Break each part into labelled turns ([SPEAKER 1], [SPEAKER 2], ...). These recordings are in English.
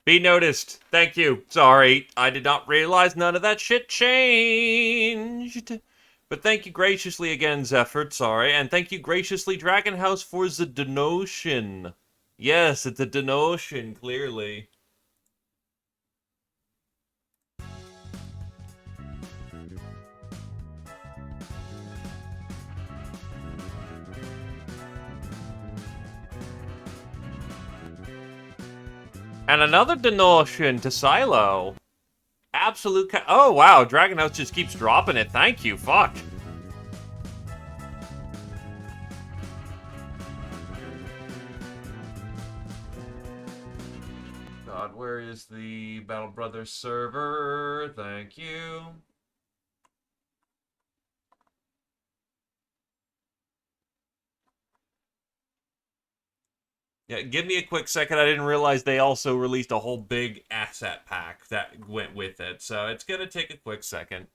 [SPEAKER 1] Be noticed. Thank you. Sorry, I did not realize none of that shit changed. But thank you graciously again, Zephyr. Sorry. And thank you graciously, Dragon House, for the donation. Yes, it's a donation, clearly. And another donation to Silo. Absolute oh, wow. Dragon House just keeps dropping it. Thank you. Fuck. God, where is the Battle Brothers server? Thank you. Yeah, give me a quick second. I didn't realize they also released a whole big asset pack that went with it. So it's going to take a quick second.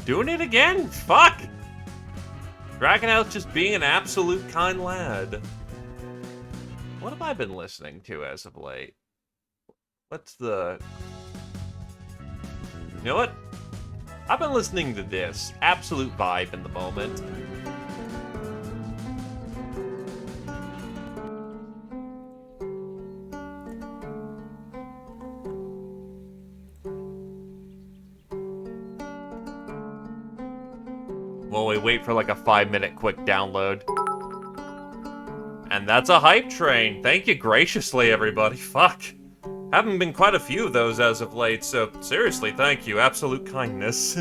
[SPEAKER 1] Doing it again? Fuck! Dragon House just being an absolute kind lad. What have I been listening to as of late? What's the... You know what? I've been listening to this. Absolute vibe in the moment. While we wait for like a 5-minute quick download. And that's a hype train. Thank you graciously, everybody. Fuck. Haven't been quite a few of those as of late, so seriously, thank you. Absolute kindness.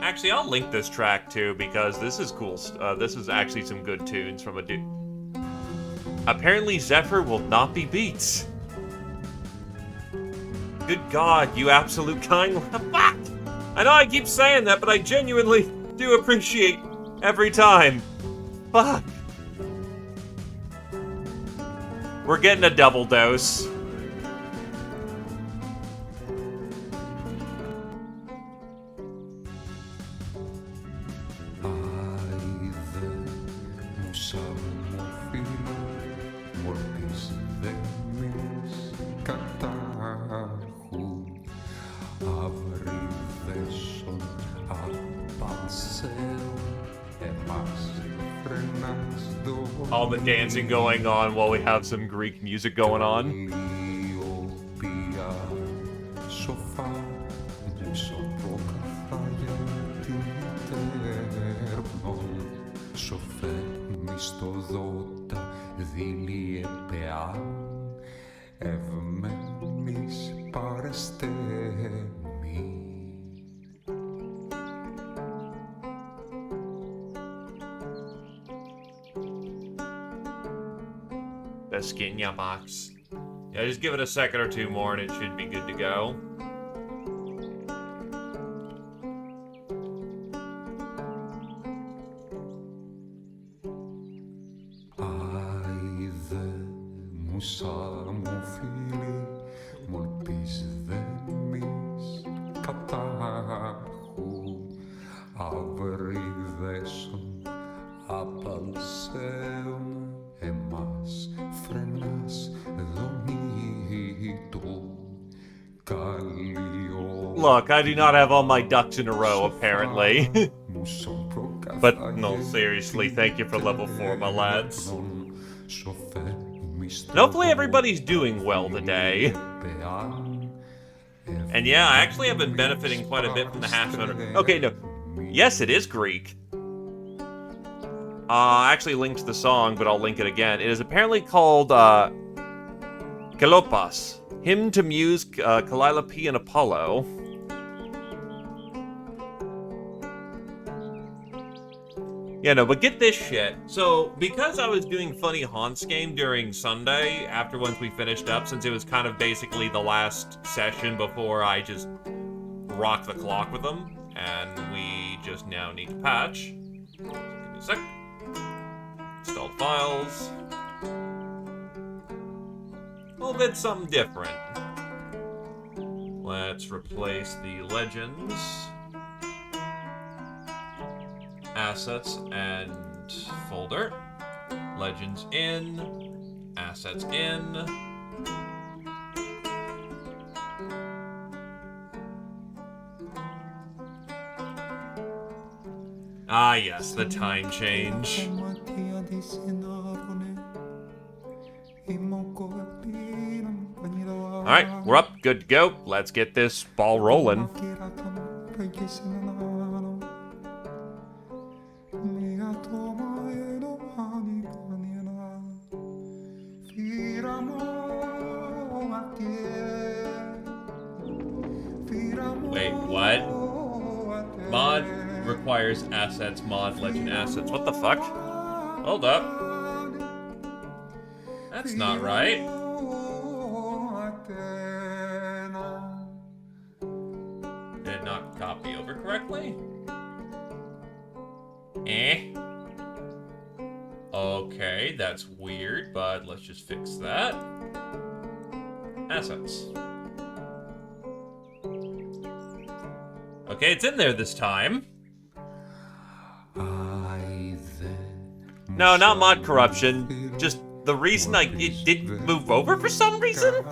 [SPEAKER 1] Actually, I'll link this track too, because this is cool. This is actually some good tunes from a dude. Apparently, Zephyr will not be beat. Good God, you absolute kind. Fuck! I know I keep saying that, but I genuinely do appreciate every time. Fuck. We're getting a double dose. All the dancing going on while we have some Greek music going on. The skin ya box. Yeah, just give it a second or two more and it should be good to go. Look, I do not have all my ducks in a row, apparently. But, no, seriously, thank you for level 4, my lads. And hopefully everybody's doing well today. And yeah, I actually have been benefiting quite a bit from the hash motor. Okay, no. Yes, it is Greek. I actually linked the song, but I'll link it again. It is apparently called, Kalopas. Hymn to Muse, Calliope and Apollo. Yeah, no, but get this shit. So, because I was doing Funny Haunts game during Sunday, after once we finished up, since it was kind of basically the last session before I just rocked the clock with them, and we just now need to patch. Give me a sec. Installed files. A little bit something different. Let's replace the legends, assets, and folder. Legends in, assets in. Ah, yes, the time change. Alright, we're up, good to go. Let's get this ball rolling. Wait, what? Mod requires assets, mod legend assets. What the fuck? Hold up. That's not right. Did it not copy over correctly? Okay, that's weird, but let's just fix that. Assets. Okay, it's in there this time. No, not mod corruption. Just the reason it didn't move over for some reason?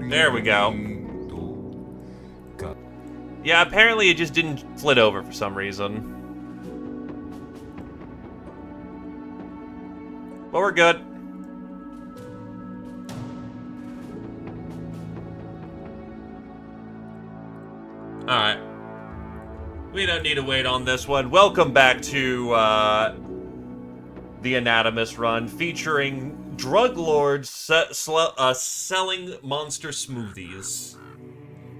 [SPEAKER 1] There we go. Yeah, apparently it just didn't flit over for some reason. But we're good. Alright. We don't need to wait on this one. Welcome back to the Anatomist run, featuring drug lords selling monster smoothies.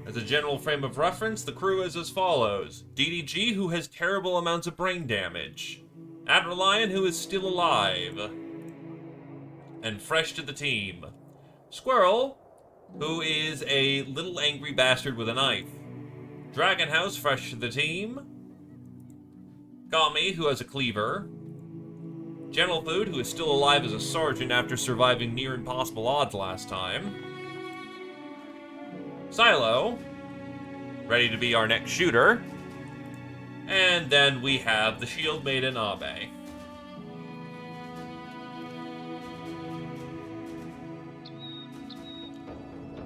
[SPEAKER 1] As a general frame of reference, the crew is as follows. DDG, who has terrible amounts of brain damage. Adrelion, who is still alive and fresh to the team. Squirrel, who is a little angry bastard with a knife. Dragonhouse, fresh to the team. Kami, who has a cleaver. General Food, who is still alive as a sergeant after surviving near impossible odds last time. Silo, ready to be our next shooter. And then we have the Shield Maiden Abe.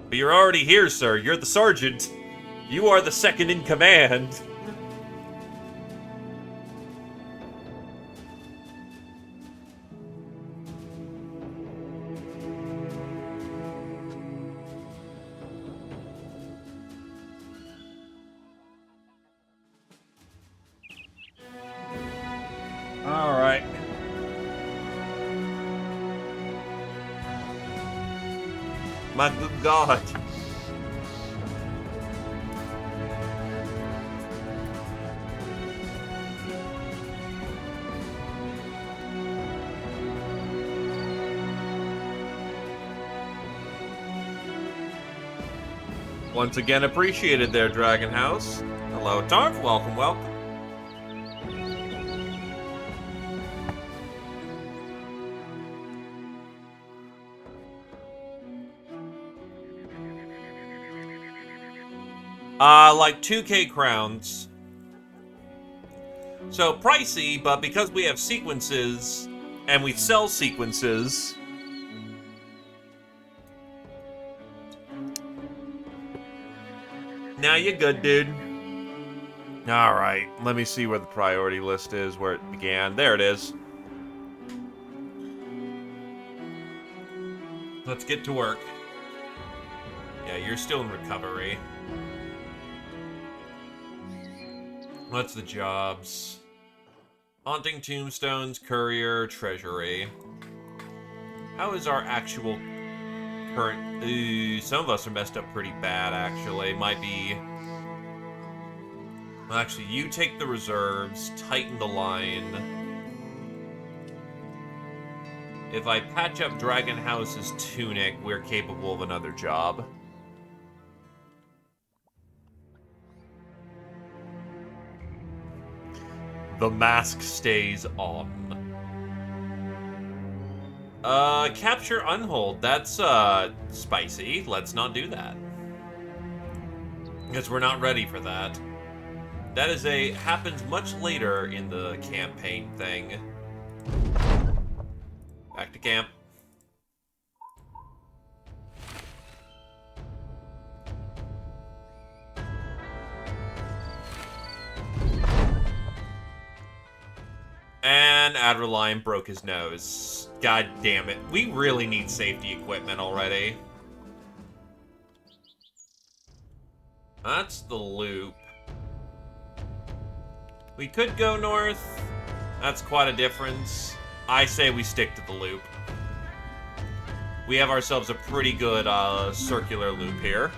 [SPEAKER 1] But you're already here, sir. You're the sergeant. You are the second in command. All right. My good God. Once again, appreciated there, Dragon House. Hello, Tarf. Welcome, welcome. Like 2K crowns. So pricey, but because we have sequences, and we sell sequences... Now you're good, dude. Alright, let me see where the priority list is, where it began. There it is. Let's get to work. Yeah, you're still in recovery. What's the jobs? Haunting tombstones, courier, treasury. How is our actual current... some of us are messed up pretty bad, actually. Might be... Well, actually, you take the reserves, tighten the line. If I patch up Dragon House's tunic, we're capable of another job. The mask stays on. Capture unhold. That's, spicy. Let's not do that. Because we're not ready for that. That is happens much later in the campaign thing. Back to camp. And Adreline broke his nose. God damn it. We really need safety equipment already. That's the loop. We could go north. That's quite a difference. I say we stick to the loop. We have ourselves a pretty good circular loop here.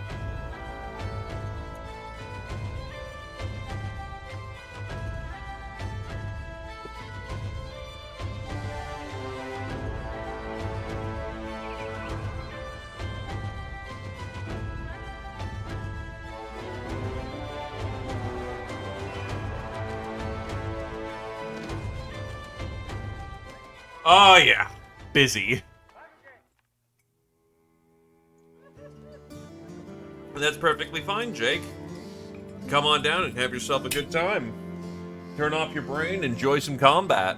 [SPEAKER 1] Oh, yeah. Busy. That's perfectly fine, Jake. Come on down and have yourself a good time. Turn off your brain, enjoy some combat.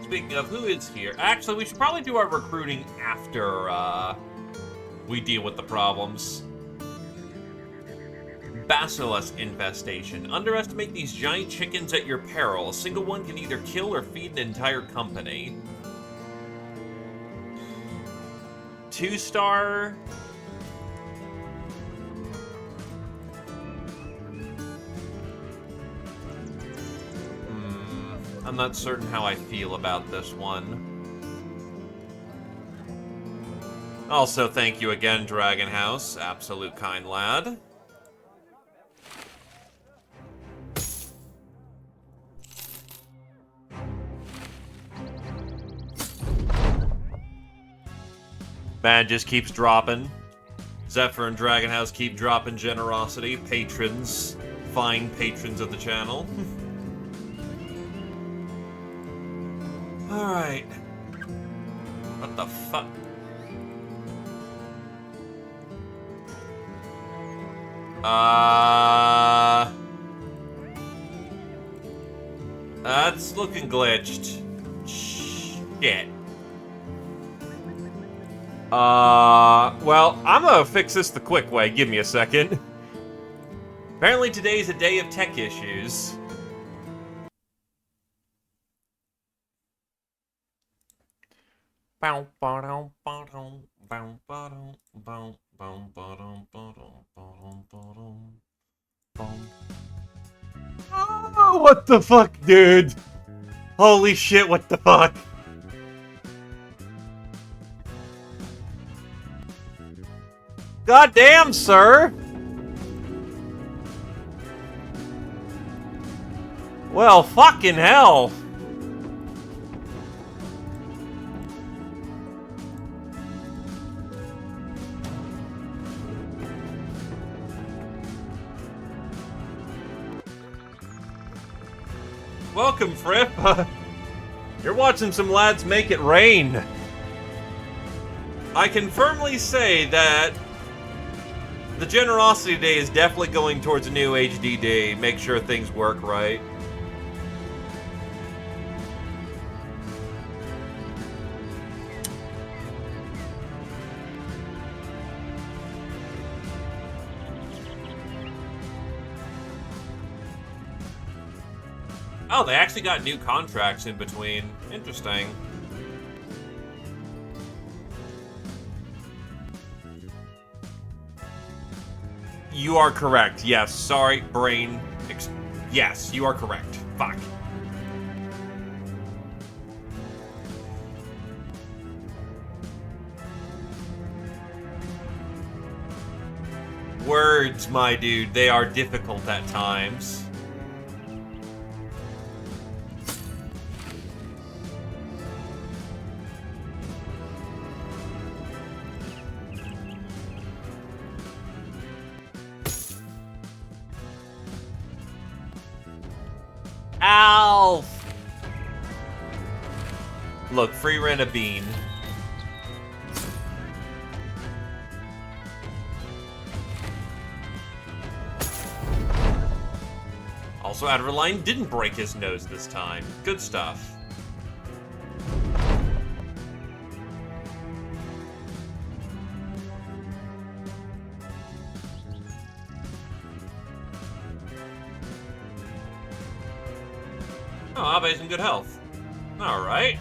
[SPEAKER 1] Speaking of, who is here? Actually, we should probably do our recruiting after we deal with the problems. Basilisk infestation. Underestimate these giant chickens at your peril. A single one can either kill or feed an entire company. 2-star. I'm not certain how I feel about this one. Also, thank you again, Dragon House. Absolute kind lad. Man just keeps dropping. Zephyr and Dragon House keep dropping generosity. Patrons. Fine patrons of the channel. Alright. What the fuck? That's looking glitched. Shit. Well, I'm gonna fix this the quick way. Give me a second. Apparently today's a day of tech issues. Oh, what the fuck, dude? Holy shit, what the fuck? God damn, sir! Well, fucking hell! Welcome, Fripp. You're watching some lads make it rain. I can firmly say that the Generosity Day is definitely going towards a new HDD. Make sure things work right. Oh, they actually got new contracts in between. Interesting. You are correct. Yes. Sorry, brain. Yes, you are correct. Fuck. Words, my dude. They are difficult at times. Alf! Look, free rent a bean. Also, Adverline didn't break his nose this time. Good stuff. Oh, Abe's in good health. Alright.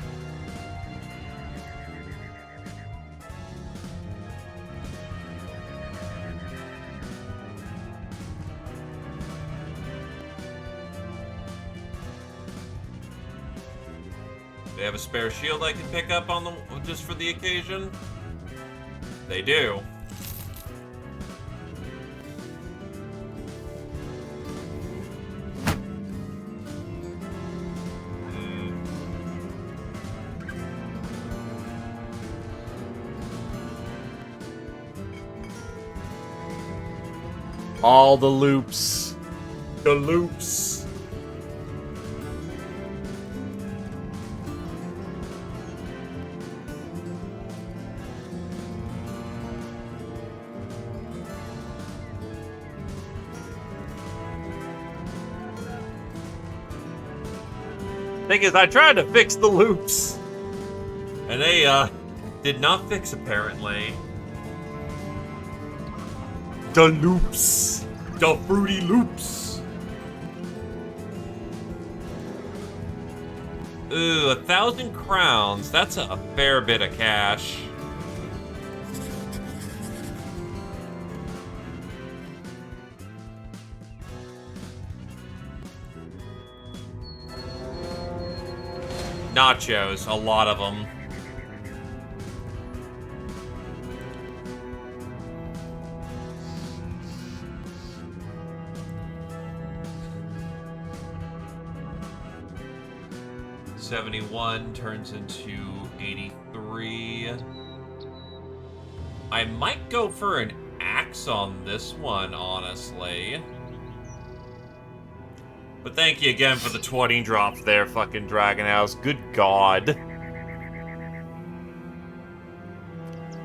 [SPEAKER 1] They have a spare shield I can pick up on the just for the occasion? They do. All the loops. The loops. Thing is, I tried to fix the loops. And they, did not fix, apparently. The loops. The fruity loops. Ooh, 1,000 crowns. That's a fair bit of cash. Nachos, a lot of them. $71 turns into 83. I might go for an axe on this one, honestly. But thank you again for the 20 drops there, fucking Dragon House. Good God.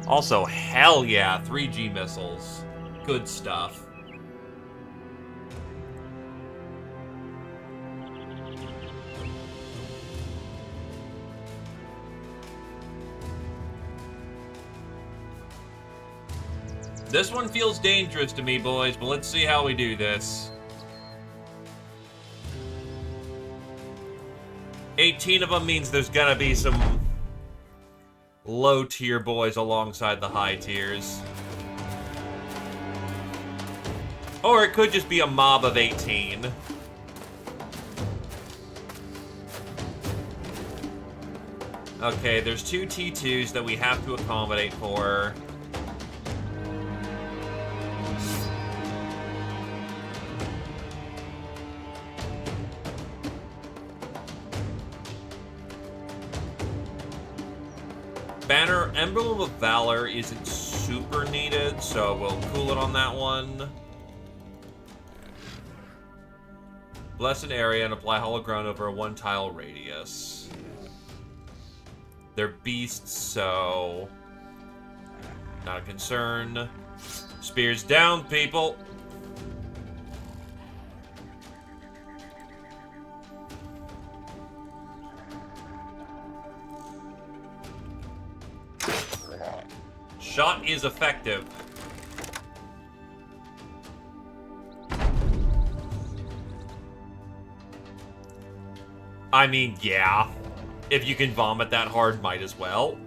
[SPEAKER 1] Also, hell yeah, 3G missiles. Good stuff. This one feels dangerous to me, boys, but let's see how we do this. 18 of them means there's gonna be some low-tier boys alongside the high tiers. Or it could just be a mob of 18. Okay, there's 2 T2s that we have to accommodate for. Banner Emblem of Valor isn't super needed, so we'll cool it on that one. Bless an area and apply Hollow Ground over a 1-tile radius. They're beasts, so not a concern. Spears down, people. Shot is effective. I mean, yeah. If you can vomit that hard, might as well.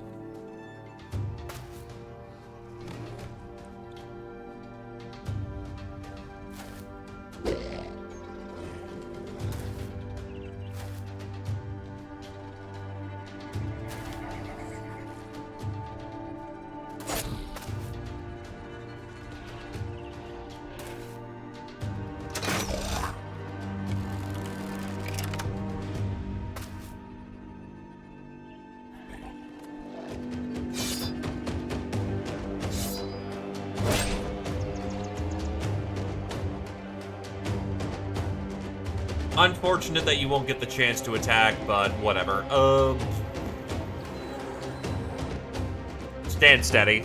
[SPEAKER 1] Unfortunate that you won't get the chance to attack, but whatever. Stand steady.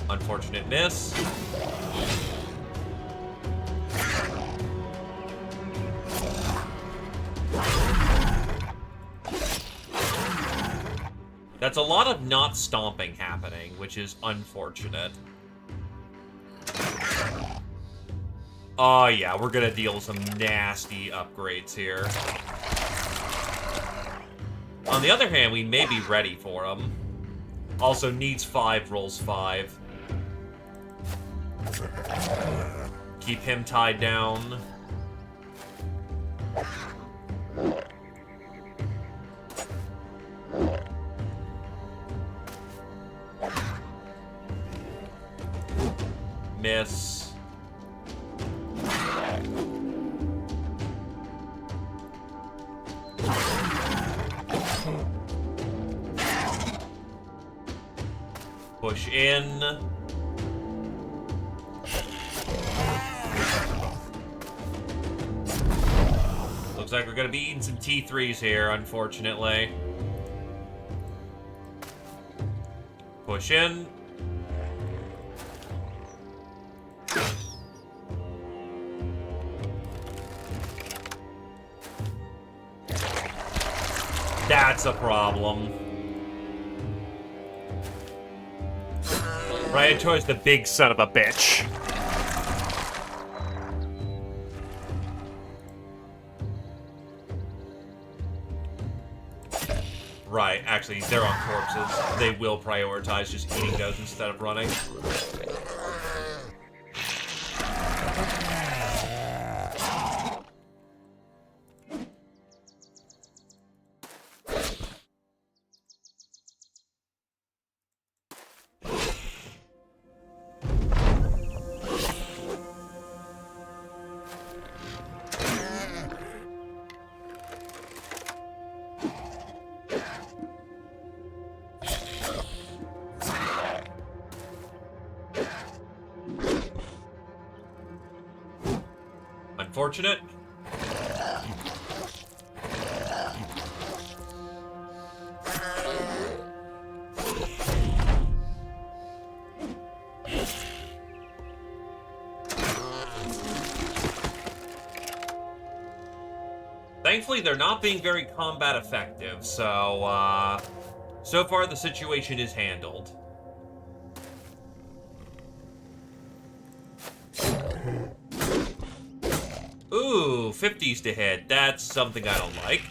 [SPEAKER 1] Unfortunate miss. That's a lot of not stomping happening, which is unfortunate. Oh yeah, we're gonna deal some nasty upgrades here. On the other hand, we may be ready for them. Also needs 5, rolls 5. Keep him tied down. Miss. Push in. Looks like we're gonna be eating some T3s here, unfortunately. Push in. That's a problem. Right towards the big son of a bitch. Right, actually, they're on corpses. They will prioritize just eating those instead of running. Unfortunate. Thankfully, they're not being very combat effective, so, so far the situation is handled. Ooh, 50s to hit. That's something I don't like.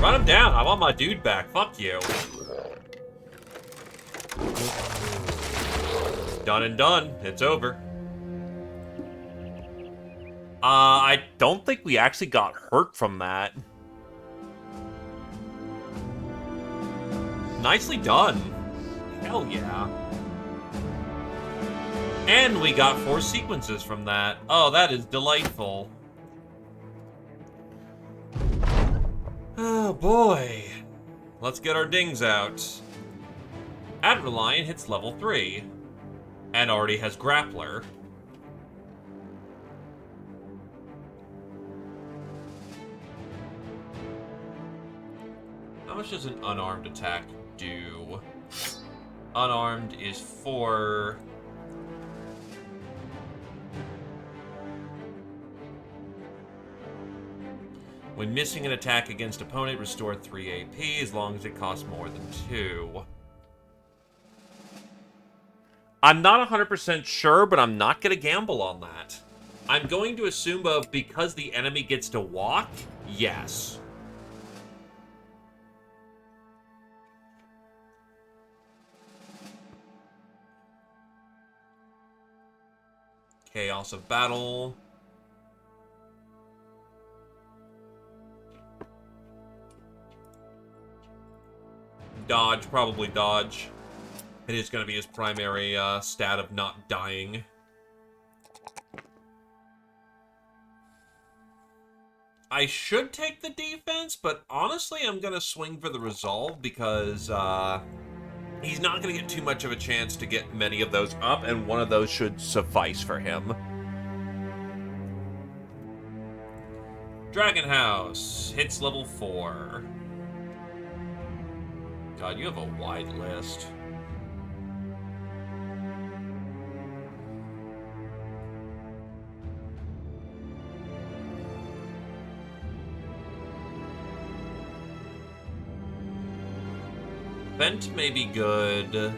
[SPEAKER 1] Run him down. I want my dude back. Fuck you. Done and done. It's over. I don't think we actually got hurt from that. Nicely done. Hell yeah. And we got 4 sequences from that. Oh, that is delightful. Oh boy. Let's get our dings out. Adrelion hits level 3. And already has Grappler. How much does an unarmed attack do? Unarmed is 4. When missing an attack against opponent, restore 3 AP as long as it costs more than 2. I'm not 100% sure, but I'm not going to gamble on that. I'm going to assume because the enemy gets to walk, yes. Chaos of Battle. Dodge, probably dodge. It is going to be his primary stat of not dying. I should take the defense, but honestly, I'm going to swing for the resolve because he's not going to get too much of a chance to get many of those up, and one of those should suffice for him. Dragon House hits level 4. God, you have a wide list. Vent may be good.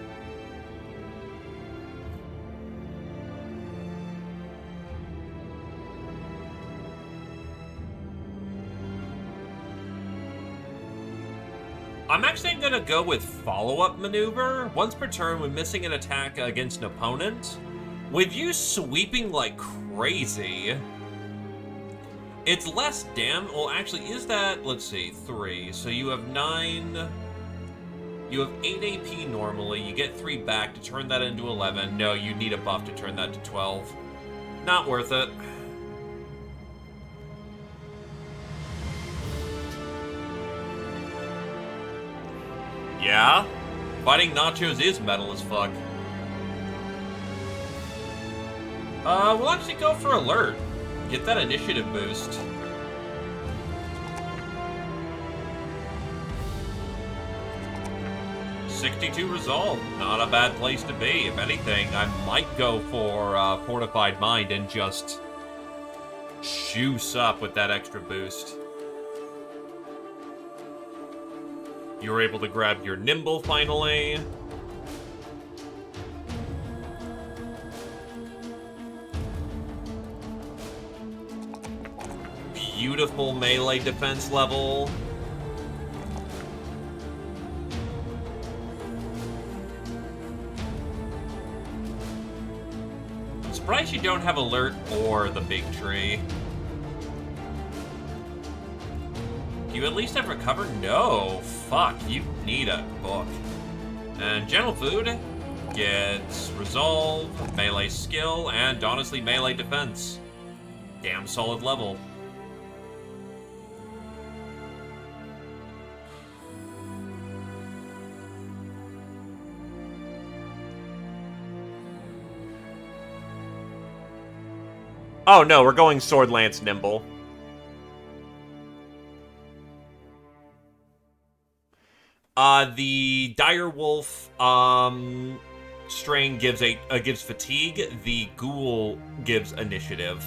[SPEAKER 1] I'm actually going to go with follow-up maneuver. Once per turn, when missing an attack against an opponent, with you sweeping like crazy, it's less damage. Well, actually, is that, let's see, 3. So you have 9. You have 8 AP normally. You get 3 back to turn that into 11. No, you need a buff to turn that to 12. Not worth it. Yeah? Fighting nachos is metal as fuck. We'll actually go for alert. Get that initiative boost. '62 resolve. Not a bad place to be. If anything, I might go for Fortified Mind and just juice up with that extra boost. You were able to grab your Nimble finally. Beautiful melee defense level. I'm surprised you don't have alert or the big tree. Do you at least have recover? No. Fuck, you need a book. And general food gets resolve, melee skill, and honestly melee defense. Damn solid level. Oh no, we're going Sword Lance Nimble. The Direwolf strain gives fatigue. The Ghoul gives initiative.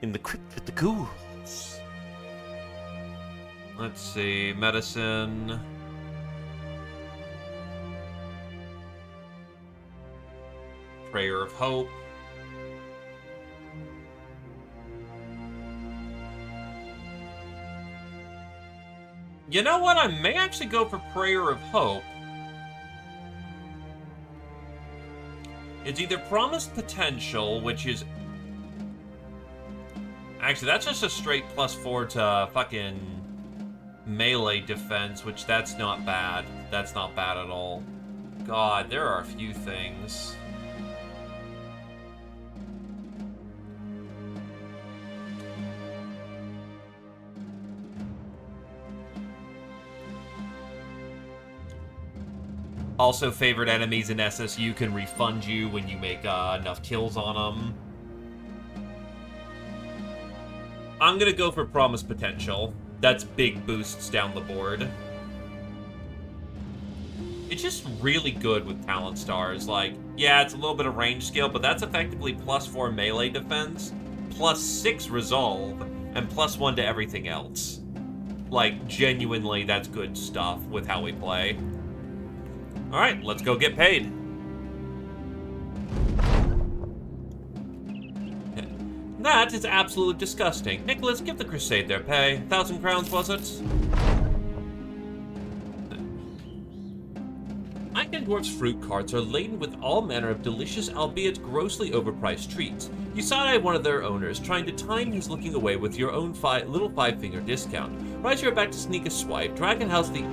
[SPEAKER 1] In the crypt with the ghouls. Let's see, medicine. Prayer of Hope. You know what? I may actually go for Prayer of Hope. It's either Promised Potential, which is... Actually, that's just a straight +4 to fucking melee defense, which that's not bad. That's not bad at all. God, there are a few things. Also, favored enemies in SSU can refund you when you make enough kills on them. I'm gonna go for Promised Potential. That's big boosts down the board. It's just really good with talent stars. Like, yeah, it's a little bit of range skill, but that's effectively +4 melee defense, +6 resolve, and +1 to everything else. Like, genuinely, that's good stuff with how we play. Alright, let's go get paid. That is absolutely disgusting. Nicholas, give the Crusade their pay. 1,000 crowns, was it? I can Dwarf's fruit carts are laden with all manner of delicious, albeit grossly overpriced treats. You side-eye one of their owners, trying to time his looking away with your own little five-finger discount. Right as you're about to sneak a swipe, Dragon House the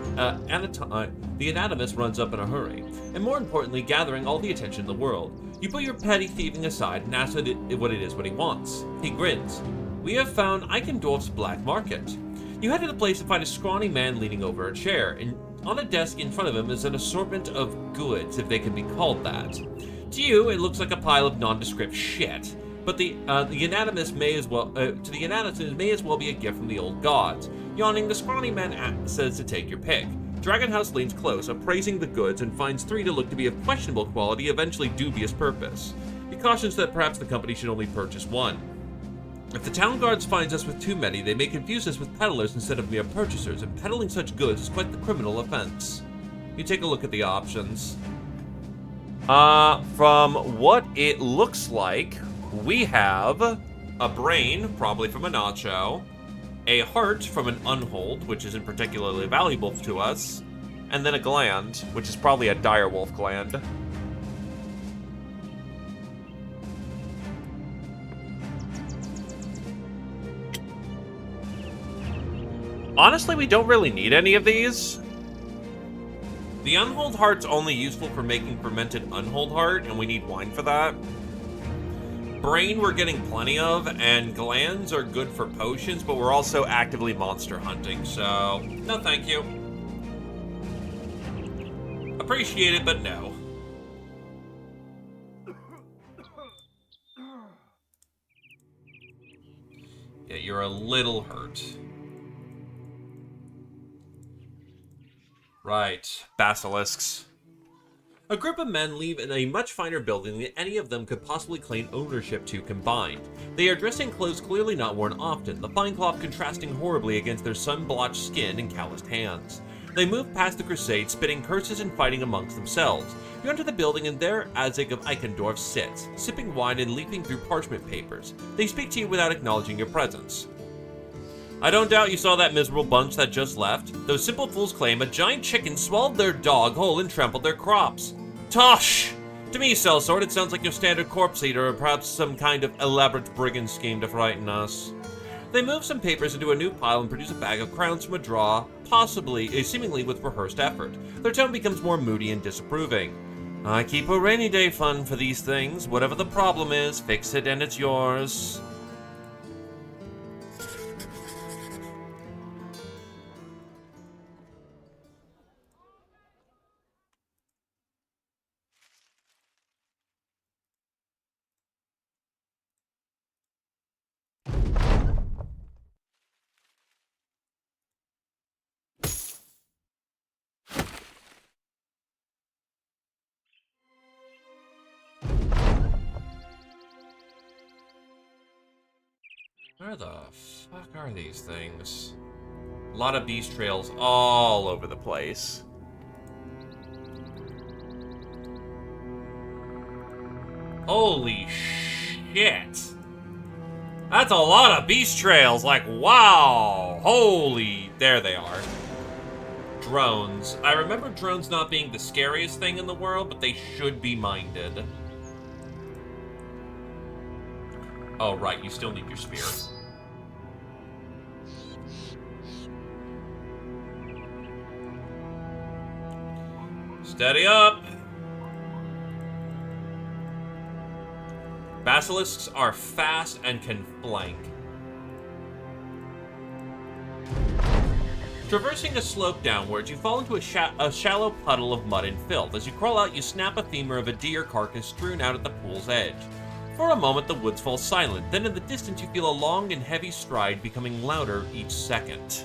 [SPEAKER 1] Anatomist runs up in a hurry, and more importantly, gathering all the attention in the world. You put your petty thieving aside and ask what it is what he wants. He grins. We have found Eichendorff's black market. You head to the place and find a scrawny man leaning over a chair, and on a desk in front of him is an assortment of goods, if they can be called that. To you, it looks like a pile of nondescript shit, but the anatomist may as well be a gift from the old gods. Yawning, the scrawny man says to take your pick. Dragonhouse leans close, appraising the goods, and finds three to look to be of questionable quality, eventually dubious purpose. He cautions that perhaps the company should only purchase one. If the town guards finds us with too many, they may confuse us with peddlers instead of mere purchasers, and peddling such goods is quite the criminal offense. You take a look at the options. From what it looks like, we have a brain, probably from a nacho, a heart from an unhold, which isn't particularly valuable to us, and then a gland, which is probably a direwolf gland. Honestly, we don't really need any of these. The unhold heart's only useful for making fermented unhold heart, and we need wine for that. Brain we're getting plenty of, and glands are good for potions, but we're also actively monster hunting, so no thank you. Appreciate it, but no. Yeah, you're a little hurt. Right, basilisks. A group of men leave in a much finer building than any of them could possibly claim ownership to combined. They are dressed in clothes clearly not worn often, the fine cloth contrasting horribly against their sun-blotched skin and calloused hands. They move past the crusade, spitting curses and fighting amongst themselves. You enter the building and there Azig of Eichendorff sits, sipping wine and leafing through parchment papers. They speak to you without acknowledging your presence. I don't doubt you saw that miserable bunch that just left. Those simple fools claim a giant chicken swallowed their dog whole and trampled their crops. Tosh! To me, sellsword, it sounds like your standard corpse eater or perhaps some kind of elaborate brigand scheme to frighten us. They move some papers into a new pile and produce a bag of crowns from a drawer, seemingly with rehearsed effort. Their tone becomes more moody and disapproving. I keep a rainy day fund for these things. Whatever the problem is, fix it and it's yours. Where the fuck are these things? A lot of beast trails all over the place. Holy shit! That's a lot of beast trails, like, wow! Holy... There they are. Drones. I remember drones not being the scariest thing in the world, but they should be minded. Oh, right, you still need your spear. Steady up! Basilisks are fast and can flank. Traversing a slope downwards, you fall into a shallow puddle of mud and filth. As you crawl out, you snap a femur of a deer carcass strewn out at the pool's edge. For a moment, the woods fall silent. Then in the distance, you feel a long and heavy stride becoming louder each second.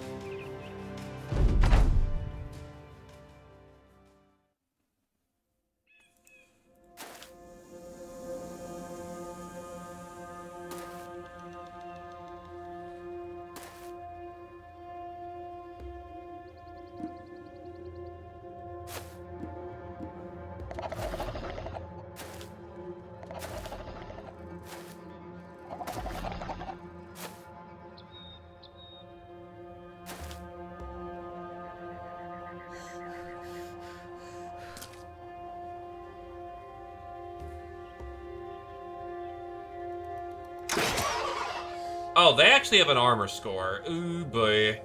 [SPEAKER 1] Oh, they actually have an armor score. Ooh, boy.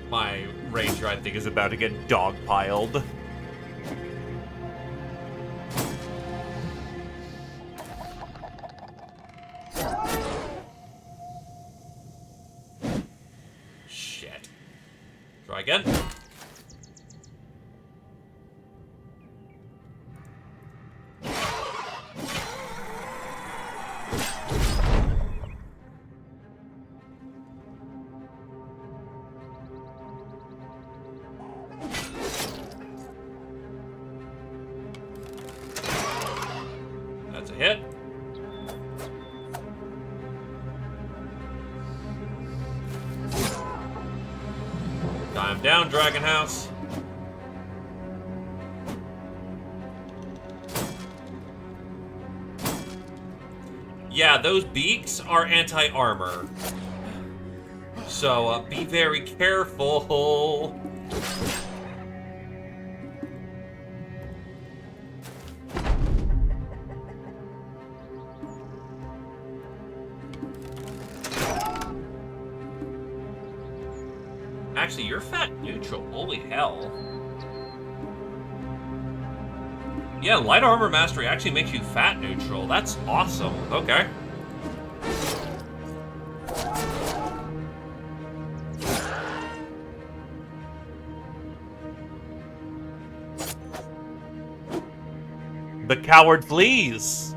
[SPEAKER 1] My ranger, I think, is about to get dogpiled. Shit. Try again. That's a hit. Time down, Dragon House. Yeah, those beaks are anti-armor. So, be very careful. Actually, you're fat neutral. Holy hell. Yeah, light armor mastery actually makes you fat neutral. That's awesome. Okay. The coward flees.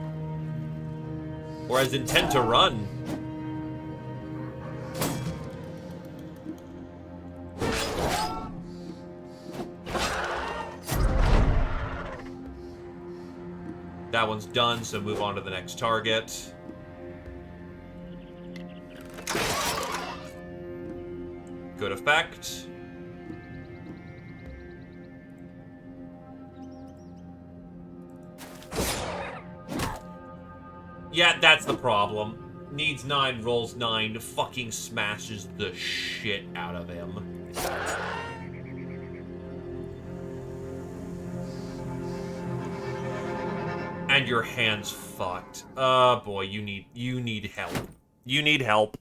[SPEAKER 1] Or has intent to run. That one's done, so move on to the next target. Good effect. Yeah, that's the problem. Needs 9, rolls 9, fucking smashes the shit out of him. And your hand's fucked. Boy, you need help. You need help.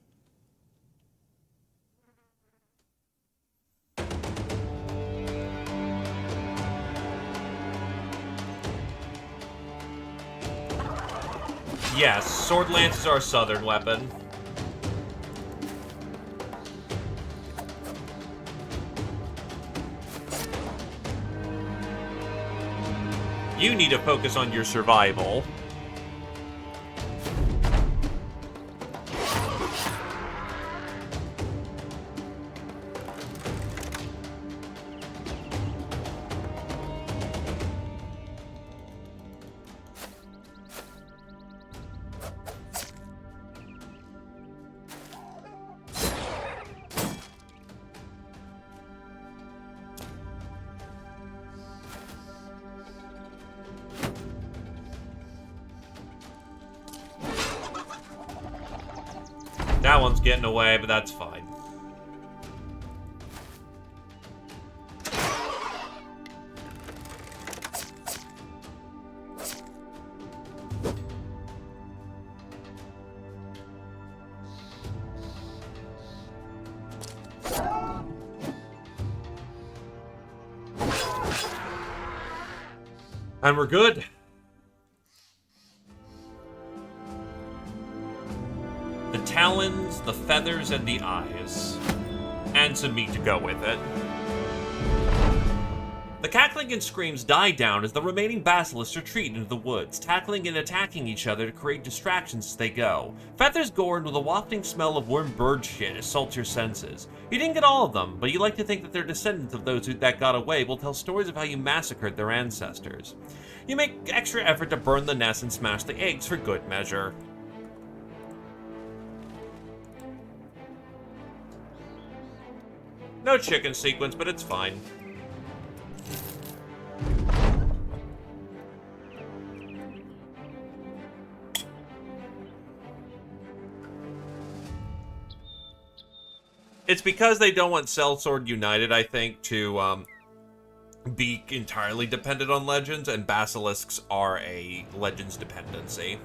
[SPEAKER 1] Yes, sword lance is our southern weapon. You need to focus on your survival. That one's getting away, but that's fine. And we're good. The talons, the feathers, and the eyes. And some meat to go with it. The cackling and screams die down as the remaining basilisks retreat into the woods, tackling and attacking each other to create distractions as they go. Feathers gored with a wafting smell of warm bird shit assaults your senses. You didn't get all of them, but you like to think that they're descendants of those that got away will tell stories of how you massacred their ancestors. You make extra effort to burn the nest and smash the eggs for good measure. No chicken sequence, but it's fine. It's because they don't want Sellsword United, I think, to be entirely dependent on Legends, and Basilisks are a Legends dependency.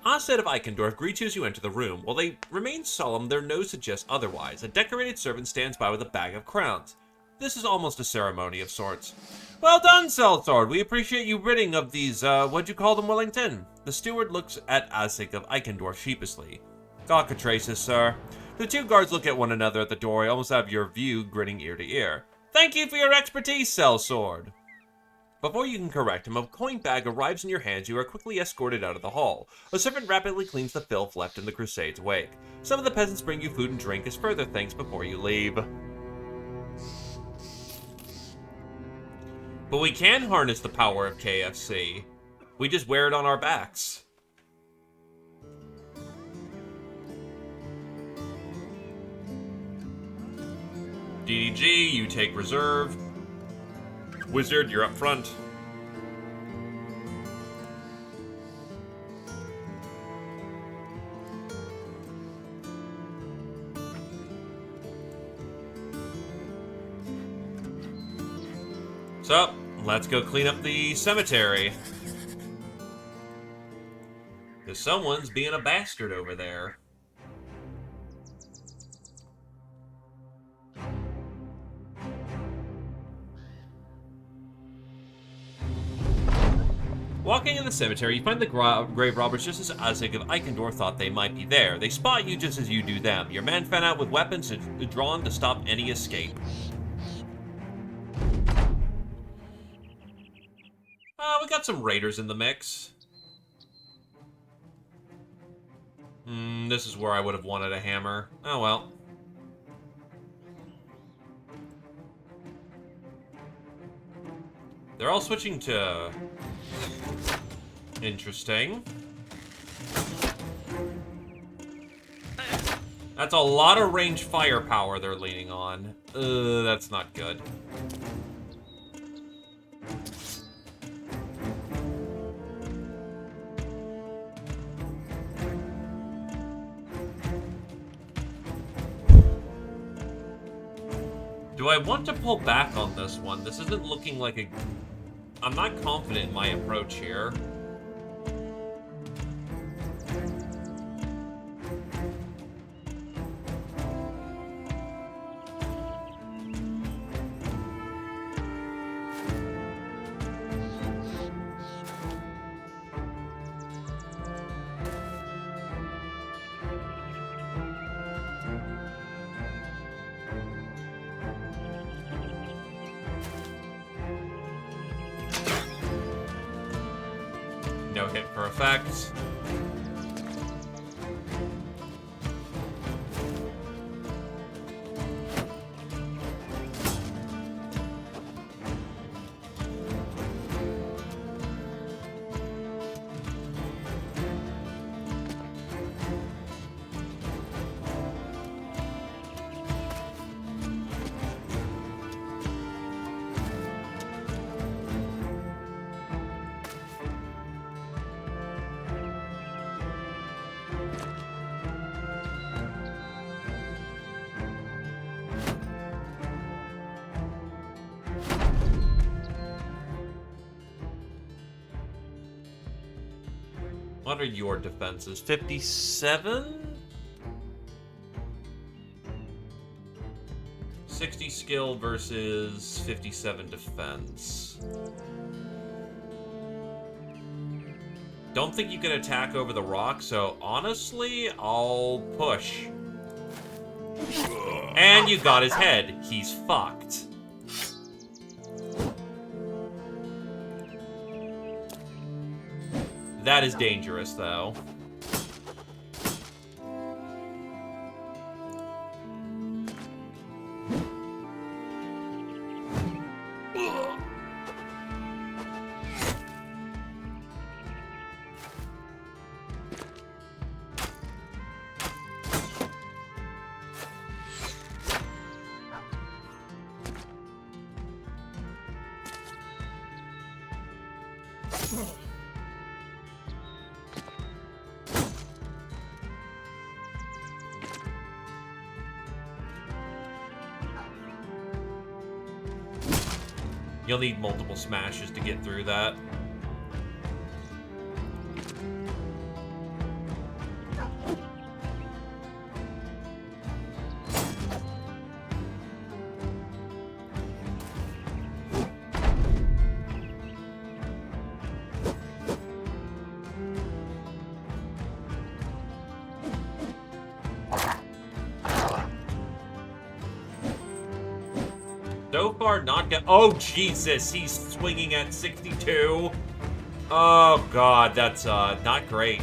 [SPEAKER 1] Osset of Eichendorff greets you as you enter the room. While they remain solemn, their nose suggests otherwise. A decorated servant stands by with a bag of crowns. This is almost a ceremony of sorts. Well done, Sellsword. We appreciate you ridding of these, what'd you call them, Wellington? The steward looks at Osset of Eichendorff sheepishly. Cockatraces, sir. The two guards look at one another at the door, almost out of your view, grinning ear to ear. Thank you for your expertise, Sellsword. Before you can correct him, a coin bag arrives in your hands. You are quickly escorted out of the hall. A servant rapidly cleans the filth left in the Crusade's wake. Some of the peasants bring you food and drink as further thanks before you leave. But we can harness the power of KFC. We just wear it on our backs. DDG, you take reserve. Wizard, you're up front. So, let's go clean up the cemetery. Because someone's being a bastard over there. Walking in the cemetery, you find the grave robbers just as Osset of Eichendorff thought they might be there. They spot you just as you do them. Your men fan out with weapons drawn to stop any escape. We got some raiders in the mix. This is where I would have wanted a hammer. Oh well. They're all switching to... Interesting. That's a lot of range firepower they're leaning on. That's not good. Do I want to pull back on this one? This isn't looking like a... I'm not confident in my approach here. No hit for effect. What are your defenses? 57? 60 skill versus 57 defense. Don't think you can attack over the rock, so honestly, I'll push. And you got his head. He's fucked. That is dangerous, though. You'll need multiple smashes to get through that. So far, not good. Oh, Jesus, he's swinging at 62. Oh, God, that's, not great.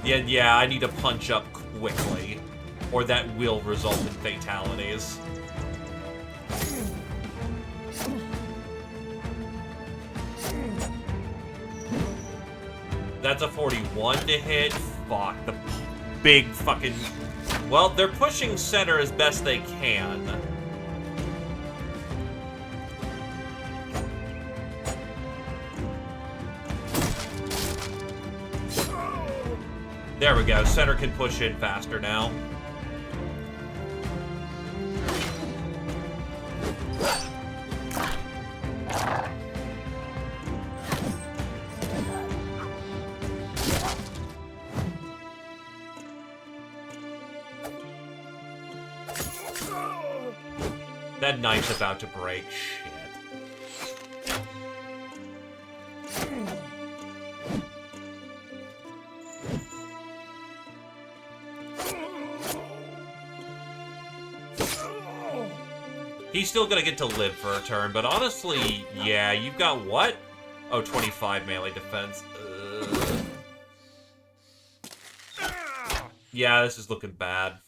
[SPEAKER 1] Yeah, I need to punch up quickly, or that will result in fatalities. That's a 41 to hit. Fuck, the big fucking... Well, they're pushing center as best they can. There we go. Center can push in faster now. That knife's about to break. Shit. He's still gonna get to live for a turn, but honestly, yeah, you've got what? Oh, 25 melee defense. Yeah, this is looking bad.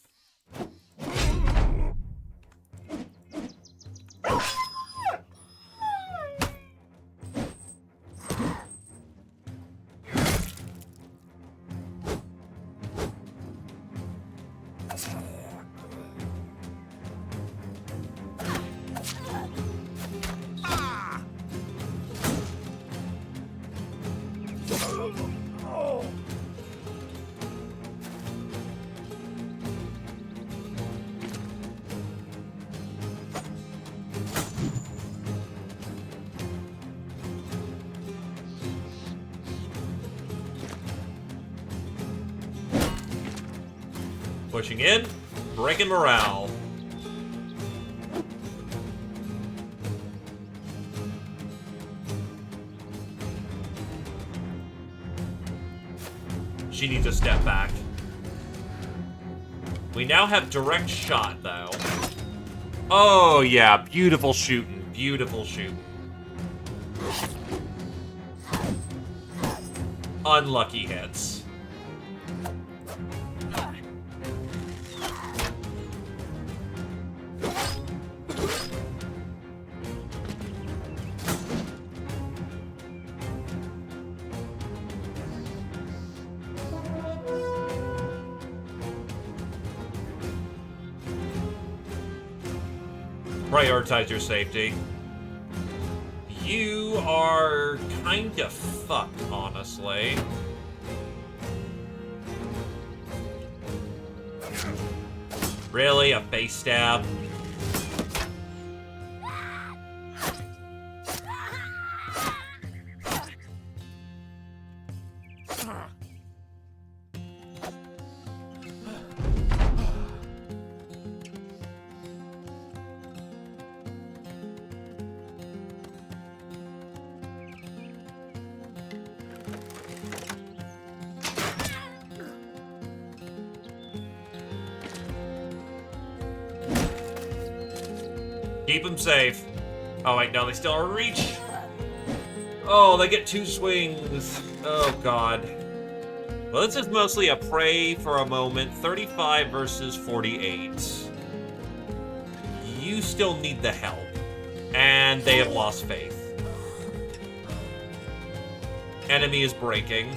[SPEAKER 1] Pushing in, breaking morale. She needs a step back. We now have direct shot, though. Oh, yeah, beautiful shooting. Beautiful shooting. Unlucky hits. Prioritize your safety. You are kinda fucked, honestly. Really? A face stab? Keep them safe. Oh, wait, no, they still are in reach. Oh, they get 2 swings. Oh, God. Well, this is mostly a pray for a moment. 35 versus 48. You still need the help. And they have lost faith. Enemy is breaking.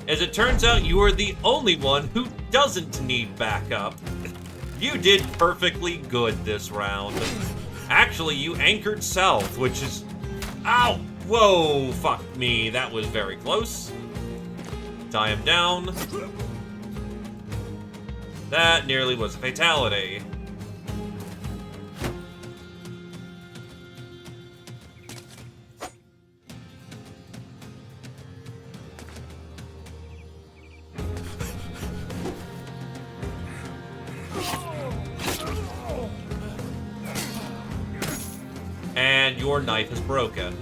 [SPEAKER 1] As it turns out, you are the only one who doesn't need backup. You did perfectly good this round. Actually, you anchored south, which is... Ow! Whoa! Fuck me. That was very close. Tie him down. That nearly was a fatality. And your knife is broken.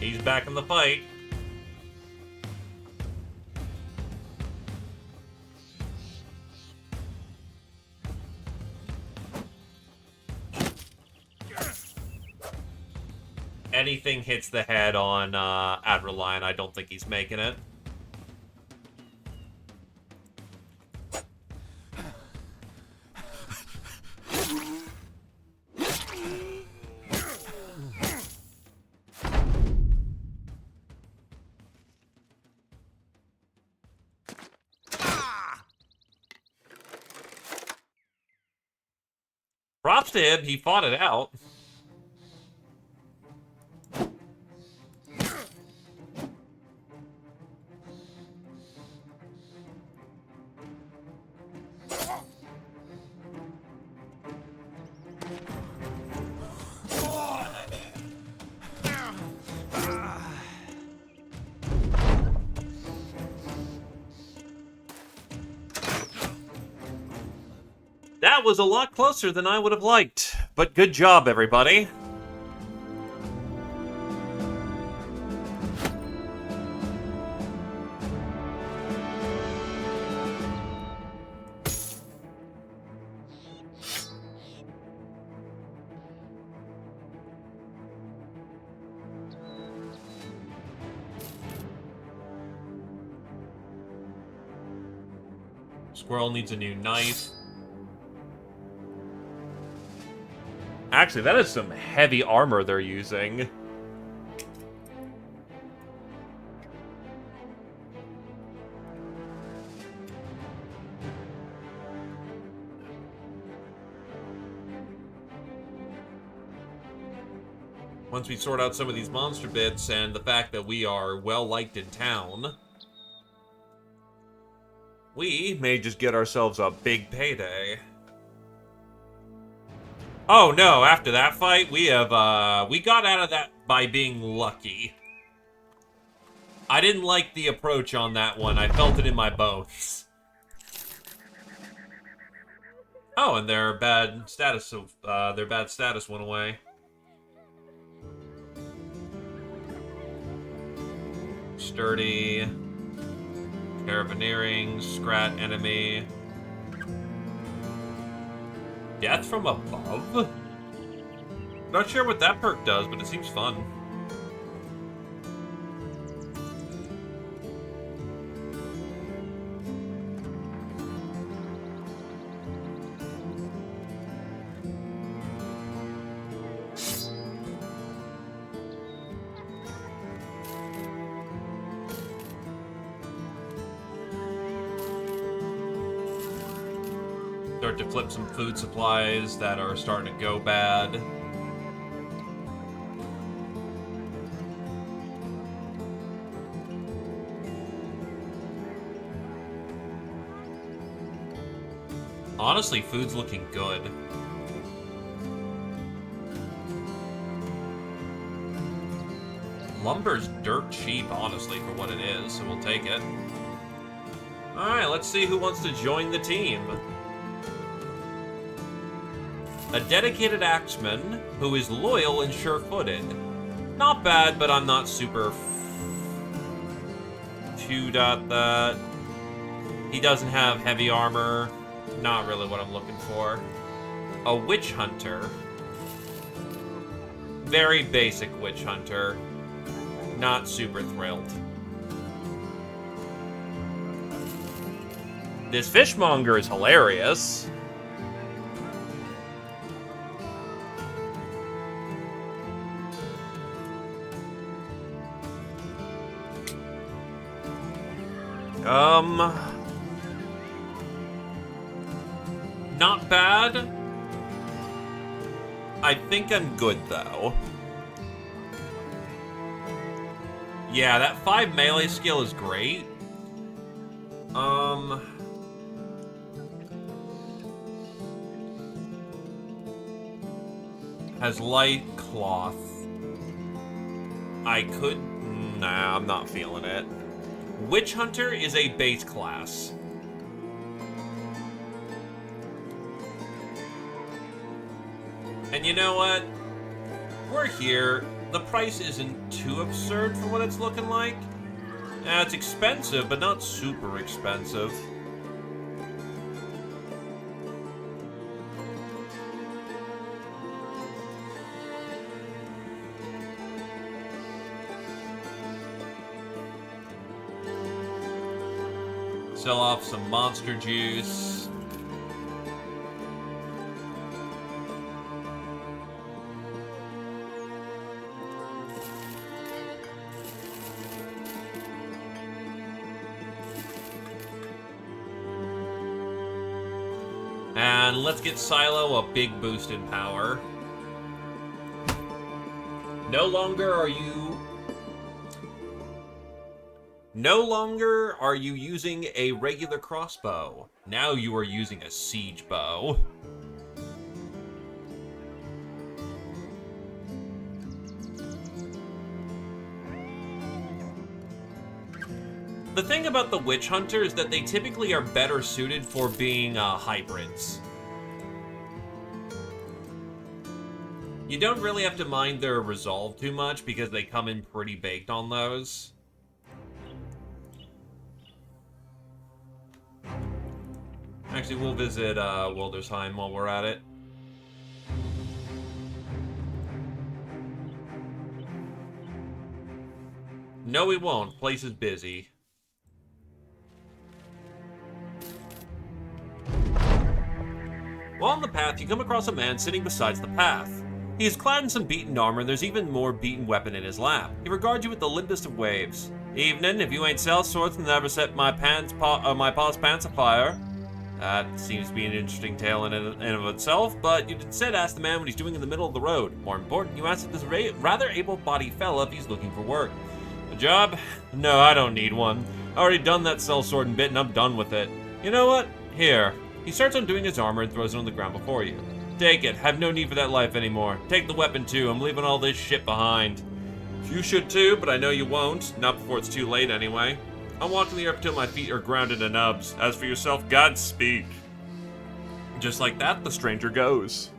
[SPEAKER 1] He's back in the fight. Anything hits the head on Adreline, I don't think he's making it. Props to him, he fought it out. That was a lot closer than I would have liked, but good job, everybody. Squirrel needs a new knife. Actually, that is some heavy armor they're using. Once we sort out some of these monster bits and the fact that we are well-liked in town, we may just get ourselves a big payday. Oh no, after that fight, we got out of that by being lucky. I didn't like the approach on that one. I felt it in my bones. Oh, and their bad status went away. Sturdy. Carabineering, Scrat enemy. Death from above? Not sure what that perk does, but it seems fun. Start to flip some food supplies that are starting to go bad. Honestly, food's looking good. Lumber's dirt cheap, honestly, for what it is, so we'll take it. Alright, let's see who wants to join the team. A dedicated axeman who is loyal and sure-footed. Not bad, but I'm not super chewed at that. He doesn't have heavy armor. Not really what I'm looking for. A witch hunter. Very basic witch hunter. Not super thrilled. This fishmonger is hilarious. Not bad. I think I'm good, though. Yeah, that 5 melee skill is great. Has light cloth. I could... Nah, I'm not feeling it. Witch Hunter is a base class. And you know what? We're here. The price isn't too absurd for what it's looking like. It's expensive, but not super expensive. Sell off some monster juice. And let's get Silo a big boost in power. No longer are you using a regular crossbow. Now you are using a siege bow. The thing about the Witch Hunter is that they typically are better suited for being hybrids. You don't really have to mind their resolve too much because they come in pretty baked on those. Actually, we'll visit Wildersheim while we're at it. No, we won't. Place is busy. While on the path, you come across a man sitting beside the path. He is clad in some beaten armor, and there's even more beaten weapon in his lap. He regards you with the limpest of waves. Evening, if you ain't sell swords, then never set my pa's pants afire. That seems to be an interesting tale in and of itself, but you instead ask the man what he's doing in the middle of the road. More important, you ask this rather able-bodied fella if he's looking for work. A job? No, I don't need one. I already done that sellsword and bit, and I'm done with it. You know what? Here. He starts undoing his armor and throws it on the ground before you. Take it. Have no need for that life anymore. Take the weapon, too. I'm leaving all this shit behind. You should, too, but I know you won't. Not before it's too late, anyway. I'm walking the earth till my feet are grounded in nubs. As for yourself, Godspeed. Just like that, the stranger goes.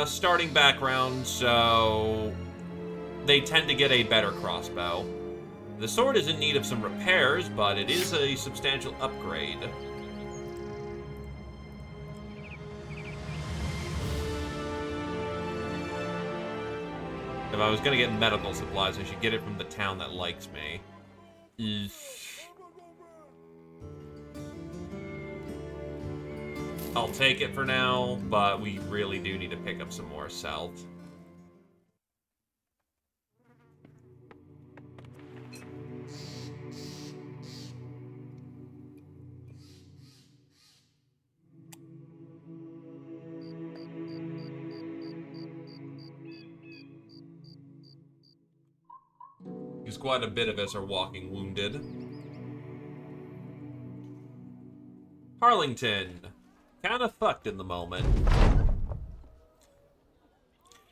[SPEAKER 1] Starting background, so... They tend to get a better crossbow. The sword is in need of some repairs, but it is a substantial upgrade. If I was gonna get medical supplies, I should get it from the town that likes me. I'll take it for now, but we really do need to pick up some more salt. Because quite a bit of us are walking wounded. Harlington. Kinda fucked in the moment.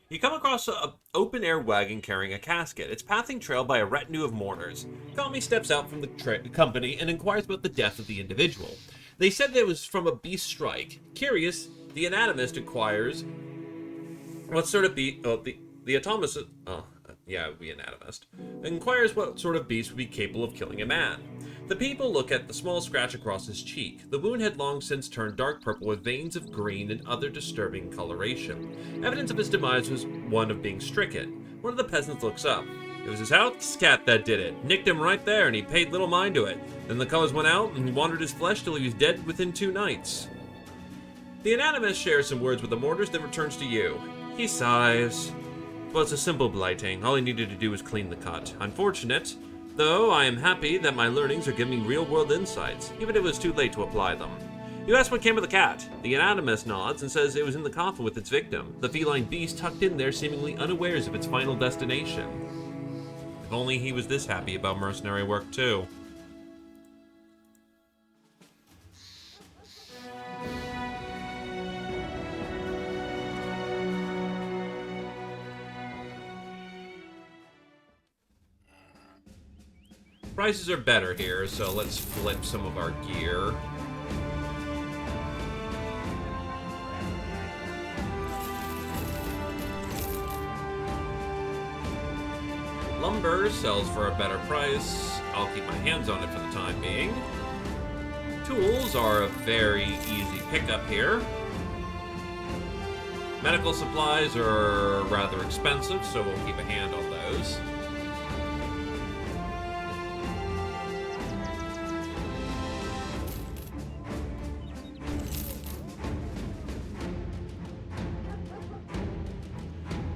[SPEAKER 1] You come across an open-air wagon carrying a casket. It's passing trailed by a retinue of mourners. Kami steps out from the company and inquires about the death of the individual. They said that it was from a beast strike. Curious, the anatomist inquires what sort of beast... Oh, the anatomist... Oh, yeah, it would be anatomist. Inquires what sort of beast would be capable of killing a man. The people look at the small scratch across his cheek. The wound had long since turned dark purple with veins of green and other disturbing coloration. Evidence of his demise was one of being stricken. One of the peasants looks up. It was his house cat that did it. Nicked him right there, and he paid little mind to it. Then the colors went out, and he wandered his flesh till he was dead within 2 nights. The anatomist shares some words with the mourners, then returns to you. He sighs. Well, it's a simple blighting. All he needed to do was clean the cut. Unfortunate. Though I am happy that my learnings are giving me real-world insights, even if it was too late to apply them. You ask what came of the cat. The anatomist nods and says it was in the coffin with its victim, the feline beast tucked in there seemingly unawares of its final destination. If only he was this happy about mercenary work, too. Prices are better here, so let's flip some of our gear. Lumber sells for a better price. I'll keep my hands on it for the time being. Tools are a very easy pickup here. Medical supplies are rather expensive, so we'll keep a hand on those.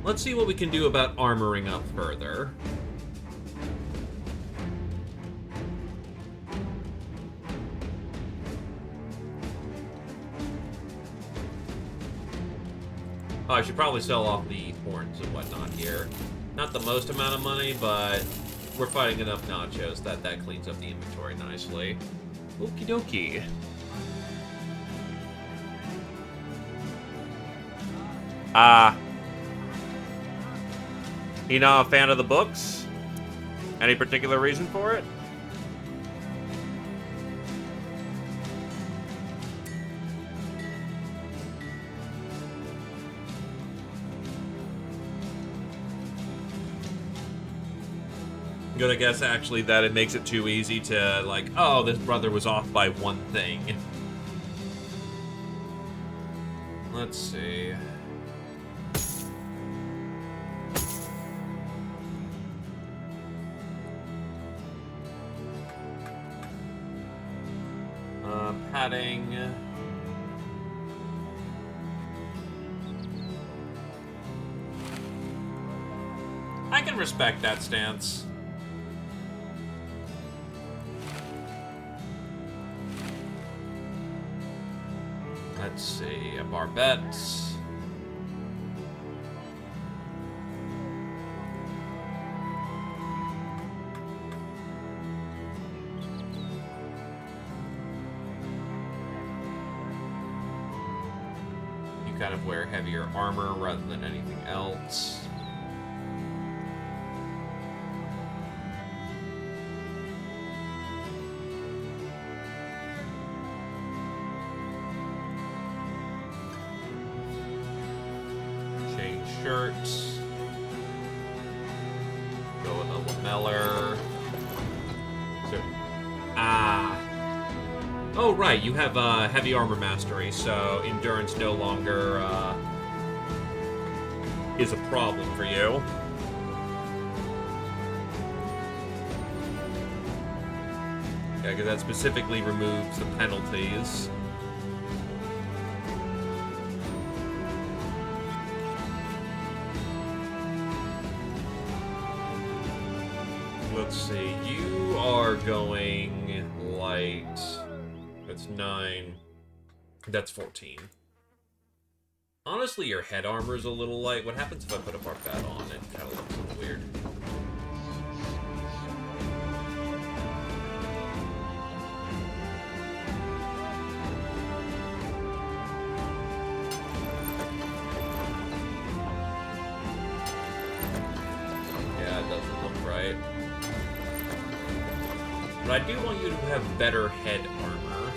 [SPEAKER 1] Let's see what we can do about armoring up further. Oh, I should probably sell off the horns and whatnot here. Not the most amount of money, but we're fighting enough nachos that cleans up the inventory nicely. Okie dokie. You not a fan of the books? Any particular reason for it? I'm gonna guess actually that it makes it too easy to, like, oh, this brother was off by one thing. Let's see. Padding. I can respect that stance. Let's see, a barbette. Kind of wear heavier armor rather than anything else. Change shirts. Go with a lameller. So, oh, right, you have heavy armor mastery, so endurance no longer is a problem for you. Yeah, because that specifically removes the penalties. Let's see, you are going light. That's 9. That's 14. Honestly, your head armor is a little light. What happens if I put a barbette on? It kind of looks a little weird. But I do want you to have better head armor.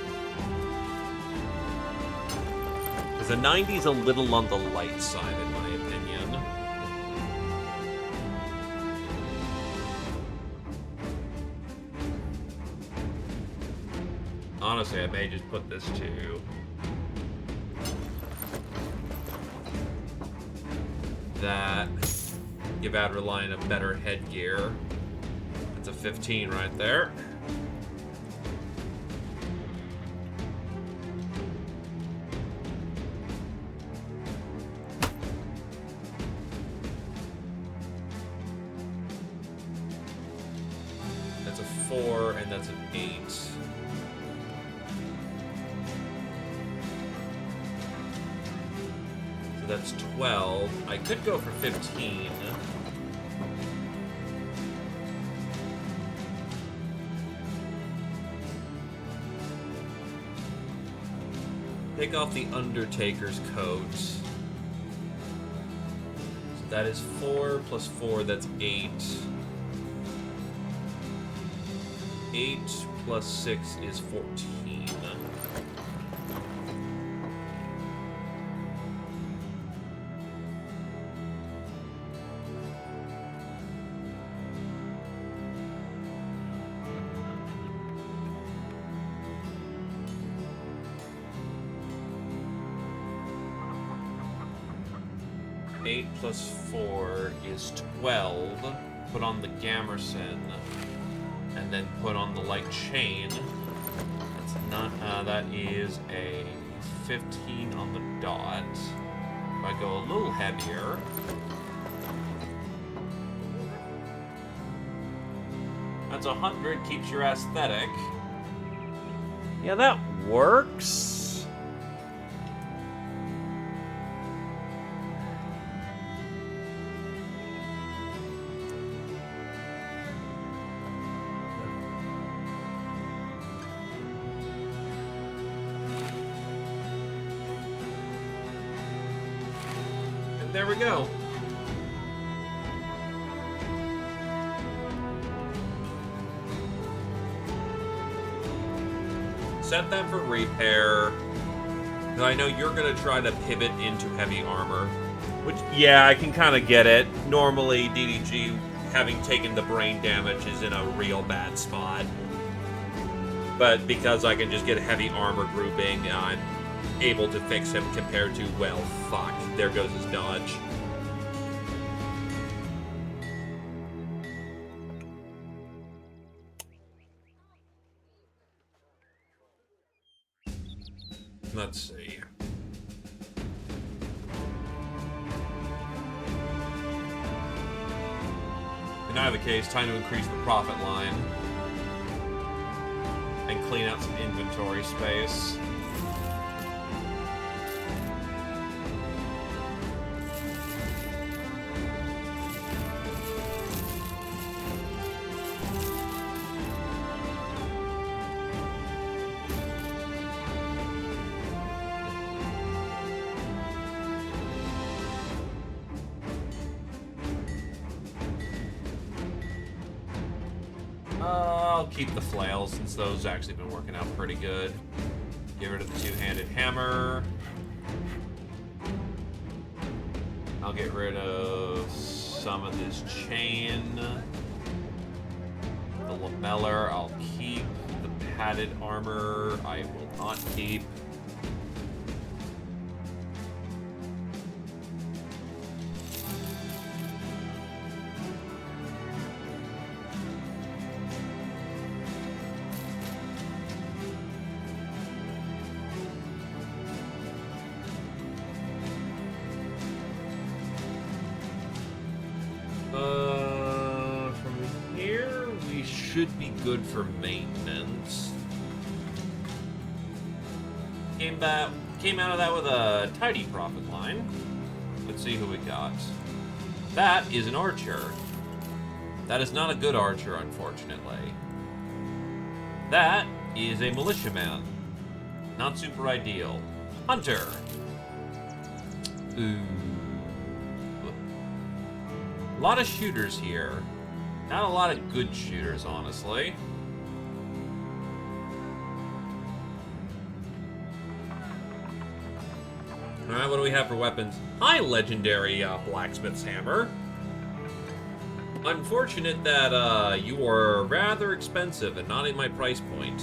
[SPEAKER 1] Because a 90's a little on the light side, in my opinion. Honestly, I may just put this to that. Give Adrenaline a better headgear. That's a 15 right there. That's a 4, and that's an 8. That's 12. I could go for 15. Take off the Undertaker's coat. So that is 4 plus 4, that's 8. 8 plus 6 is 14. Plus 4 is 12. Put on the Gamerson, and then put on the light chain. That's not. That is a 15 on the dot. If I go a little heavier, that's 100. Keeps your aesthetic. Yeah, that works. There we go. Set that for repair. Because I know you're going to try to pivot into heavy armor. Which, yeah, I can kind of get it. Normally, DDG, having taken the brain damage, is in a real bad spot. But because I can just get a heavy armor grouping, I'm able to fix him compared to, well, fuck. There goes his dodge. Let's see. In either case, time to increase the profit line and clean out some inventory space. I'll keep the flails since those actually been working out pretty good. Get rid of the two-handed hammer. I'll get rid of some of this chain. The lameller I'll keep. The padded armor I will not keep. From here, we should be good for maintenance. Came out of that with a tidy profit line. Let's see who we got. That is an archer. That is not a good archer, unfortunately. That is a militiaman. Not super ideal. Hunter. Ooh. A lot of shooters here. Not a lot of good shooters, honestly. Alright, what do we have for weapons? Hi, legendary blacksmith's hammer. Unfortunate that you are rather expensive and not in my price point.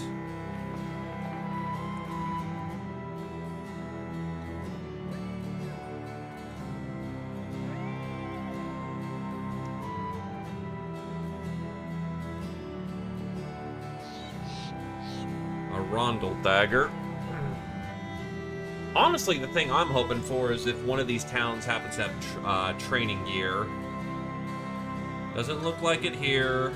[SPEAKER 1] A rondel dagger. Honestly, the thing I'm hoping for is if one of these towns happens to have training gear. Doesn't look like it here.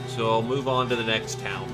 [SPEAKER 1] So I'll move on to the next town.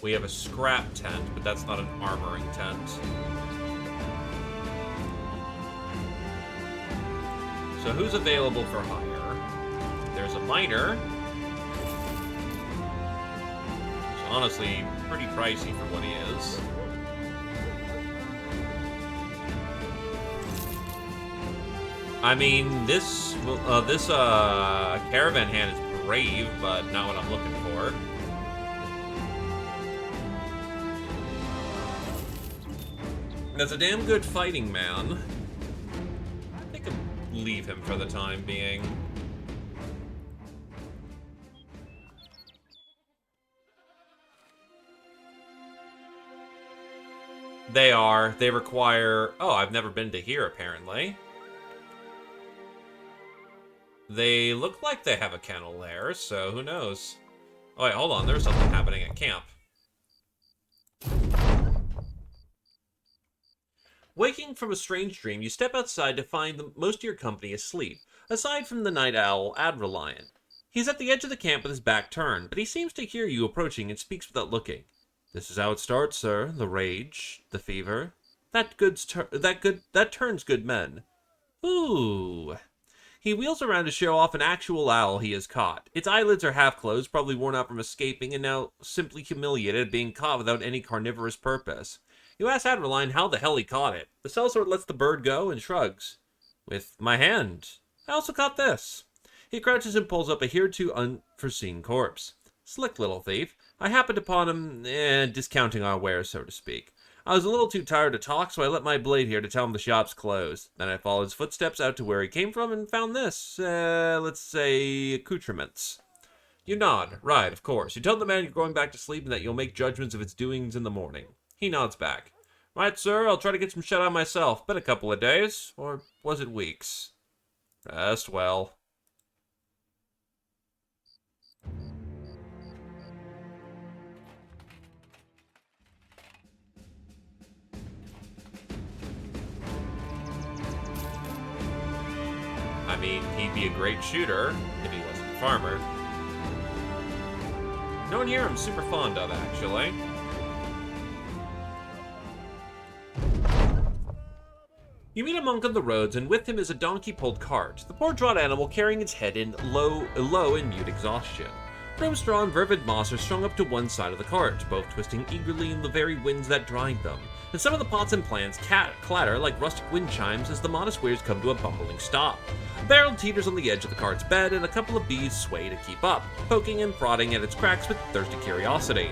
[SPEAKER 1] We have a scrap tent, but that's not an armoring tent. So who's available for hire? There's a miner. It's honestly pretty pricey for what he is. I mean, this caravan hand is brave, but not what I'm looking for. As a damn good fighting man, I think I'll leave him for the time being. They require... Oh, I've never been to here, apparently. They look like they have a kennel there, so who knows? Oh, wait, hold on. There's something happening at camp. Waking from a strange dream, you step outside to find most of your company asleep, aside from the night owl Adrelion. He's at the edge of the camp with his back turned, but he seems to hear you approaching and speaks without looking. This is how it starts, sir. The rage, the fever. That turns good men. Ooh. He wheels around to show off an actual owl he has caught. Its eyelids are half closed, probably worn out from escaping, and now simply humiliated at being caught without any carnivorous purpose. You ask Adreline how the hell he caught it. The sellsword lets the bird go and shrugs. With my hand. I also caught this. He crouches and pulls up a hereto unforeseen corpse. Slick little thief. I happened upon him, discounting our wares, so to speak. I was a little too tired to talk, so I let my blade here to tell him the shop's closed. Then I followed his footsteps out to where he came from and found this, let's say, accoutrements. You nod. Right, of course. You tell the man you're going back to sleep and that you'll make judgments of its doings in the morning. He nods back. Right, sir, I'll try to get some shut-eye myself. Been a couple of days. Or was it weeks? Rest well. I mean, he'd be a great shooter if he wasn't a farmer. No one here I'm super fond of, actually. You meet a monk on the roads, and with him is a donkey-pulled cart, the poor draught animal carrying its head in low in mute exhaustion. From straw and vervid moss are strung up to one side of the cart, both twisting eagerly in the very winds that dried them, and some of the pots and plants clatter like rustic wind chimes as the modest wheels come to a bumbling stop. A barrel teeters on the edge of the cart's bed, and a couple of bees sway to keep up, poking and prodding at its cracks with thirsty curiosity.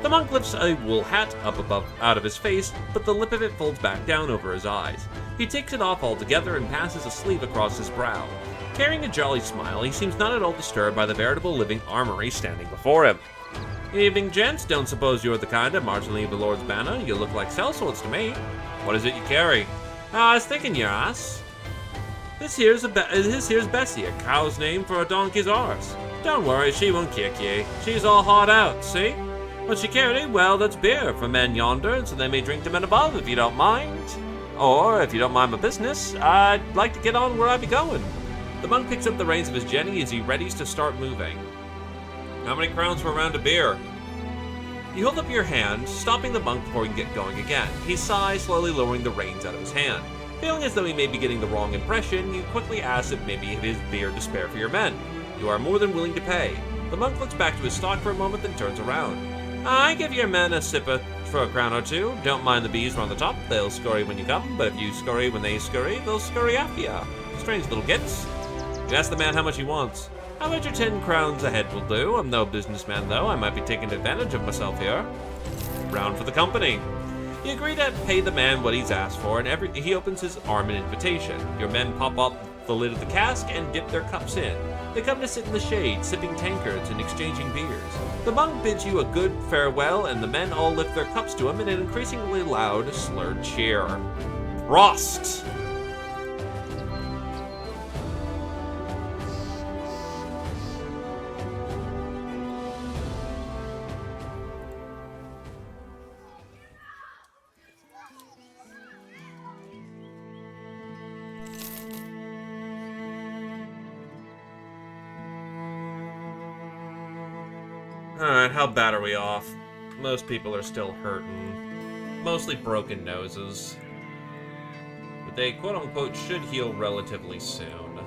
[SPEAKER 1] The monk lifts a wool hat up out of his face, but the lip of it folds back down over his eyes. He takes it off altogether and passes a sleeve across his brow. Carrying a jolly smile, he seems not at all disturbed by the veritable living armory standing before him. Good evening, gents. Don't suppose you're the kind to march and leave the Lord's banner. You look like sellswords to me. What is it you carry? I was thinking your ass. This here's Bessie, a cow's name for a donkey's arse. Don't worry, she won't kick ye. She's all hard out, see? What she carried? Well, that's beer for men yonder, so they may drink to men above, if you don't mind. Or, if you don't mind my business, I'd like to get on where I be going. The monk picks up the reins of his jenny as he readies to start moving. How many crowns for a round of beer? You hold up your hand, stopping the monk before he can get going again. He sighs, slowly lowering the reins out of his hand. Feeling as though he may be getting the wrong impression, you quickly ask if maybe it is beer to spare for your men. You are more than willing to pay. The monk looks back to his stock for a moment, then turns around. I give your men a sip for a crown or two. Don't mind the bees on the top. They'll scurry when you come, but if you scurry when they scurry, they'll scurry after you. Strange little gits. You ask the man how much he wants. How about your 10 crowns a head will do? I'm no businessman, though. I might be taking advantage of myself here. Round for the company. You agree to pay the man what he's asked for, and he opens his arm in invitation. Your men pop up the lid of the cask and dip their cups in. They come to sit in the shade, sipping tankards and exchanging beers. The monk bids you a good farewell, and the men all lift their cups to him in an increasingly loud, slurred cheer. Prost! Alright, how bad are we off? Most people are still hurting. Mostly broken noses. But they, quote-unquote, should heal relatively soon.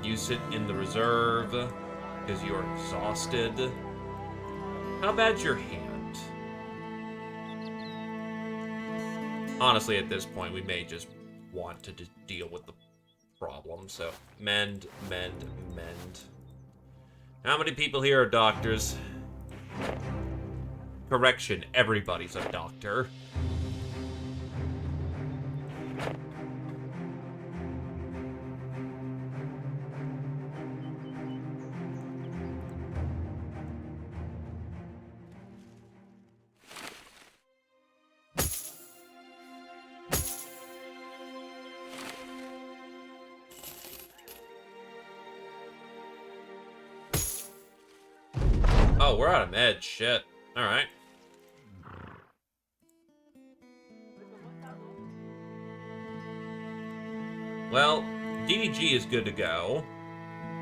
[SPEAKER 1] You sit in the reserve because you're exhausted. How bad's your hand? Honestly, at this point, we may just want to deal with the problem. So, mend, mend, mend. How many people here are doctors? Correction, everybody's a doctor. Oh, we're out of meds. Shit. Alright. Well, DDG is good to go.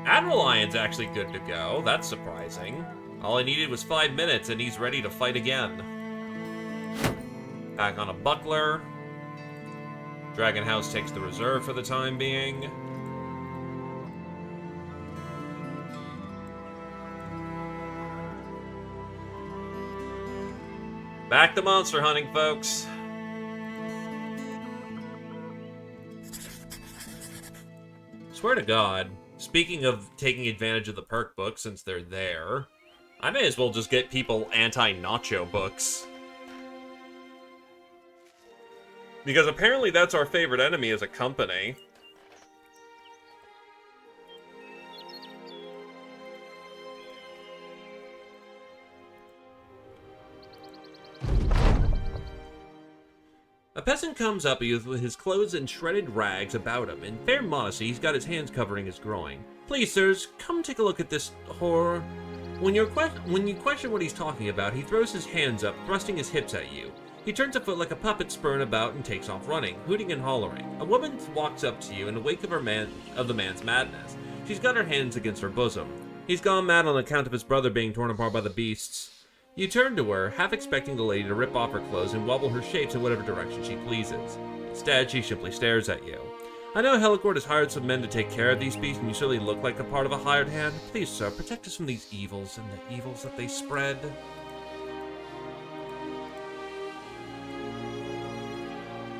[SPEAKER 1] Admiral Lion's actually good to go. That's surprising. All I needed was 5 minutes, and he's ready to fight again. Back on a buckler. Dragon House takes the reserve for the time being. Back to monster hunting, folks. Swear to God, speaking of taking advantage of the perk books since they're there, I may as well just get people anti-nacho books. Because apparently that's our favorite enemy as a company. A peasant comes up with his clothes and shredded rags about him. In fair modesty, he's got his hands covering his groin. Please, sirs, come take a look at this horror. When you question what he's talking about, he throws his hands up, thrusting his hips at you. He turns a foot like a puppet spurring about and takes off running, hooting and hollering. A woman walks up to you in the wake of the man's madness. She's got her hands against her bosom. He's gone mad on account of his brother being torn apart by the beasts. You turn to her, half expecting the lady to rip off her clothes and wobble her shapes in whatever direction she pleases. Instead, she simply stares at you. I know Helicord has hired some men to take care of these beasts, and you certainly look like a part of a hired hand. Please, sir, protect us from these evils and the evils that they spread.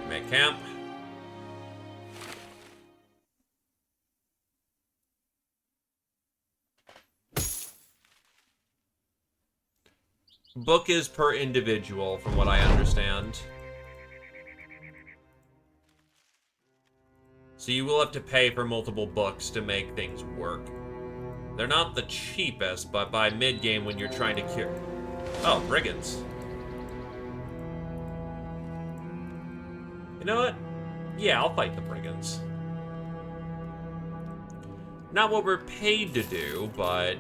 [SPEAKER 1] Make camp. Book is per individual, from what I understand. So you will have to pay for multiple books to make things work. They're not the cheapest, but by mid-game when you're trying to cure... Oh, brigands. You know what? Yeah, I'll fight the brigands. Not what we're paid to do, but...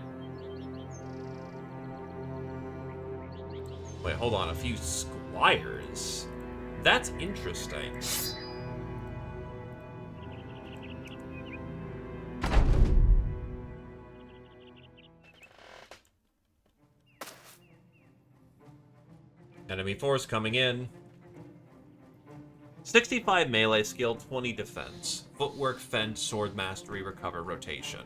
[SPEAKER 1] Wait, hold on. A few squires? That's interesting. Enemy force coming in. 65 melee skill, 20 defense. Footwork, fence, sword mastery, recover, rotation.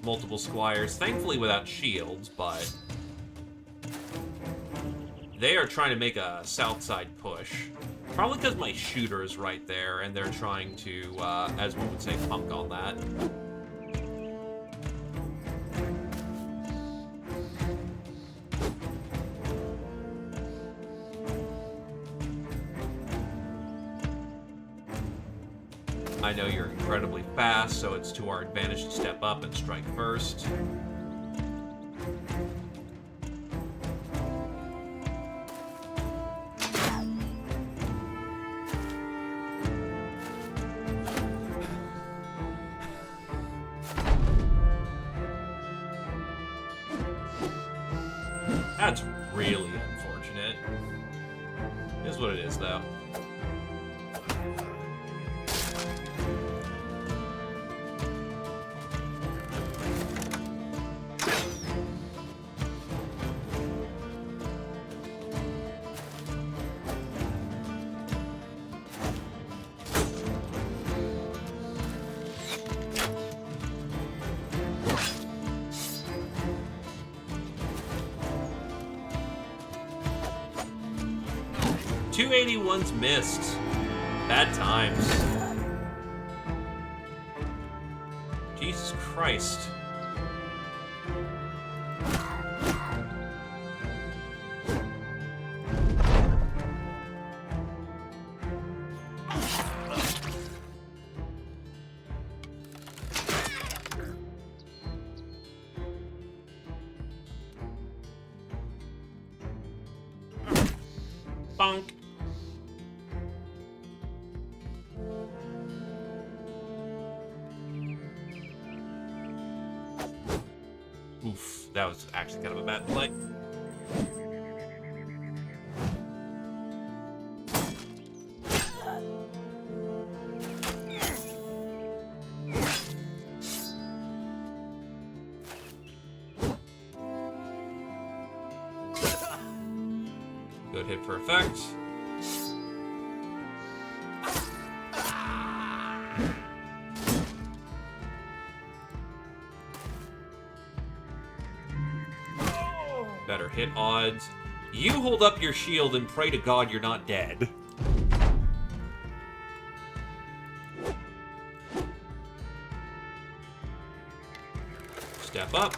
[SPEAKER 1] Multiple squires, thankfully without shields, but they are trying to make a south side push. Probably because my shooter is right there, and they're trying to, as we would say, punk on that. I know you're incredibly fast, so it's to our advantage to step up and strike first. That's really unfortunate. It is what it is, though. .281's missed. Bad times. Jesus Christ. Bonk. Oof, that was actually kind of a bad play. Good hit for effect. Better hit odds. You hold up your shield and pray to God you're not dead. Step up.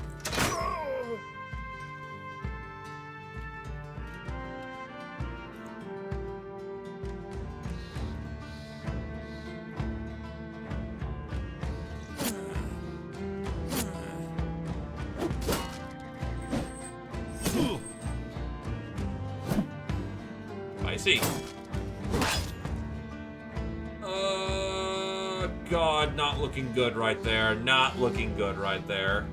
[SPEAKER 1] I see. God, not looking good right there. Not looking good right there.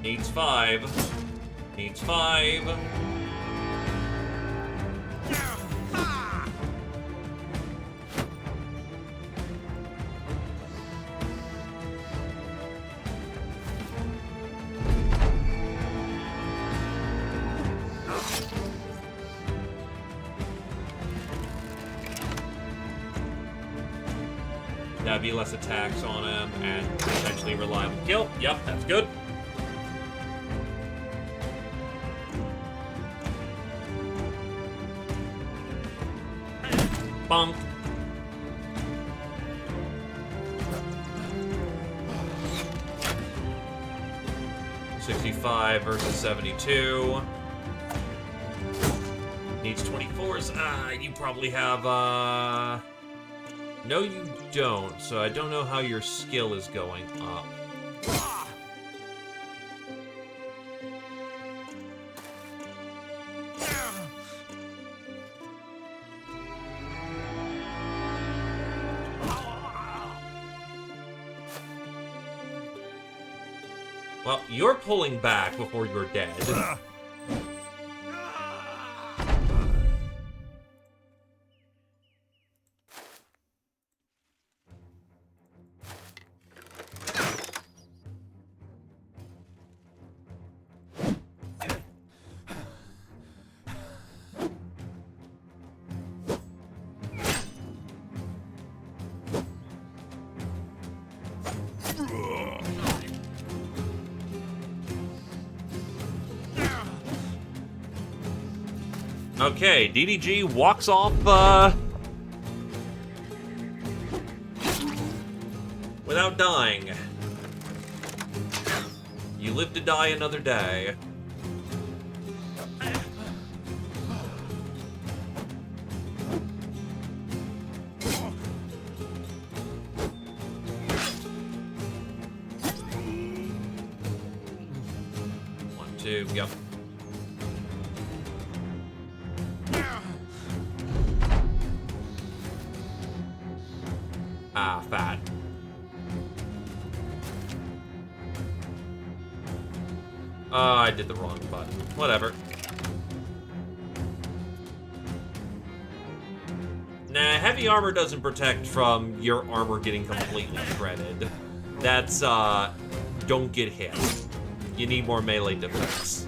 [SPEAKER 1] Needs 5. Needs 5. That'd be less attacks on him and potentially reliable kill. Yep, that's good. Bonk. $65 versus 72. Needs 24s. You probably have, No, you don't, so I don't know how your skill is going up. Well, you're pulling back before you're dead. Okay, DDG walks off, without dying. You live to die another day. One, two, yep. Ah, fat. I did the wrong button. Whatever. Nah, heavy armor doesn't protect from your armor getting completely shredded. That's, don't get hit. You need more melee defense.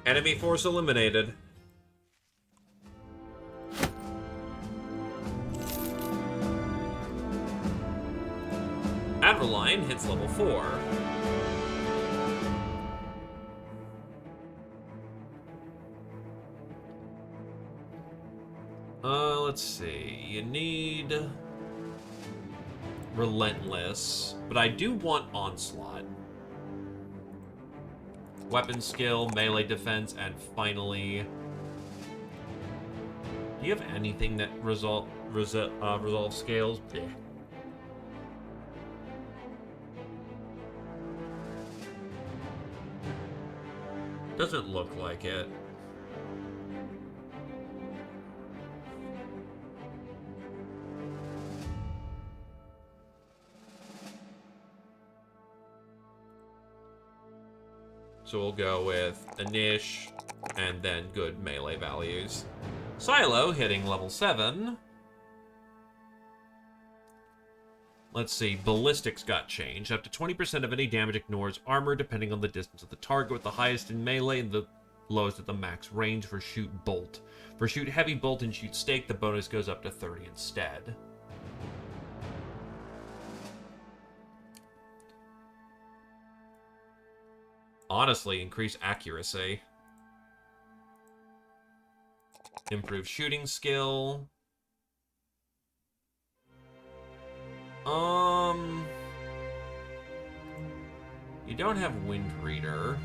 [SPEAKER 1] Enemy force eliminated. Adrenaline hits level 4. Let's see. You need Relentless, but I do want Onslaught. Weapon skill, melee defense, and finally... Do you have anything that resolve scales? Yeah. Doesn't look like it. So we'll go with Anish, and then good melee values. Silo hitting level 7. Let's see, ballistics got changed. Up to 20% of any damage ignores armor, depending on the distance of the target, with the highest in melee and the lowest at the max range for shoot bolt. For shoot heavy bolt and shoot stake, the bonus goes up to 30 instead. Honestly, increase accuracy. Improve shooting skill. You don't have Wind Reader.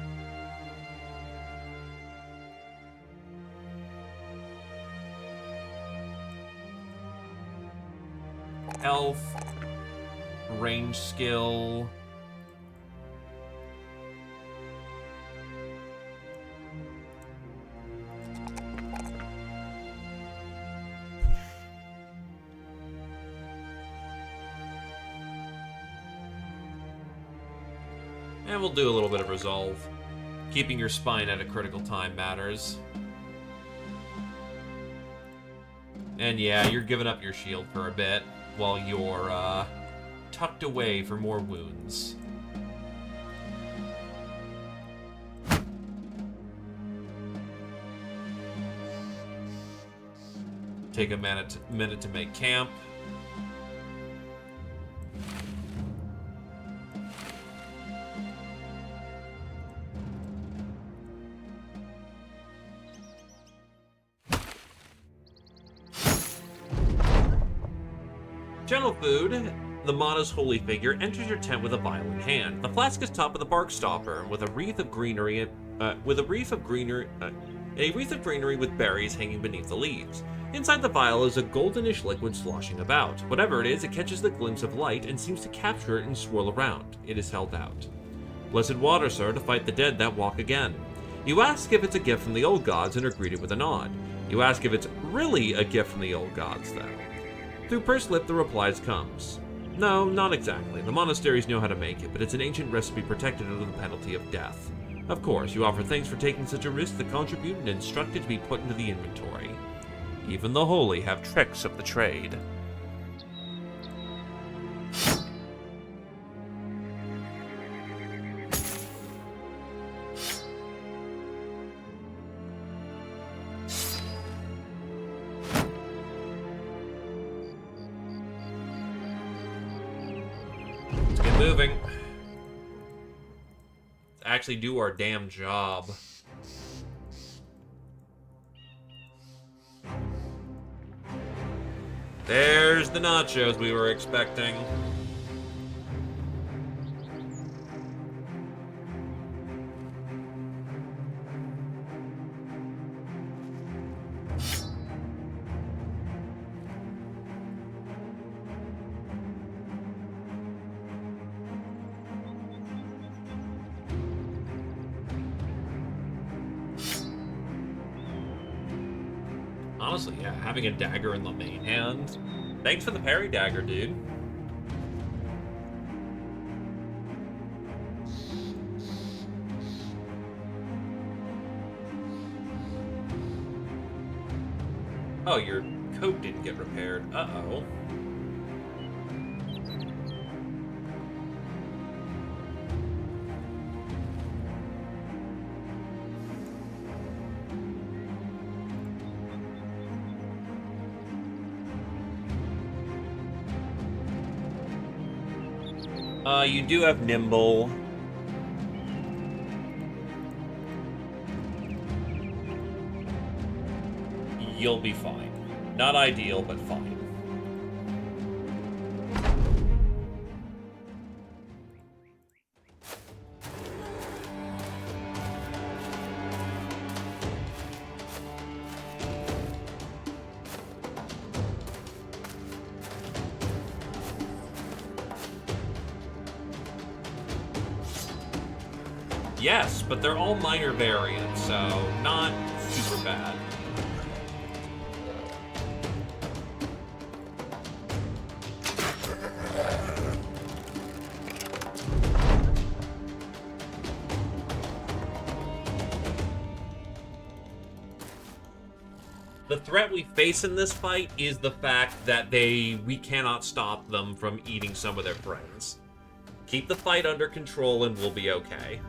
[SPEAKER 1] Health. Range skill. And we'll do a little bit of resolve. Keeping your spine at a critical time matters. And yeah, you're giving up your shield for a bit while you're tucked away for more wounds. Take a minute to make camp. General food. The Mana's holy figure enters your tent with a vial in hand. The flask is topped with a bark stopper, with a wreath of greenery. A wreath of greenery with berries hanging beneath the leaves. Inside the vial is a goldenish liquid sloshing about. Whatever it is, it catches the glimpse of light and seems to capture it and swirl around. It is held out. Blessed water, sir, to fight the dead that walk again. You ask if it's a gift from the old gods and are greeted with a nod. You ask if it's really a gift from the old gods, though. Through pursed lip, the replies comes. No, not exactly. The monasteries know how to make it, but it's an ancient recipe protected under the penalty of death. Of course, you offer thanks for taking such a risk to contribute and instruct it to be put into the inventory. Even the holy have tricks of the trade. Let's get moving. Let's actually do our damn job. There's the nachos we were expecting. Honestly, yeah, having a dagger in the main hand. Thanks for the parry dagger, dude. Oh, your coat didn't get repaired. Uh-oh. You do have nimble. You'll be fine. Not ideal, but fine. Yes, but they're all minor variants, so not super bad. The threat we face in this fight is the fact that we cannot stop them from eating some of their friends. Keep the fight under control and we'll be okay.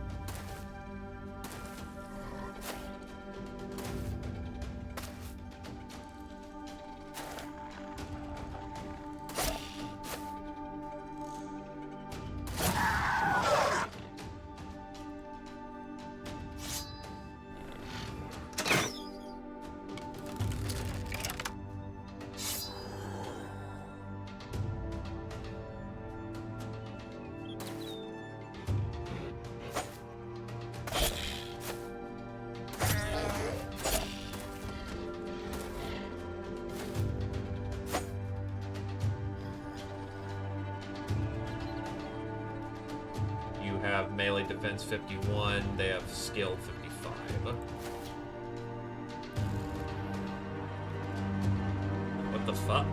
[SPEAKER 1] Have melee defense 51, they have skill 55. What the fuck?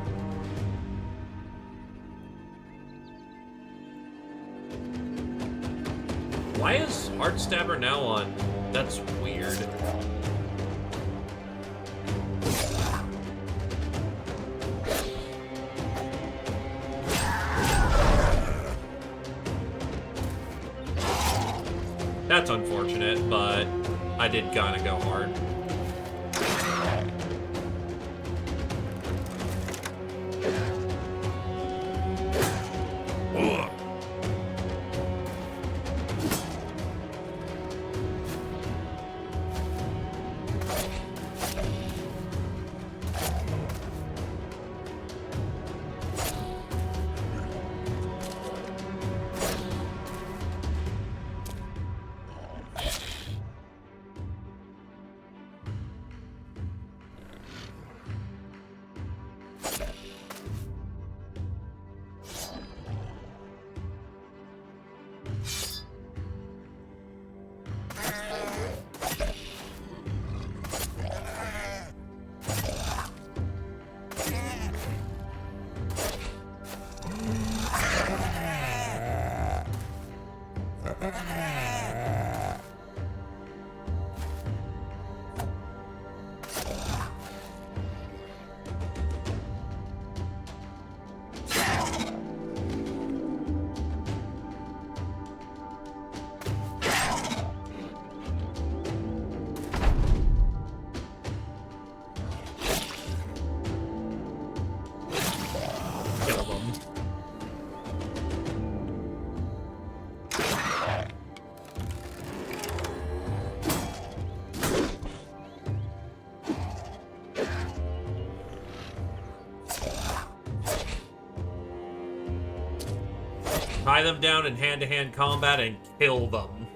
[SPEAKER 1] Why is Heartstabber now on? That's weird. That's unfortunate, but I did kind of go hard. Tie them down in hand-to-hand combat and kill them.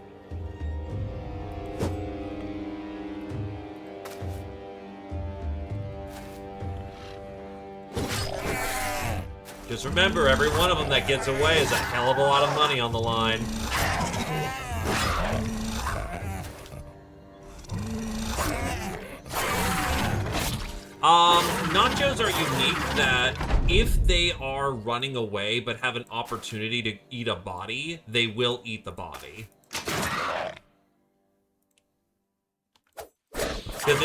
[SPEAKER 1] Just remember, every one of them that gets away is a hell of a lot of money on the line. Nachos are unique that if they are running away but have an opportunity to eat a body, they will eat the body. Because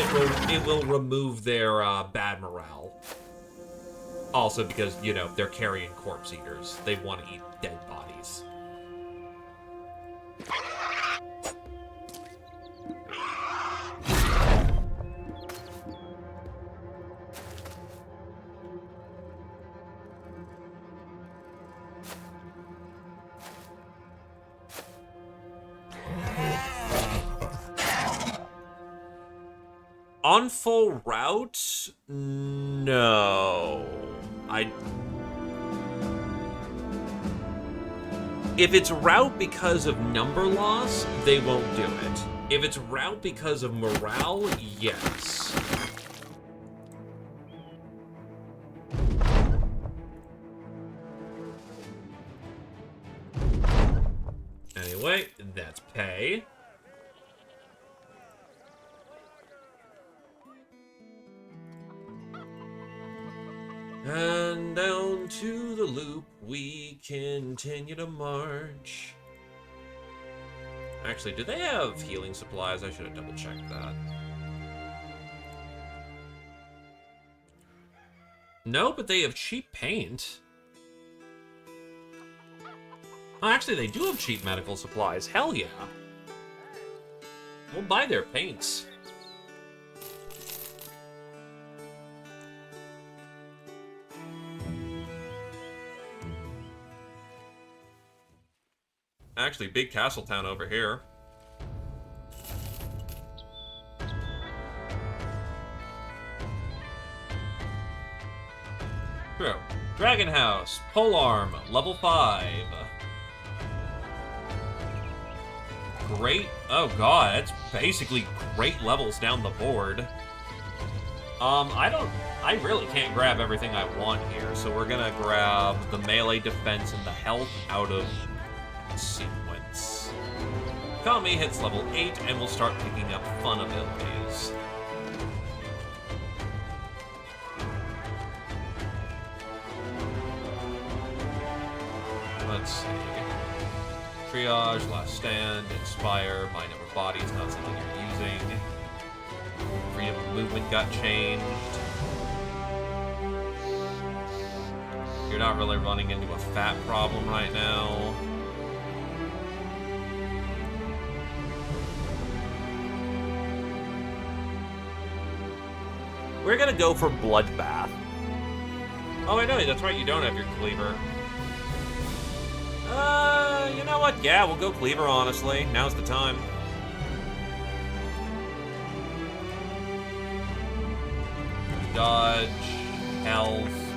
[SPEAKER 1] it will remove their bad morale. Also because, you know, they're carrion corpse eaters. They want to eat dead bodies. On full route? No. If it's route because of number loss, they won't do it. If it's route because of morale, yes. Anyway, that's pay. And down to the loop we continue to march. Actually, do they have healing supplies? I should have double-checked that. No, but they have cheap paint. Oh, actually, they do have cheap medical supplies. Hell yeah. We'll buy their paints. Actually, big castle town over here. True. Dragon House, Polearm, level 5. Great. Oh god, that's basically great levels down the board. I really can't grab everything I want here, so we're gonna grab the melee defense and the health out of sequence. Kami hits level 8 and we'll start picking up fun abilities. Let's see. Triage, Last Stand, Inspire, Mind Over Body is not something you're using. Freedom of movement got changed. You're not really running into a fat problem right now. We're gonna go for Bloodbath. Oh, I know, that's right, you don't have your Cleaver. You know what? Yeah, we'll go Cleaver, honestly. Now's the time. Dodge, health.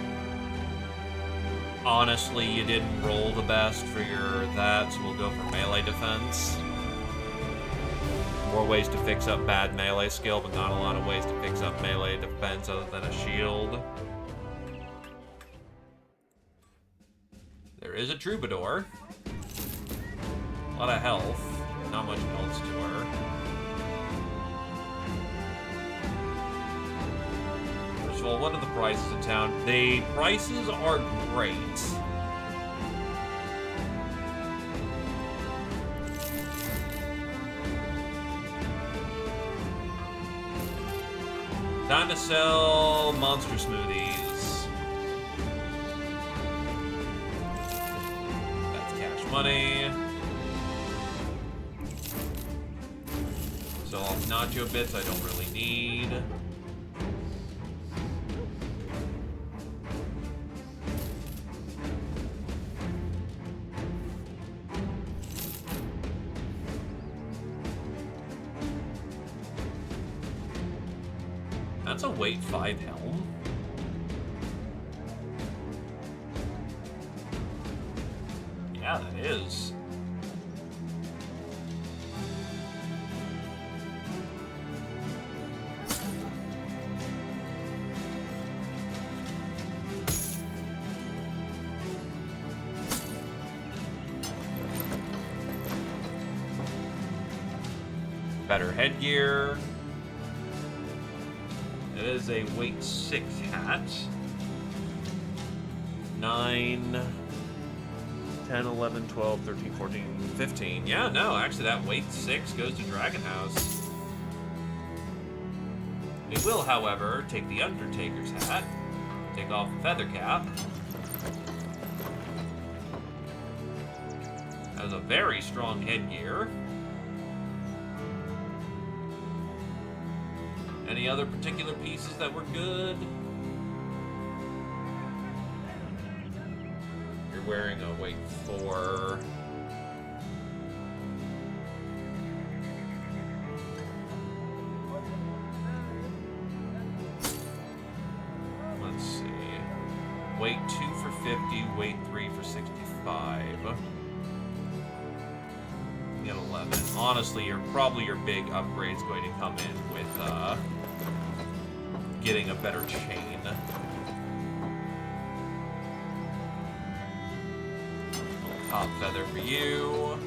[SPEAKER 1] Honestly, you didn't roll the best for your that, so we'll go for melee defense. More ways to fix up bad melee skill, but not a lot of ways to fix up melee defense other than a shield. There is a Troubadour. A lot of health. Not much else to her. First of all, what are the prices in town? The prices are great. Time to sell monster smoothies. That's cash money. Sell off nacho bits I don't really need. That's a weight 5 helm. Yeah, that is. Better headgear. It is a weight 6 hat. 9, 10, 11, 12, 13, 14, 15. Yeah, no, actually that weight 6 goes to Dragon House. We will, however, take the Undertaker's hat, take off the feather cap. That was a very strong headgear. Any other particular pieces that were good? You're wearing a weight 4. Let's see. Weight 2 for 50, weight 3 for 65. You get 11. Honestly, probably your big upgrade's going to come in with getting a better chain. Little top feather for you.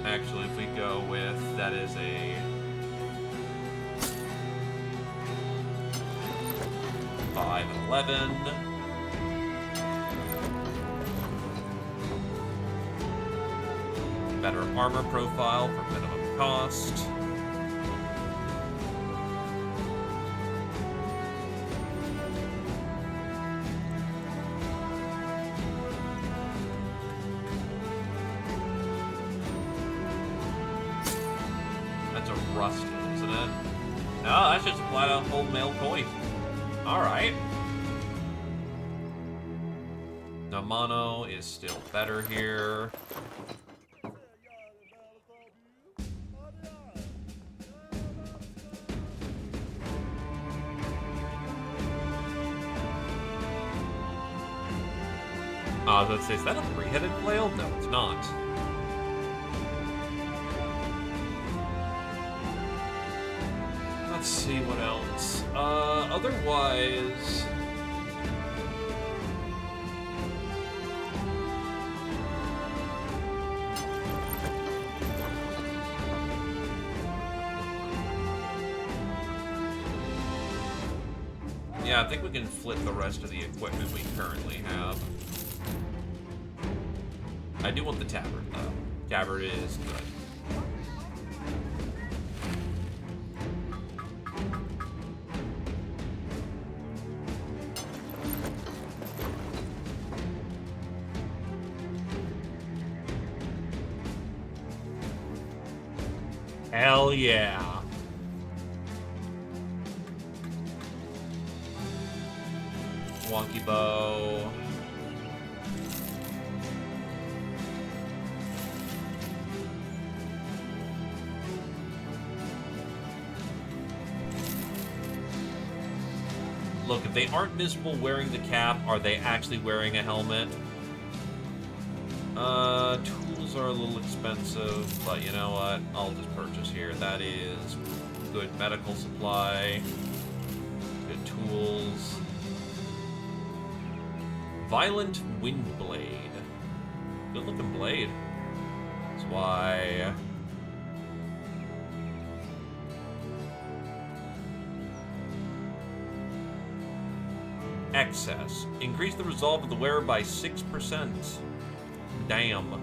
[SPEAKER 1] Actually, if we go with, that is a 5 and 11. Better armor profile for minimum cost. That's a rusted, isn't it? No, that's just a flat out whole mail coin. Alright. Now mono is still better here. Let's say, is that a 3-headed flail? No, it's not. Let's see what else. Otherwise... yeah, I think we can flip the rest of the equipment we currently have. I do want the tabard, though. Tabard is good. Hell yeah. Wonky bow. Look, if they aren't visible wearing the cap, are they actually wearing a helmet? Tools are a little expensive, but you know what? I'll just purchase here. That is good medical supply, good tools. Violent Wind Blade. Good looking blade. That's why... Excess. Increase the resolve of the wearer by 6%. Damn.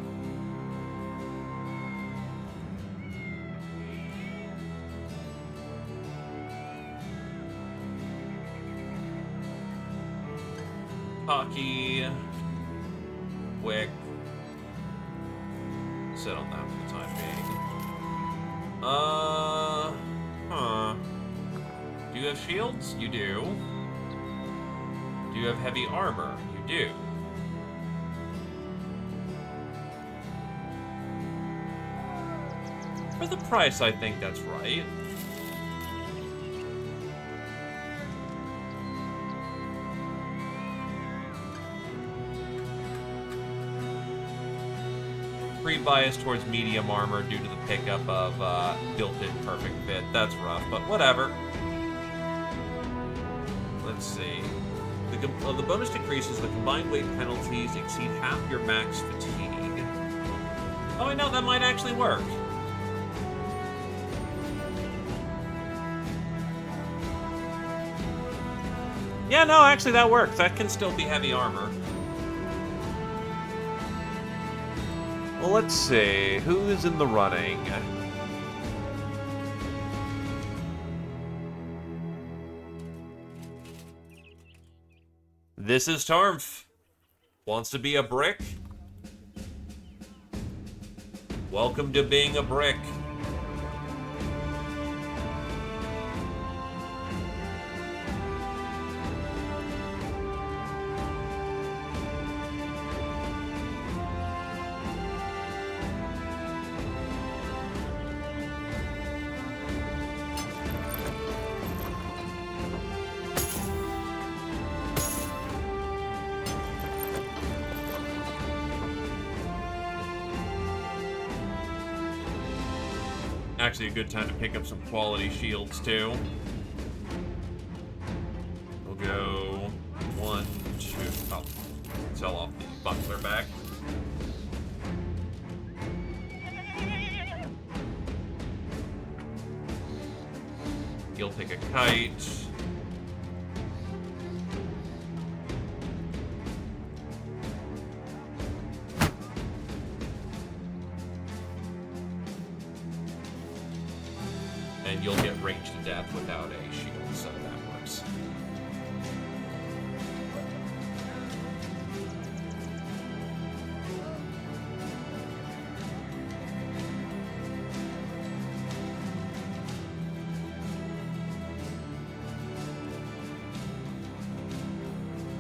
[SPEAKER 1] Hockey. Quick. Sit on that for the time being. Do you have shields? You do. Do you have heavy armor? You do. For the price, I think that's right. Pre-bias towards medium armor due to the pickup of built-in perfect fit. That's rough, but whatever. Let's see. The bonus decreases the combined weight penalties exceed half your max fatigue. Oh, I know, that might actually work. Yeah, no, actually that works. That can still be heavy armor. Well, let's see. Who's in the running? This is Tarmf. Wants to be a brick? Welcome to being a brick. Actually a good time to pick up some quality shields too. We'll go 1, 2. Oh, sell off the buckler back. You'll take a kite. And you'll get ranged to death without a shield, so that works.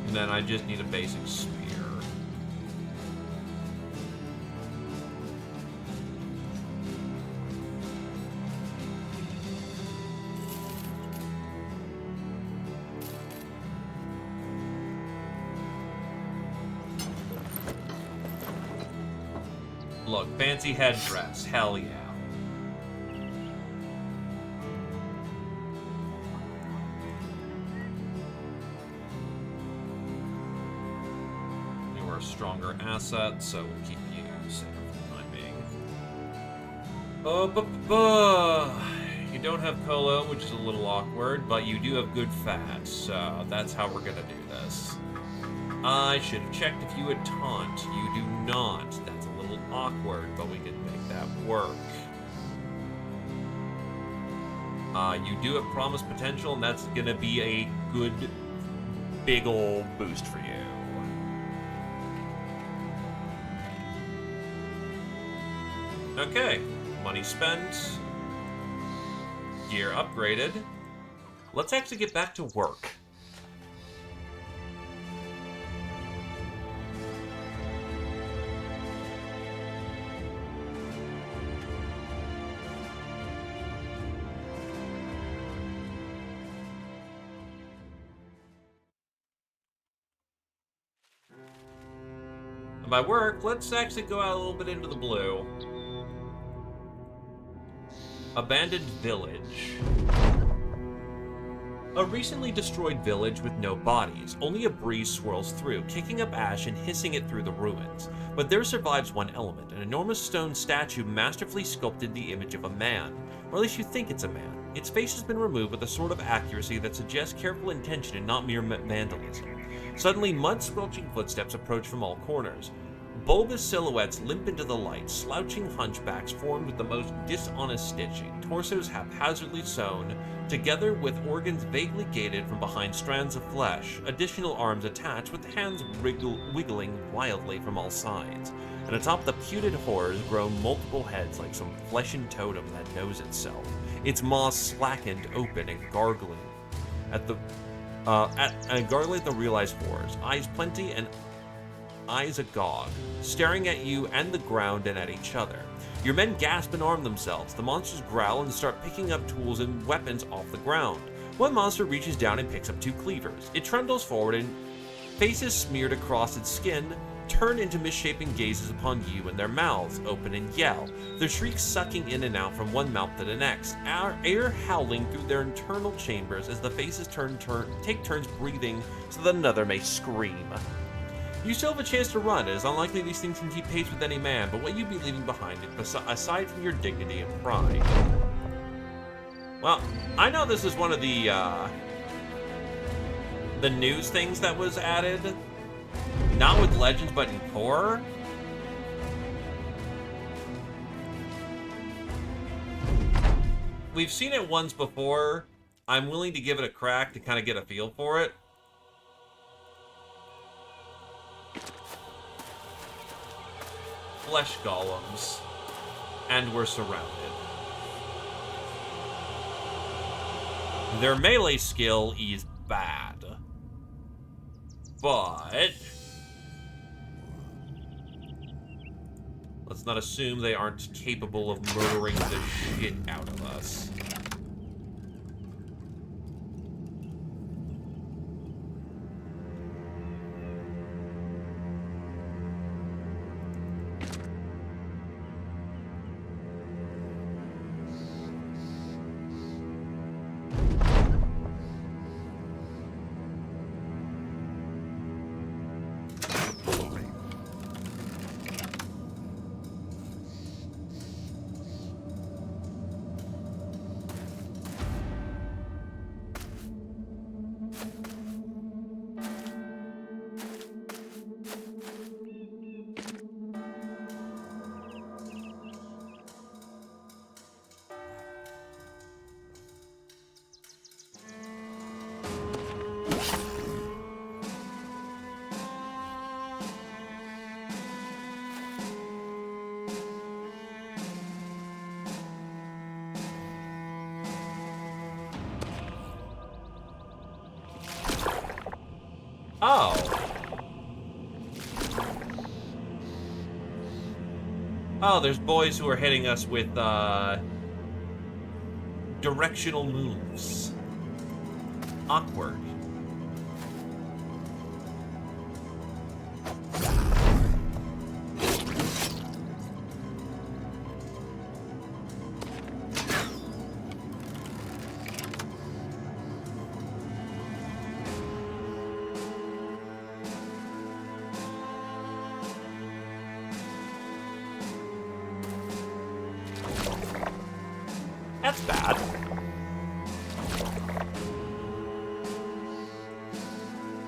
[SPEAKER 1] And then I just need a basic spear. Look, fancy headdress. Hell yeah. You are a stronger asset, so we'll keep you safe for the time being. You don't have Colo, which is a little awkward, but you do have good fat, so that's how we're gonna do this. I should have checked if you had taunt. You do not. That's a little awkward, but we can make that work. You do have promise potential, and that's gonna be a good, big ol' boost for you. Okay, money spent. Gear upgraded. Let's actually get back to work. By work, let's actually go out a little bit into the blue. Abandoned village. A recently destroyed village with no bodies. Only a breeze swirls through, kicking up ash and hissing it through the ruins. But there survives one element, an enormous stone statue masterfully sculpted the image of a man. Or at least you think it's a man. Its face has been removed with a sort of accuracy that suggests careful intention and not mere vandalism. Suddenly, mud-squelching footsteps approach from all corners. Bulbous silhouettes limp into the light, slouching hunchbacks formed with the most dishonest stitching, torsos haphazardly sewn, together with organs vaguely gated from behind strands of flesh, additional arms attached with hands wiggling wildly from all sides. And atop the putrid horrors grow multiple heads like some fleshen totem that knows itself, its maws slackened open and gargling at the realized horrors, eyes plenty and eyes agog, staring at you and the ground and at each other. Your men gasp and arm themselves. The monsters growl and start picking up tools and weapons off the ground. One monster reaches down and picks up 2 cleavers. It trundles forward and faces smeared across its skin turn into misshapen gazes upon you, and their mouths open and yell, their shrieks sucking in and out from one mouth to the next, air howling through their internal chambers as the faces take turns breathing so that another may scream. You still have a chance to run. It is unlikely these things can keep pace with any man, but what you'd be leaving behind, aside from your dignity and pride. Well, I know this is one of the news things that was added. Not with Legends, but in Core. We've seen it once before. I'm willing to give it a crack to kind of get a feel for it. Flesh golems. And we're surrounded. Their melee skill is bad. But let's not assume they aren't capable of murdering the shit out of us. Oh. Oh, there's boys who are hitting us with, directional moves. Awkward. That's bad.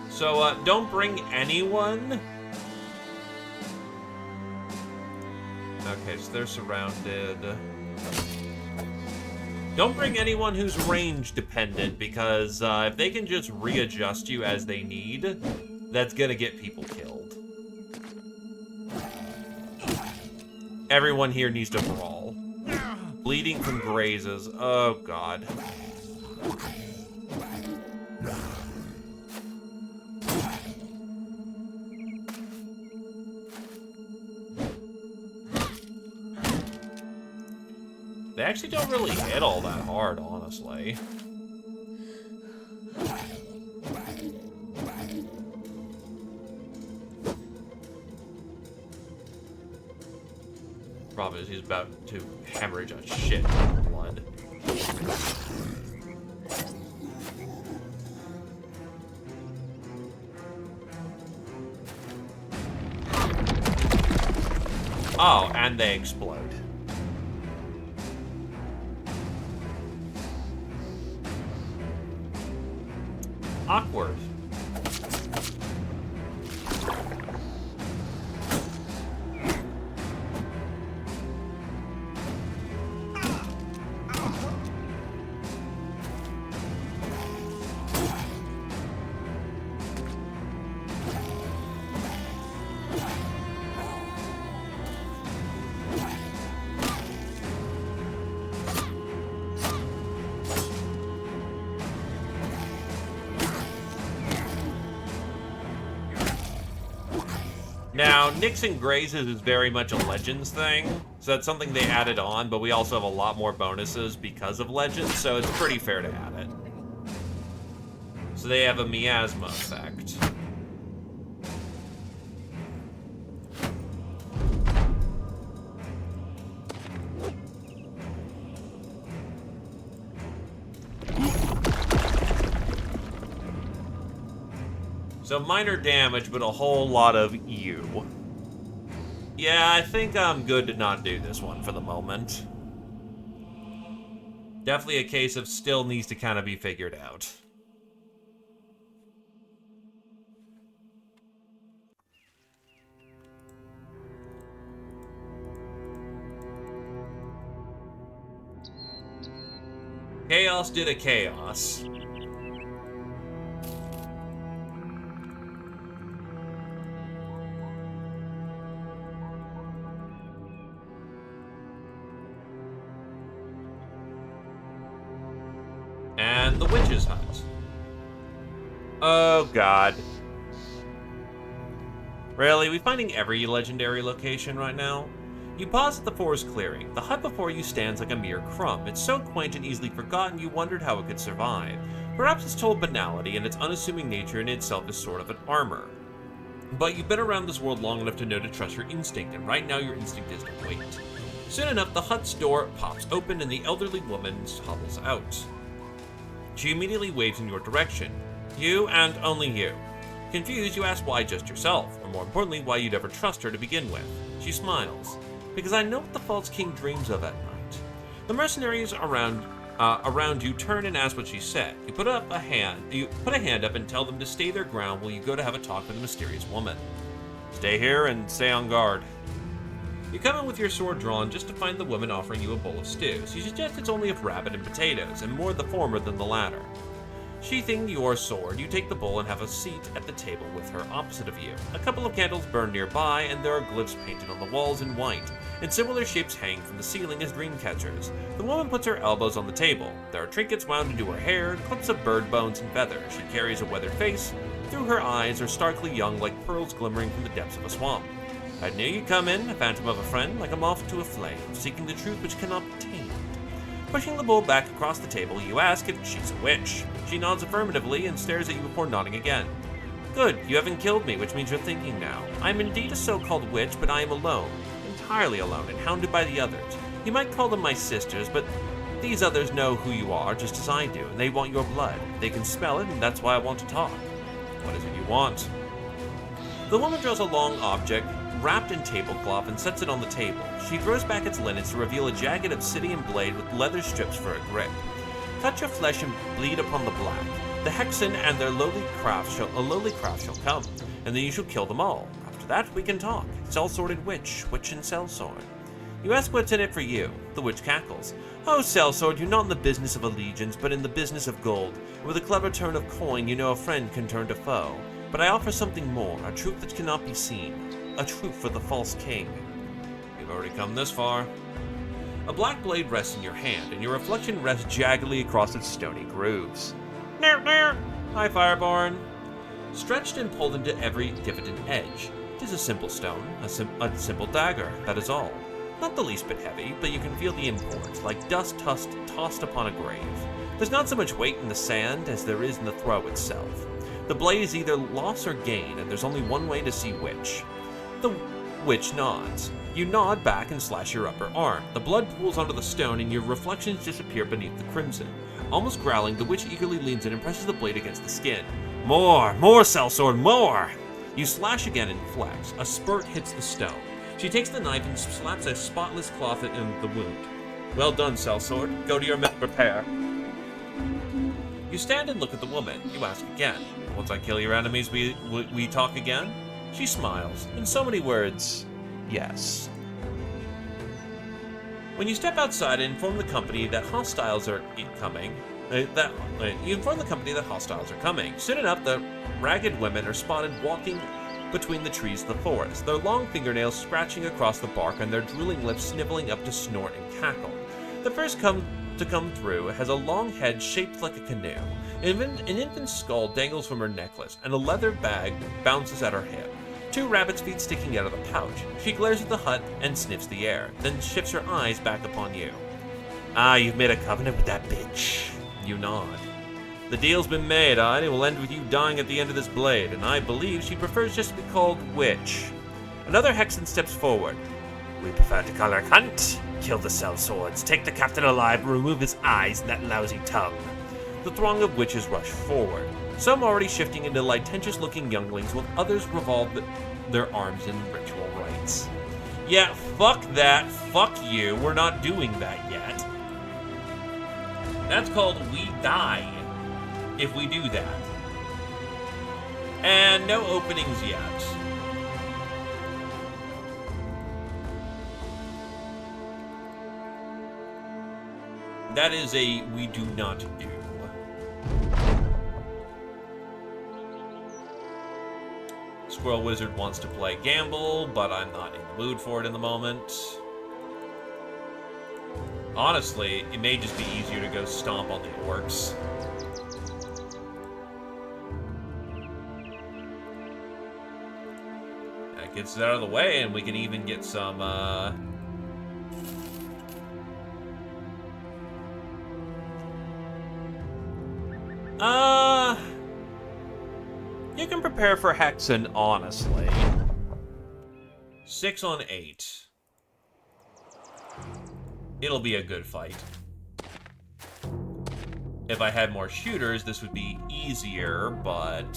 [SPEAKER 1] So, don't bring anyone. Okay, so they're surrounded. Don't bring anyone who's range dependent, because if they can just readjust you as they need, that's gonna get people killed. Everyone here needs to brawl. Bleeding from grazes. Oh, God. They actually don't really hit all that hard, honestly. Problem is, he's about to hemorrhage a shit ton of blood. Oh, and they explode. Awkward. Now, Nicks and Grazes is very much a Legends thing, so that's something they added on, but we also have a lot more bonuses because of Legends, so it's pretty fair to add it. So they have a miasma effect. So minor damage, but a whole lot of you. Yeah, I think I'm good to not do this one for the moment. Definitely a case of still needs to kind of be figured out. Chaos did a chaos. And the witch's hut. Oh god. Really? We finding every legendary location right now? You pause at the forest clearing. The hut before you stands like a mere crumb. It's so quaint and easily forgotten you wondered how it could survive. Perhaps its total banality and its unassuming nature in itself is sort of an armor. But you've been around this world long enough to know to trust your instinct, and right now your instinct is to wait. Soon enough, the hut's door pops open and the elderly woman hobbles out. She immediately waves in your direction. You and only you. Confused, you ask why just yourself, or more importantly, why you'd ever trust her to begin with. She smiles. Because I know what the false king dreams of at night. The mercenaries around you turn and ask what she said. You put a hand up and tell them to stay their ground while you go to have a talk with the mysterious woman. Stay here and stay on guard. You come in with your sword drawn just to find the woman offering you a bowl of stew. She suggests it's only of rabbit and potatoes, and more the former than the latter. Sheathing your sword, you take the bowl and have a seat at the table with her opposite of you. A couple of candles burn nearby, and there are glyphs painted on the walls in white, and similar shapes hang from the ceiling as dream catchers. The woman puts her elbows on the table. There are trinkets wound into her hair, clips of bird bones and feathers. She carries a weathered face. Through her eyes are starkly young like pearls glimmering from the depths of a swamp. I knew you'd come in, a phantom of a friend, like a moth to a flame, seeking the truth which cannot be tamed. Pushing the bowl back across the table, you ask if she's a witch. She nods affirmatively and stares at you before nodding again. Good, you haven't killed me, which means you're thinking now. I am indeed a so-called witch, but I am alone. Entirely alone and hounded by the others. You might call them my sisters, but these others know who you are just as I do, and they want your blood. They can smell it, and that's why I want to talk. What is it you want? The woman draws a long object, wrapped in tablecloth, and sets it on the table. She throws back its linens to reveal a jagged obsidian blade with leather strips for a grip. Cut your flesh and bleed upon the black. The Hexen and their lowly craft shall come, and then you shall kill them all. After that, we can talk. Sellsworded witch and sellsword. You ask what's in it for you. The witch cackles. Oh, sellsword, you're not in the business of allegiance, but in the business of gold. With a clever turn of coin, you know a friend can turn to foe. But I offer something more, a truth that cannot be seen. A truth for the false king. You've already come this far. A black blade rests in your hand, and your reflection rests jaggedly across its stony grooves. Hi, Fireborn. Stretched and pulled into every divoted edge. 'Tis a simple stone, a simple dagger, that is all. Not the least bit heavy, but you can feel the import, like dust tossed upon a grave. There's not so much weight in the sand as there is in the throw itself. The blade is either loss or gain, and there's only one way to see which. The witch nods. You nod back and slash your upper arm. The blood pools onto the stone, and your reflections disappear beneath the crimson. Almost growling, the witch eagerly leans in and presses the blade against the skin. More, sellsword, more! You slash again and flex. A spurt hits the stone. She takes the knife and slaps a spotless cloth in the wound. Well done, sellsword. Go to your men, prepare. You stand and look at the woman. You ask again. Once I kill your enemies, we talk again? She smiles. In so many words, yes. When you step outside and inform the company that hostiles are coming, Soon enough, the ragged women are spotted walking between the trees of the forest, their long fingernails scratching across the bark and their drooling lips sniveling up to snort and cackle. The first to come through has a long head shaped like a canoe. An infant's skull dangles from her necklace, and a leather bag bounces at her hip. 2 rabbit's feet sticking out of the pouch. She glares at the hut and sniffs the air, then shifts her eyes back upon you. Ah, you've made a covenant with that bitch. You nod. The deal's been made, and it will end with you dying at the end of this blade, and I believe she prefers just to be called Witch. Another Hexen steps forward. We prefer to call her cunt. Kill the sellswords, take the captain alive, and remove his eyes and that lousy tongue. The throng of witches rush forward. Some already shifting into licentious-looking younglings, while others revolve their arms in ritual rites. Yeah, fuck that. Fuck you. We're not doing that yet. That's called we die if we do that. And no openings yet. That is a we do not do. Squirrel Wizard wants to play Gamble, but I'm not in the mood for it in the moment. Honestly, it may just be easier to go stomp on the orcs. That gets it out of the way, and we can even get some, you can prepare for Hexen, honestly. 6 on 8. It'll be a good fight. If I had more shooters, this would be easier, but...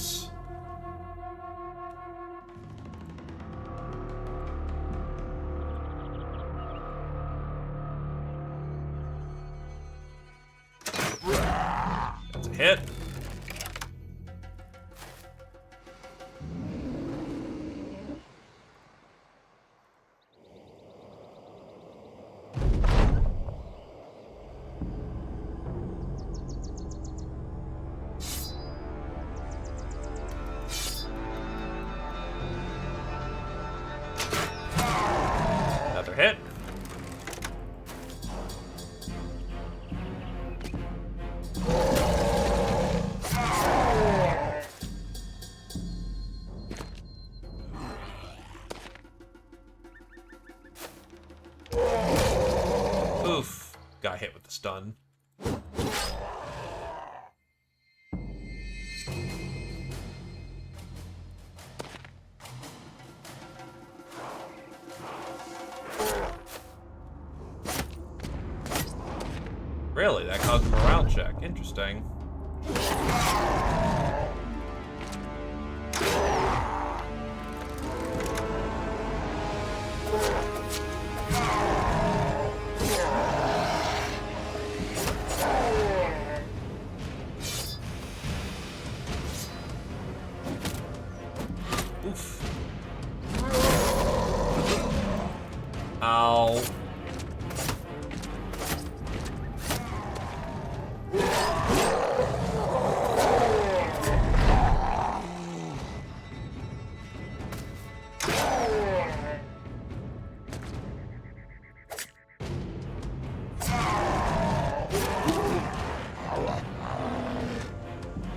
[SPEAKER 1] That's a hit. Another hit. Oof. Got hit with the stun. Really? That caused a morale check. Interesting. Oof. Ow.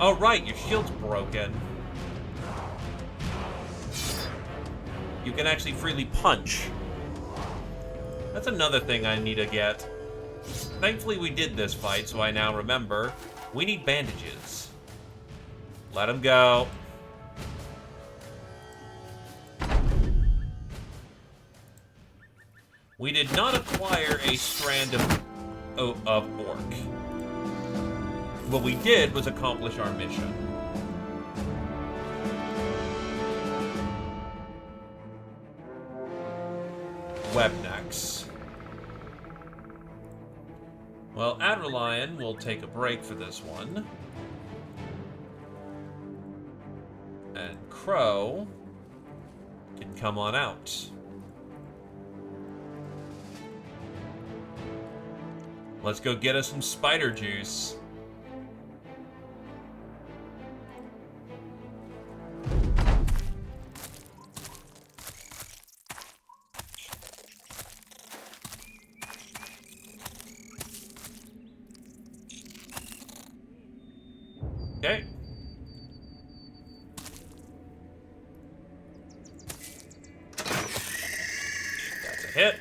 [SPEAKER 1] Oh, right, your shield's broken. You can actually freely punch. That's another thing I need to get. Thankfully, we did this fight, so I now remember. We need bandages. Let him go. We did not acquire a strand of orc. What we did was accomplish our mission. Webnecks. Well, Adderlion will take a break for this one. And Crow can come on out. Let's go get us some spider juice. Okay. That's a hit.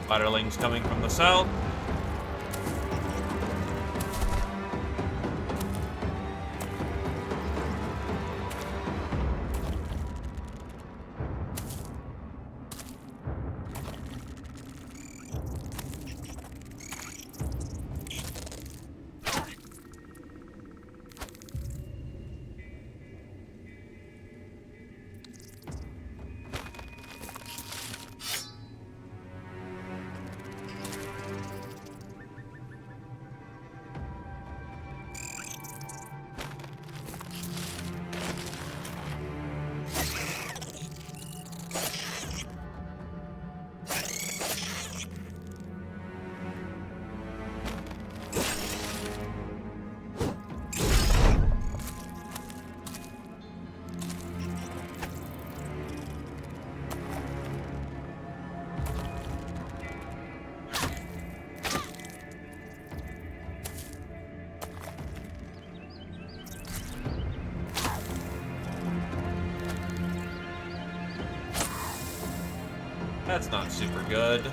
[SPEAKER 1] Spiderlings coming from the south. That's not super good.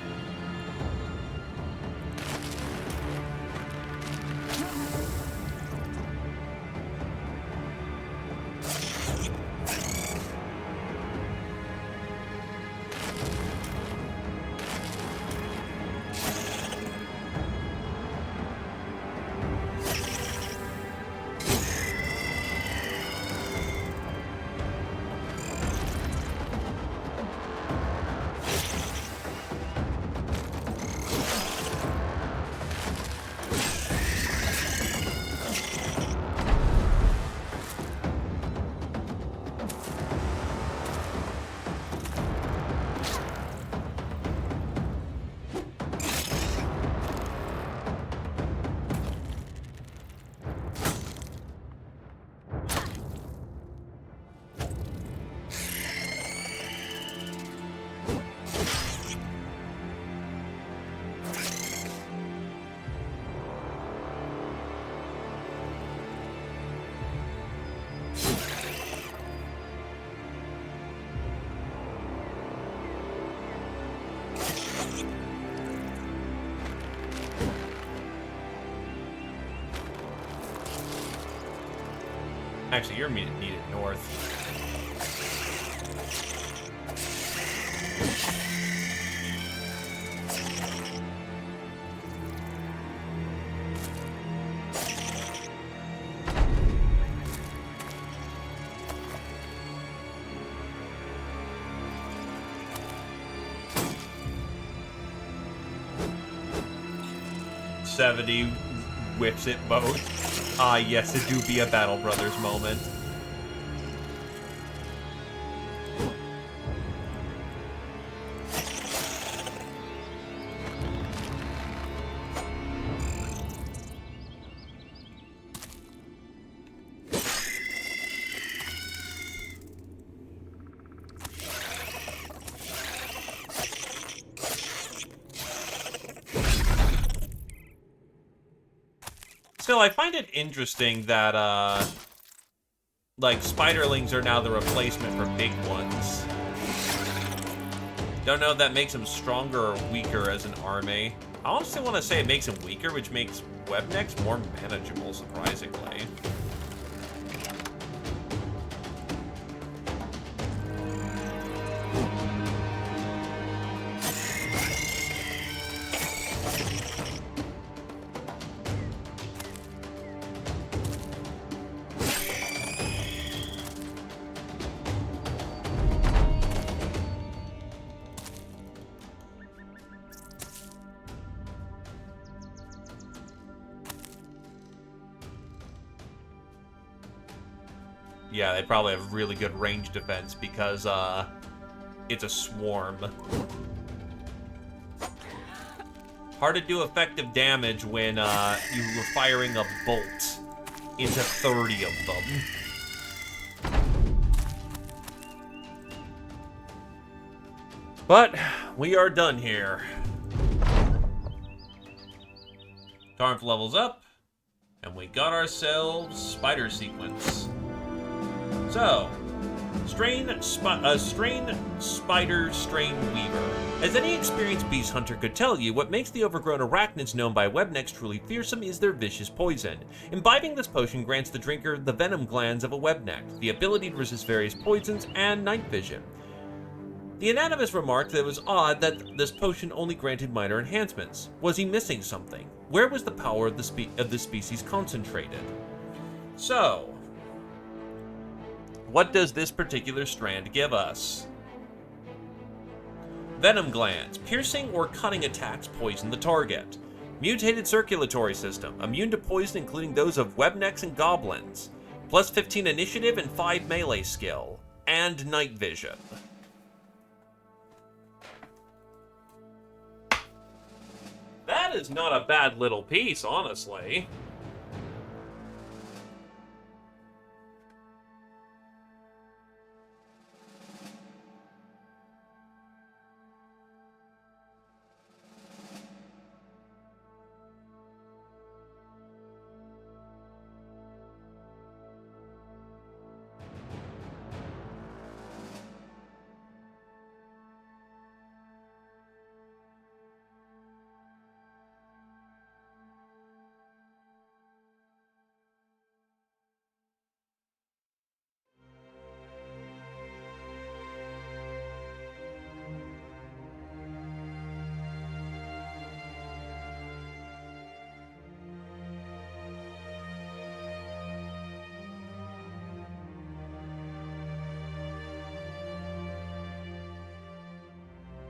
[SPEAKER 1] Actually, you're needed north. '70 whips it both. Ah, yes, it do be a Battle Brothers moment. Still, I find it interesting that, like, spiderlings are now the replacement for big ones. Don't know if that makes them stronger or weaker as an army. I honestly want to say it makes them weaker, which makes webnecks more manageable, surprisingly. Yeah, they probably have really good range defense because, it's a swarm. Hard to do effective damage when, you were firing a bolt into 30 of them. But, we are done here. Tarnf levels up, and we got ourselves Spider Sequence. So, Strain Spider Strain Weaver. As any experienced beast hunter could tell you, what makes the overgrown arachnids known by webnecks truly fearsome is their vicious poison. Imbibing this potion grants the drinker the venom glands of a webneck, the ability to resist various poisons, and night vision. The anatomist remarked that it was odd that this potion only granted minor enhancements. Was he missing something? Where was the power of the species concentrated? So, what does this particular strand give us? Venom glands. Piercing or cutting attacks poison the target. Mutated circulatory system. Immune to poison including those of webnecks and goblins. Plus 15 initiative and 5 melee skill. And night vision. That is not a bad little piece, honestly.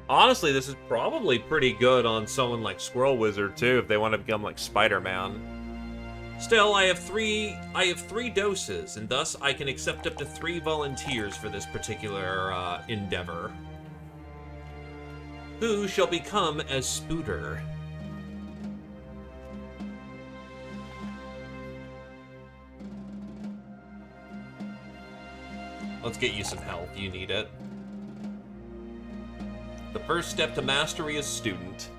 [SPEAKER 1] Honestly, this is probably pretty good on someone like Squirrel Wizard too, if they want to become like Spider-Man. Still, I have three doses, and thus I can accept up to 3 volunteers for this particular endeavor. Who shall become as Spooter? Let's get you some health. You need it. The first step to mastery is student.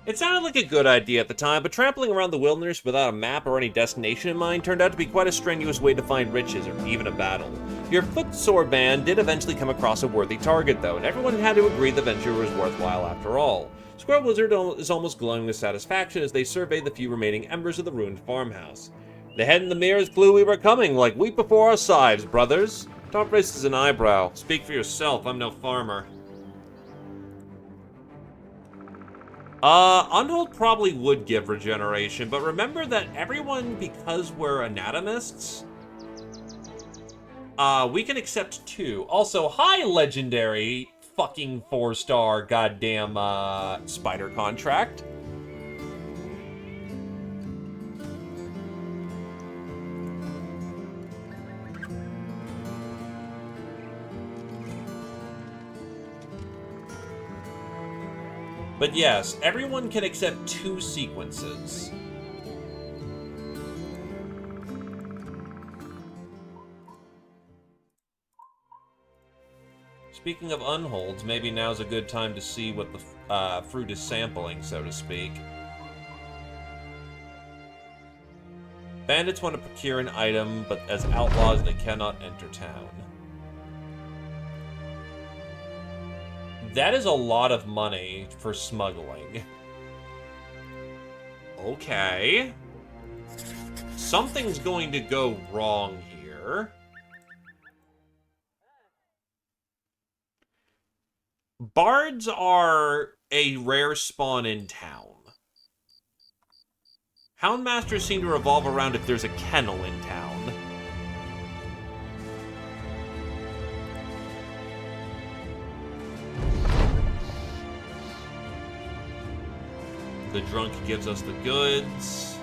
[SPEAKER 1] It sounded like a good idea at the time, but trampling around the wilderness without a map or any destination in mind turned out to be quite a strenuous way to find riches or even a battle. Your footsore band did eventually come across a worthy target, though, and everyone had to agree the venture was worthwhile after all. Squirrel Wizard is almost glowing with satisfaction as they survey the few remaining embers of the ruined farmhouse. The head in the mirrors clue we were coming, like wheat before our scythes, brothers. Top raises an eyebrow. Speak for yourself, I'm no farmer. Unhold probably would give regeneration, but remember that everyone, because we're anatomists, we can accept 2. Also, hi, legendary fucking 4-star goddamn spider contract. But yes, everyone can accept 2 sequences. Speaking of unholds, maybe now's a good time to see what the fruit is sampling, so to speak. Bandits want to procure an item, but as outlaws they cannot enter town. That is a lot of money for smuggling. Okay. Something's going to go wrong here. Bards are a rare spawn in town. Houndmasters seem to revolve around if there's a kennel in town. The drunk gives us the goods.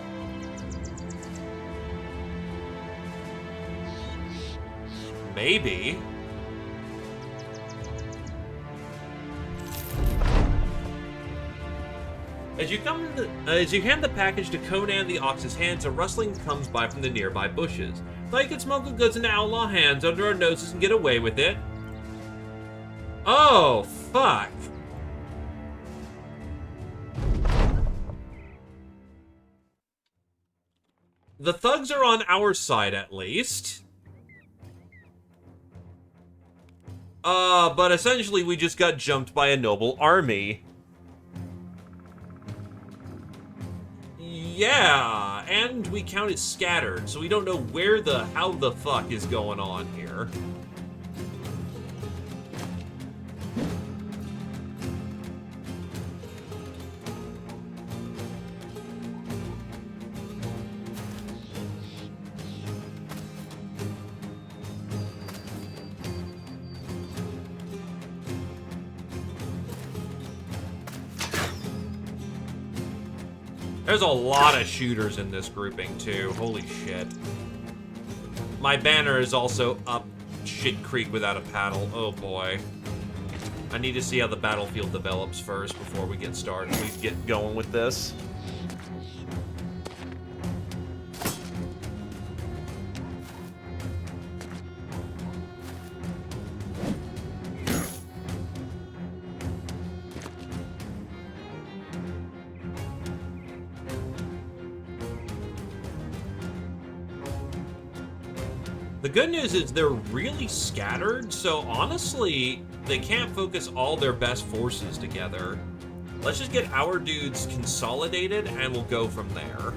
[SPEAKER 1] Maybe. As you hand the package to Conan the Ox's hands, a rustling comes by from the nearby bushes. Thought you could smuggle goods into outlaw hands under our noses and get away with it. Oh, fuck. The thugs are on our side, at least. But essentially we just got jumped by a noble army. Yeah, and we count it scattered, so we don't know how the fuck is going on here. There's a lot of shooters in this grouping, too. Holy shit. My banner is also up shit creek without a paddle. Oh, boy. I need to see how the battlefield develops first before we get started. We get going with this. The good news is they're really scattered, so honestly, they can't focus all their best forces together. Let's just get our dudes consolidated, and we'll go from there.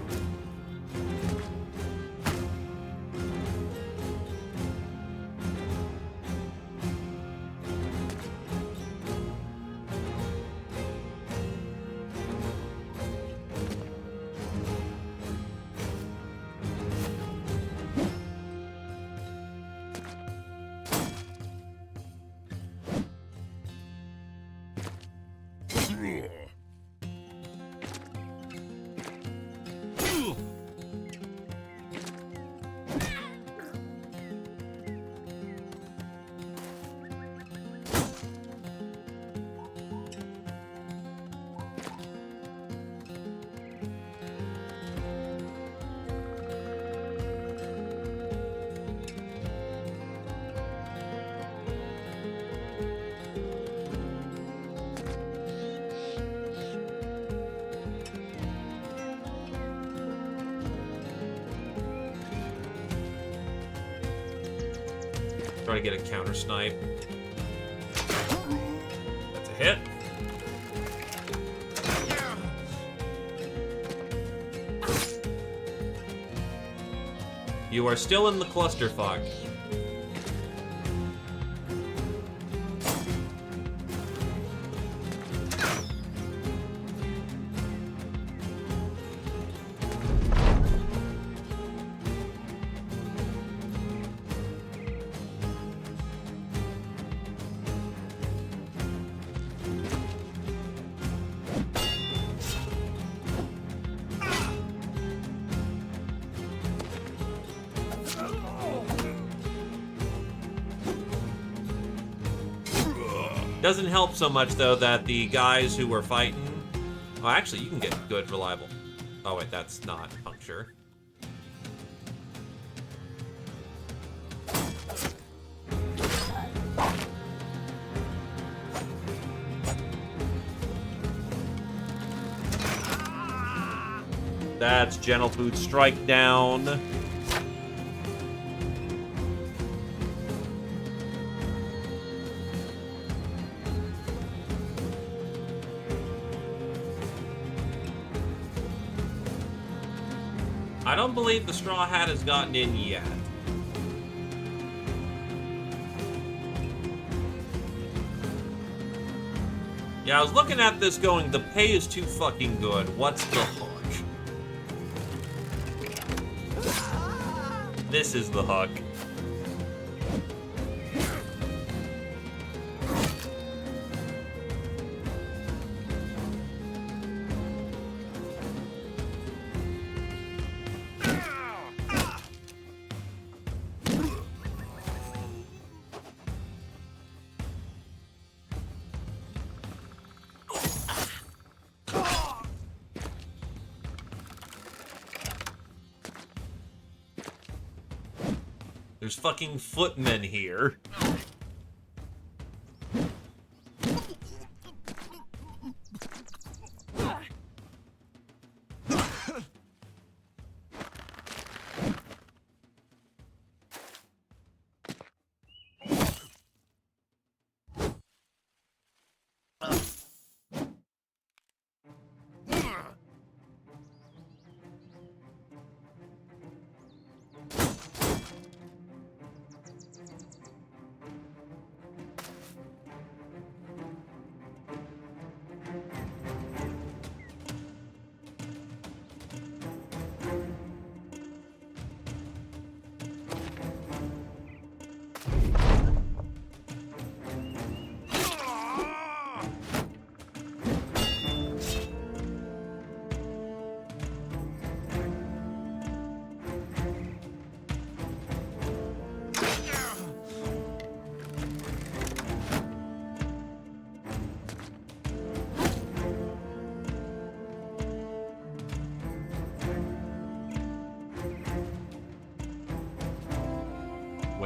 [SPEAKER 1] Try to get a counter snipe. That's a hit. You are still in the clusterfuck. Doesn't help so much, though, that the guys who were fighting... Oh, actually, you can get good, reliable... Oh, wait, that's not puncture. That's Gentle Food Strike down. I don't believe the Straw Hat has gotten in yet. Yeah, I was looking at this going, the pay is too fucking good. What's the hook? This is the hook. There's fucking footmen here.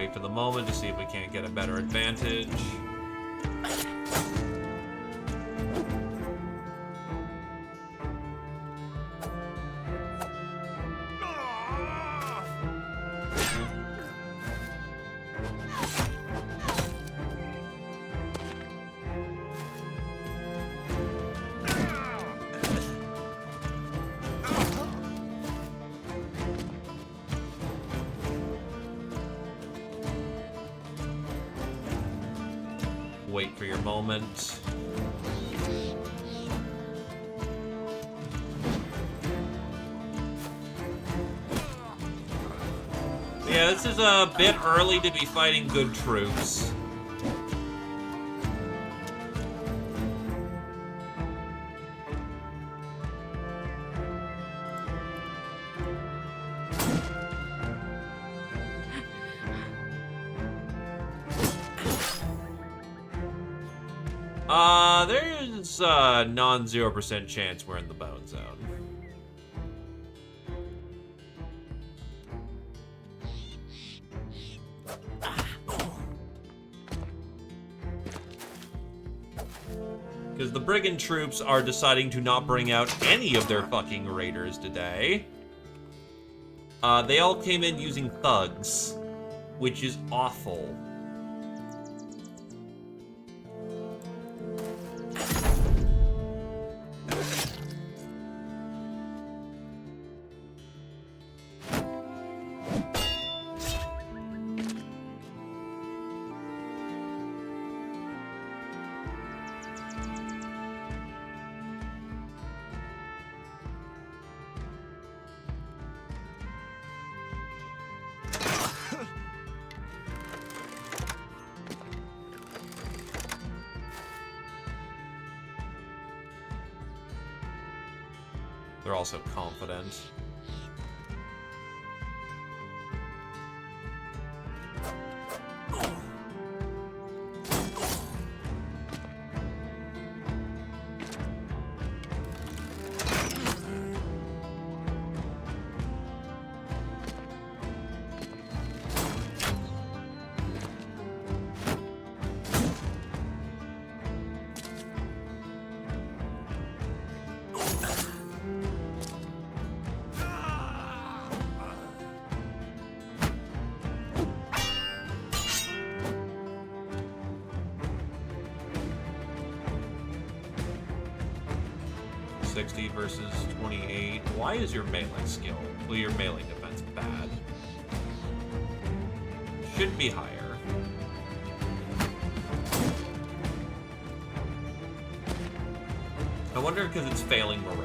[SPEAKER 1] wait for the moment to see if we can't get a better advantage. Wait for your moment. Yeah, this is a bit early to be fighting good troops. There's a non-0% chance we're in the bone zone. Because the brigand troops are deciding to not bring out any of their fucking raiders today. They all came in using thugs, which is awful. They're also confident. Versus 28. Why is your melee skill? Well, your melee defense bad. Should be higher. I wonder because it's failing morale.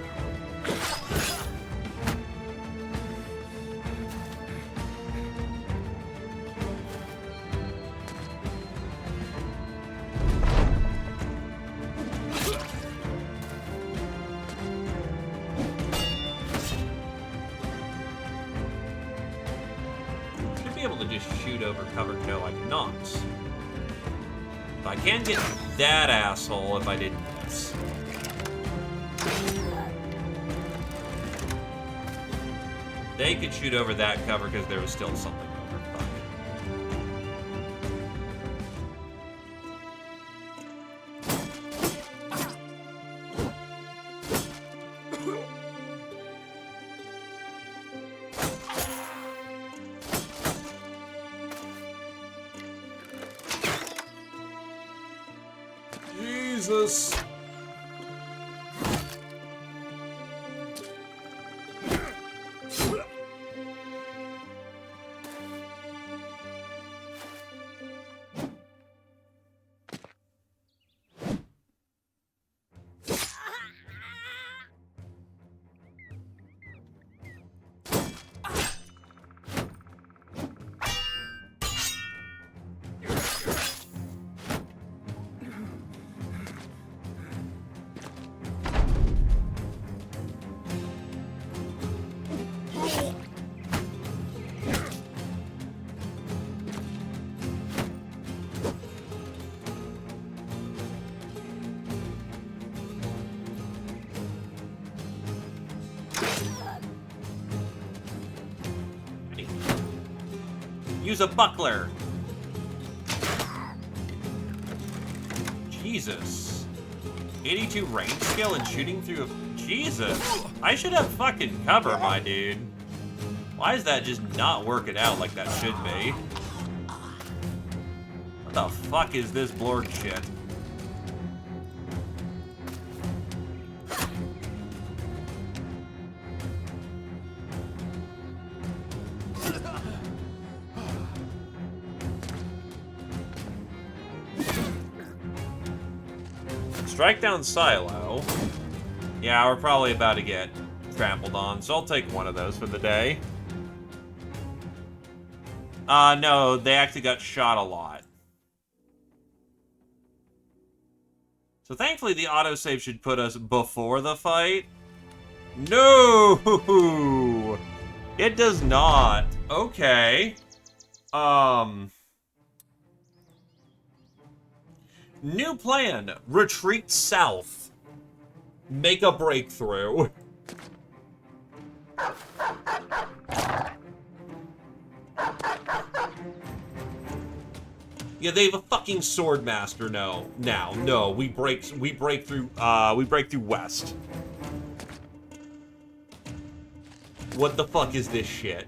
[SPEAKER 1] Cover? No, I cannot. But I can get that asshole if I didn't miss. They could shoot over that cover because there was still something over. Fuck. Jesus. Use a buckler. Jesus. 82 range skill and shooting through a... Jesus. I should have fucking cover, my dude. Why is that just not working out like that should be? What the fuck is this Blorg shit? Strike down Silo. Yeah, we're probably about to get trampled on, so I'll take one of those for the day. No, they actually got shot a lot. So thankfully the autosave should put us before the fight. No! It does not. Okay. New plan. Retreat south. Make a breakthrough. Yeah, they have a fucking swordmaster now. No, we break through west. What the fuck is this shit?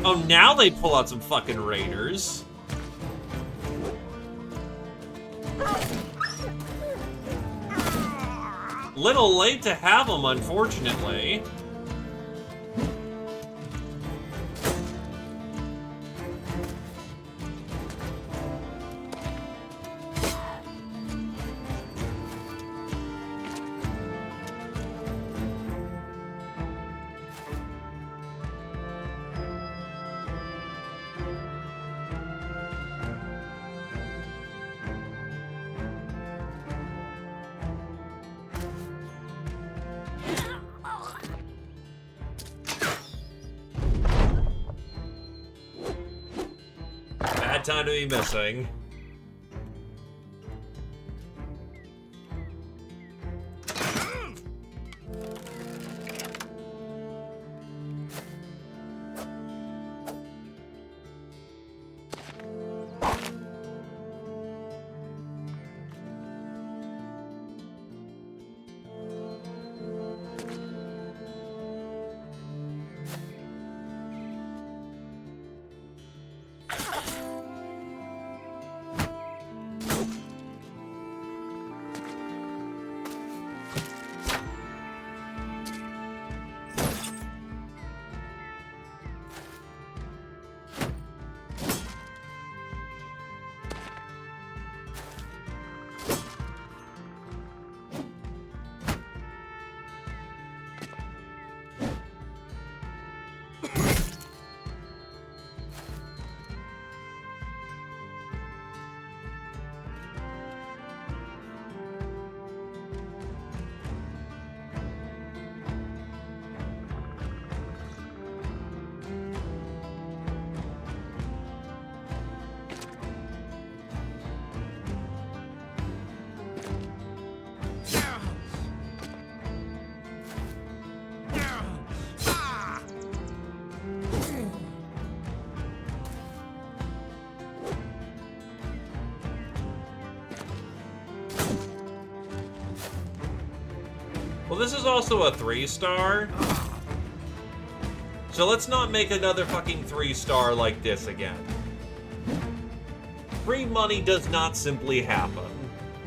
[SPEAKER 1] Oh, now they pull out some fucking raiders. Little late to have them, unfortunately. Time to be missing. Well, this is also a 3-star. So let's not make another fucking 3-star like this again. Free money does not simply happen.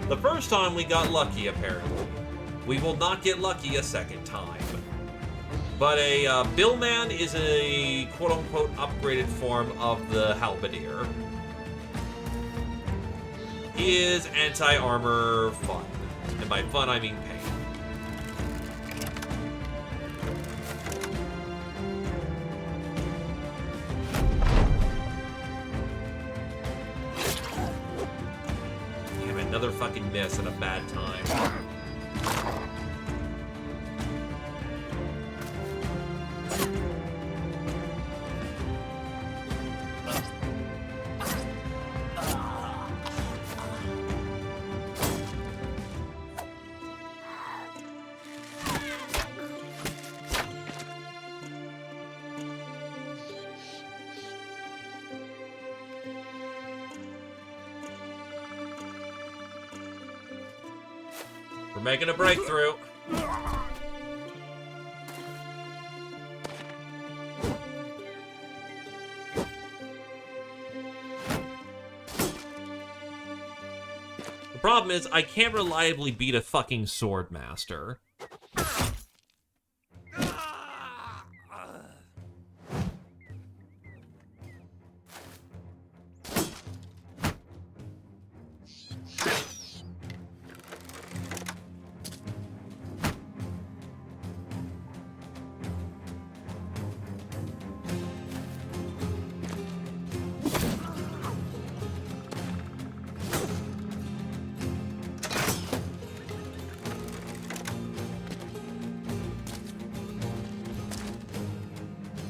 [SPEAKER 1] The first time we got lucky, apparently. We will not get lucky a second time. But a billman is a quote-unquote upgraded form of the halberdier. He is anti-armor fun. And by fun, I mean pain. Damn it, another fucking miss at a bad time. We're making a breakthrough. The problem is, I can't reliably beat a fucking sword master.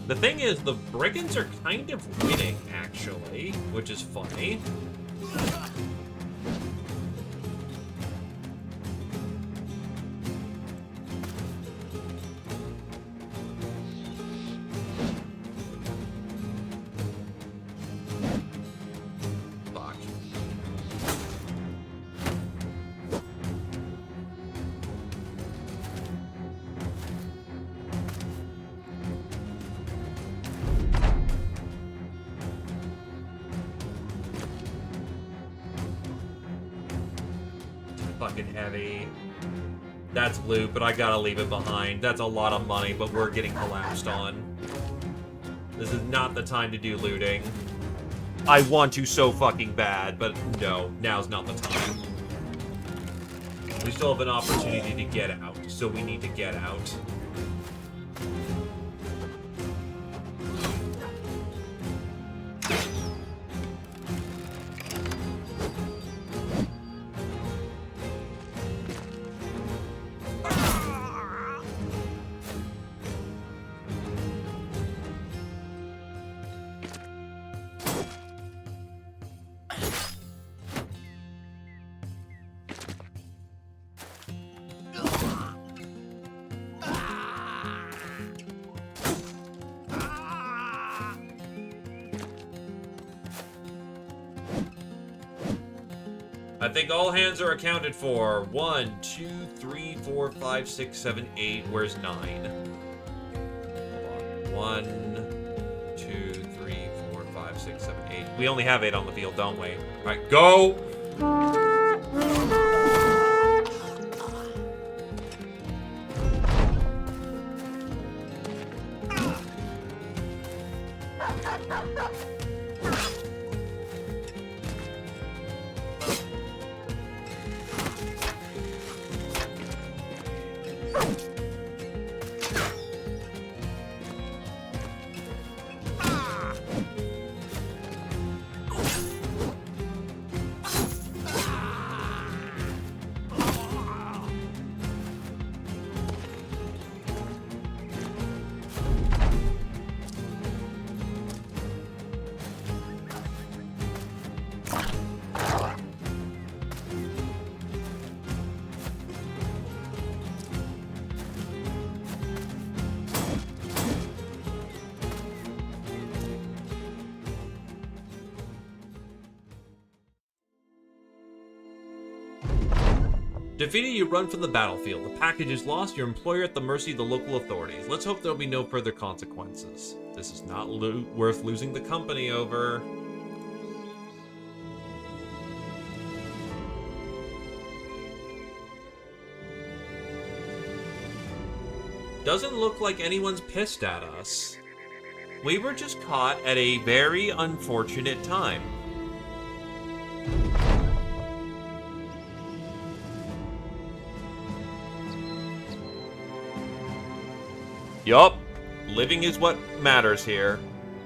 [SPEAKER 1] The thing is, the brigands are kind of winning, actually, which is funny. Fuck. Fucking heavy. That's loot, but I gotta leave it behind. That's a lot of money, but we're getting collapsed on. This is not the time to do looting. I want to so fucking bad, but no, now's not the time. We still have an opportunity to get out, so we need to get out. I think all hands are accounted for. 1, 2, 3, 4, 5, 6, 7, 8. Where's 9? Hold on. 1, 2, 3, 4, 5, 6, 7, 8. We only have 8 on the field, don't we? Alright, go! Defeated, you run from the battlefield. The package is lost. Your employer at the mercy of the local authorities. Let's hope there'll be no further consequences. This is not worth losing the company over. Doesn't look like anyone's pissed at us. We were just caught at a very unfortunate time. Yup, living is what matters here.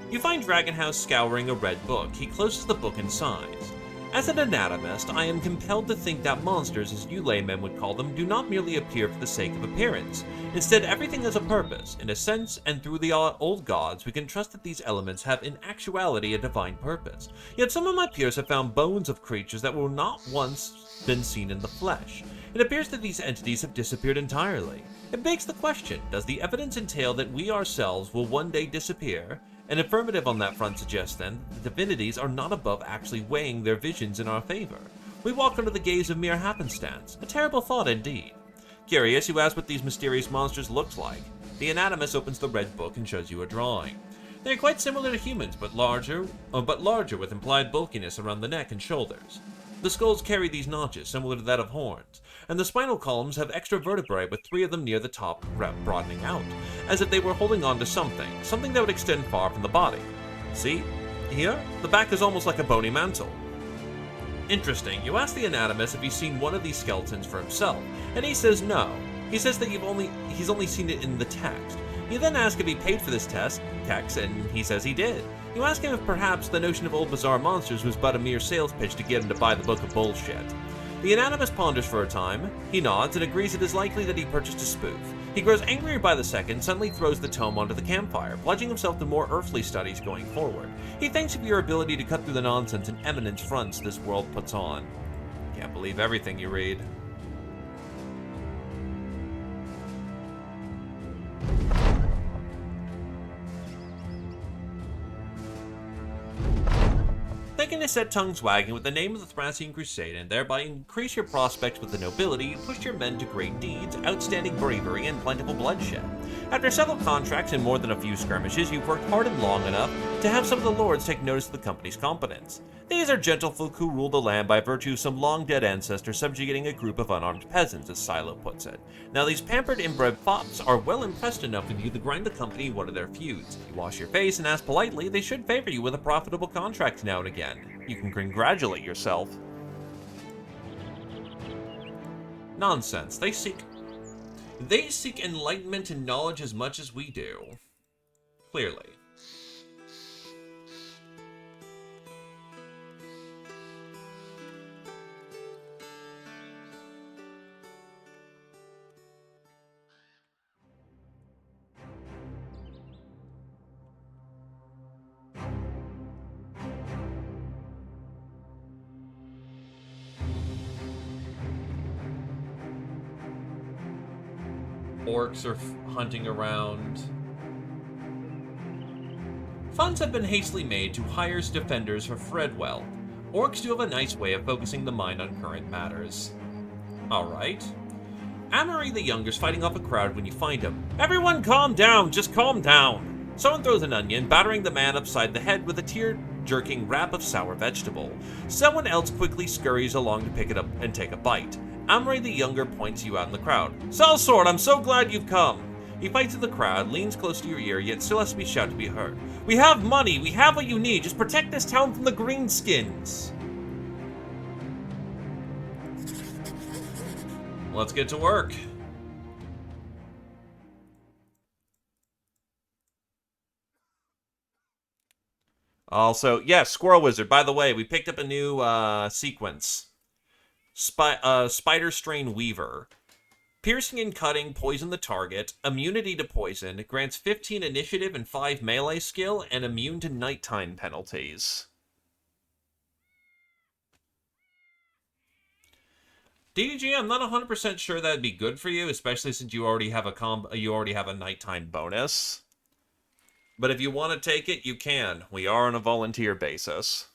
[SPEAKER 1] You find Dragonhouse scouring a red book. He closes the book and sighs. As an anatomist, I am compelled to think that monsters, as you laymen would call them, do not merely appear for the sake of appearance. Instead, everything has a purpose. In a sense, and through the old gods, we can trust that these elements have in actuality a divine purpose. Yet some of my peers have found bones of creatures that were not once been seen in the flesh. It appears that these entities have disappeared entirely. It begs the question, does the evidence entail that we ourselves will one day disappear? An affirmative on that front suggests, then, that the divinities are not above actually weighing their visions in our favor. We walk under the gaze of mere happenstance. A terrible thought indeed. Curious, you ask what these mysterious monsters look like. The anatomist opens the red book and shows you a drawing. They are quite similar to humans, but larger with implied bulkiness around the neck and shoulders. The skulls carry these notches, similar to that of horns, and the spinal columns have extra vertebrae with 3 of them near the top broadening out, as if they were holding on to something that would extend far from the body. See? Here, the back is almost like a bony mantle. Interesting. You ask the anatomist if he's seen one of these skeletons for himself, and he says no. He says that he's only seen it in the text. You then ask if he paid for this text, and he says he did. You ask him if perhaps the notion of old bizarre monsters was but a mere sales pitch to get him to buy the book of bullshit. The anatomist ponders for a time. He nods and agrees it is likely that he purchased a spoof. He grows angrier by the second, suddenly throws the tome onto the campfire, pledging himself to more earthly studies going forward. He thanks you for your ability to cut through the nonsense and eminence fronts this world puts on. Can't believe everything you read. Thinking to set tongues wagging with the name of the Thracian Crusade and thereby increase your prospects with the nobility, you pushed your men to great deeds, outstanding bravery, and plentiful bloodshed. After several contracts and more than a few skirmishes, you've worked hard and long enough to have some of the lords take notice of the company's competence. These are gentlefolk who rule the land by virtue of some long-dead ancestor subjugating a group of unarmed peasants, as Silo puts it. Now these pampered inbred fops are well impressed enough with you to grind the company in one of their feuds. You wash your face and ask politely, they should favor you with a profitable contract now and again. You can congratulate yourself. Nonsense. They seek enlightenment and knowledge as much as we do. Clearly. Orcs are hunting around. Funds have been hastily made to hire defenders for Fredwell. Orcs do have a nice way of focusing the mind on current matters. Alright. Amory the Younger's fighting off a crowd when you find him. Everyone calm down, just calm down. Someone throws an onion, battering the man upside the head with a tear-jerking wrap of sour vegetable. Someone else quickly scurries along to pick it up and take a bite. Amory the Younger points you out in the crowd. Sellsword, I'm so glad you've come. He fights in the crowd, leans close to your ear, yet still has to be shouted to be heard. We have money, we have what you need, just protect this town from the greenskins. Let's get to work. Also, yes, Squirrel Wizard, by the way, we picked up a new sequence. Spider Strain Weaver. Piercing and cutting poison the target, immunity to poison, grants 15 initiative and 5 melee skill, and immune to nighttime penalties. DDG, I'm not 100% sure that'd be good for you, especially since you already have a nighttime bonus. But if you want to take it, you can. We are on a volunteer basis.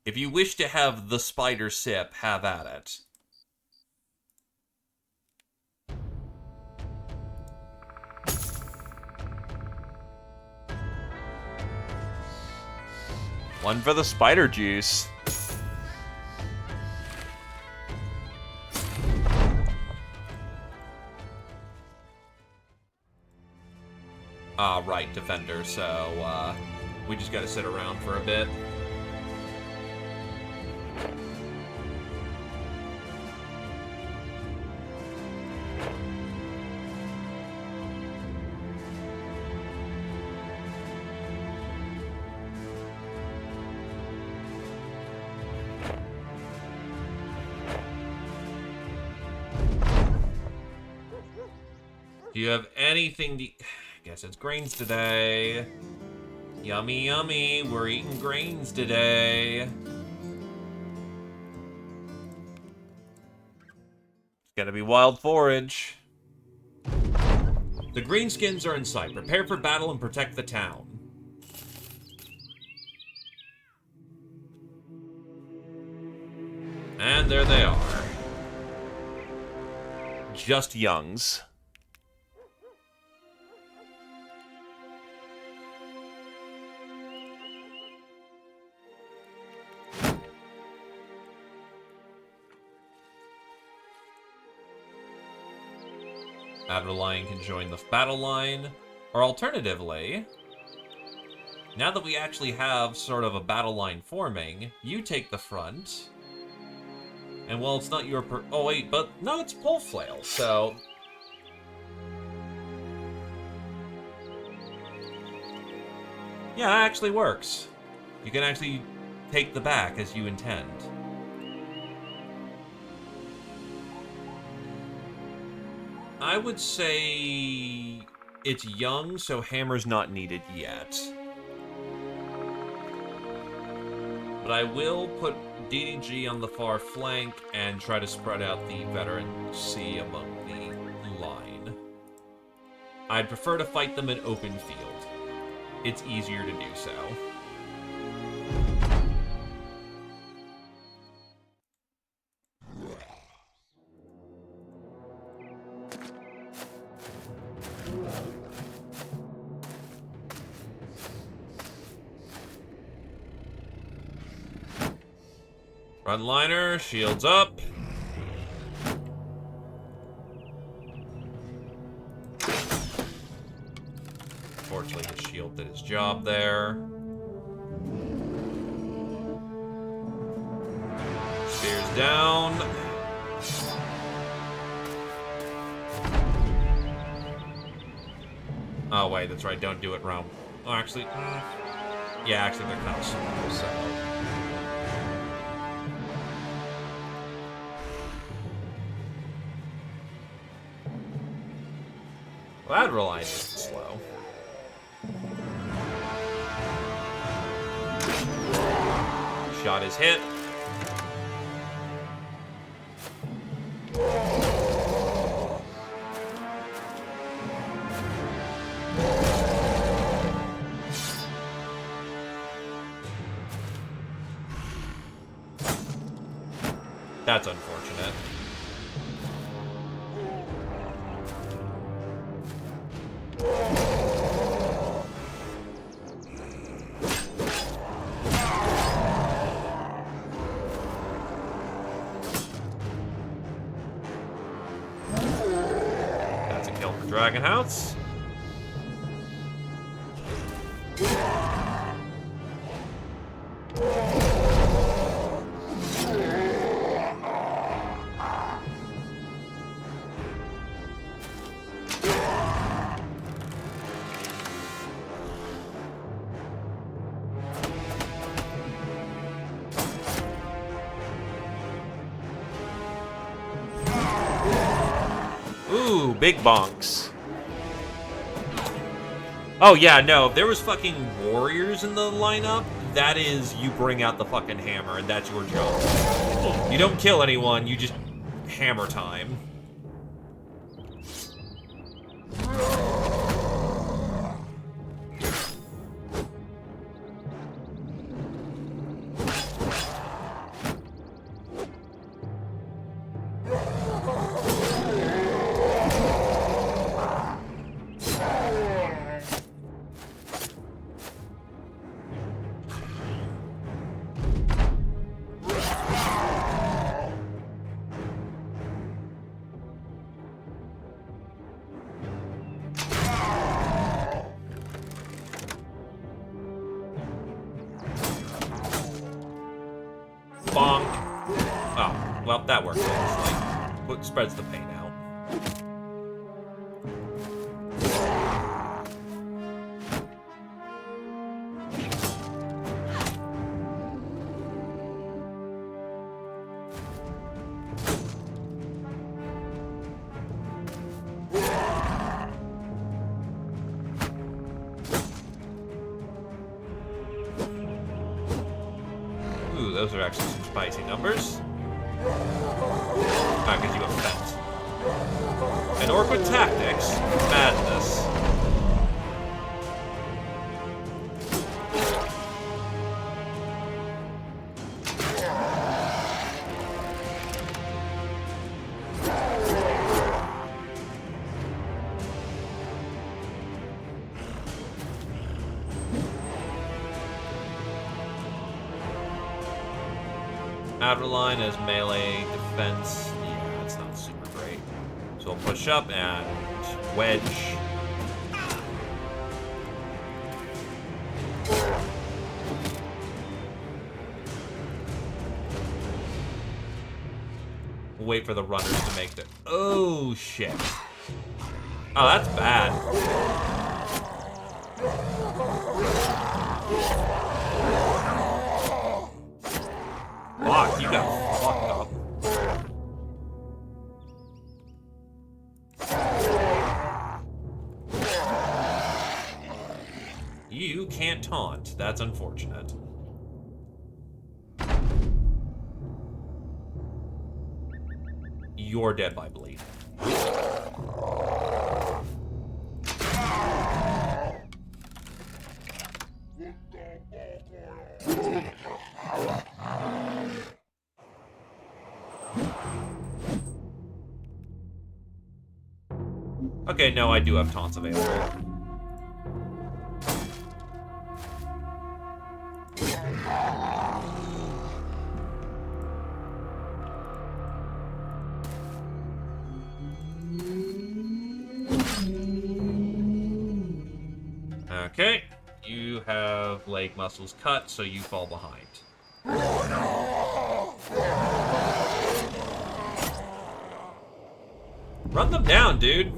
[SPEAKER 1] If you wish to have the spider sip, have at it. One for the spider juice. defender, so we just gotta sit around for a bit. Do you have anything to... Guess it's grains today. Yummy, yummy. We're eating grains today. It's gotta be wild forage. The greenskins are in sight. Prepare for battle and protect the town. And there they are. Just youngs. Battle line can join the battle line. Or alternatively, now that we actually have sort of a battle line forming, you take the front. And well, it's not your oh wait, but no, it's pole flail, so... Yeah, that actually works. You can actually take the back as you intend. I would say it's young, so hammer's not needed yet. But I will put DDG on the far flank and try to spread out the veteran C among the line. I'd prefer to fight them in open field. It's easier to do so. Frontliner, shields up. Fortunately, the shield did his job there. Spears down. Oh, wait, that's right. Don't do it round. Oh, actually, yeah, actually, they're kind of small, so... Well, that relies slow. Shot is hit. That's unfortunate. That's a kill for Dragon House. Ooh, big bonks. Oh yeah, no, if there was fucking warriors in the lineup, that is, you bring out the fucking hammer, and that's your job. You don't kill anyone, you just hammer time. Oh, well, that works. It's like, what spreads the pain out. Ooh, those are actually some spicy numbers. Ah, because you have fence. An orc with tactics? Madness. Outer line as melee defense. Yeah, it's not super great. So we'll push up and wedge. We'll wait for the runners to make the... Oh, shit. Oh, that's bad. Fuck, you got fucked up. You can't taunt. That's unfortunate. You're dead by bleed. Okay, no, I do have taunts available. Okay, you have leg muscles cut, so you fall behind. Run them down, dude.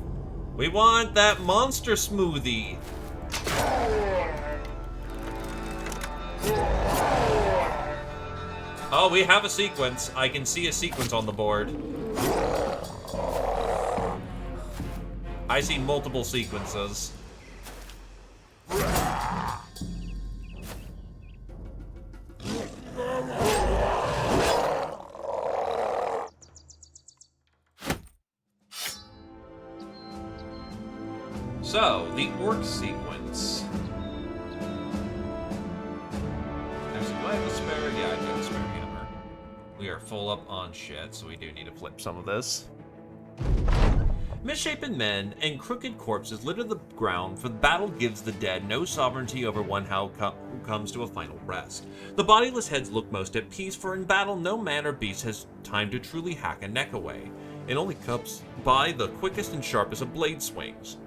[SPEAKER 1] We want that monster smoothie. Oh, we have a sequence. I can see a sequence on the board. I see multiple sequences. So, the orc sequence. Do I have a spare? Yeah, I do have a spare hammer. We are full up on shit, so we do need to flip some of this. Misshapen men and crooked corpses litter the ground, for the battle gives the dead no sovereignty over one who comes to a final rest. The bodiless heads look most at peace, for in battle no man or beast has time to truly hack a neck away. It only comes by the quickest and sharpest of blade swings.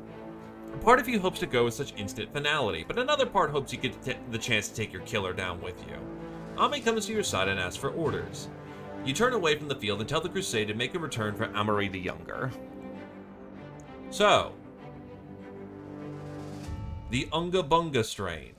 [SPEAKER 1] A part of you hopes to go with such instant finality, but another part hopes you get the chance to take your killer down with you. Ame comes to your side and asks for orders. You turn away from the field and tell the crusade to make a return for Amari the Younger. So, the Unga Bunga strain.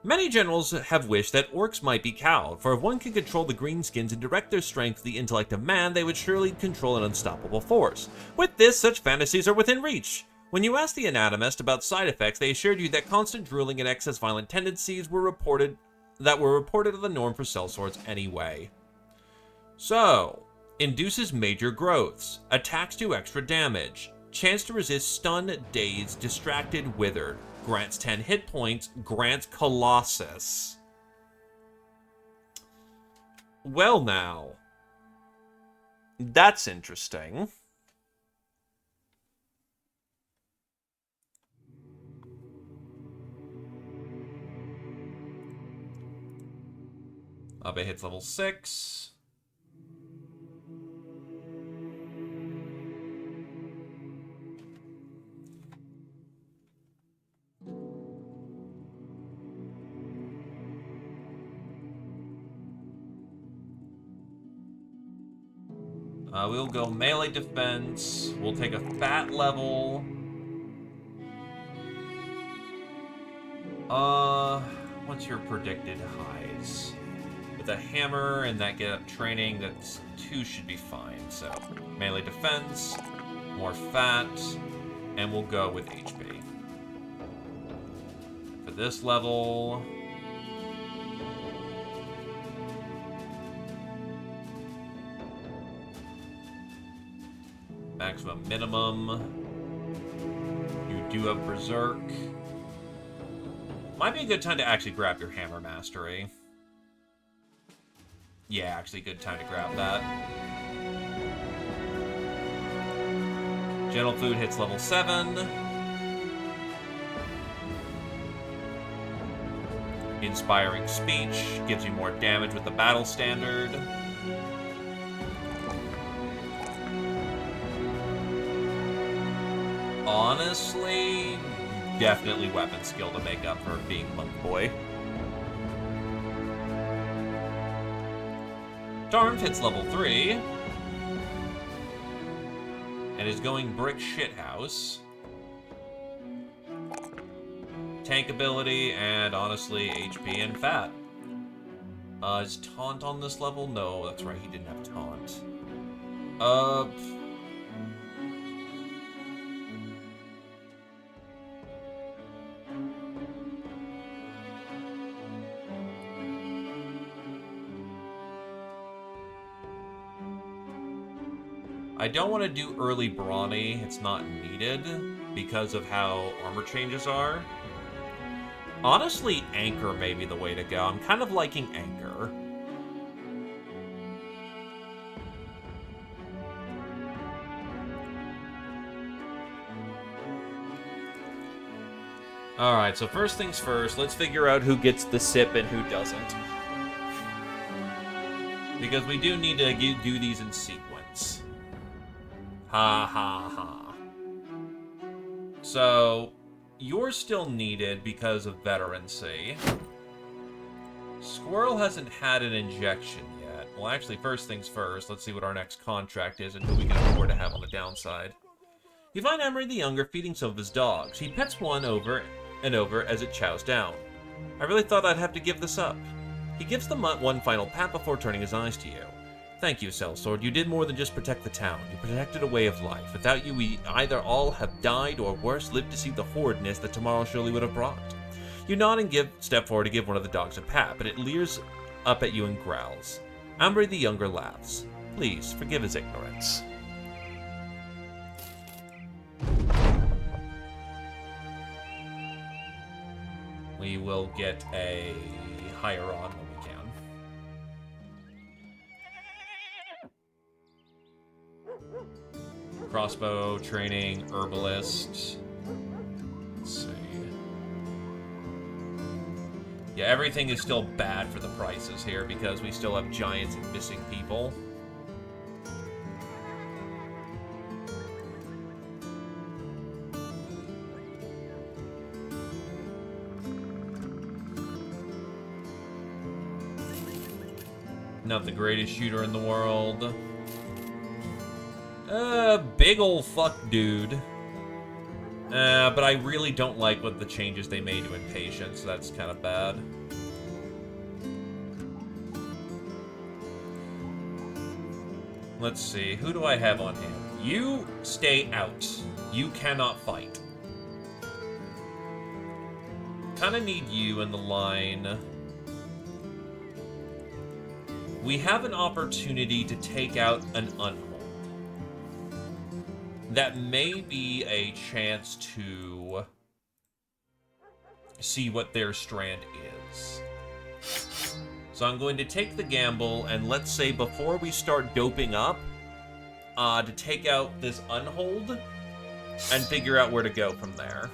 [SPEAKER 1] Many generals have wished that orcs might be cowed, for if one can control the greenskins and direct their strength to the intellect of man, they would surely control an unstoppable force. With this, such fantasies are within reach. When you asked the anatomist about side effects, they assured you that constant drooling and excess violent tendencies were reported of the norm for sellswords anyway. So, induces major growths, attacks do extra damage, chance to resist stun, dazed, distracted, withered. Grants 10 hit points, grants Colossus. Well now. That's interesting. Abe hits level 6. We'll go melee defense. We'll take a fat level. What's your predicted highs? With a hammer and that get up training, that's 2 should be fine. So, melee defense, more fat, and we'll go with HP. For this level... maximum minimum. You do have Berserk. Might be a good time to actually grab your Hammer Mastery. Yeah, actually good time to grab that. Gentle Food hits level 7. Inspiring Speech gives you more damage with the Battle Standard. Honestly, definitely weapon skill to make up for being Monk Boy. Charmed hits level 3. And is going Brick Shithouse. Tank ability, and honestly, HP and fat. Is Taunt on this level? No, that's right, he didn't have Taunt. I don't want to do early Brawny, it's not needed, because of how armor changes are. Honestly, Anchor may be the way to go. I'm kind of liking Anchor. Alright, so first things first, let's figure out who gets the sip and who doesn't. Because we do need to do these in sequence. Ha ha ha. So, you're still needed because of veterancy. Squirrel hasn't had an injection yet. Well, actually, first things first, let's see what our next contract is and who we can afford to have on the downside. You find Emery the Younger feeding some of his dogs. He pets one over and over as it chows down. I really thought I'd have to give this up. He gives the mutt one final pat before turning his eyes to you. Thank you, Sellsword. You did more than just protect the town. You protected a way of life. Without you, we either all have died or worse, lived to see the horridness that tomorrow surely would have brought. You nod and step forward to give one of the dogs a pat, but it leers up at you and growls. Ambre the Younger laughs. Please, forgive his ignorance. We will get a higher on when we can. Crossbow, training, herbalist. Let's see. Yeah, everything is still bad for the prices here because we still have giants and missing people. Not the greatest shooter in the world. Big ol' fuck dude. But I really don't like what the changes they made to Impatience, so that's kind of bad. Let's see, who do I have on him? You stay out. You cannot fight. Kinda need you in the line. We have an opportunity to take out an Unhold. That may be a chance to see what their strand is. So I'm going to take the gamble, and let's say before we start doping up, to take out this Unhold, and figure out where to go from there.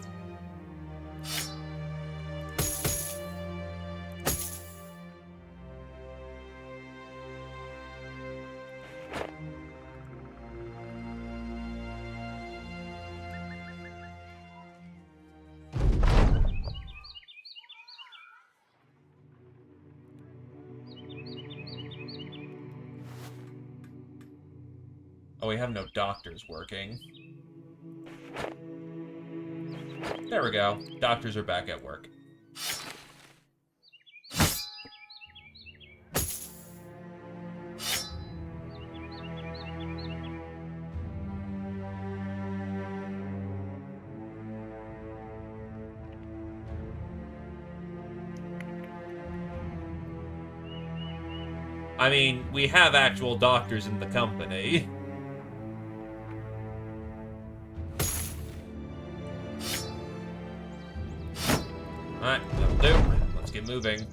[SPEAKER 1] Oh, we have no doctors working. There we go. Doctors are back at work. I mean, we have actual doctors in the company. Alright, that'll do. Let's get moving.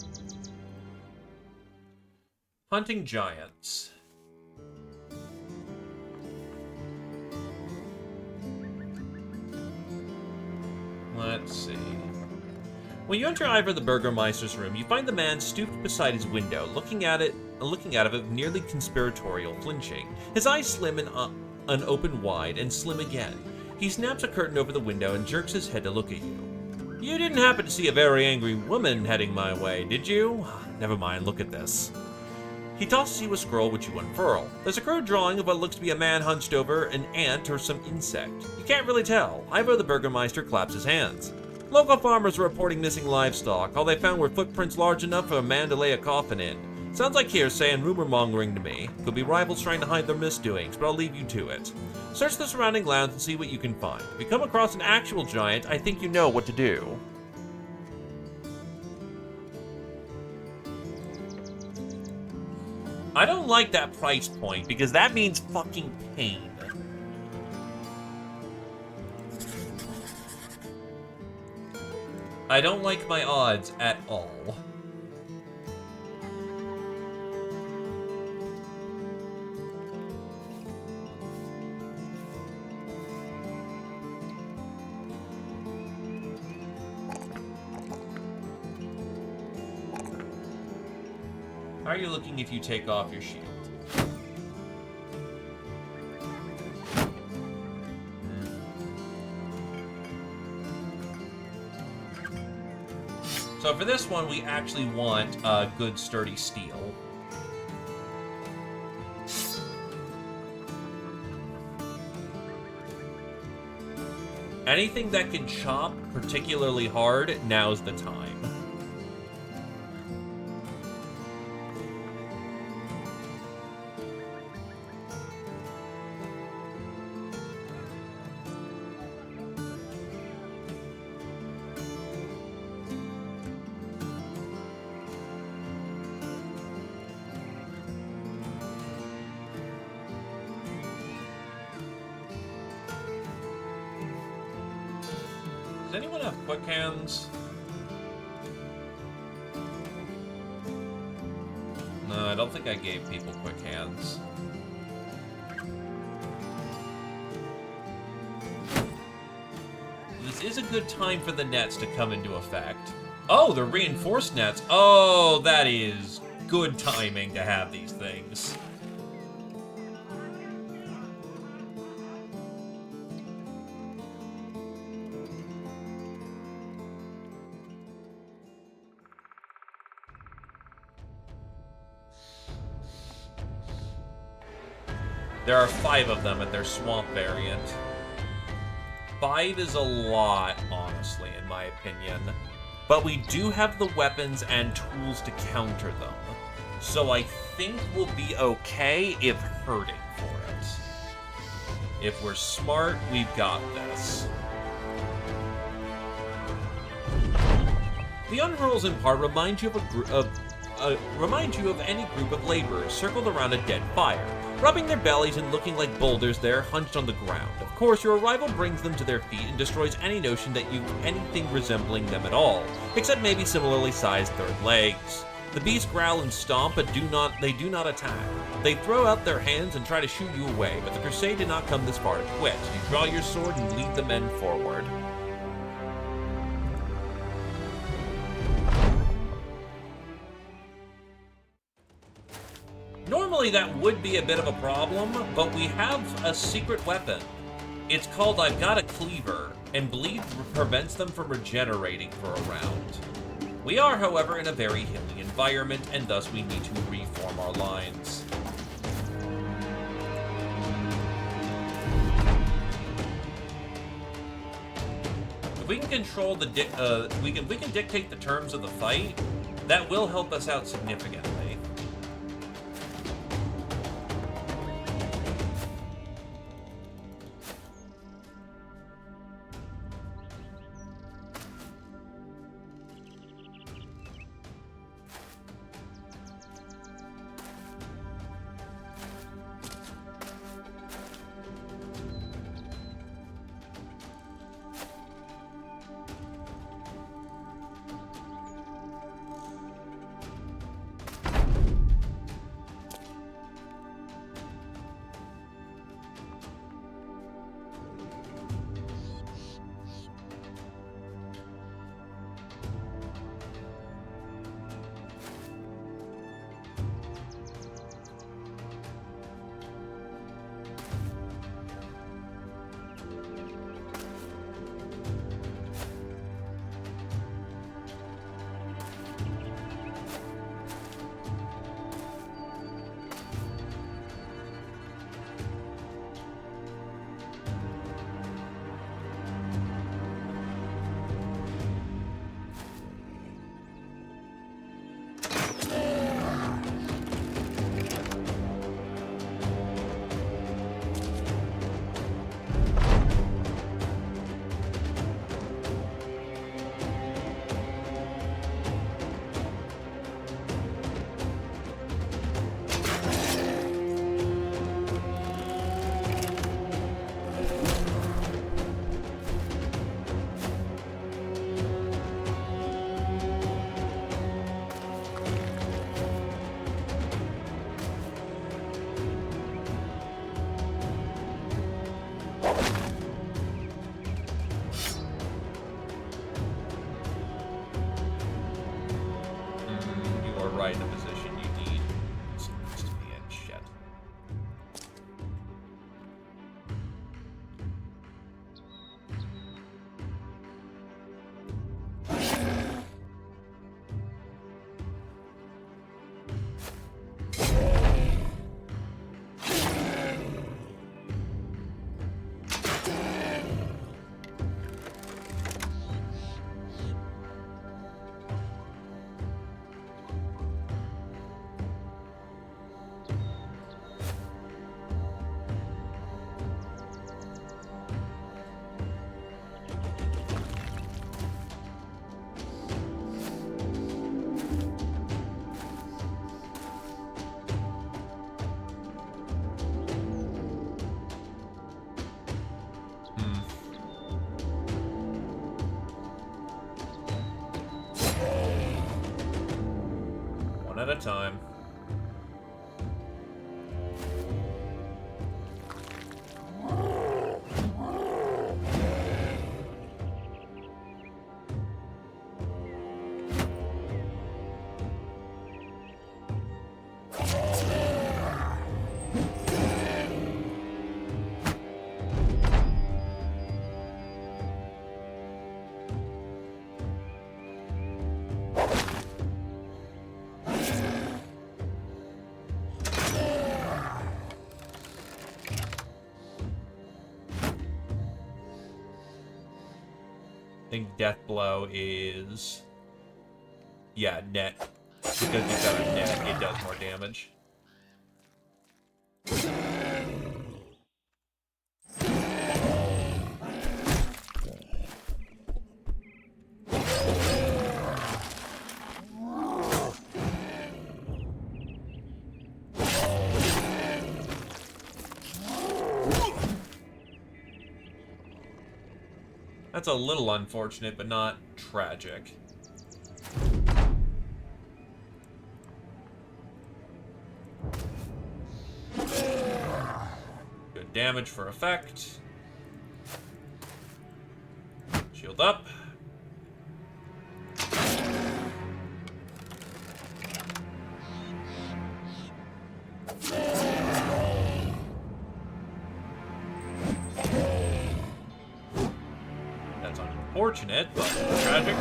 [SPEAKER 1] Hunting giants. Let's see. When you enter Ivor the Burgermeister's room, you find the man stooped beside his window, looking out of it nearly conspiratorial, flinching. His eyes slim and open wide, and slim again. He snaps a curtain over the window and jerks his head to look at you. You didn't happen to see a very angry woman heading my way, did you? Never mind, look at this. He tosses you a scroll which you unfurl. There's a crude drawing of what looks to be a man hunched over an ant or some insect. You can't really tell. Ivor the Burgermeister claps his hands. Local farmers are reporting missing livestock. All they found were footprints large enough for a man to lay a coffin in. Sounds like hearsay and rumor-mongering to me. Could be rivals trying to hide their misdoings, but I'll leave you to it. Search the surrounding lands and see what you can find. If you come across an actual giant, I think you know what to do. I don't like that price point, because that means fucking pain. I don't like my odds at all. How are you looking if you take off your shield? So for this one, we actually want good sturdy steel. Anything that can chop particularly hard, now's the time. Does anyone have quick hands? No, I don't think I gave people quick hands. This is a good time for the nets to come into effect. Oh, the reinforced nets. Oh, that is good timing to have these things. There are 5 of them at their swamp variant. 5 is a lot, honestly, in my opinion. But we do have the weapons and tools to counter them. So I think we'll be okay if hurting for it. If we're smart, we've got this. The unhurls in part remind you of any group of laborers circled around a dead fire, rubbing their bellies and looking like boulders there hunched on the ground. Of course, your arrival brings them to their feet and destroys any notion that you've anything resembling them at all, except maybe similarly sized third legs. The beasts growl and stomp, but they do not attack. They throw out their hands and try to shoo you away, but the crusade did not come this far to quit. You draw your sword and lead the men forward. Normally that would be a bit of a problem, but we have a secret weapon. It's called I've Got a Cleaver, and bleed prevents them from regenerating for a round. We are, however, in a very hilly environment, and thus we need to reform our lines. if we can control the we can dictate the terms of the fight, that will help us out significantly. Right in the position you need. It's to be in shit. One at a time. I think Death Blow is... yeah, net. Because you've got a net, it does more damage. That's a little unfortunate, but not tragic. Good damage for effect. Shield up. Unfortunate, but tragic.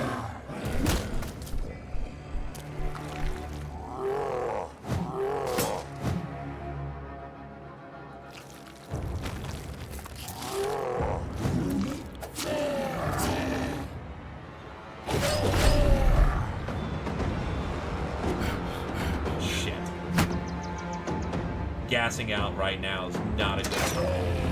[SPEAKER 1] gassing out right now is not a good sign.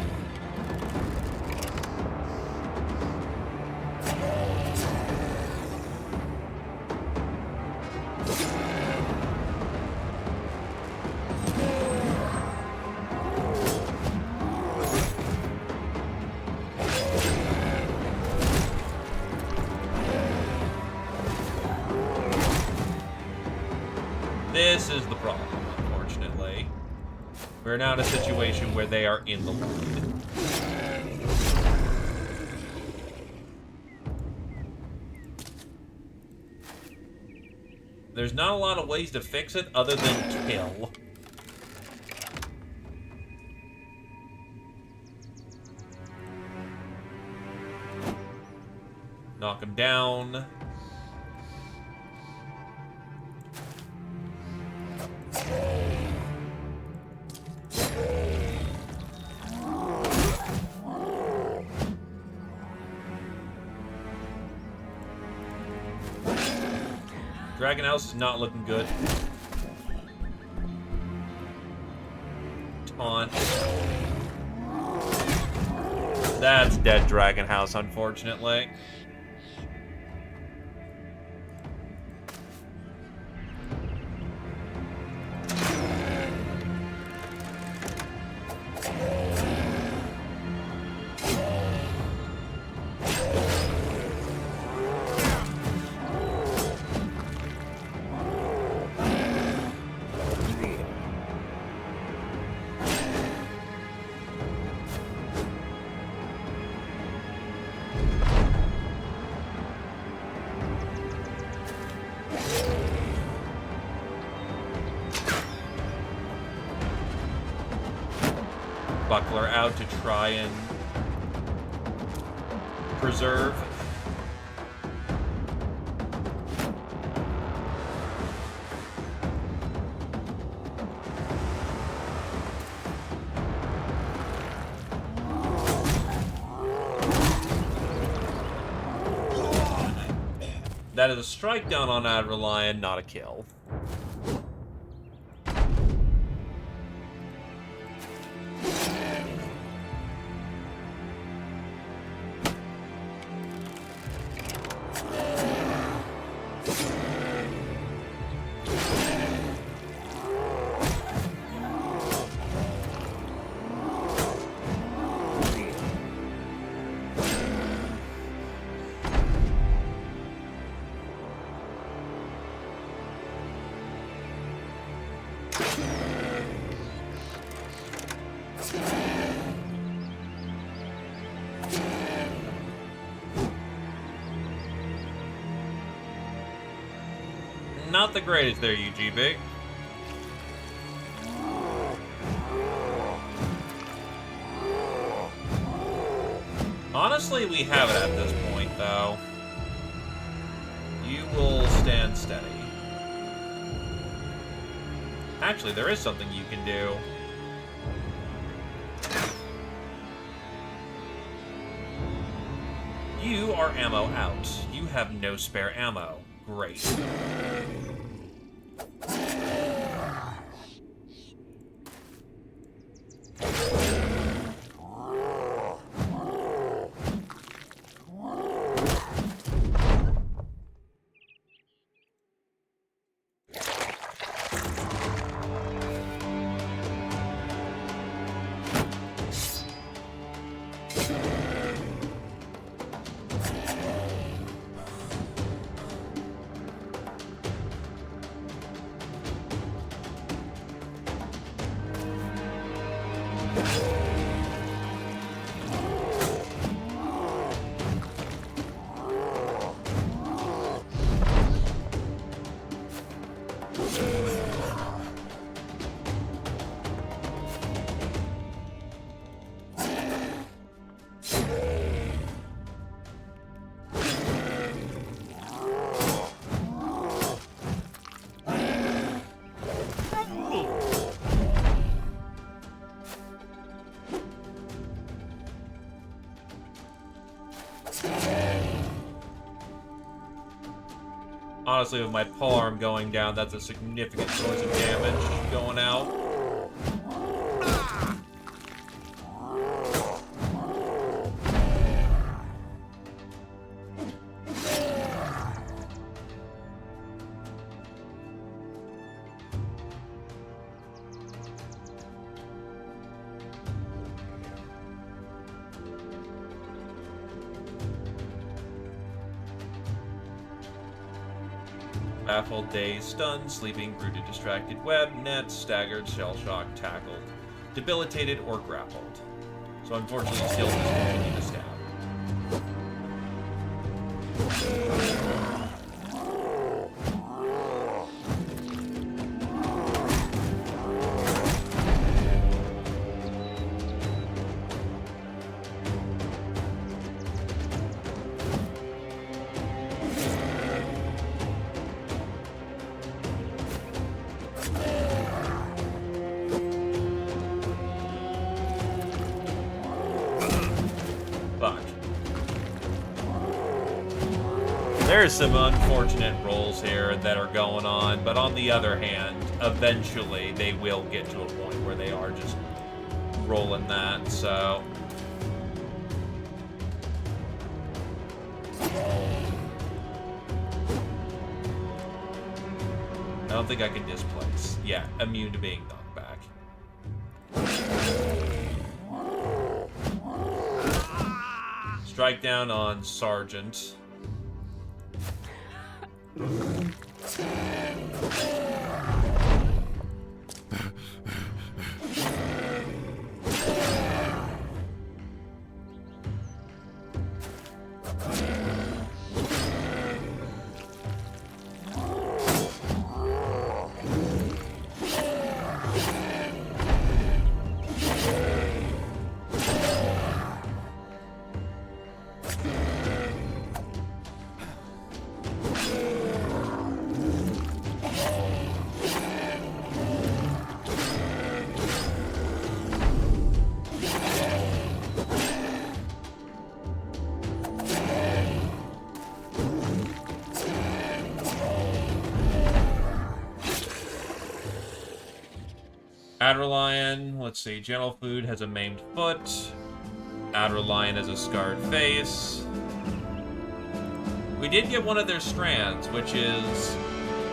[SPEAKER 1] This is the problem, unfortunately. We're now in a situation where they are in the lead. There's not a lot of ways to fix it other than kill. Knock him down. Dragon House is not looking good. Taunt. That's dead Dragon House, unfortunately. Buckler out to try and preserve. That is a strike down on Adrelion, not a kill. Not the greatest there, UGB. Honestly, we have it at this point, though. You will stand steady. Actually, there is something you can do. You are ammo out. You have no spare ammo. Great. Honestly, with my polearm going down, that's a significant source of damage going out. Baffled, dazed, stunned, sleeping, brooded, distracted, webbed, net, staggered, shell-shocked, tackled, debilitated, or grappled. So unfortunately, skills just continue to stab. There's some unfortunate rolls here that are going on, but on the other hand, eventually they will get to a point where they are just rolling that, so... I don't think I can displace. Yeah, immune to being knocked back. Strike down on Sergeant. Adderlion, let's see, Gentle Food has a maimed foot. Adderlion has a scarred face. We did get one of their strands, which is...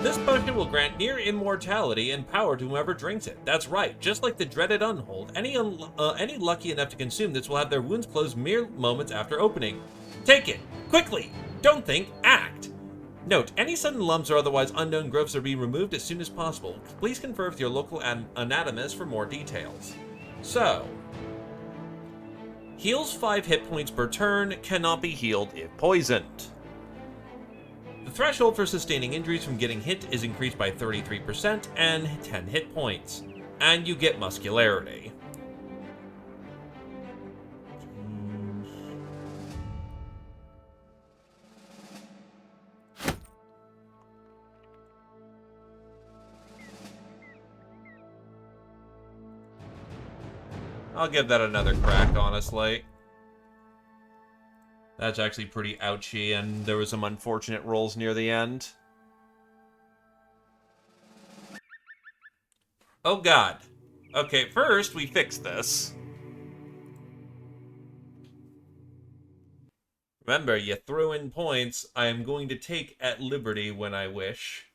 [SPEAKER 1] This potion will grant near immortality and power to whoever drinks it. That's right, just like the dreaded Unhold. Any lucky enough to consume this will have their wounds closed mere moments after opening. Take it! Quickly! Don't think, act! Note, any sudden lumps or otherwise unknown growths are being removed as soon as possible. Please confer with your local anatomist for more details. So, heals 5 hit points per turn, cannot be healed if poisoned. The threshold for sustaining injuries from getting hit is increased by 33% and 10 hit points. And you get muscularity. I'll give that another crack, honestly. That's actually pretty ouchy, and there was some unfortunate rolls near the end. Oh god. Okay, first we fix this. Remember, you threw in points. I am going to take at liberty when I wish.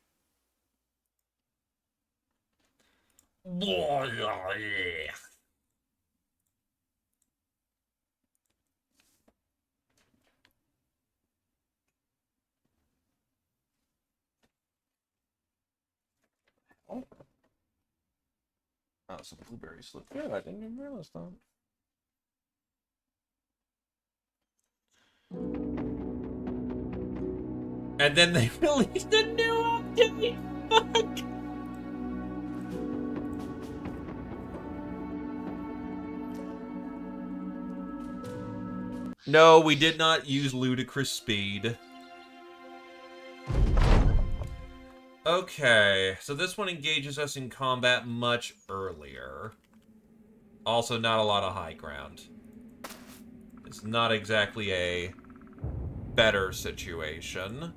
[SPEAKER 1] Oh, some blueberries look good. I didn't even realize that. And then they released a new update. Fuck. No, we did not use ludicrous speed. Okay, so this one engages us in combat much earlier. Also, not a lot of high ground. It's not exactly a better situation.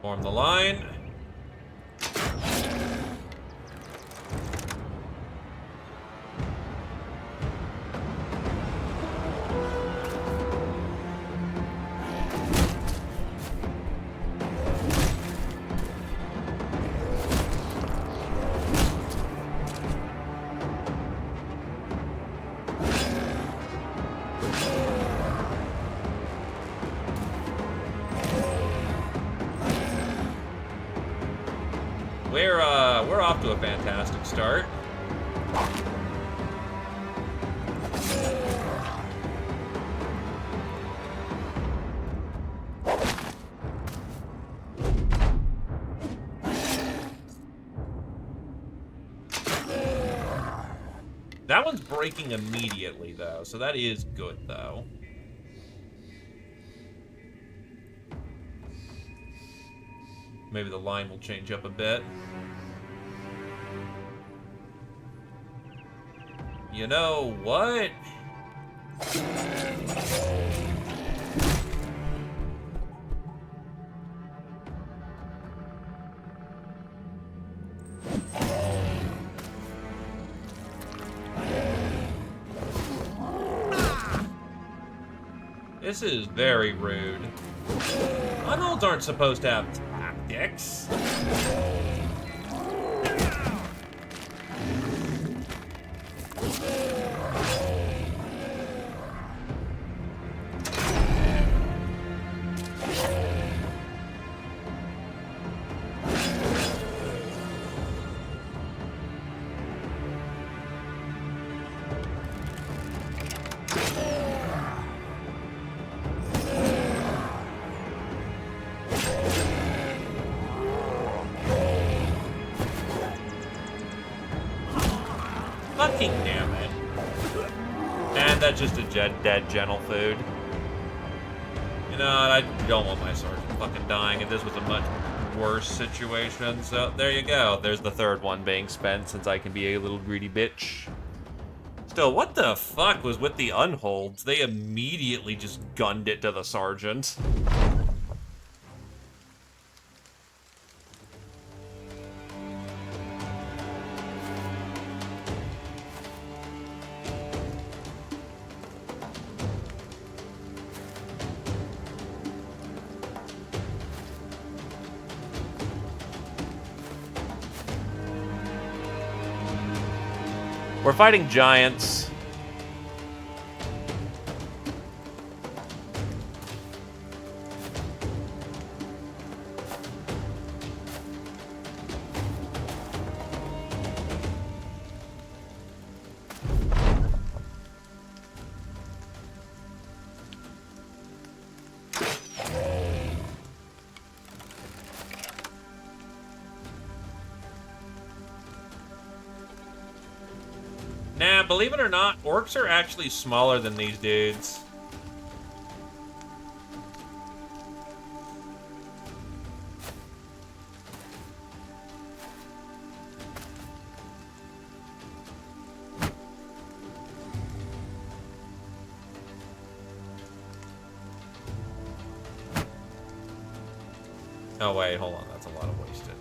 [SPEAKER 1] Form the line. We're off to a fantastic start. That one's breaking immediately, though, so that is good, though. Maybe the line will change up a bit. You know what? This is very rude. Unholds aren't supposed to have tactics. Fucking damn it. And that's just a dead gentle food. You know, I don't want my sergeant fucking dying, and this was a much worse situation. So, there you go. There's the third one being spent, since I can be a little greedy bitch. Still, what the fuck was with the unholds? They immediately just gunned it to the sergeant. We're fighting giants. Nah, believe it or not, orcs are actually smaller than these dudes. Oh wait, hold on, that's a lot of wasted.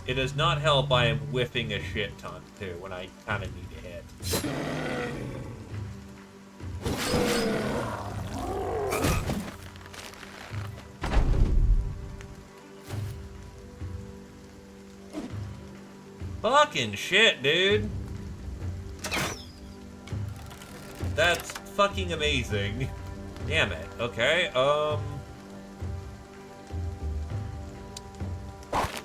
[SPEAKER 1] It does not help I am whiffing a shit ton, too, when I kind of need to hit. Fucking shit, dude. That's fucking amazing. Damn it. Okay,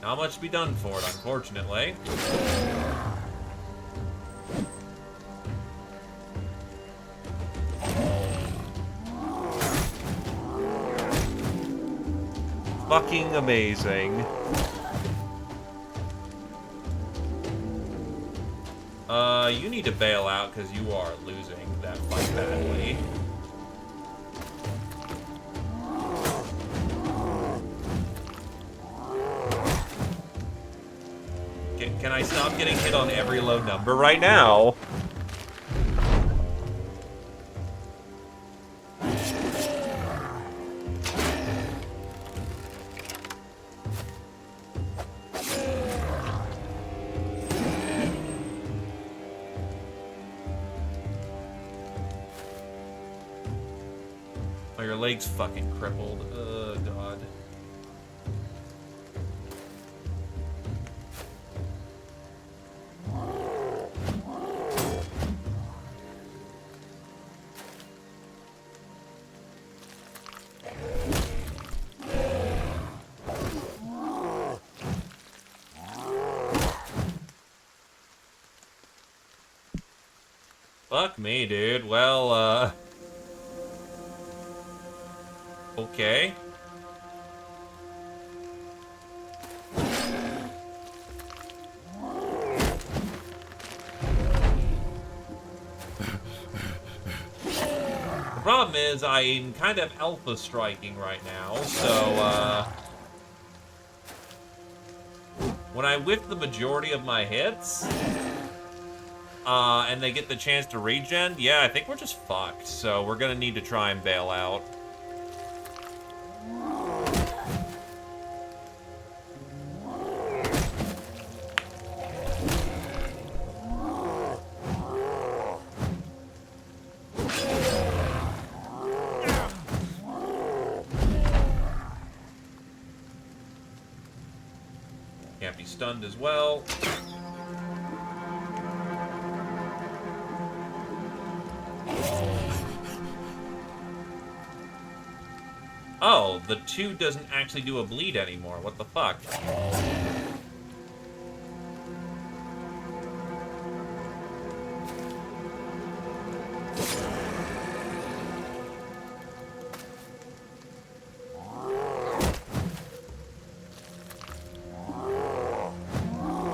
[SPEAKER 1] not much to be done for it, unfortunately. Fucking amazing. You need to bail out because you are losing that fight badly. Can I stop getting hit on every low number right now? Oh, your leg's fucking crippled. Oh, God. Fuck me, dude. Well, okay. The problem is I'm kind of alpha striking right now, so, when I whiff the majority of my hits, and they get the chance to regen, yeah, I think we're just fucked. So we're gonna need to try and bail out. Can't be stunned as well. Oh, the 2 doesn't actually do a bleed anymore. What the fuck?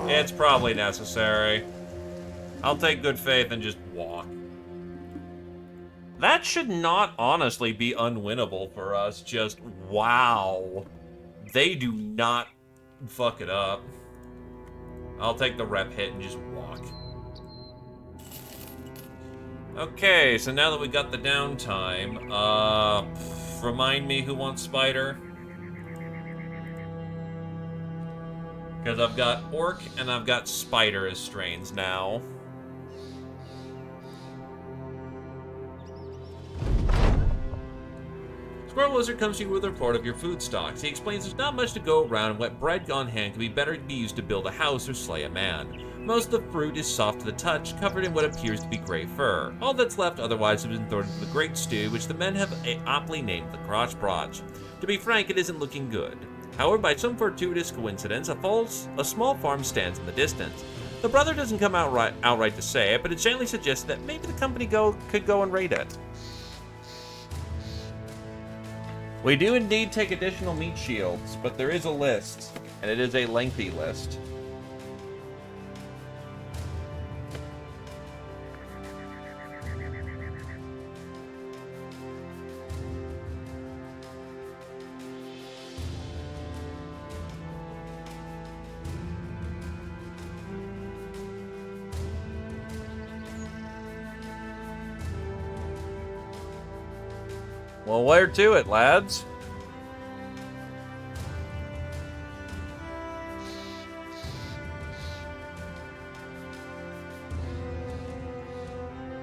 [SPEAKER 1] It's probably necessary. I'll take good faith and just walk. That should not honestly be unwinnable for us. Just, wow. They do not fuck it up. I'll take the rep hit and just walk. Okay, so now that we got the downtime, remind me who wants Spider? Because I've got Orc and I've got Spider as strains now. Squirrel Wizard comes to you with a report of your food stocks. He explains there's not much to go around and what bread on hand can be better to be used to build a house or slay a man. Most of the fruit is soft to the touch, covered in what appears to be gray fur. All that's left otherwise has been thrown into the great stew, which the men have aptly named the crotch brotch. To be frank, it isn't looking good. However, by some fortuitous coincidence, a small farm stands in the distance. The brother doesn't come outright to say it, but it gently suggests that maybe the company could go and raid it. We do indeed take additional meat shields, but there is a list, and it is a lengthy list. Well, where to it, lads?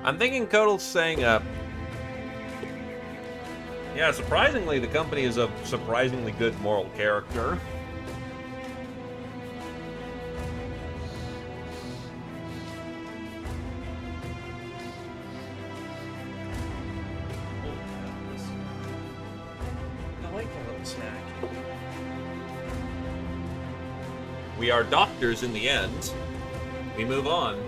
[SPEAKER 1] I'm thinking Kotal's saying, yeah, surprisingly, the company is a surprisingly good moral character.
[SPEAKER 2] I like a little snack.
[SPEAKER 1] We are doctors in the end. We move on.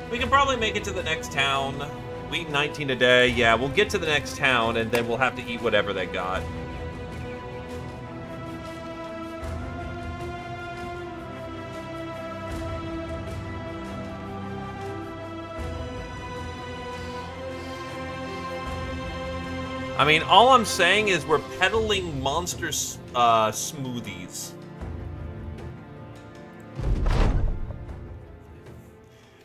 [SPEAKER 1] We can probably make it to the next town. We eat 19 a day. Yeah, we'll get to the next town, and then we'll have to eat whatever they got. I mean, all I'm saying is we're peddling monster smoothies.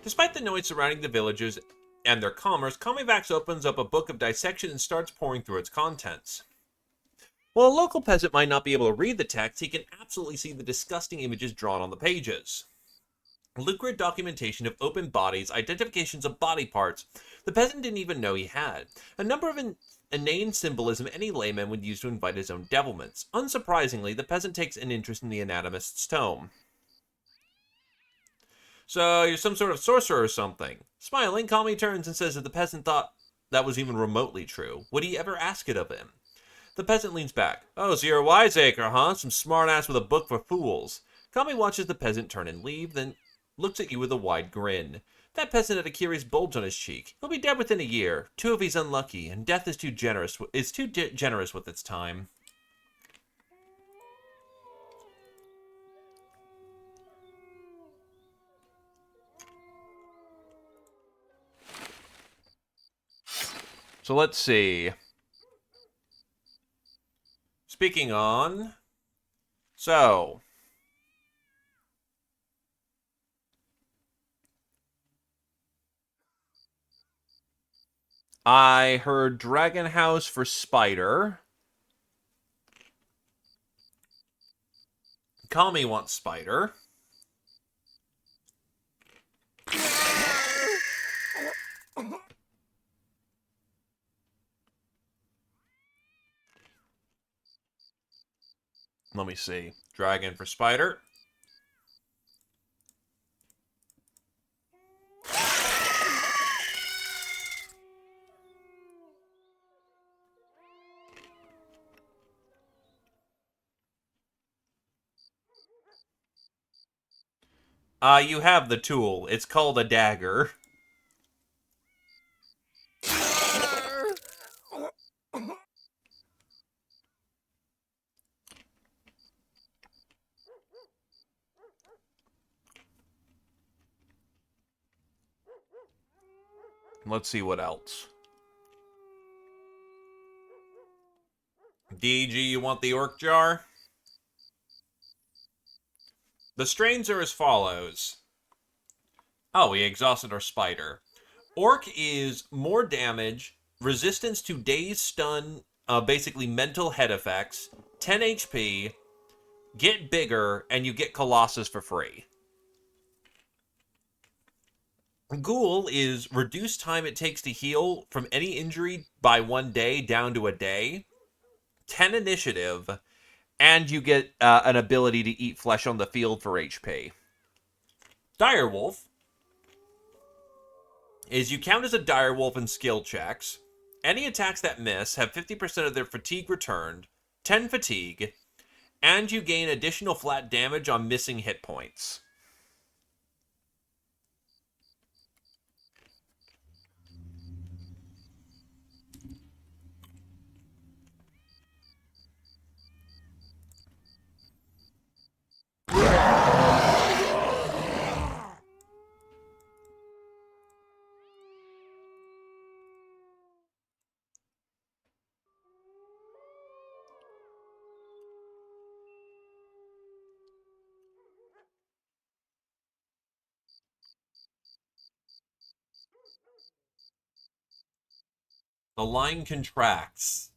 [SPEAKER 1] Despite the noise surrounding the villagers and their commerce, Kamivax opens up a book of dissection and starts pouring through its contents. While a local peasant might not be able to read the text, he can absolutely see the disgusting images drawn on the pages. Lucrid documentation of open bodies, identifications of body parts the peasant didn't even know he had. A number of inane symbolism any layman would use to invite his own devilments. Unsurprisingly, the peasant takes an interest in the anatomist's tome. So, you're some sort of sorcerer or something. Smiling, Kami turns and says that the peasant thought that was even remotely true. Would he ever ask it of him? The peasant leans back. Oh, so you're a wiseacre, huh? Some smartass with a book for fools. Kami watches the peasant turn and leave, then looks at you with a wide grin. That peasant had a curious bulge on his cheek. He'll be dead within a year. 2 if he's unlucky, and death is too generous with its time. So let's see. Speaking on. So. I heard Dragon House for Spider. Kami wants Spider. Let me see. Dragon for Spider. You have the tool. It's called a dagger. Let's see what else. DG, you want the orc jar? The strains are as follows. Oh, we exhausted our spider. Orc is more damage, resistance to daze, stun, basically mental head effects, 10 HP, get bigger, and you get Colossus for free. Ghoul is reduced time it takes to heal from any injury by 1 day down to a day, 10 initiative, and you get an ability to eat flesh on the field for HP. Direwolf is you count as a direwolf in skill checks. Any attacks that miss have 50% of their fatigue returned, 10 fatigue, and you gain additional flat damage on missing hit points. The line contracts.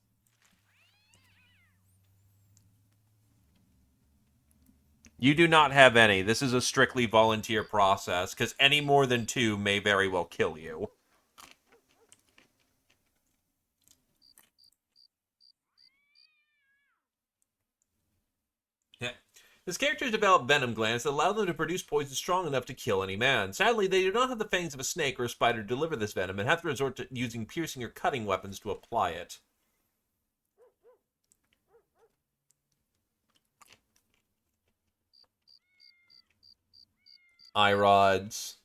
[SPEAKER 1] You do not have any. This is a strictly volunteer process, because any more than 2 may very well kill you. His characters develop venom glands that allow them to produce poison strong enough to kill any man. Sadly, they do not have the fangs of a snake or a spider to deliver this venom and have to resort to using piercing or cutting weapons to apply it. Eye rods.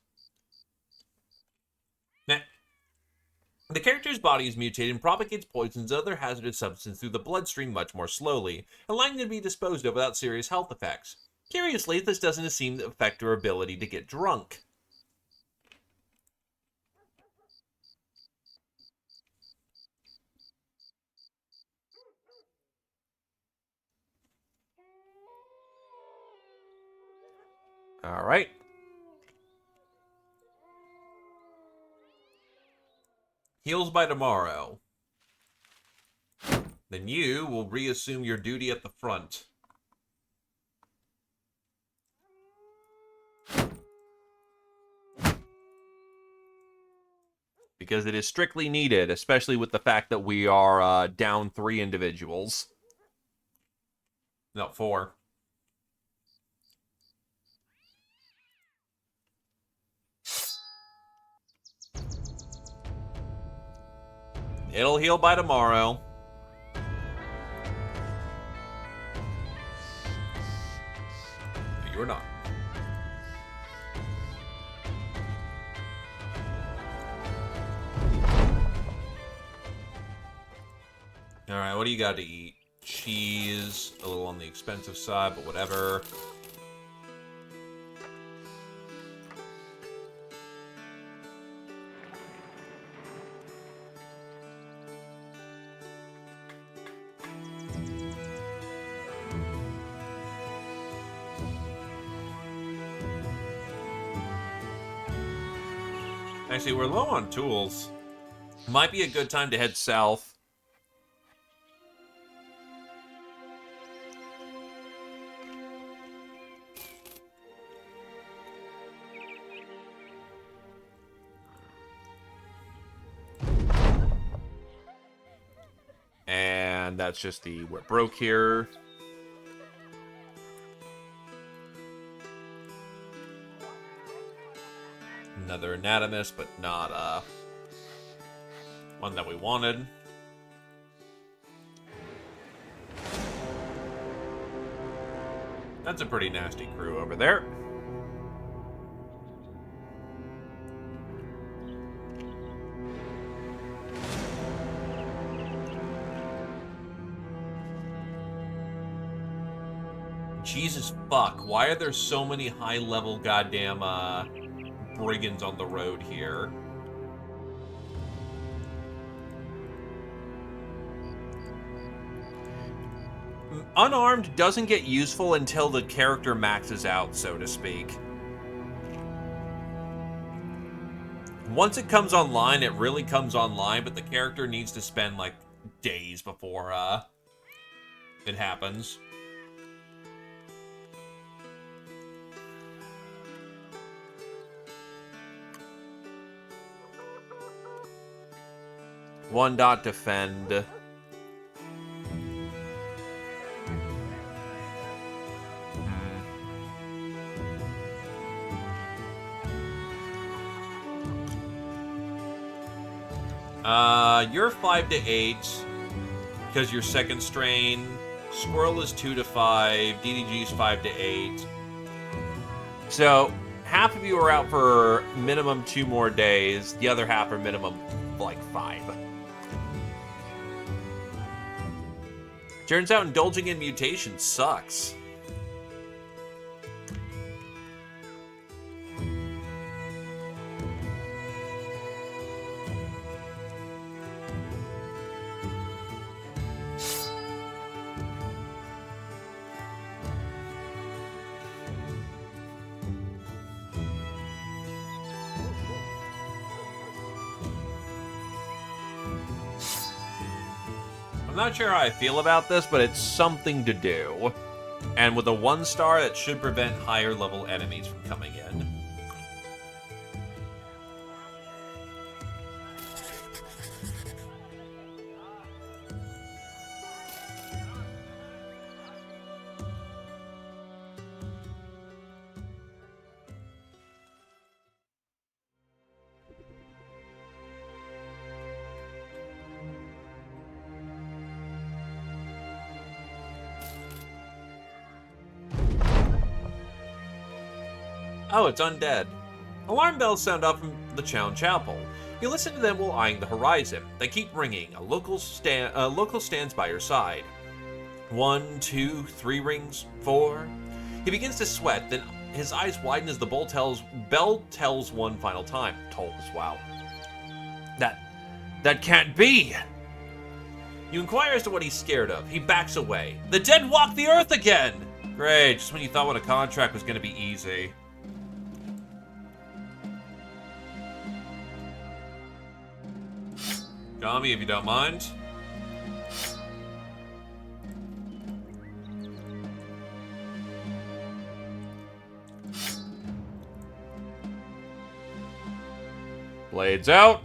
[SPEAKER 1] The character's body is mutated and propagates poisons and other hazardous substances through the bloodstream much more slowly, allowing them to be disposed of without serious health effects. Curiously, this doesn't seem to affect her ability to get drunk. Alright. Heals by tomorrow. Then you will reassume your duty at the front. Because it is strictly needed, especially with the fact that we are down 3 individuals. No, 4. It'll heal by tomorrow. You're not. Alright, what do you got to eat? Cheese, a little on the expensive side, but whatever. Actually, we're low on tools. Might be a good time to head south. And that's just the we're broke here. Another anatomist, but not one that we wanted. That's a pretty nasty crew over there. Jesus fuck, why are there so many high-level goddamn brigands on the road here? Unarmed doesn't get useful until the character maxes out, so to speak. Once it comes online, it really comes online, but the character needs to spend, like, days before it happens. One dot defend. You're 5 to 8 because you're second strain. Squirrel is 2 to 5. DDG's 5 to 8. So half of you are out for minimum 2 more days. The other half are minimum like 5. Turns out indulging in mutations sucks. I'm not sure how I feel about this, but it's something to do. And with a 1-star, that should prevent higher level enemies from coming in. Oh, it's undead. Alarm bells sound out from the town chapel. You listen to them while eyeing the horizon. They keep ringing. A local stands by your side. 1, 2, 3 rings, 4. He begins to sweat, then his eyes widen as the bell tells one final time. Tolls, wow. That can't be! You inquire as to what he's scared of. He backs away. The dead walk the earth again! Great, just when you thought what a contract was gonna be easy. Gami, if you don't mind. Blades out.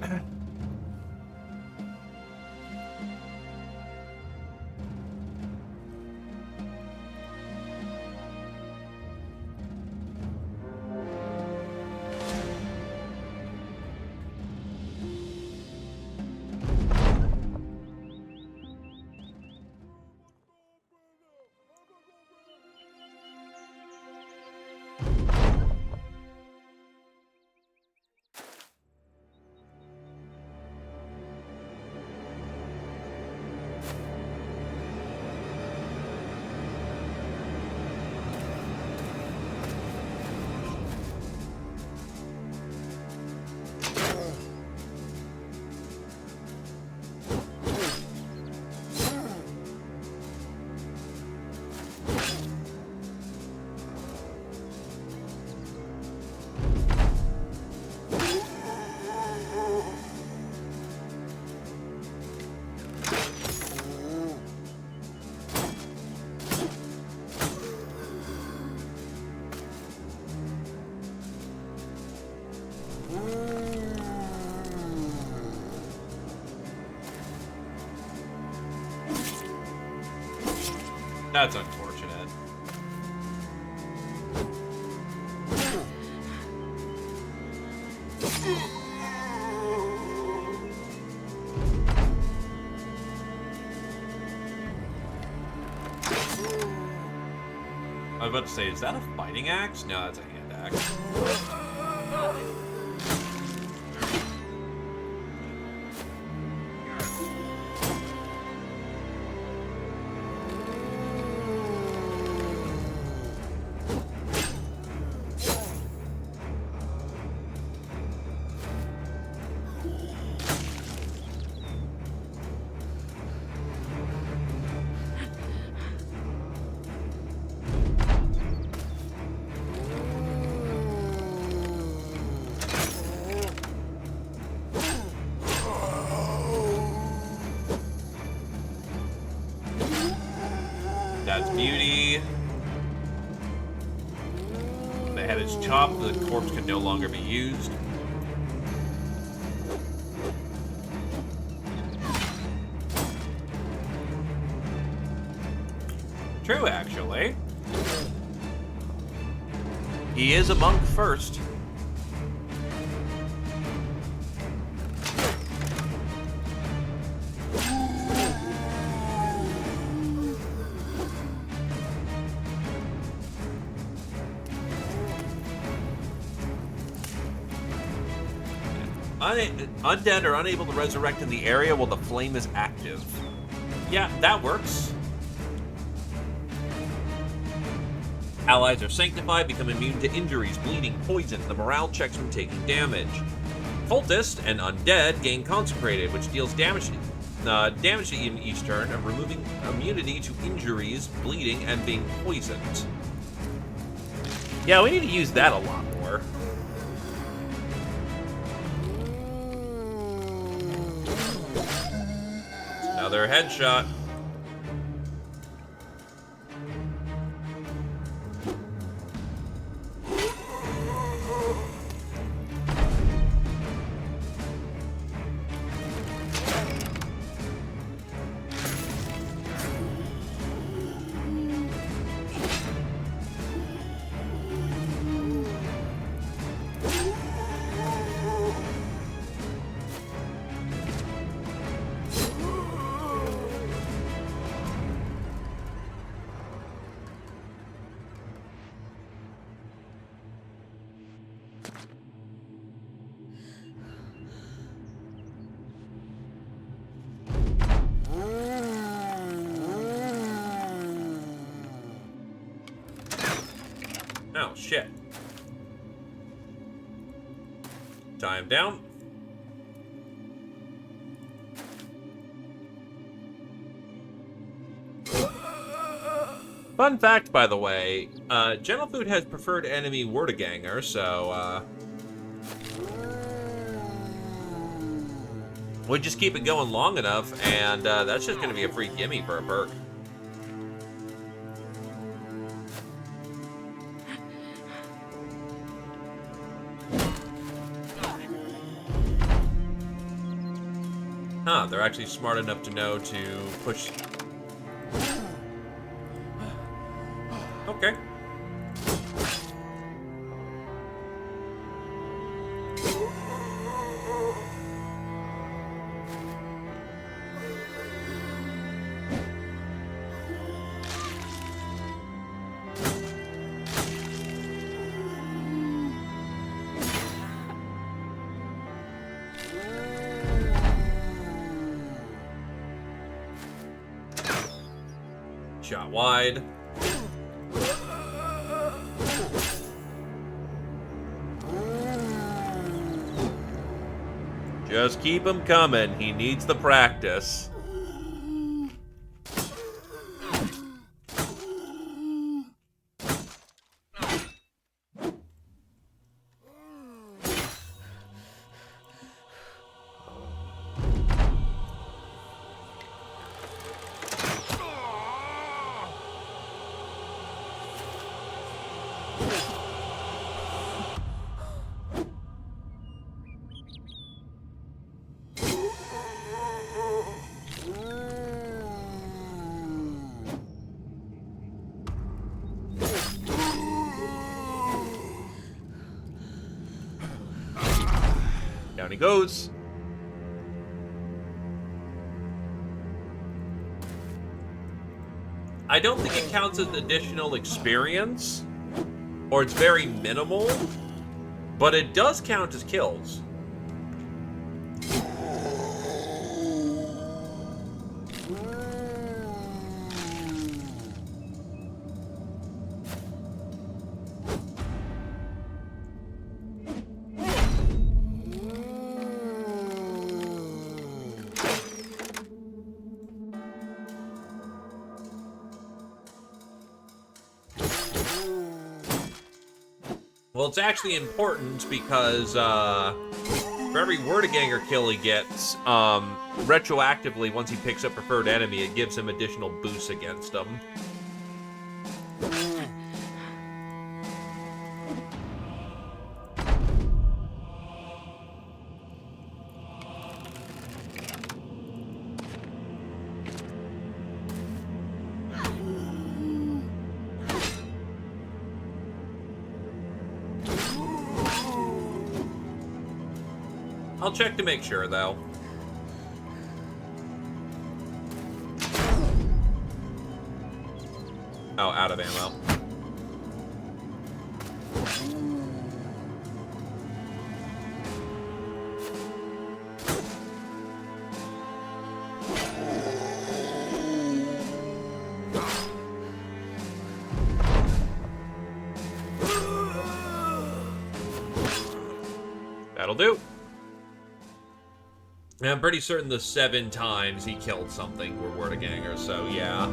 [SPEAKER 1] That's unfortunate. I was about to say, is that a fighting axe? No, that's a hand axe. That's beauty. The head is chopped, the corpse can no longer be used. True, actually. He is a monk first. Undead are unable to resurrect in the area while the flame is active. Yeah, that works. Allies are sanctified, become immune to injuries, bleeding, poison, the morale checks from taking damage. Cultists and undead gain consecrated, which deals damage to you in each turn, and removing immunity to injuries, bleeding, and being poisoned. Yeah, we need to use that a lot more. Another headshot. Oh, shit. Tie him down. Fun fact, by the way, Gentle Food has preferred enemy Wurdiganger, so, we just keep it going long enough, and, that's just gonna be a free gimme for a perk. Huh, they're actually smart enough to know to push... Okay. Shot wide. Just keep him coming. He needs the practice. Down he goes. I don't think it counts as additional experience, or it's very minimal, but it does count as kills. Well, it's actually important because for every Wurdiganger kill he gets, retroactively, once he picks up preferred enemy, it gives him additional boosts against them. I'll check to make sure, though. Oh, out of ammo. That'll do. And I'm pretty certain the 7 times he killed something were Wurdiganger, so yeah.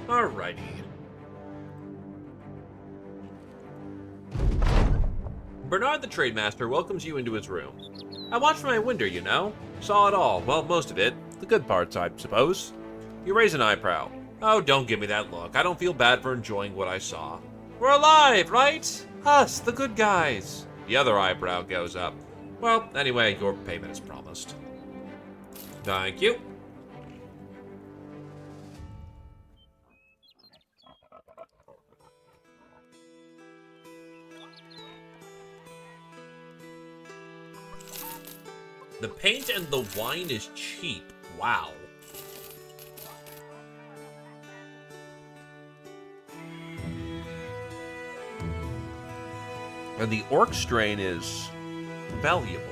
[SPEAKER 1] Alrighty. Bernard the Trademaster welcomes you into his room. I watched from my window, you know. Saw it all. Well, most of it. The good parts, I suppose. You raise an eyebrow. Oh, don't give me that look. I don't feel bad for enjoying what I saw. We're alive, right? Us, the good guys. The other eyebrow goes up. Well, anyway, your payment is promised. Thank you. The paint and the wine is cheap. Wow. And the orc strain is valuable.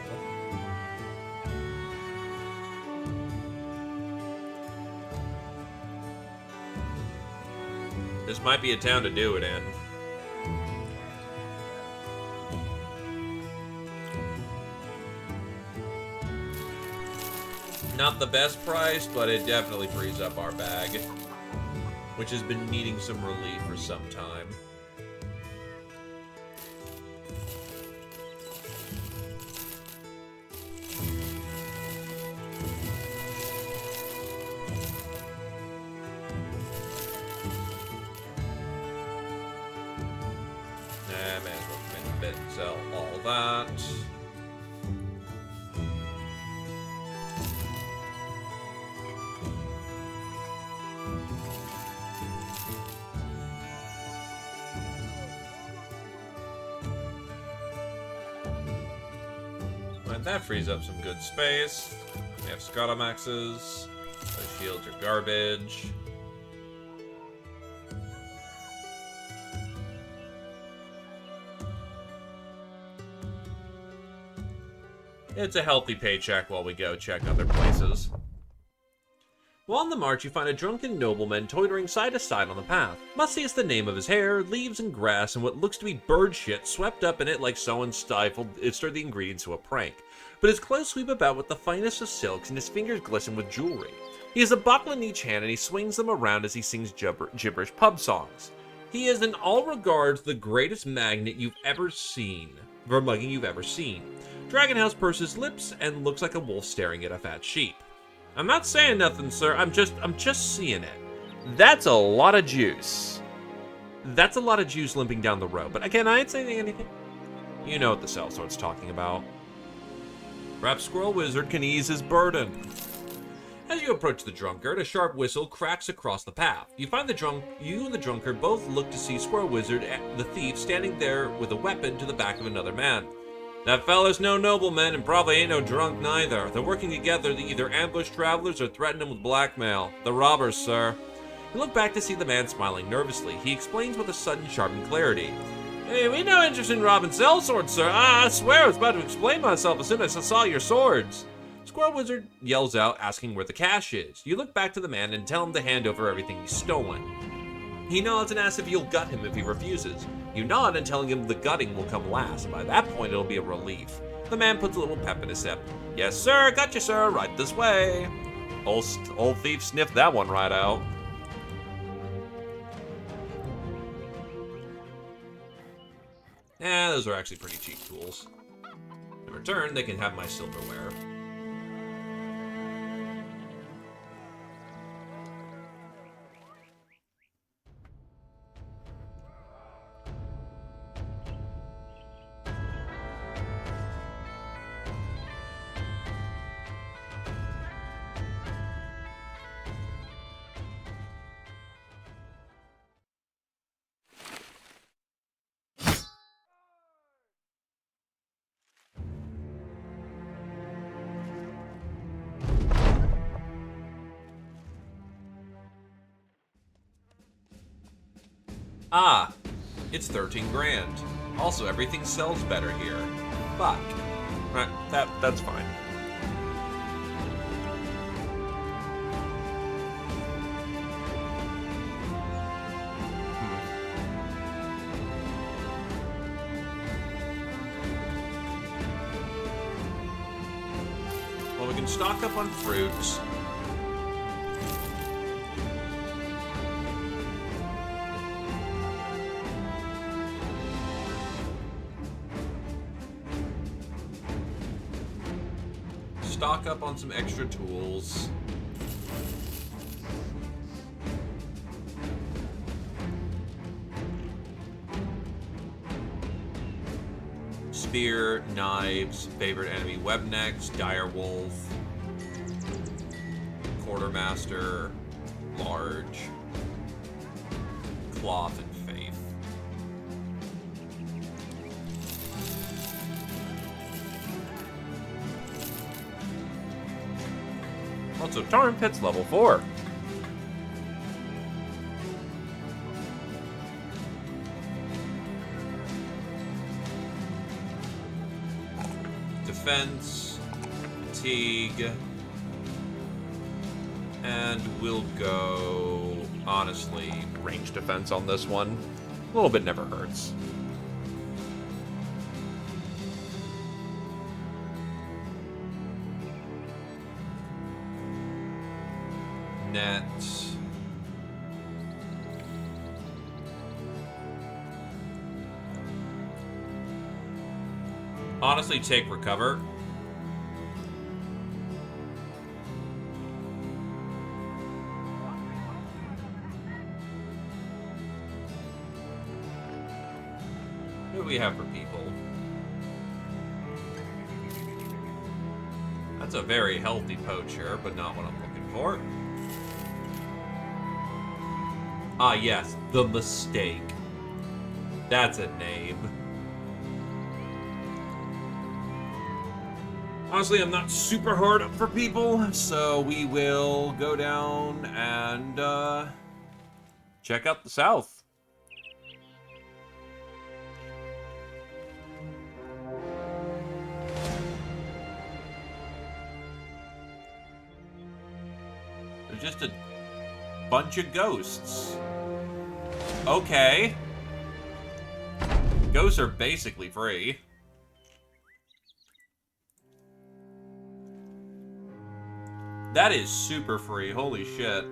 [SPEAKER 1] This might be a town to do it in. Not the best price, but it definitely frees up our bag, which has been needing some relief for some time. May as well spend a bit and sell all that. And that frees up some good space. We have Scotomaxes. Those shields are garbage. It's a healthy paycheck while we go check other places. While on the march, you find a drunken nobleman toitering side to side on the path. Musty is the name of his hair, leaves and grass, and what looks to be bird shit swept up in it like someone stirred the ingredients to a prank. But his clothes sweep about with the finest of silks, and his fingers glisten with jewelry. He has a bottle in each hand, and he swings them around as he sings gibberish pub songs. He is in all regards the greatest magnet you've ever seen, for mugging you've ever seen. Dragonhouse purses lips and looks like a wolf staring at a fat sheep. I'm not saying nothing, sir. I'm just seeing it. That's a lot of juice. That's a lot of juice limping down the road. But again, I ain't saying anything. You know what the sellsword's talking about. Perhaps Squirrel Wizard can ease his burden. As you approach the drunkard, a sharp whistle cracks across the path. You and the drunkard both look to see Squirrel Wizard, the thief, standing there with a weapon to the back of another man. That fella's no nobleman and probably ain't no drunk neither. They're working together to either ambush travelers or threaten them with blackmail. The robbers, sir. You look back to see the man smiling nervously. He explains with a sudden sharpened clarity. Hey, we no interest in robbing sellswords, sir. I swear I was about to explain myself as soon as I saw your swords. Squirrel Wizard yells out, asking where the cash is. You look back to the man and tell him to hand over everything he's stolen. He nods and asks if you'll gut him if he refuses. You nod and telling him the gutting will come last, and by that point it'll be a relief. The man puts a little pep in his step. Yes, sir, got you, sir, right this way. Old thief sniffed that one right out. Those are actually pretty cheap tools. In return, they can have my silverware. Ah, it's 13 grand. Also, everything sells better here. Fuck. Right, that's fine. Well, we can stock up on fruits. Stock up on some extra tools. Spear, knives, favorite enemy webnecks, direwolf, quartermaster, large, cloth, and faith. Also, Tar Pit's level 4. Defense, fatigue, and we'll go, honestly, range defense on this one. A little bit never hurts. Net. Honestly, take recover. What do we have for people? That's a very healthy poacher, but not what I'm looking for. Ah, yes, the mistake. That's a name. Honestly, I'm not super hard up for people, so we will go down and check out the south. There's just a bunch of ghosts. Okay. Ghosts are basically free. That is super free. Holy shit.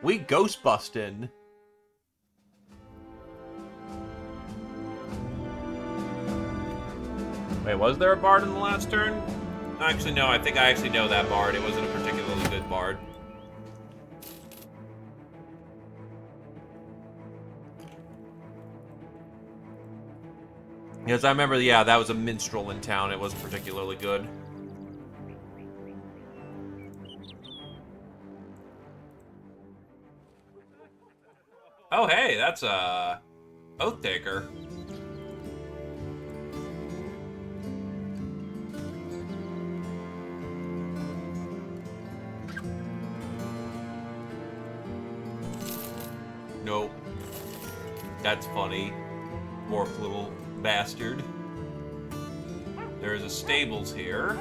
[SPEAKER 1] We ghost bustin'. Wait, was there a bard in the last turn? Actually, no, I think I actually know that bard. It wasn't a particularly good bard. Yes, I remember, yeah, that was a minstrel in town. It wasn't particularly good. Oh, hey, that's a Oath Taker. Nope. That's funny. Morph little bastard. There's a stables here.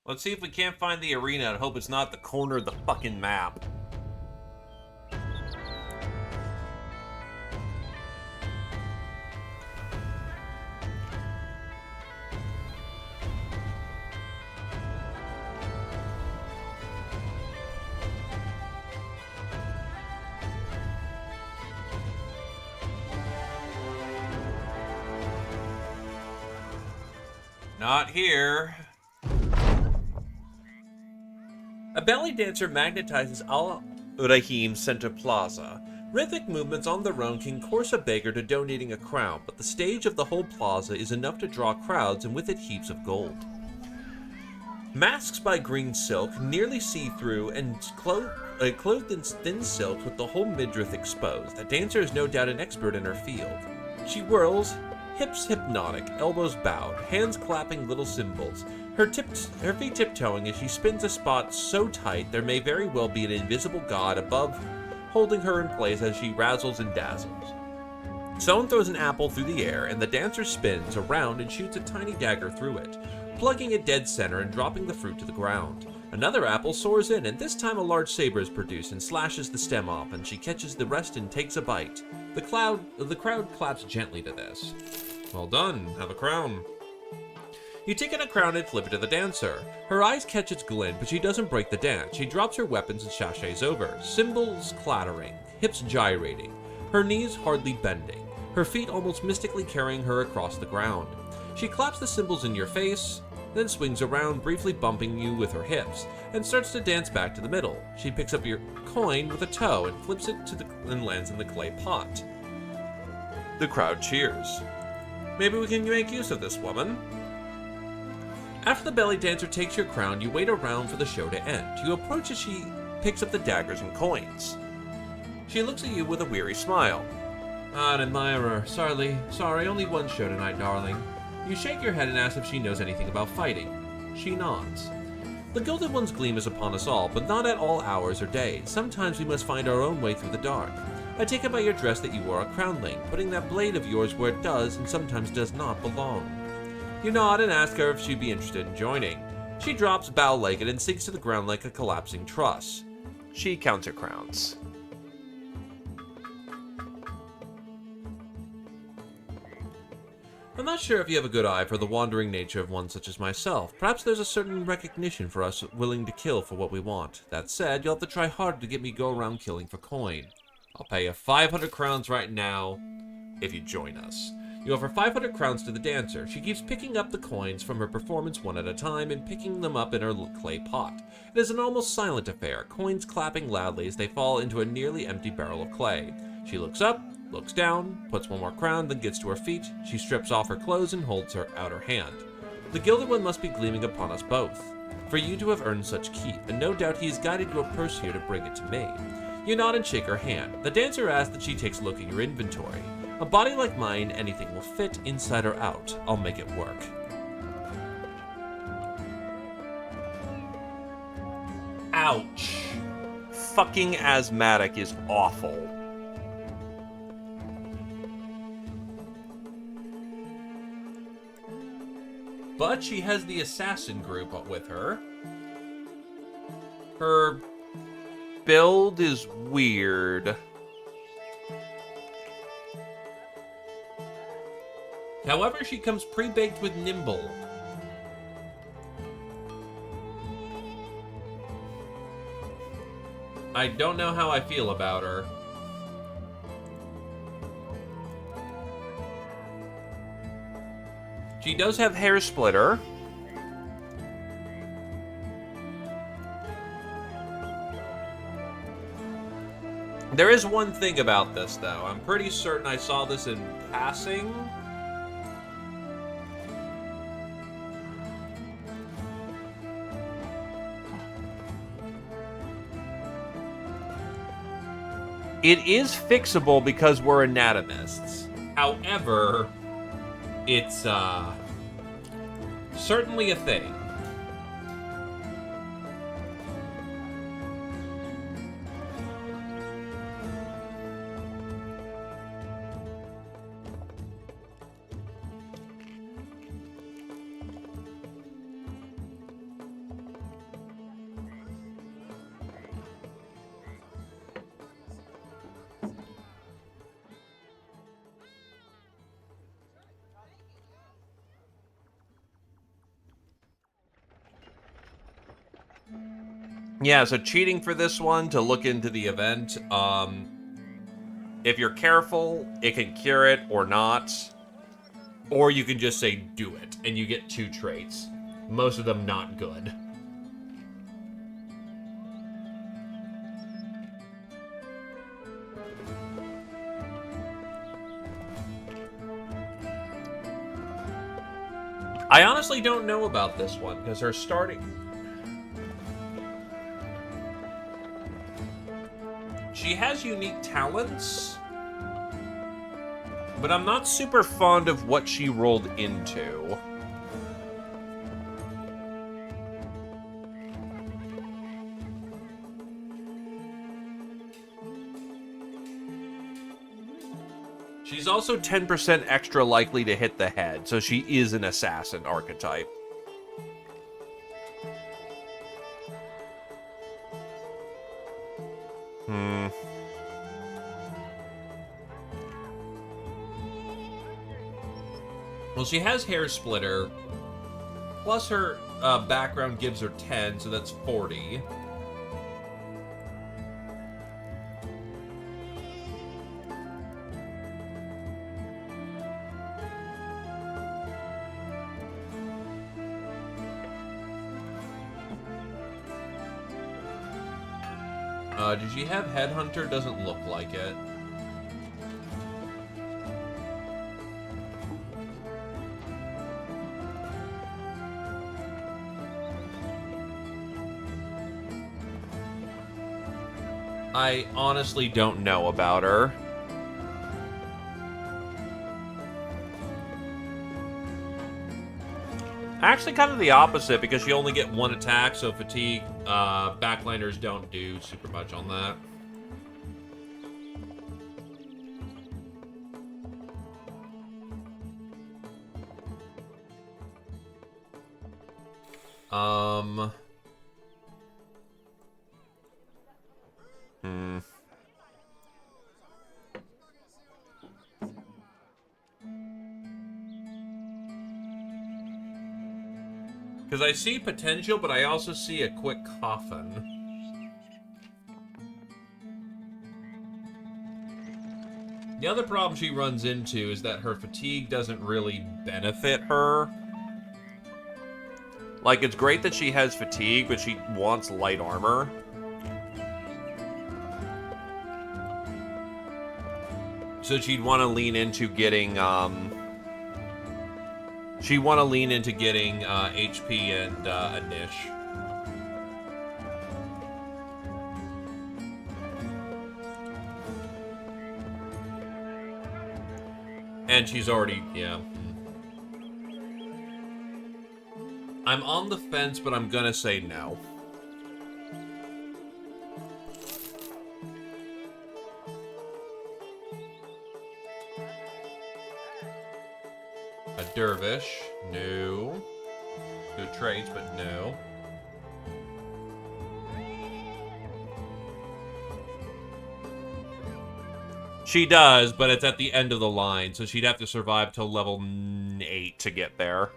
[SPEAKER 1] Let's see if we can't find the arena and hope it's not the corner of the fucking map. Not here. A belly dancer magnetizes Al Rahim Center Plaza. Rhythmic movements on their own can coerce a beggar to donating a crown, but the stage of the whole plaza is enough to draw crowds and with it heaps of gold. Masks by green silk, nearly see-through, and clothed in thin silk with the whole midriff exposed. The dancer is no doubt an expert in her field. She whirls, hips hypnotic, elbows bowed, hands clapping little cymbals, her feet tiptoeing as she spins a spot so tight there may very well be an invisible god above holding her in place as she razzles and dazzles. Someone throws an apple through the air and the dancer spins around and shoots a tiny dagger through it, plugging it dead center and dropping the fruit to the ground. Another apple soars in, and this time a large saber is produced and slashes the stem off, and she catches the rest and takes a bite. The crowd claps gently to this. Well done, have a crown. You take in a crown and flip it to the dancer. Her eyes catch its glint, but she doesn't break the dance. She drops her weapons and sachets over, cymbals clattering, hips gyrating, her knees hardly bending, her feet almost mystically carrying her across the ground. She claps the cymbals in your face,
[SPEAKER 3] then swings around, briefly bumping you with her hips, and starts to dance back to the middle. She picks up your coin with a toe and flips it and lands in the clay pot. The crowd cheers. Maybe we can make use of this woman. After the belly dancer takes your crown, you wait around for the show to end. You approach as she picks up the daggers and coins. She looks at you with a weary smile. An admirer. Sorry, only one show tonight, darling. You shake your head and ask if she knows anything about fighting. She nods. The Gilded One's gleam is upon us all, but not at all hours or days. Sometimes we must find our own way through the dark. I take it by your dress that you are a crownling, putting that blade of yours where it does and sometimes does not belong. You nod and ask her if she'd be interested in joining. She drops bow-legged and sinks to the ground like a collapsing truss. She counts her crowns. I'm not sure if you have a good eye for the wandering nature of one such as myself. Perhaps there's a certain recognition for us willing to kill for what we want. That said, you'll have to try harder to get me go around killing for coin. I'll pay you 500 crowns right now if you join us. You offer 500 crowns to the dancer. She keeps picking up the coins from her performance one at a time and picking them up in her clay pot. It is an almost silent affair, coins clapping loudly as they fall into a nearly empty barrel of clay. She looks up, looks down, puts one more crown, then gets to her feet. She strips off her clothes and holds out her hand. The Gilded One must be gleaming upon us both, for you to have earned such keep, and no doubt he has guided your purse here to bring it to me. You nod and shake her hand. The dancer asks that she takes a look at your inventory. A body like mine, anything will fit, inside or out. I'll make it work.
[SPEAKER 1] Ouch. Fucking asthmatic is awful.
[SPEAKER 3] But she has the assassin group with her. Her
[SPEAKER 1] build is weird.
[SPEAKER 3] However, she comes pre-baked with nimble. I don't know how I feel about her.
[SPEAKER 1] She does have hair splitter. There is one thing about this, though. I'm pretty certain I saw this in passing. It is fixable because we're anatomists.
[SPEAKER 3] However, it's certainly a thing.
[SPEAKER 1] Yeah, so cheating for this one to look into the event. If you're careful, it can cure it or not. Or you can just say do it, and you get 2 traits. Most of them not good. I honestly don't know about this one, because her starting... She has unique talents, but I'm not super fond of what she rolled into. She's also 10% extra likely to hit the head, so she is an assassin archetype.
[SPEAKER 3] Well, she has hair splitter, plus her background gives her 10, so that's 40. Did she have Headhunter? Doesn't look like it. I honestly don't know about her.
[SPEAKER 1] Actually, kind of the opposite, because you only get one attack, so fatigue, backliners don't do super much on that. Because I see potential, but I also see a quick coffin. The other problem she runs into is that her fatigue doesn't really benefit her. Like, it's great that she has fatigue, but she wants light armor. So she'd want to lean into getting, she'd want to lean into getting HP and a niche. And she's already, yeah. I'm on the fence, but I'm gonna say no. A dervish, no. Good traits, but no. She does, but it's at the end of the line, so she'd have to survive till level 8 to get there.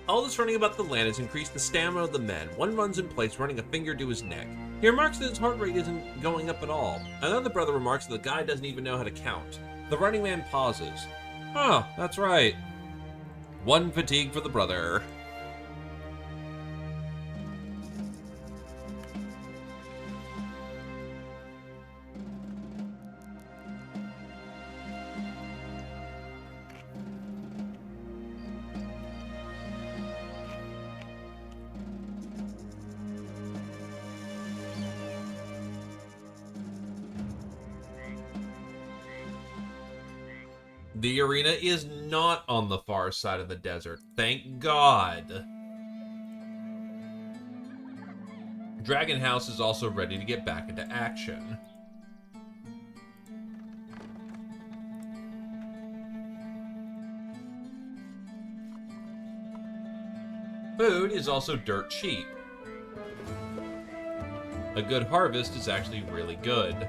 [SPEAKER 1] All this running about the land has increased the stamina of the men. One runs in place, running a finger to his neck. He remarks that his heart rate isn't going up at all. Another brother remarks that the guy doesn't even know how to count. The running man pauses. Oh, that's right. One fatigue for the brother. The arena is not on the far side of the desert, thank God. Dragon House is also ready to get back into action. Food is also dirt cheap. A good harvest is actually really good.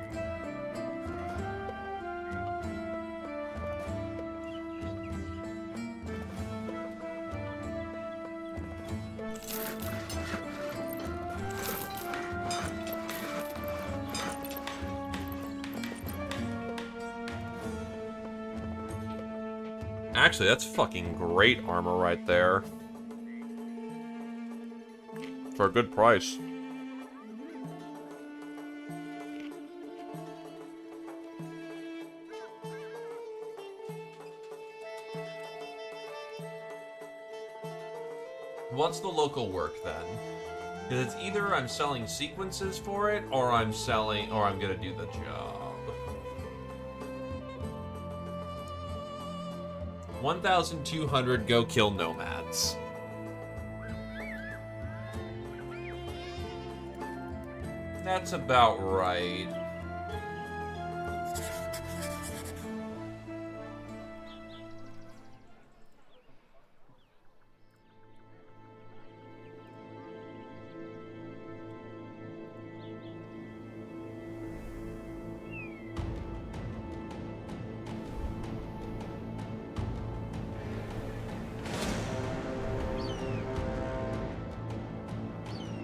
[SPEAKER 1] Actually, that's fucking great armor right there. For a good price. What's the local work then? Because it's either I'm selling sequences for it, or I'm gonna do the job. 1,200, go kill nomads. That's about right.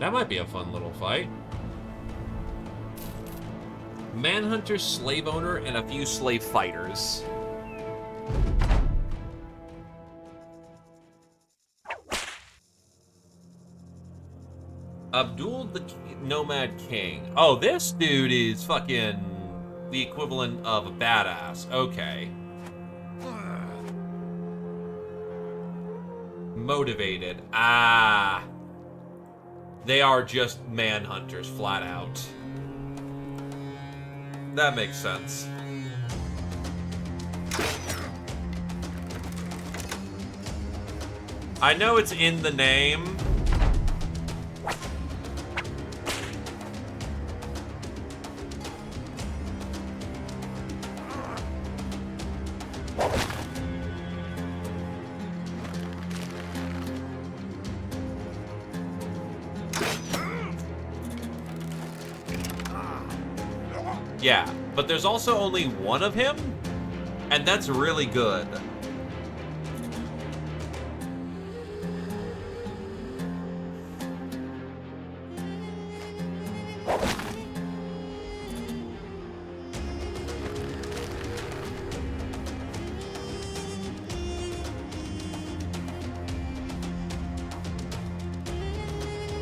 [SPEAKER 1] That might be a fun little fight. Manhunter, slave owner, and a few slave fighters. Abdul the Nomad King. Oh, this dude is fucking the equivalent of a badass. Okay. Motivated. Ah. They are just manhunters, flat out. That makes sense. I know it's in the name. Yeah, but there's also only one of him, and that's really good.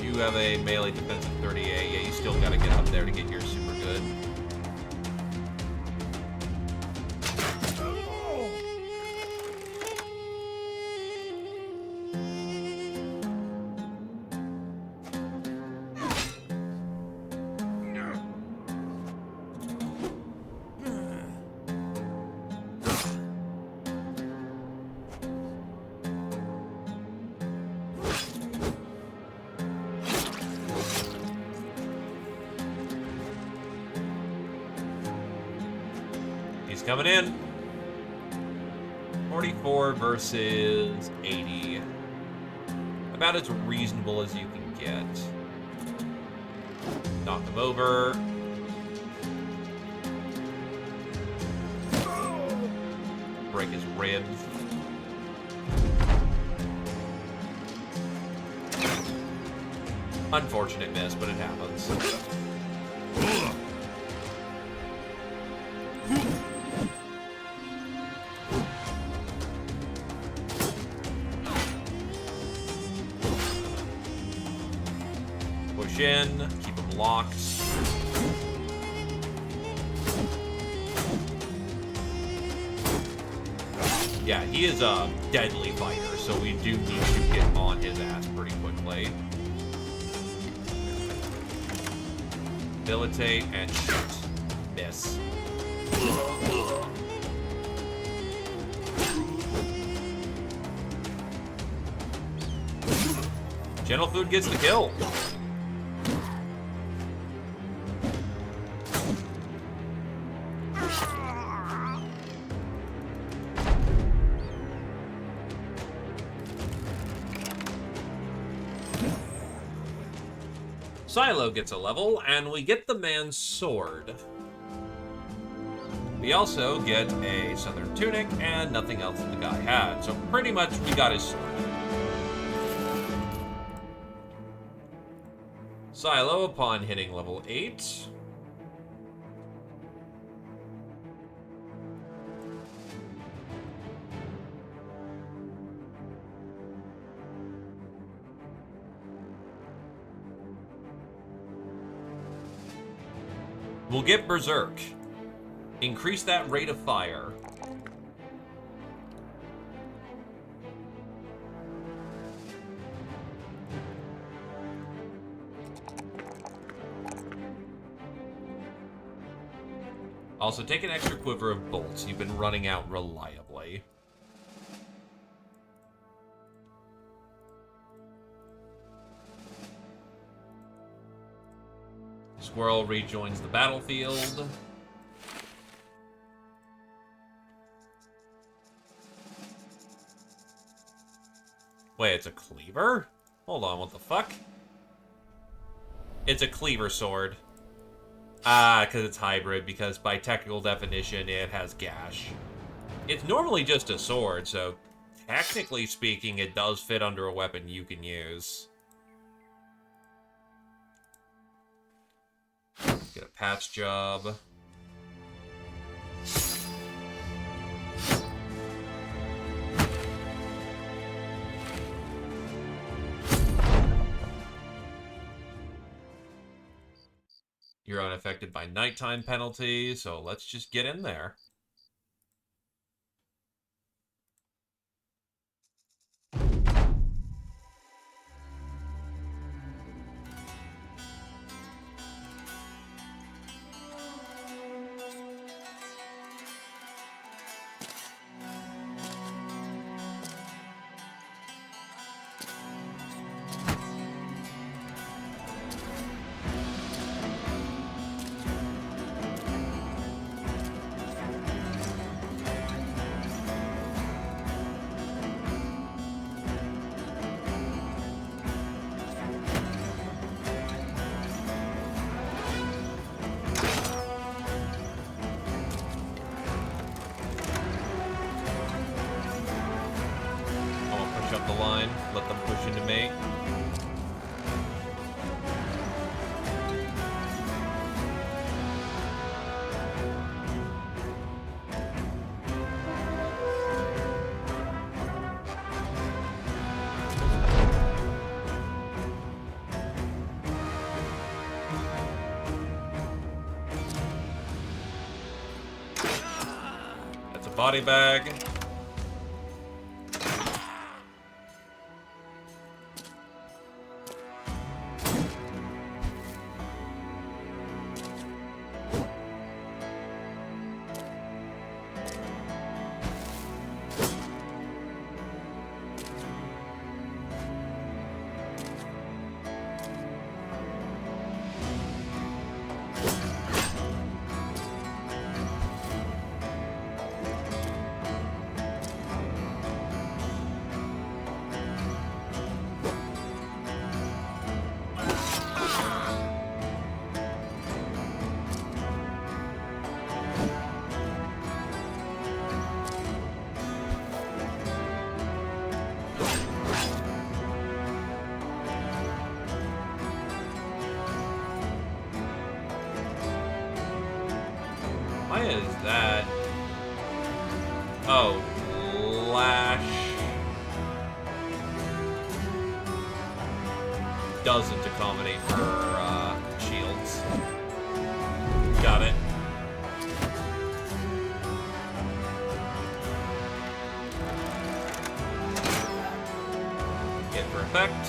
[SPEAKER 1] You have a melee defense of 38. Yeah, you still gotta get up there to get your super good. He's coming in. 44 versus 80. About as reasonable as you can get. Knock him over. Break his ribs. Unfortunate miss, but it happens. Push in, keep him locked. Yeah, he is a deadly fighter, so we do need to get on his ass pretty quickly. Debilitate and shoot. Miss. Gentle Food gets the kill. Silo gets a level, and we get the man's sword. We also get a southern tunic and nothing else that the guy had, so pretty much we got his sword. Silo upon hitting level 8. We'll get Berserk. Increase that rate of fire. Also, take an extra quiver of bolts. You've been running out reliably. Squirrel rejoins the battlefield. Wait, it's a cleaver? Hold on, what the fuck? It's a cleaver sword. Ah, because it's hybrid, because by technical definition, it has gash. It's normally just a sword, so technically speaking, it does fit under a weapon you can use. Get a patch job. You're unaffected by nighttime penalty, so let's just get in there. Up the line, let them push into me. That's a body bag. Why is that? Oh, Lash doesn't accommodate for shields. Got it. Hit for effect.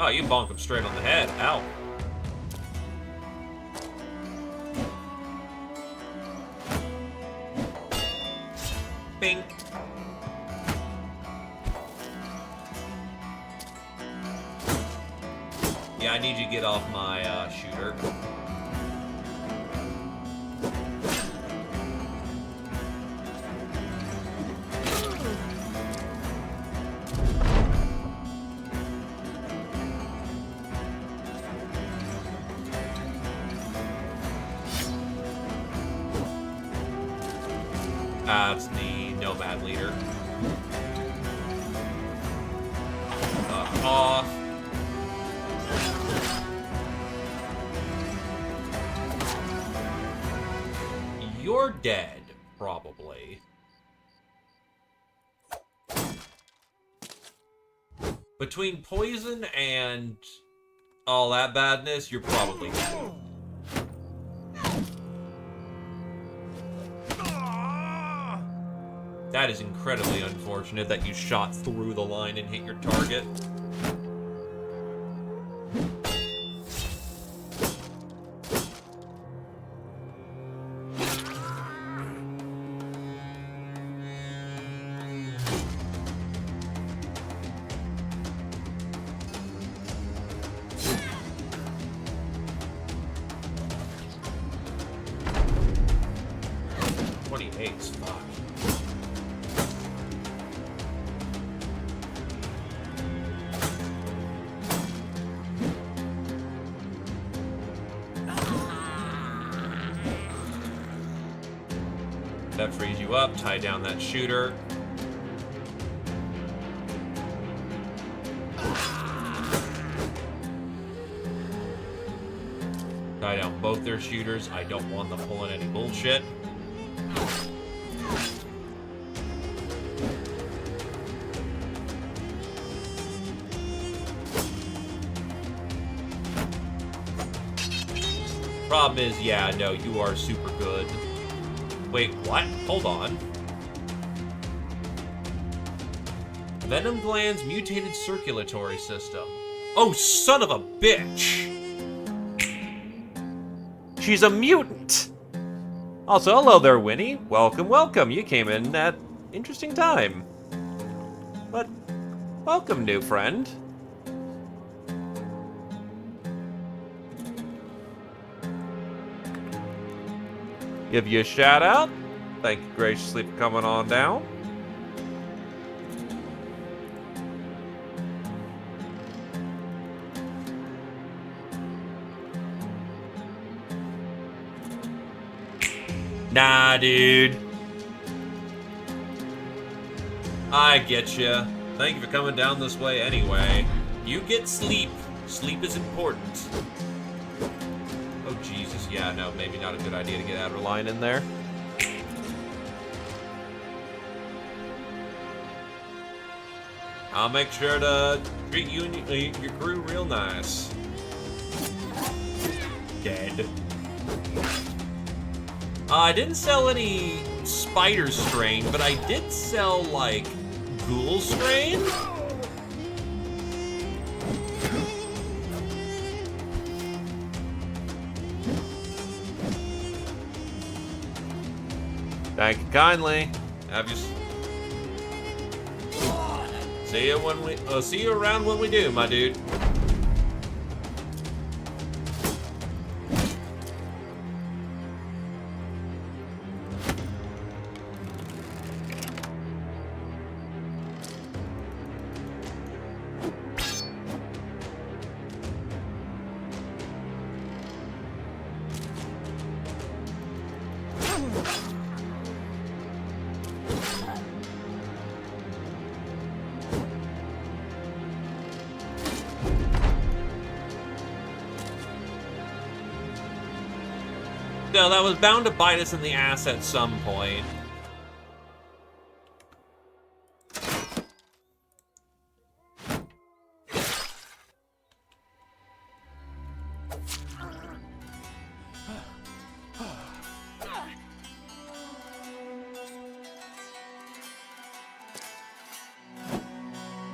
[SPEAKER 1] Oh, you bonk him straight on the head. Ow. Bink. Yeah, I need you to get off my shooter. That's the Nomad leader. Off. You're dead, probably. Between poison and all that badness, you're probably dead. That is incredibly unfortunate that you shot through the line and hit your target. Fuck. That frees you up. Tie down that shooter. Tie down both their shooters. I don't want them pulling any bullshit. Problem is, yeah, no, you are super good. Wait, what? Hold on. Venom gland's mutated circulatory system. Oh, son of a bitch! She's a mutant! Also, hello there, Winnie. Welcome, welcome. You came in at interesting time. But, welcome, new friend. Give you a shout out. Thank you graciously for coming on down. Nah, dude. I get you. Thank you for coming down this way anyway. You get sleep. Sleep is important. Oh, Jesus. Yeah, no, maybe not a good idea to get outer line in there. I'll make sure to treat you and your crew real nice. Dead. I didn't sell any spider strain, but I did sell, like, ghoul strain? Thank you kindly. Have you... See you around when we do, my dude. No, that was bound to bite us in the ass at some point.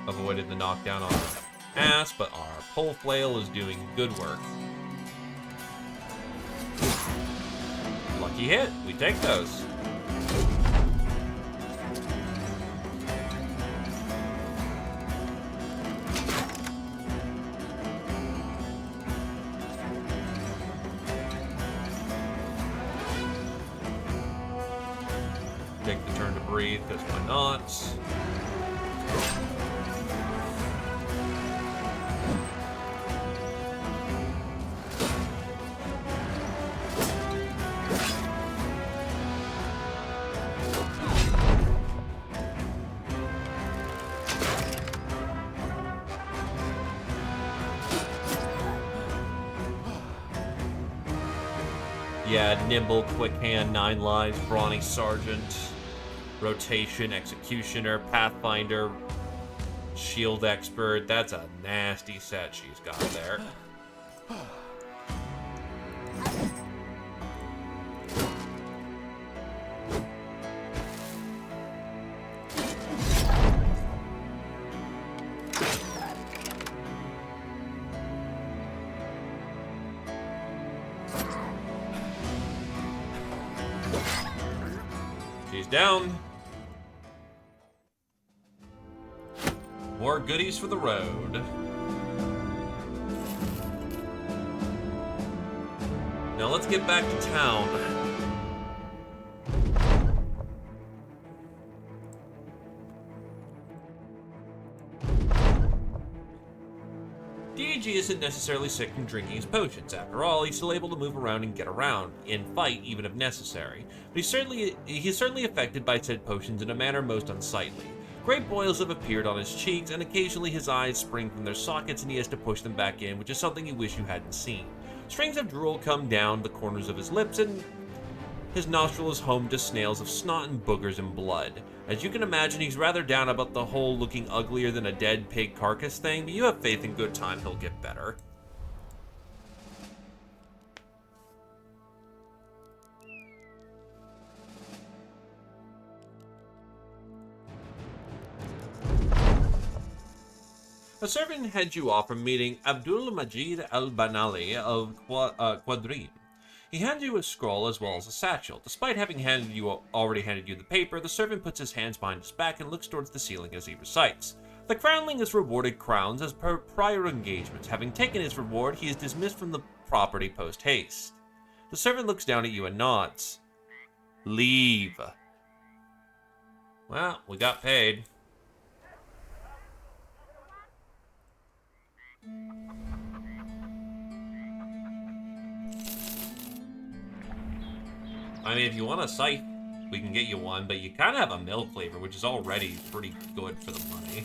[SPEAKER 1] Avoided the knockdown on our ass, but our pole flail is doing good work. Lucky hit. We take those. Take the turn to breathe, because why not? Yeah, nimble, quick hand, 9 lives, brawny sergeant, rotation, executioner, pathfinder, shield expert. That's a nasty set she's got there. She's down. More goodies for the road. Now let's get back to town.
[SPEAKER 3] DAG isn't necessarily sick from drinking his potions. After all, he's still able to move around and get around, and fight even if necessary. But he's certainly affected by said potions in a manner most unsightly. Great boils have appeared on his cheeks, and occasionally his eyes spring from their sockets and he has to push them back in, which is something you wish you hadn't seen. Strings of drool come down the corners of his lips, and his nostril is home to snails of snot and boogers and blood. As you can imagine, he's rather down about the whole looking uglier than a dead pig carcass thing, but you have faith in good time he'll get better. A servant heads you off from meeting Abdul Majid al-Banali of Quadrim. He hands you a scroll as well as a satchel. Despite having already handed you the paper, the servant puts his hands behind his back and looks towards the ceiling as he recites. The crownling is rewarded crowns as per prior engagements. Having taken his reward, he is dismissed from the property post-haste. The servant looks down at you and nods. Leave. Well, we got paid. I mean, if you want a scythe, we can get you one, but you kind of have a mill cleaver, which is already pretty good for the money.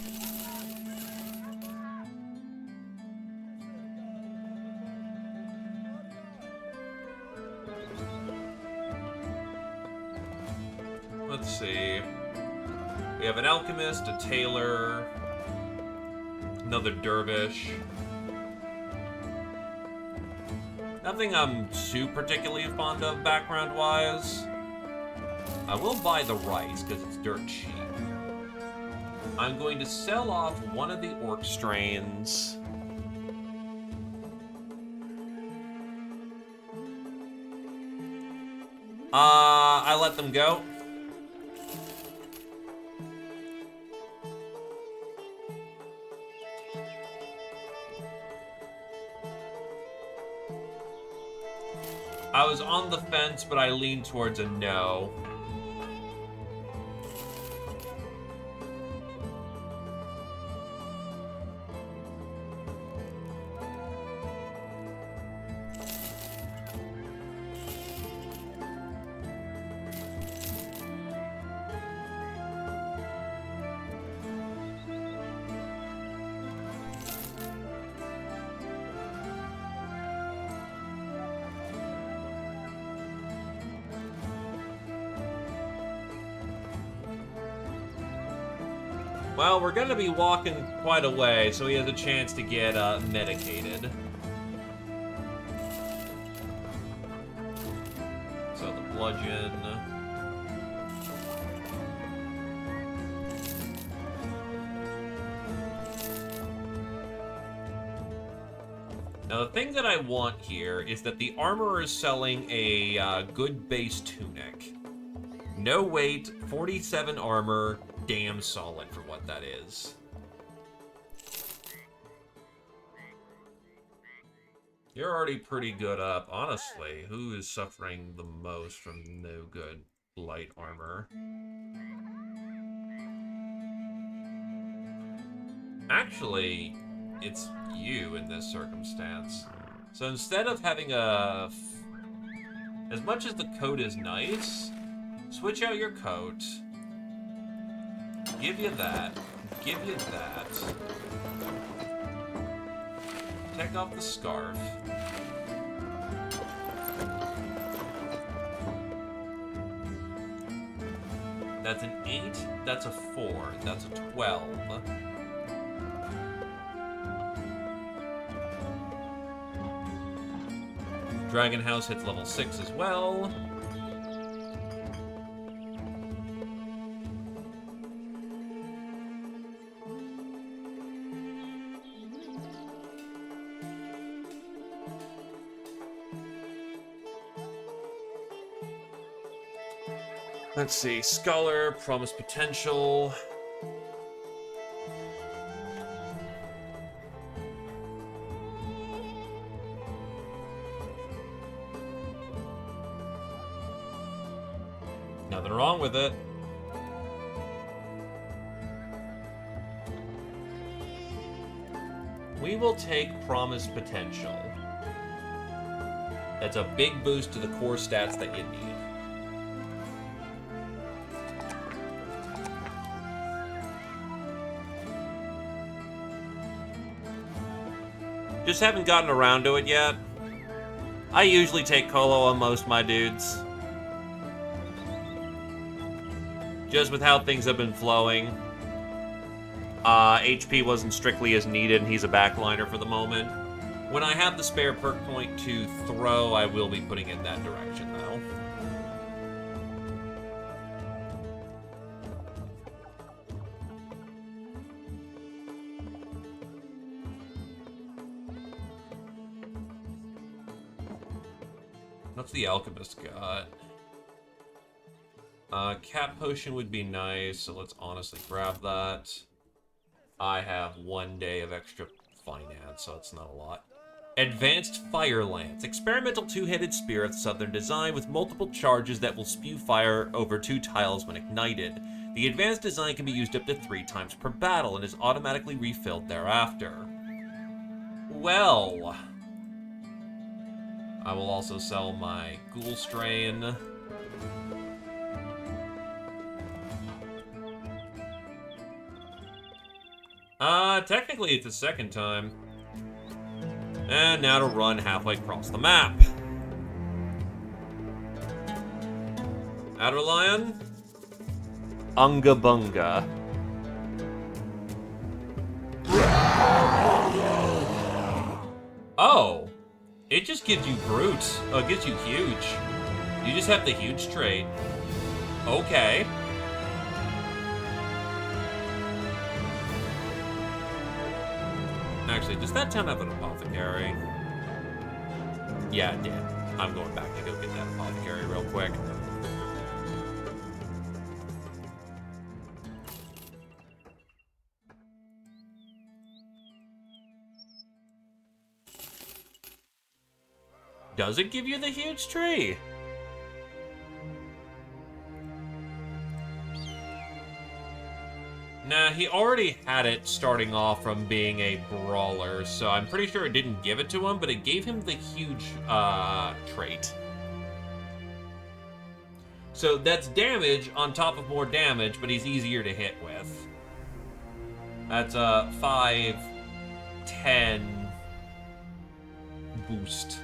[SPEAKER 3] Let's see. We have an alchemist, a tailor, another dervish. Nothing I'm too particularly fond of background-wise. I will buy the rice because it's dirt cheap. I'm going to sell off one of the orc strains. I let them go. I was on the fence, but I leaned towards a no. Well, we're gonna be walking quite a way, so he has a chance to get medicated. So the bludgeon. Now the thing that I want here is that the armorer is selling a good base tunic. No weight, 47 armor, damn solid for what that is. You're already pretty good up. Honestly, who is suffering the most from no good light armor? Actually, it's you in this circumstance. So instead of having a... As much as the coat is nice, switch out your coat. Give you that. Give you that. Take off the scarf. That's an 8. That's a 4. That's a 12. Dragon House hits level 6 as well. Let's see, Scholar, Promise Potential. Nothing wrong with it.
[SPEAKER 1] we will take Promise Potential. That's a big boost to the core stats that you need. Just haven't gotten around to it yet. I usually take Colo on most of my dudes. Just with how things have been flowing. HP wasn't strictly as needed, and he's a backliner for the moment. When I have the spare perk point to throw, I will be putting it that direction, though. What's the alchemist got? Cat potion would be nice, so let's honestly grab that. I have 1 day of extra finance, so it's not a lot. Advanced Fire Lance. Experimental two-handed spear of southern design with multiple charges that will spew fire over 2 tiles when ignited. The advanced design can be used up to 3 times per battle and is automatically refilled thereafter. Well, I will also sell my Ghoul Strain. Technically it's the second time. And now to run halfway across the map. Outer Lion. Unga Bunga. Oh. It just gives you brute. Oh, it gives you huge. You just have the huge trait. Okay. Actually, does that town have an apothecary? Yeah, it did. I'm going back to go get that apothecary real quick. Does it give you the huge tree? Nah, he already had it starting off from being a brawler, so I'm pretty sure it didn't give it to him, but it gave him the huge trait. So that's damage on top of more damage, but he's easier to hit with. That's a 5-10 boost.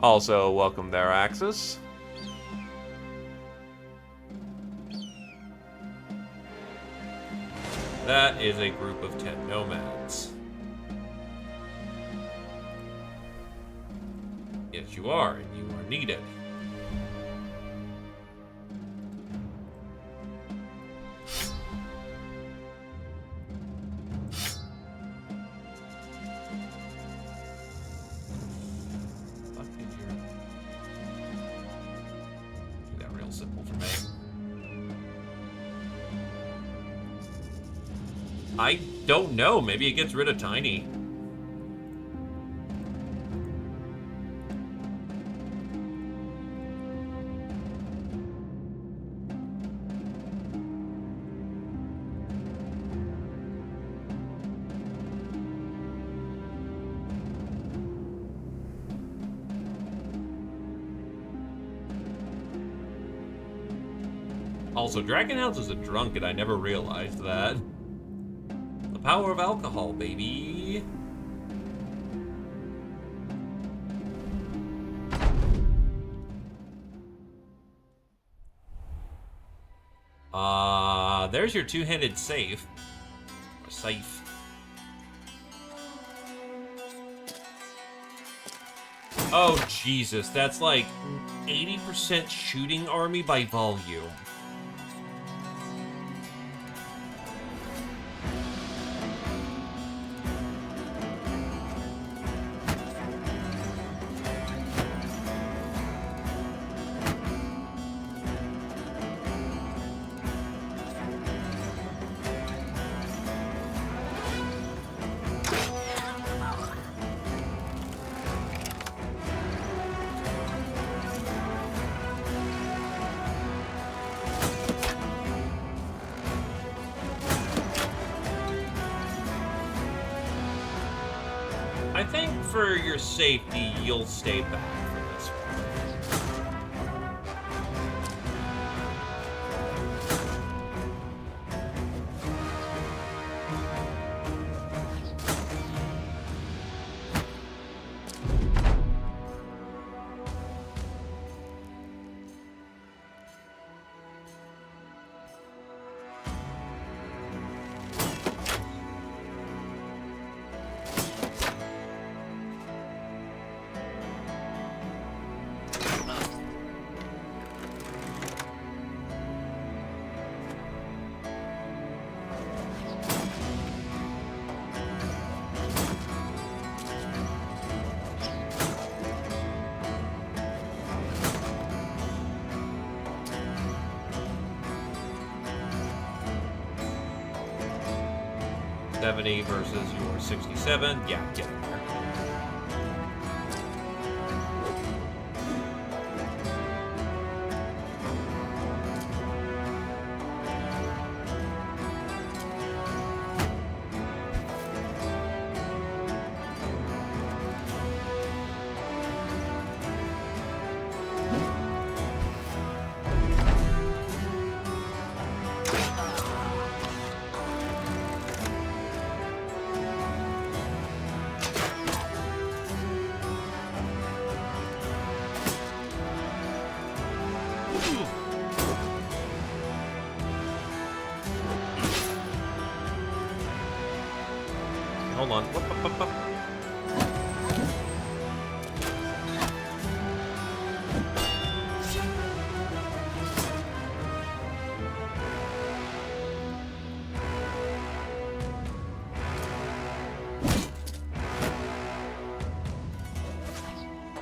[SPEAKER 1] Also, welcome there, Axis. That is a group of 10 nomads. Yes, you are, and you are needed. I don't know. Maybe it gets rid of Tiny. Also, Dragonhounds is a drunk, and I never realized that. The power of alcohol, baby. There's your two-handed safe. Or safe. Oh, Jesus. That's like 80% shooting army by volume. think for your safety, you'll stay back for this one. $70 versus your 67. Yeah, get in there. Hold on. Whoop, whoop, whoop, whoop.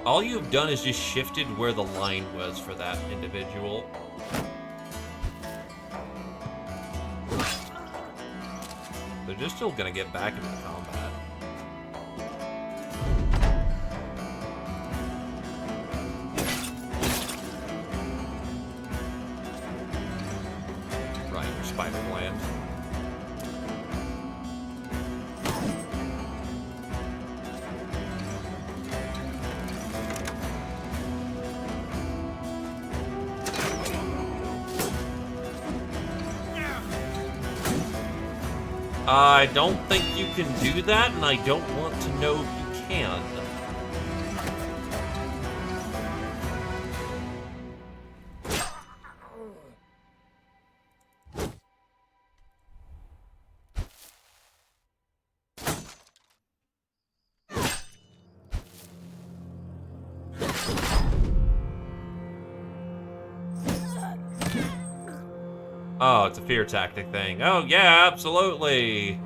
[SPEAKER 1] All you've done is just shifted where the line was for that individual. They're just still gonna get back into the combat. Right, your spider gland. I don't think you can do that, and I don't want to know if you can. Oh, it's a fear tactic thing. Oh, yeah, absolutely.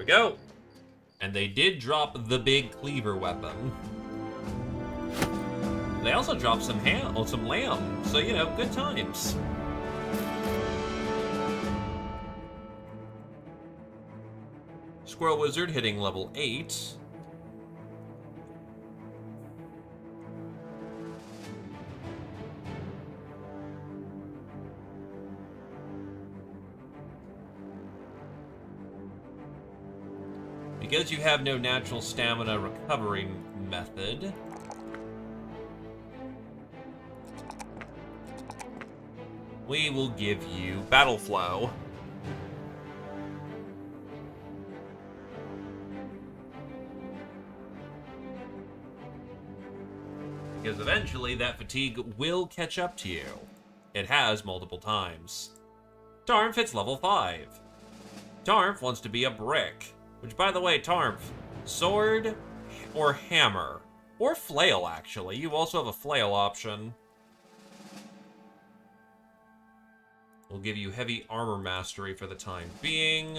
[SPEAKER 1] Go. And they did drop the big cleaver weapon. They also dropped some ham, or some lamb, so you know, good times. Squirrel Wizard hitting level 8. Because you have no natural stamina recovery method, we will give you Battle Flow. Because eventually that fatigue will catch up to you. It has multiple times. Tarmf hits level 5. Tarmf wants to be a brick. Which, by the way, Tarmf, sword or hammer? Or flail, actually. You also have a flail option.
[SPEAKER 3] We'll give you heavy armor mastery for the time being.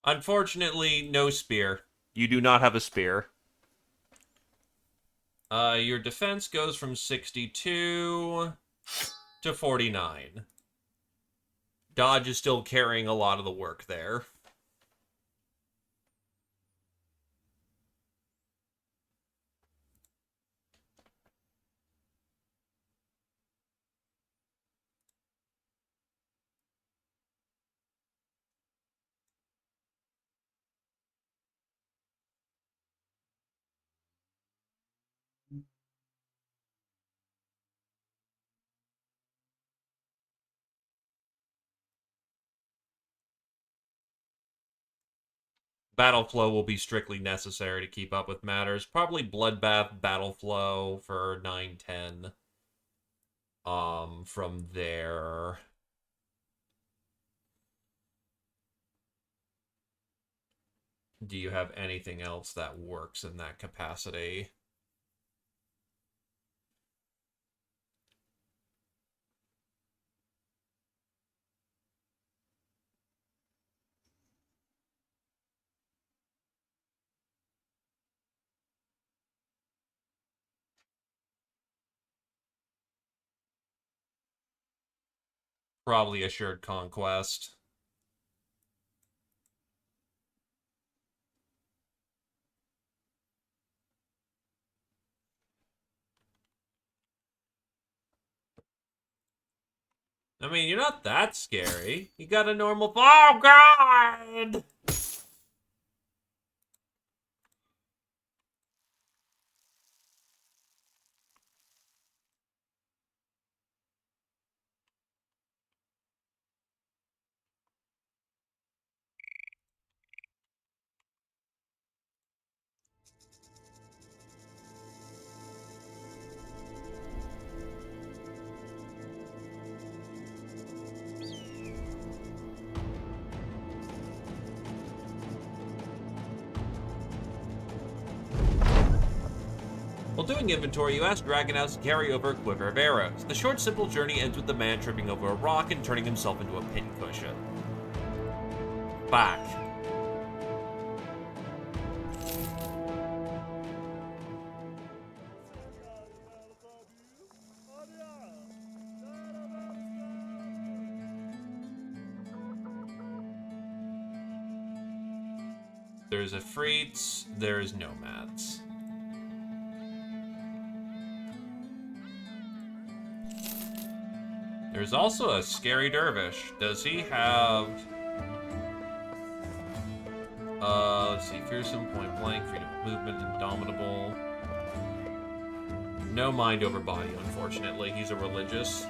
[SPEAKER 3] Unfortunately, no spear.
[SPEAKER 1] You do not have a spear.
[SPEAKER 3] Your defense goes from 62 to 49. Dodge is still carrying a lot of the work there. Battle flow will be strictly necessary to keep up with matters. Probably bloodbath, battle flow for 9-10. From there. Do you have anything else that works in that capacity? Probably assured conquest. I mean, you're not that scary. You got a normal... Oh, God! While doing inventory, you ask Dragonhouse to carry over a quiver of arrows. The short, simple journey ends with the man tripping over a rock and turning himself into a pincushion. Back. There's Efreets, there's Nomads. There's also a scary dervish. Does he have... let's see. Fearsome, point blank, freedom of movement, indomitable. No mind over body, unfortunately. He's a religious.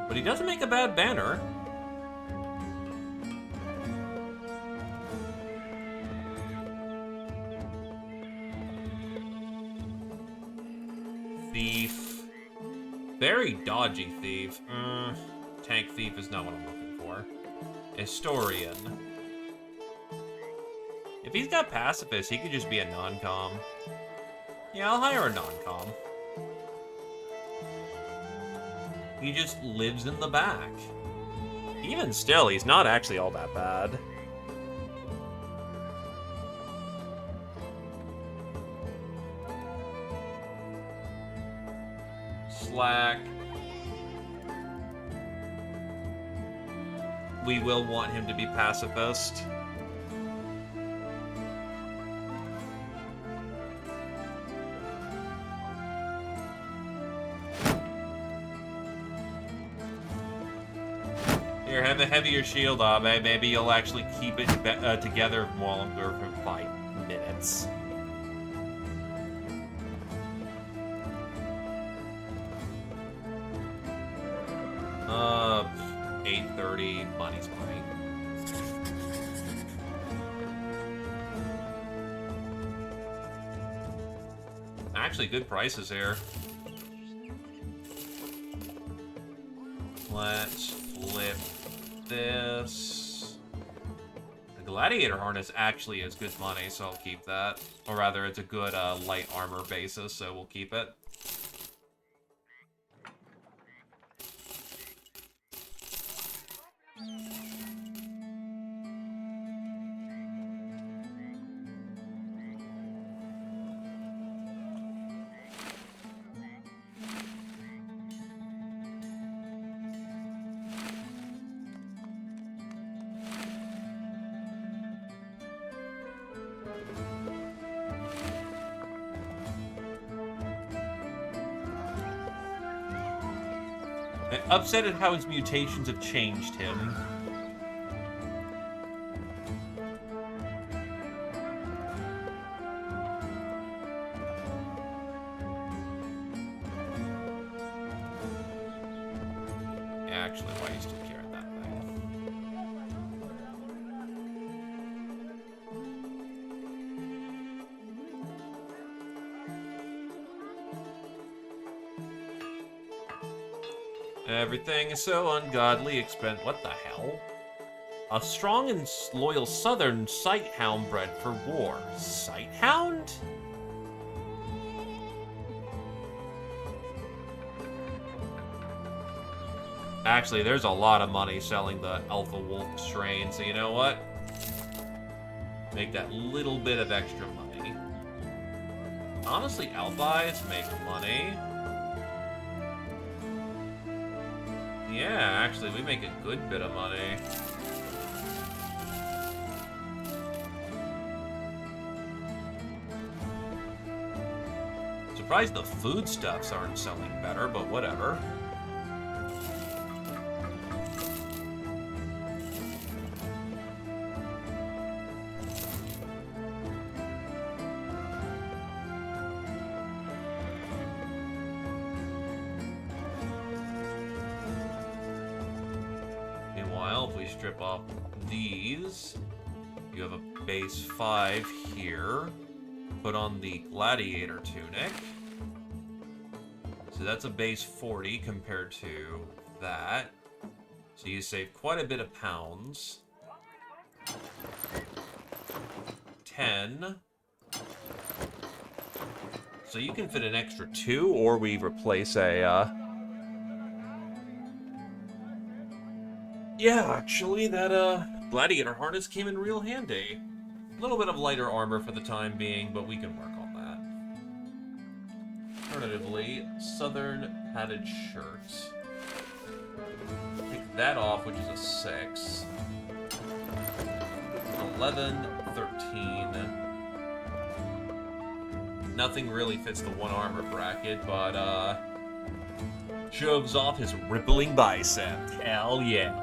[SPEAKER 3] But he doesn't make a bad banner. Thief. Very dodgy thief. Tank thief is not what I'm looking for. Historian. If he's got pacifist, he could just be a non-com. Yeah, I'll hire a non-com. He just lives in the back. Even still, he's not actually all that bad. Slack. We will want him to be pacifist. Here, have a heavier shield on, maybe you'll actually keep it together longer for 5 minutes. Uh, 8:30, money's money.
[SPEAKER 1] actually good prices here. Let's flip this. The gladiator harness actually is good money, so I'll keep that. Or rather, it's a good light armor basis, so we'll keep it. Upset at how his mutations have changed him. Yeah, actually, why are you still carrying that thing? Everything is so ungodly expensive. What the hell? A strong and loyal southern sighthound bred for war. Sighthound? Actually, there's a lot of money selling the Alpha Wolf strain, so you know what? Make that little bit of extra money. Honestly, Alphis make money. Yeah, actually, we make a good bit of money. Surprised the foodstuffs aren't selling better, but whatever. If we strip off these, you have a base 5 here. Put on the gladiator tunic. So that's a base 40 compared to that. So you save quite a bit of pounds. 10. So you can fit an extra 2, or we replace a yeah, actually, that gladiator harness came in real handy. A little bit of lighter armor for the time being, but we can work on that. Alternatively, southern padded shirt. Take that off, which is a 6. 11, 13. Nothing really fits the 1 armor bracket, but shoves off his rippling bicep. Hell yeah.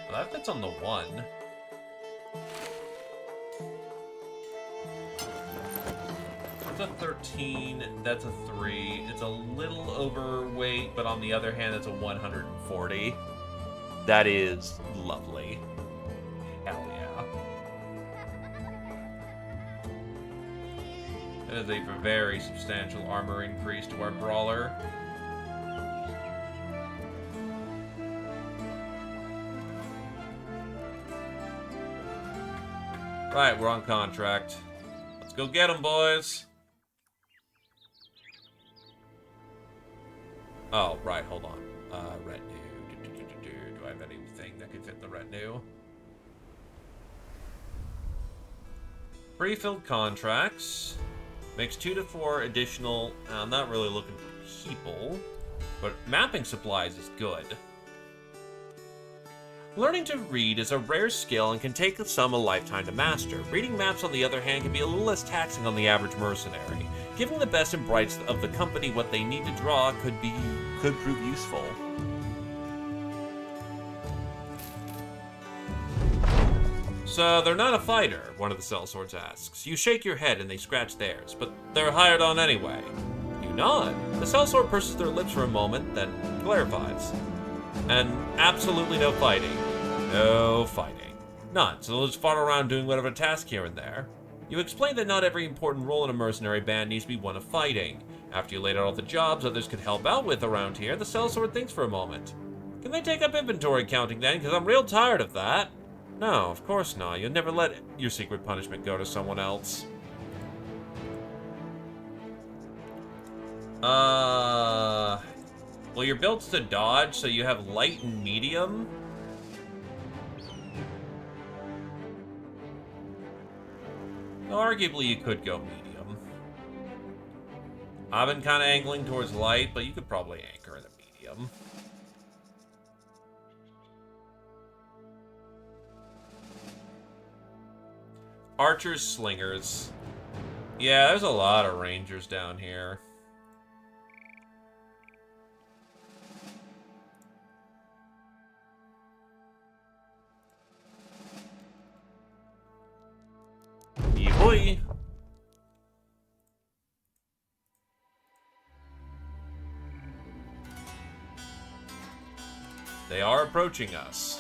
[SPEAKER 1] Well, that fits on the 1. That's a 13, that's a 3. It's a little overweight, but on the other hand, it's a 140. That is lovely. Hell yeah. That is a very substantial armor increase to our brawler. Right, we're on contract. Let's go get them, boys. Oh, right, hold on. Retinue. Do I have anything that could fit the retinue? Pre-filled contracts. Makes 2 to 4 additional... I'm not really looking for people, but mapping supplies is good. Learning to read is a rare skill and can take some a lifetime to master. Reading maps, on the other hand, can be a little less taxing on the average mercenary. Giving the best and brightest of the company what they need to draw could prove useful.
[SPEAKER 3] So they're not a fighter, one of the sellswords asks. You shake your head and they scratch theirs, but they're hired on anyway. You nod. The sellsword purses their lips for a moment, then clarifies. And absolutely no fighting. No fighting. None, so they'll just fart around doing whatever task here and there. You explain that not every important role in a mercenary band needs to be one of fighting. After you laid out all the jobs others could help out with around here, the sellsword thinks for a moment. Can they take up inventory counting then? Because I'm real tired of that. No, of course not. You'll never let your secret punishment go to someone else. Well, your build's to dodge, so you have light and medium. Well, arguably, you could go medium. I've been kind of angling towards light, but you could probably anchor in the medium. Archers, slingers. Yeah, there's a lot of rangers down here. Yee-boy. They are approaching us.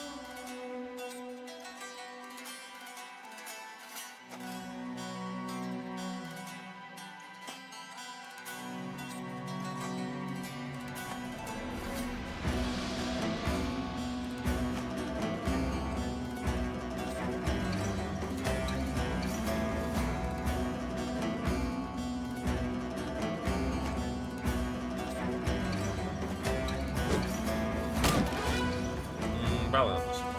[SPEAKER 3] Probably not this one.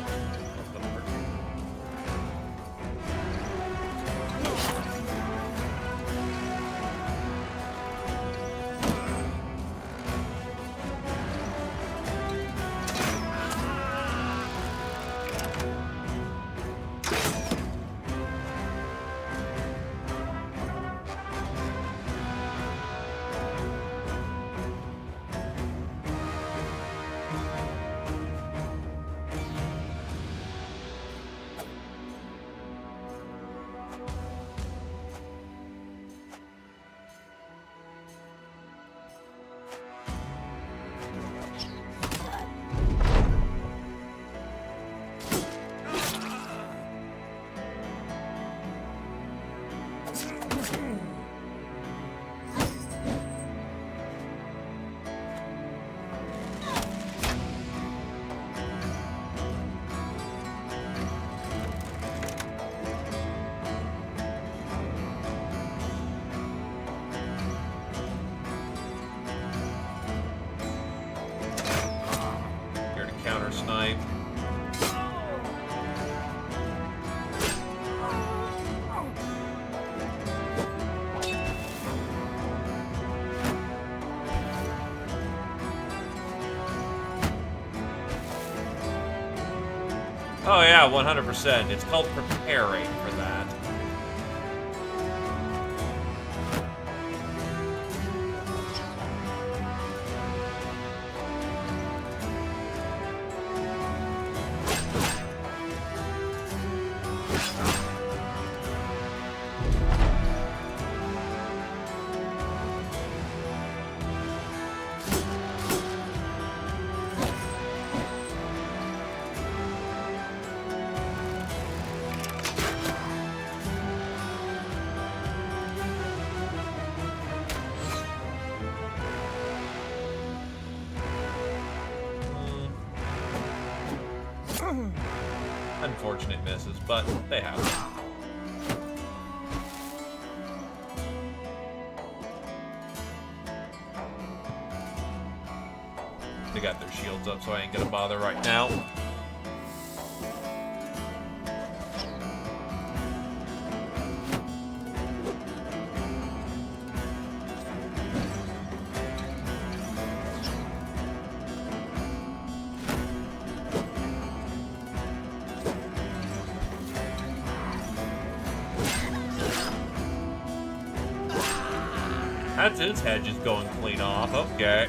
[SPEAKER 3] Snipe. Oh yeah, 100%. It's called preparing for that. Unfortunate misses, but they happen. They got their shields up, so I ain't gonna bother right now. That's his head just going clean off. Okay.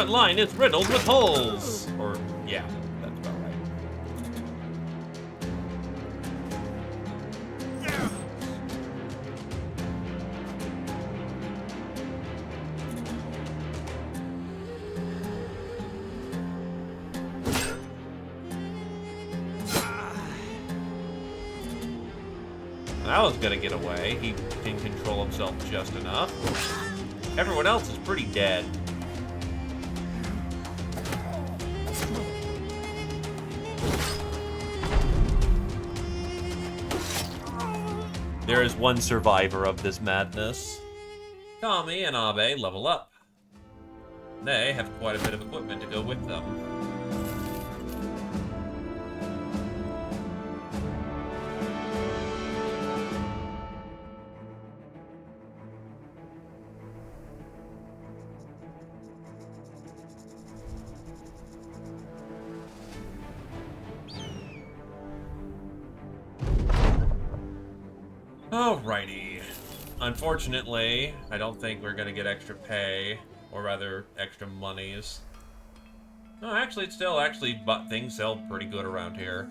[SPEAKER 1] front line is riddled with holes. Or, yeah, that's about right. That was gonna get away. He can control himself just enough. Everyone else is pretty dead. There is one survivor of this madness. Tommy and Abe level up. They have quite a bit of equipment to go with them. Alrighty. Unfortunately, I don't think we're gonna get extra pay, or rather, extra monies. No, actually, it's still but things sell pretty good around here.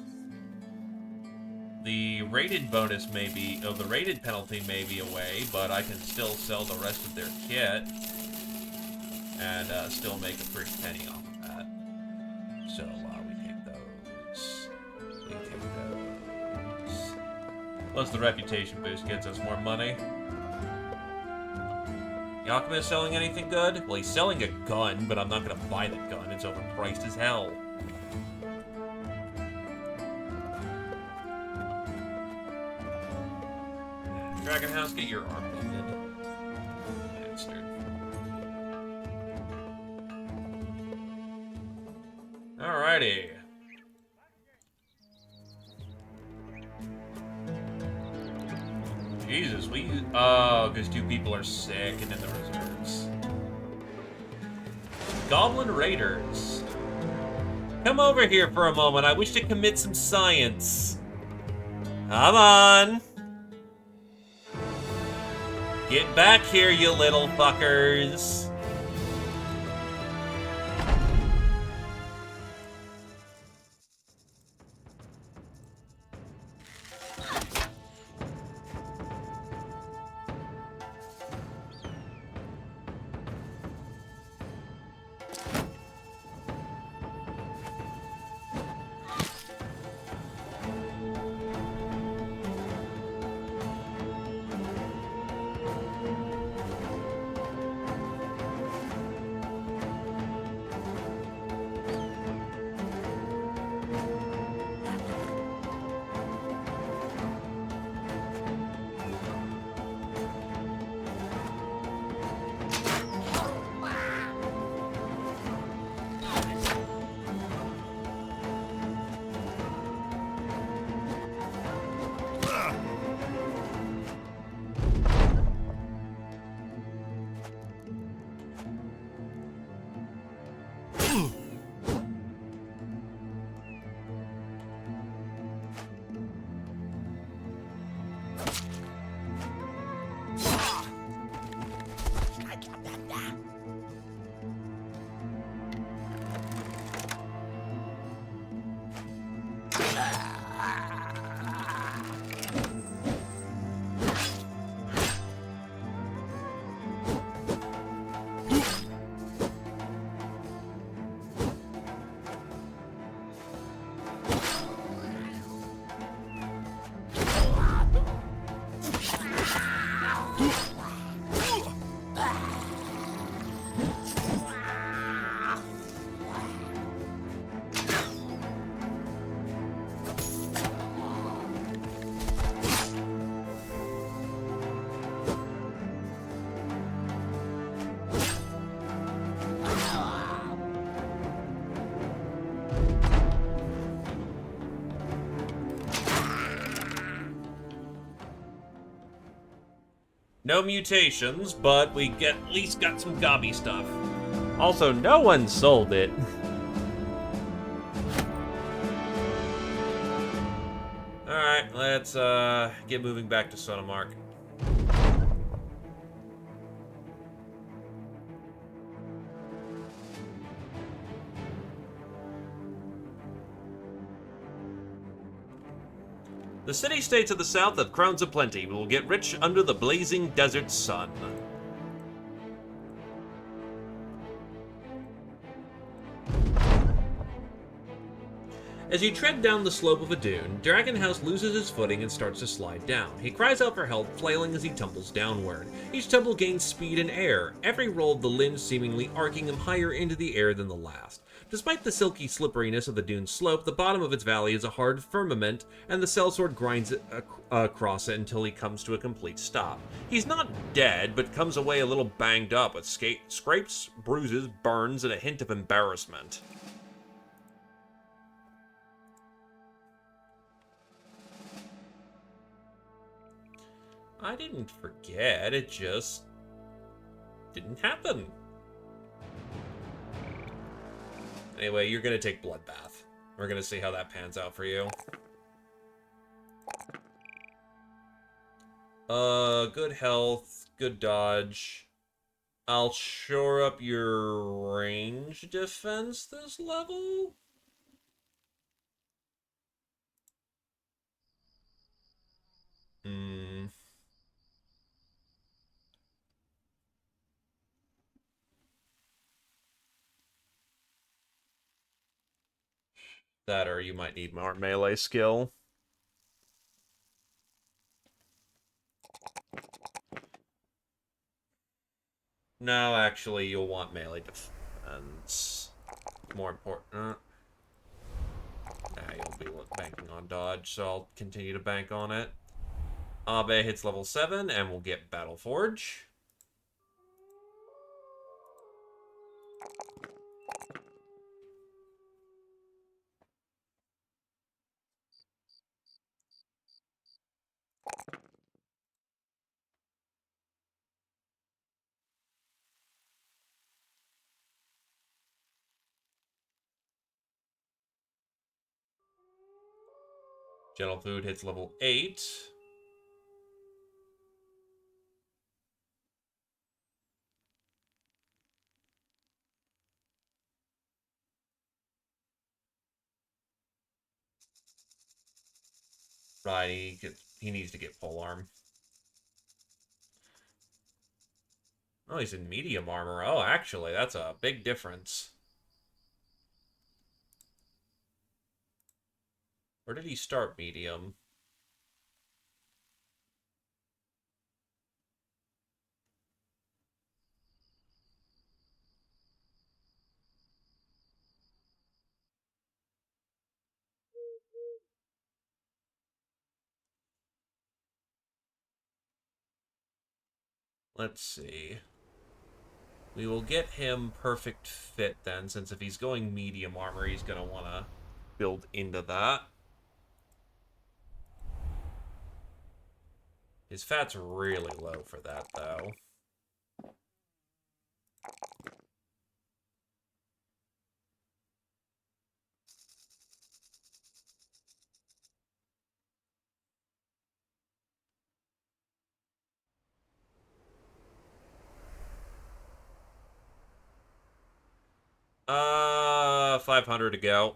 [SPEAKER 1] The rated bonus may be, the rated penalty may be away, but I can still sell the rest of their kit and still make a pretty penny off of that. So, we take those. We take those. Plus, the reputation boost gets us more money. The Alchemist selling anything good? Well, he's selling a gun, but I'm not gonna buy the gun. It's overpriced as hell. Dragon House, get your arm mended. Bastard. Alrighty. Jesus, oh, because 2 people are sick and in the reserves. Goblin Raiders. Come over here for a moment. I wish to commit some science. Come on. Get back here, you little fuckers. No mutations, but we at least got some gobby stuff. Also, no one sold it. Alright, let's get moving back to Sonamark. The city-states of the south have crowns aplenty. We will get rich under the blazing desert sun. As you tread down the slope of a dune, Dragon House loses his footing and starts to slide down. He cries out for help, flailing as he tumbles downward. Each tumble gains speed and air, every roll of the limbs seemingly arcing him higher into the air than the last. Despite the silky slipperiness of the dune's slope, the bottom of its valley is a hard firmament, and the sellsword grinds it across it until he comes to a complete stop. He's not dead, but comes away a little banged up with scrapes, bruises, burns, and a hint of embarrassment. I didn't forget, it just didn't happen. Anyway, you're gonna take Bloodbath. We're gonna see how that pans out for you. Good health, good dodge. I'll shore up your range defense this level. That or you might need more melee skill. No, actually, you'll want melee defense. More important. Nah, you'll be banking on dodge, so I'll continue to bank on it. Abe hits level 7, and we'll get Battle Forge. Gentle Food hits level 8. Right, he needs to get polearm. Oh, he's in medium armor. Oh, actually, that's a big difference. Where did he start medium? Let's see. We will get him perfect fit then, since if he's going medium armor, he's going to want to build into that. His fat's really low for that, though. $500 to go.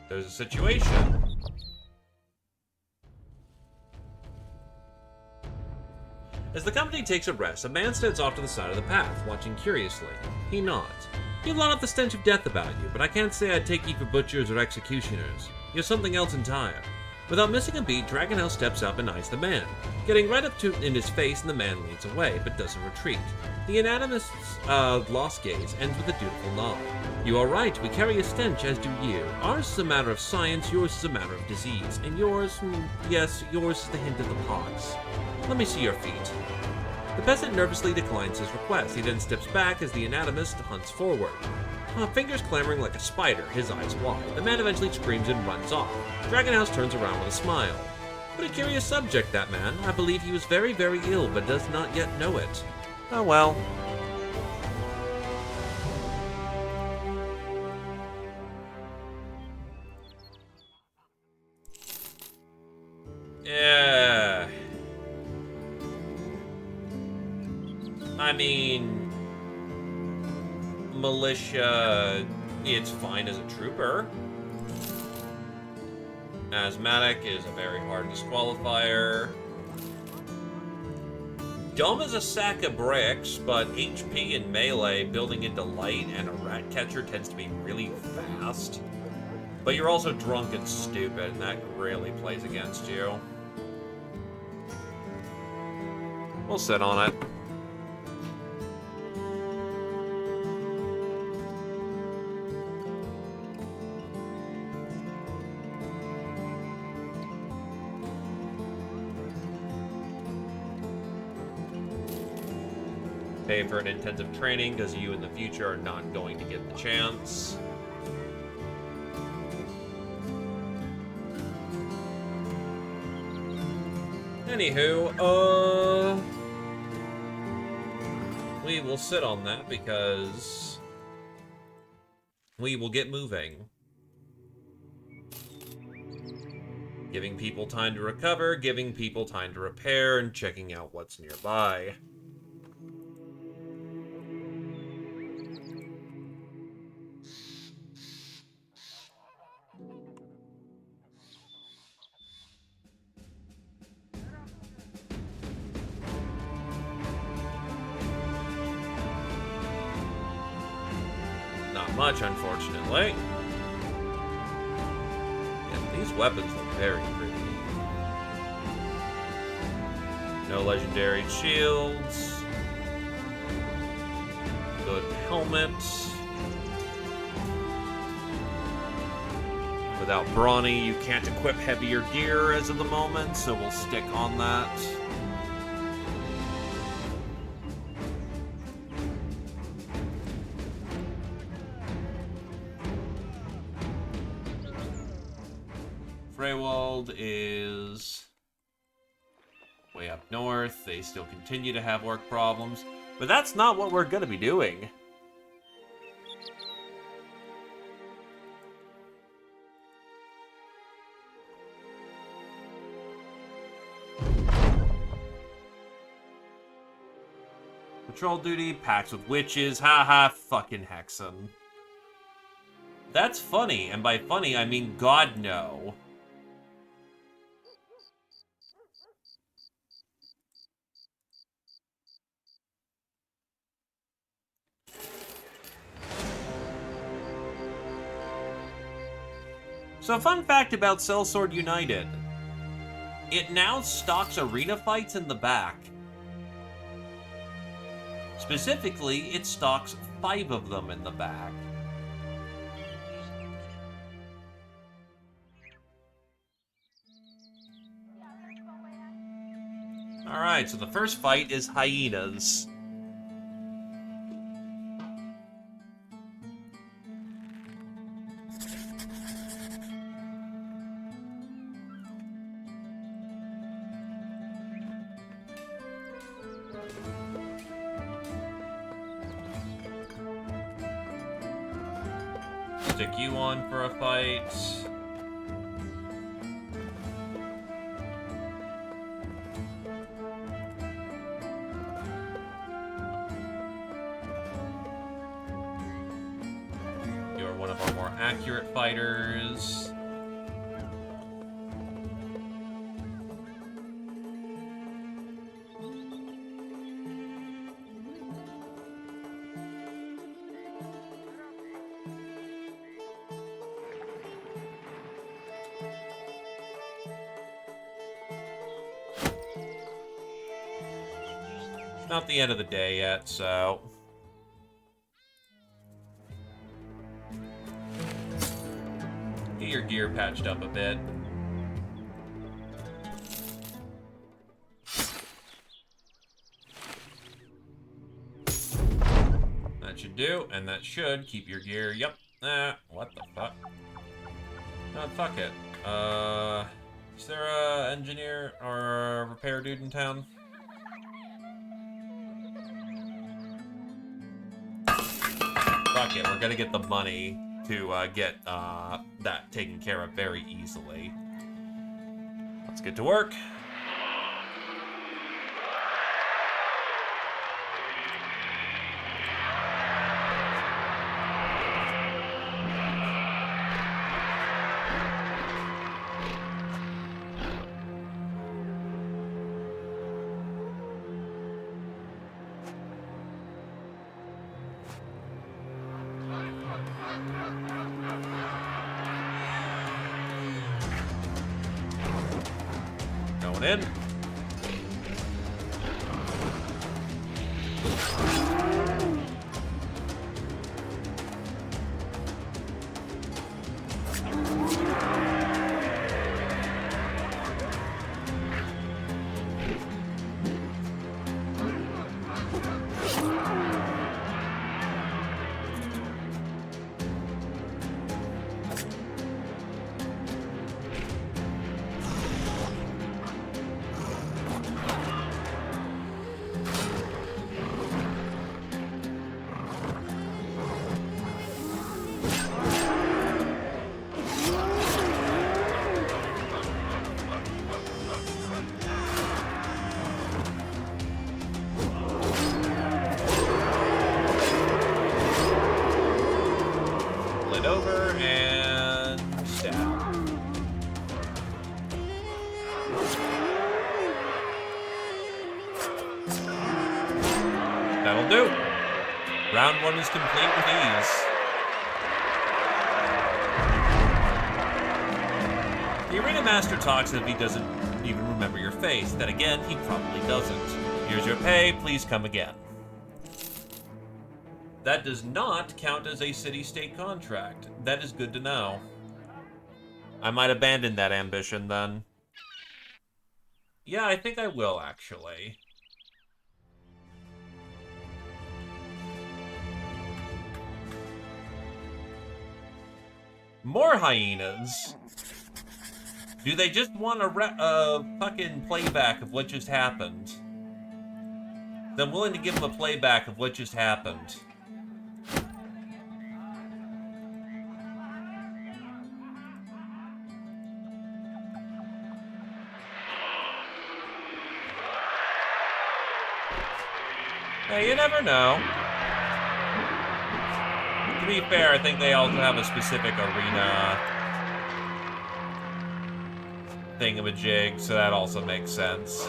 [SPEAKER 1] There's a situation. As the company takes a rest, a man stands off to the side of the path, watching curiously. He nods. You have a lot of the stench of death about you, but I can't say I'd take you for butchers or executioners. You're something else entire. Without missing a beat, Dragonhouse steps up and eyes the man, getting right up in his face, and the man leads away, but doesn't retreat. The anatomist's lost gaze ends with a dutiful nod. You are right, we carry a stench, as do you. Ours is a matter of science, yours is a matter of disease, and yours, yes, yours is the hint of the pox. Let me see your feet. The peasant nervously declines his request. He then steps back as the anatomist hunts forward. Fingers clambering like a spider, his eyes wide. The man eventually screams and runs off. Dragonhouse turns around with a smile. What a curious subject, that man. I believe he was very, very ill, but does not yet know it. Oh well. mean, militia, it's fine as a trooper. Asthmatic is a very hard disqualifier. Dumb as a sack of bricks, but HP and melee building into light and a rat catcher tends to be really fast. But you're also drunk and stupid, and that really plays against you. We'll sit on it. Pay for an intensive training because you in the future are not going to get the chance. Anywho, we will sit on that because we will get moving. Giving people time to recover, giving people time to repair, and checking out what's nearby. Not much, unfortunately. Yeah, these weapons look very pretty. No legendary shields. Good helmet. Without Brawny, you can't equip heavier gear as of the moment, so we'll stick on that. Freywald is way up north. They still continue to have work problems, but that's not what we're going to be doing. Patrol duty, packs with witches, haha, fucking Hexen. That's funny, and by funny I mean God no. So fun fact about Sellsword United. It now stocks arena fights in the back. Specifically, it stocks 5 of them in the back. Alright, so the first fight is hyenas. Stick you on for a fight. You're one of our more accurate fighters. Not the end of the day yet, so... Get your gear patched up a bit. That should do, and that should keep your gear... Yep. What the fuck? No, fuck it. Is there a engineer or a repair dude in town? Fuck it, we're gonna get the money to get that taken care of very easily. Let's get to work. Going in. Over and stab. That'll do. Round 1 is complete with ease. The Arena Master talks as if he doesn't even remember your face. Then again, he probably doesn't. Here's your pay, please come again. That does not count as a city-state contract. That is good to know. I might abandon that ambition, then. Yeah, I think I will, actually. More hyenas? Do they just want a fucking playback of what just happened? I'm willing to give them a playback of what just happened. Hey, you never know. To be fair, I think they also have a specific arena thingamajig, so that also makes sense.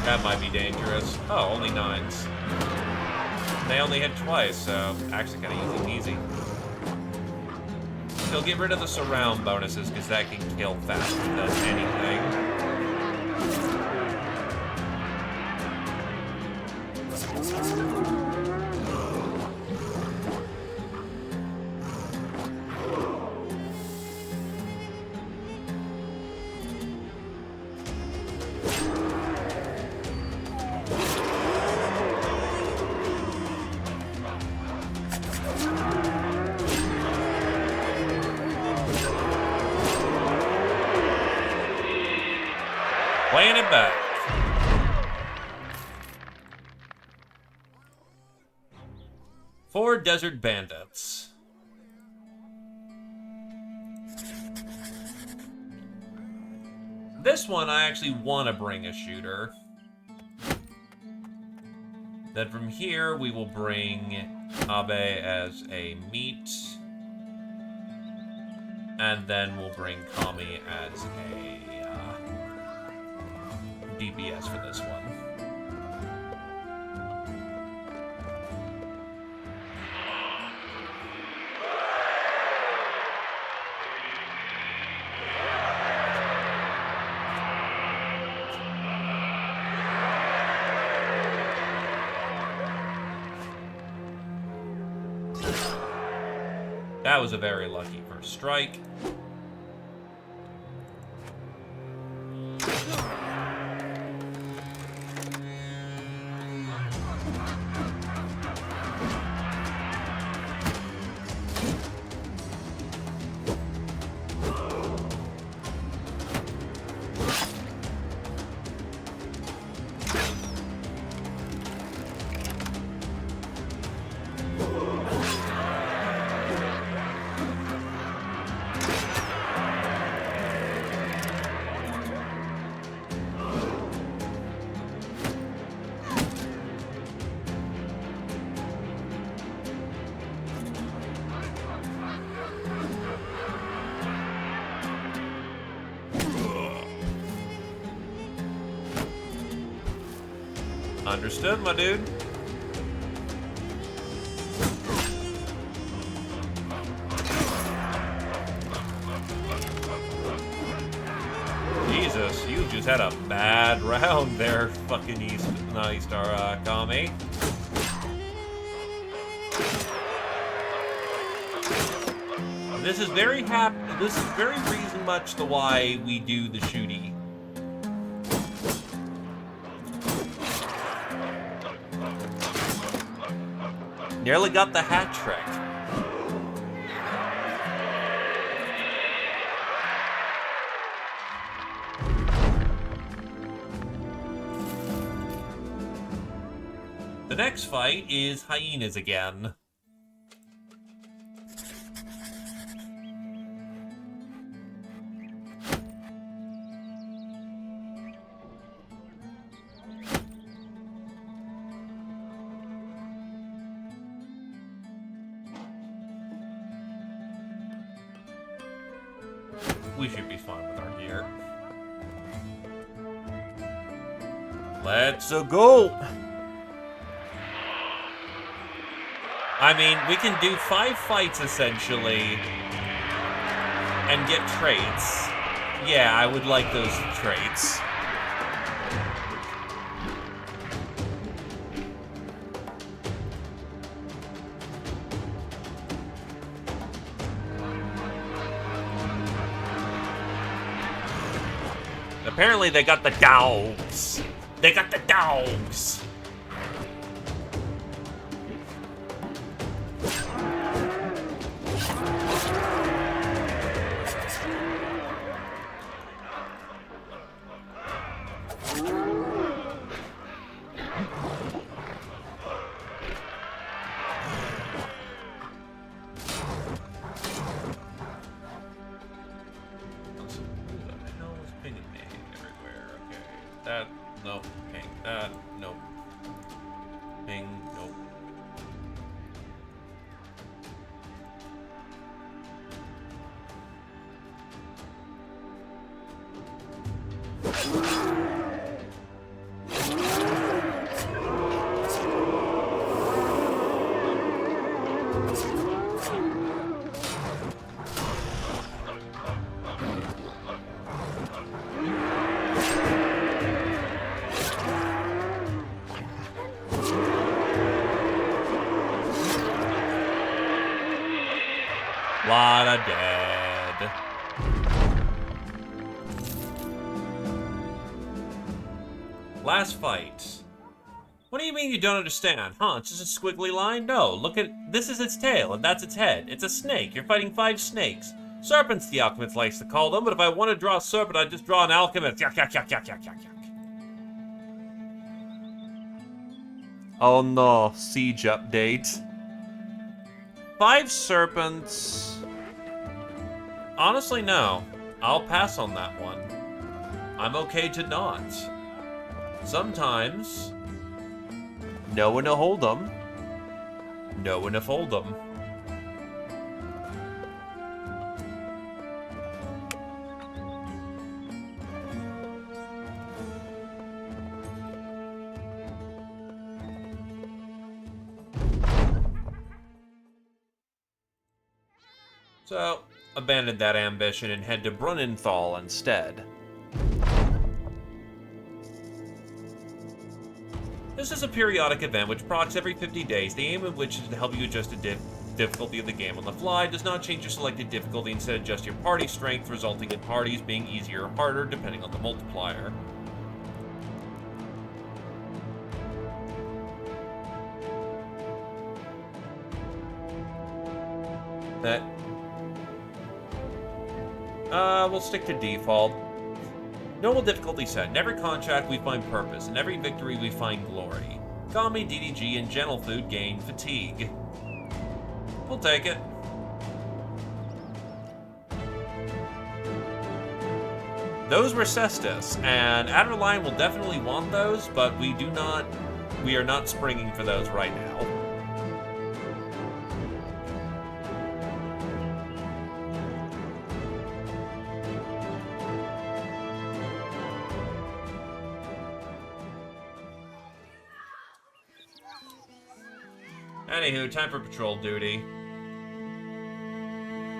[SPEAKER 1] That might be dangerous. Oh, only 9s. They only hit twice, so actually kind of easy. Still get rid of the surround bonuses, because that can kill faster than anything. Playing it back. Four desert bandits. This one, I actually want to bring a shooter. Then from here, we will bring Abe as a meat. And then we'll bring Kami as a DPS for this one. That was a very lucky first strike. Understood, my dude. Jesus, you just had a bad round there, fucking East-Star Kami. This is very reason much to why we do the shooty. Nearly got the hat trick. The next fight is hyenas again. We should be fine with our gear. Let's go! I mean, we can do 5 fights, essentially, and get traits. Yeah, I would like those traits. Apparently they got the dogs. They got the dogs. That, nope. Ping, that, nope. Ping, nope. Lot of dead. Last fight. What do you mean you don't understand? Huh, it's just a squiggly line? No, look at... This is its tail, and that's its head. It's a snake. You're fighting 5 snakes. Serpents, the alchemist likes to call them, but if I want to draw a serpent, I just draw an alchemist. Yuck, yuck, yuck, yuck, yuck, yuck, yuck. Oh no, siege update. 5 serpents... Honestly, no. I'll pass on that one. I'm okay to not. Sometimes... know when to hold them. Know when to fold them. So, abandon that ambition and head to Brunnenthal instead. This is a periodic event which procs every 50 days, the aim of which is to help you adjust the difficulty of the game on the fly. Does not change your selected difficulty, instead adjust your party strength, resulting in parties being easier or harder depending on the multiplier. We'll stick to default. Normal difficulty set. In every contract we find purpose. In every victory we find glory. Kami, DDG, and Gentle Food gain fatigue. We'll take it. Those were Cestus, and Adderline will definitely want those, but we are not springing for those right now. Anywho, time for patrol duty.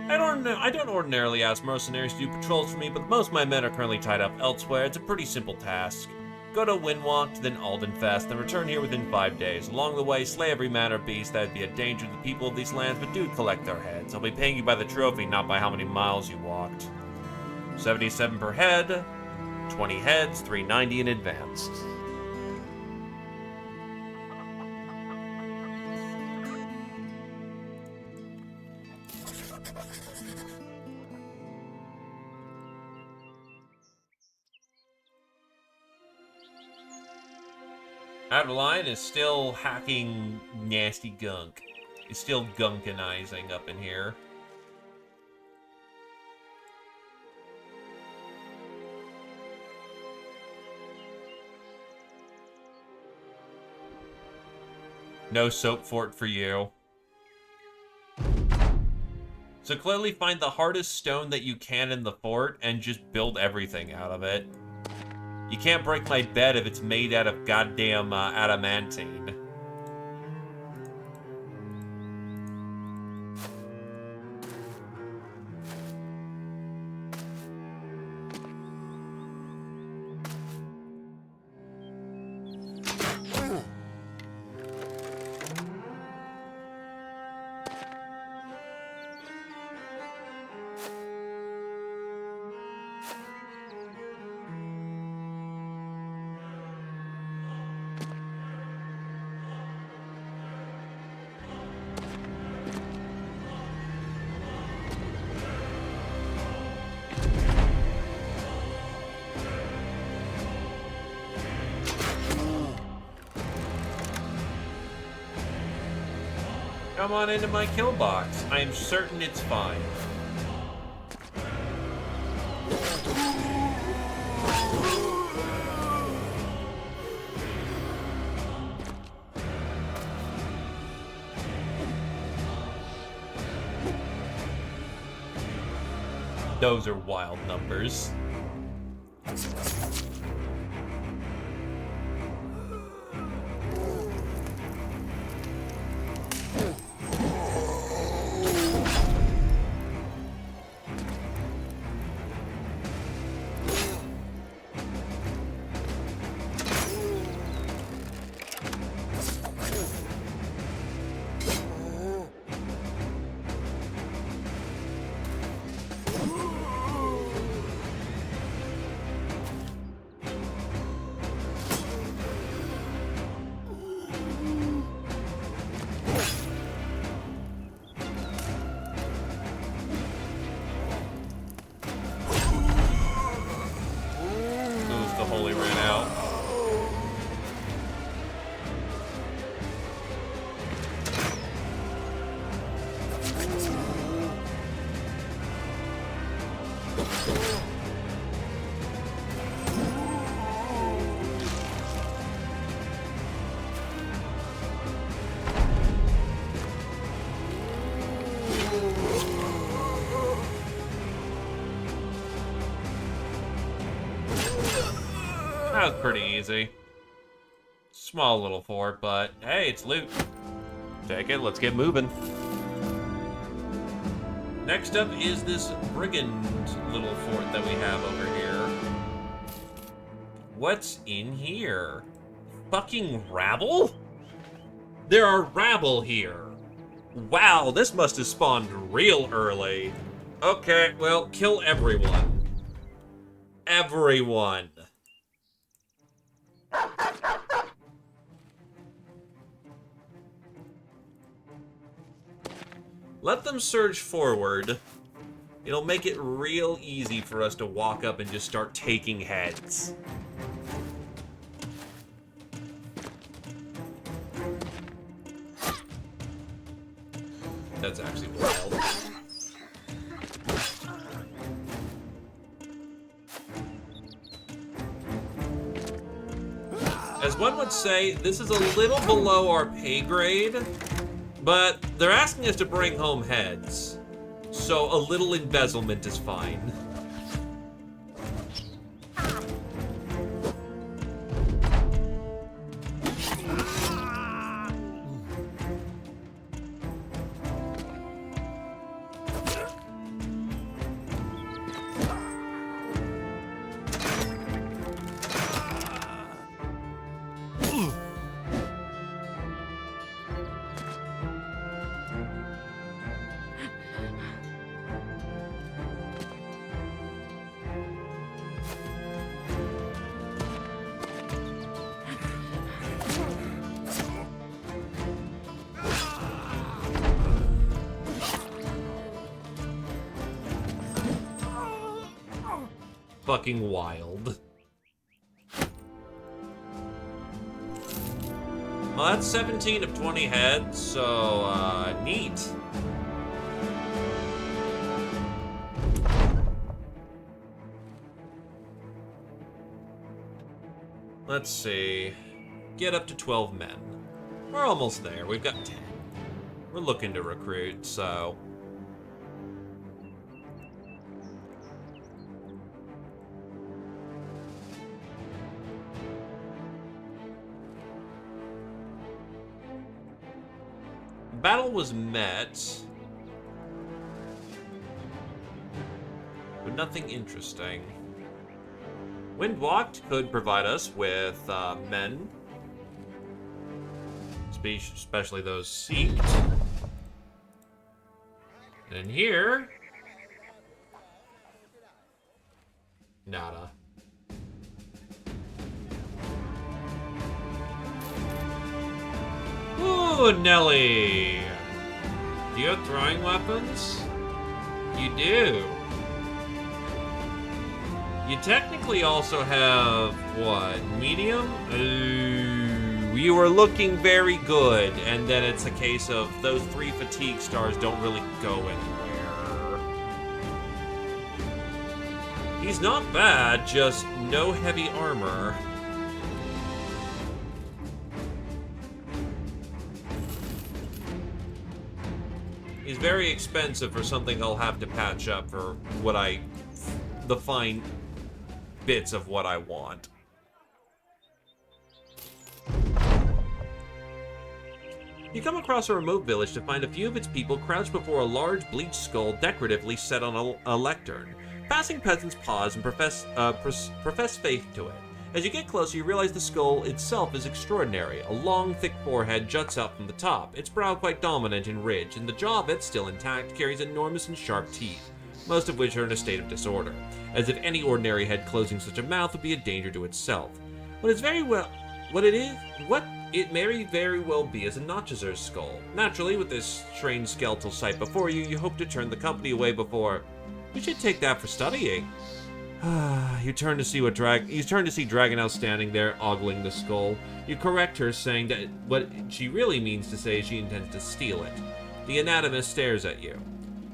[SPEAKER 1] I don't ordinarily ask mercenaries to do patrols for me, but most of my men are currently tied up elsewhere. It's a pretty simple task. Go to Windwalk, then Aldenfest, then return here within 5 days. Along the way, slay every man or beast that would be a danger to the people of these lands, but do collect their heads. I'll be paying you by the trophy, not by how many miles you walked. 77 per head, 20 heads, 390 in advance. Adeline is still hacking nasty gunk. He's still gunkanizing up in here. No soap fort for you. So clearly find the hardest stone that you can in the fort and just build everything out of it. You can't break my bed if it's made out of goddamn adamantine. Come on into my kill box. I am certain it's fine. Those are wild numbers. Holy ran out. That was pretty easy. Small little fort, but hey, it's loot. Take it, let's get moving. Next up is this brigand little fort that we have over here. What's in here? Fucking rabble? There are rabble here. Wow, this must have spawned real early. Okay, well, kill everyone. Everyone. Let them surge forward. It'll make it real easy for us to walk up and just start taking heads. That's actually wild. As one would say, this is a little below our pay grade, but they're asking us to bring home heads, so a little embezzlement is fine. fucking wild. Well, that's 17 of 20 heads, so, neat. Let's see. Get up to 12 men. We're almost there. We've got 10. We're looking to recruit, so... Battle was met, but nothing interesting. Windwalked could provide us with men, especially those seeked. And in here, nada. Ooh, Nelly! Do you have throwing weapons? You do. You technically also have, what, medium? You are looking very good, and then it's a case of those 3 fatigue stars don't really go anywhere. He's not bad, just no heavy armor. He's very expensive for something I'll have to patch up for what the fine bits of what I want. You come across a remote village to find a few of its people crouched before a large bleached skull decoratively set on a lectern. Passing peasants pause and profess faith to it. As you get closer, you realize the skull itself is extraordinary. A long, thick forehead juts out from the top, its brow quite dominant and ridged, and the jaw of it, still intact, carries enormous and sharp teeth, most of which are in a state of disorder, as if any ordinary head closing such a mouth would be a danger to itself. What it may very well be is a Notchazer's skull. Naturally, with this strange skeletal sight before you, you hope to turn the company away before... You should take that for studying. You turn to see Dragonhouse standing there, ogling the skull. You correct her, saying that what she really means to say is she intends to steal it. The anatomist stares at you.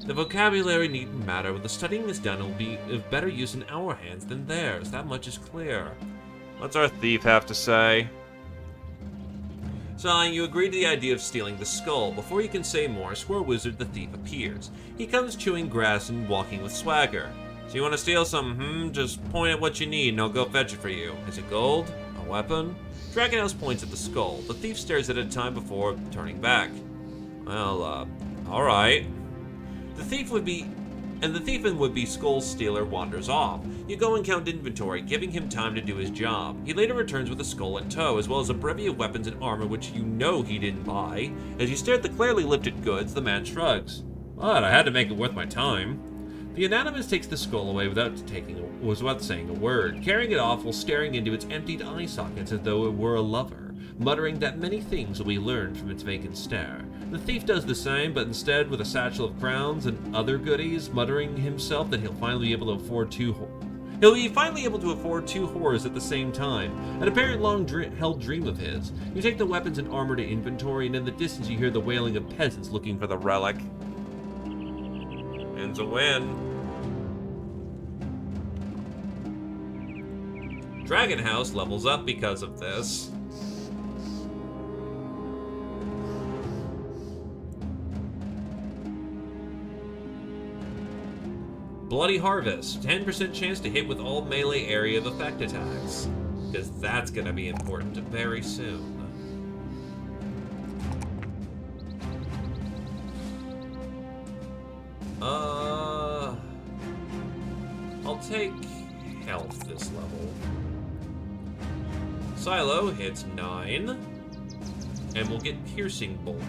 [SPEAKER 1] The vocabulary needn't matter. When the studying is done, it will be of better use in our hands than theirs. That much is clear. What's our thief have to say? Sighing, you agree to the idea of stealing the skull. Before you can say more, Square Wizard the thief appears. He comes chewing grass and walking with swagger. So you want to steal some, Just point at what you need and I'll go fetch it for you. Is it gold? A weapon? Dragonhouse points at the skull. The thief stares at it a time before turning back. Well, alright. The thief and would-be skull stealer wanders off. You go and count inventory, giving him time to do his job. He later returns with a skull in tow, as well as a bevy of weapons and armor which you know he didn't buy. As you stare at the clearly lifted goods, the man shrugs. But I had to make it worth my time. The anatomist takes the skull away without saying a word, carrying it off while staring into its emptied eye sockets as though it were a lover, muttering that many things will be learned from its vacant stare. The thief does the same, but instead with a satchel of crowns and other goodies, muttering himself that he'll finally be able to afford two whores at the same time, an apparent long-held dream of his. You take the weapons and armor to inventory, and in the distance you hear the wailing of peasants looking for the relic. Ends a win. Dragonhouse levels up because of this. Bloody Harvest, 10% chance to hit with all melee area of effect attacks. Because that's going to be important very soon. I'll take health this level. Silo hits 9. And we'll get Piercing Bolt.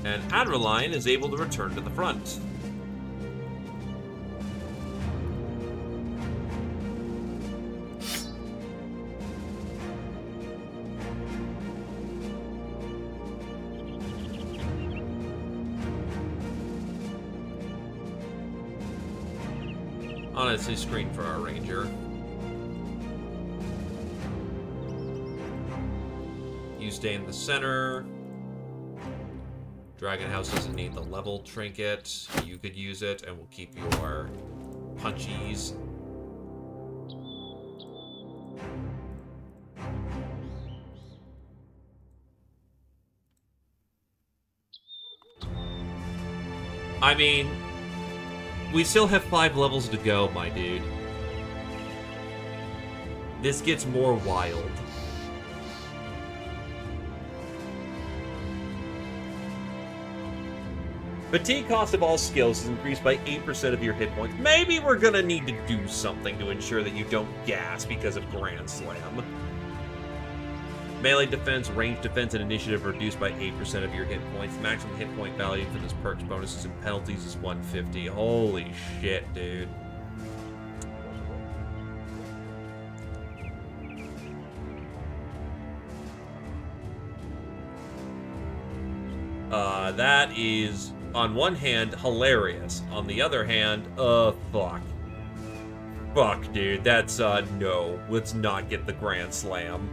[SPEAKER 1] And Adreline is able to return to the front.
[SPEAKER 3] Honestly, screen for our ranger. You stay in the center. Dragon House doesn't need the level trinket. You could use it, and we'll keep your punchies. I mean, we still have 5 levels to go, my dude. This gets more wild. Fatigue cost of all skills is increased by 8% of your hit points. Maybe we're gonna need to do something to ensure that you don't gas because of Grand Slam. Melee defense, range defense, and initiative reduced by 8% of your hit points. The maximum hit point value for this perks, bonuses, and penalties is 150. Holy shit, dude. That is, on one hand, hilarious. On the other hand, fuck. Fuck, dude. That's, no. Let's not get the Grand Slam.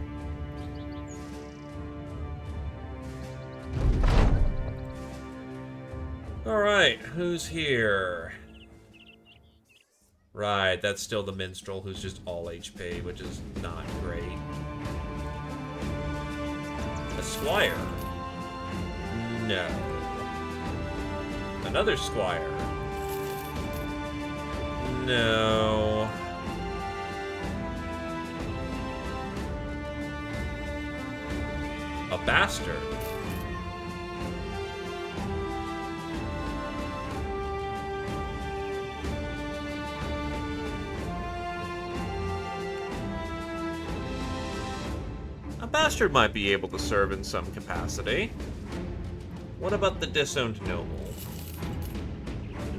[SPEAKER 3] Alright, who's here? Right, that's still the minstrel who's just all HP, which is not great. A squire? No. Another squire? No. A bastard? A bastard might be able to serve in some capacity. What about the disowned noble?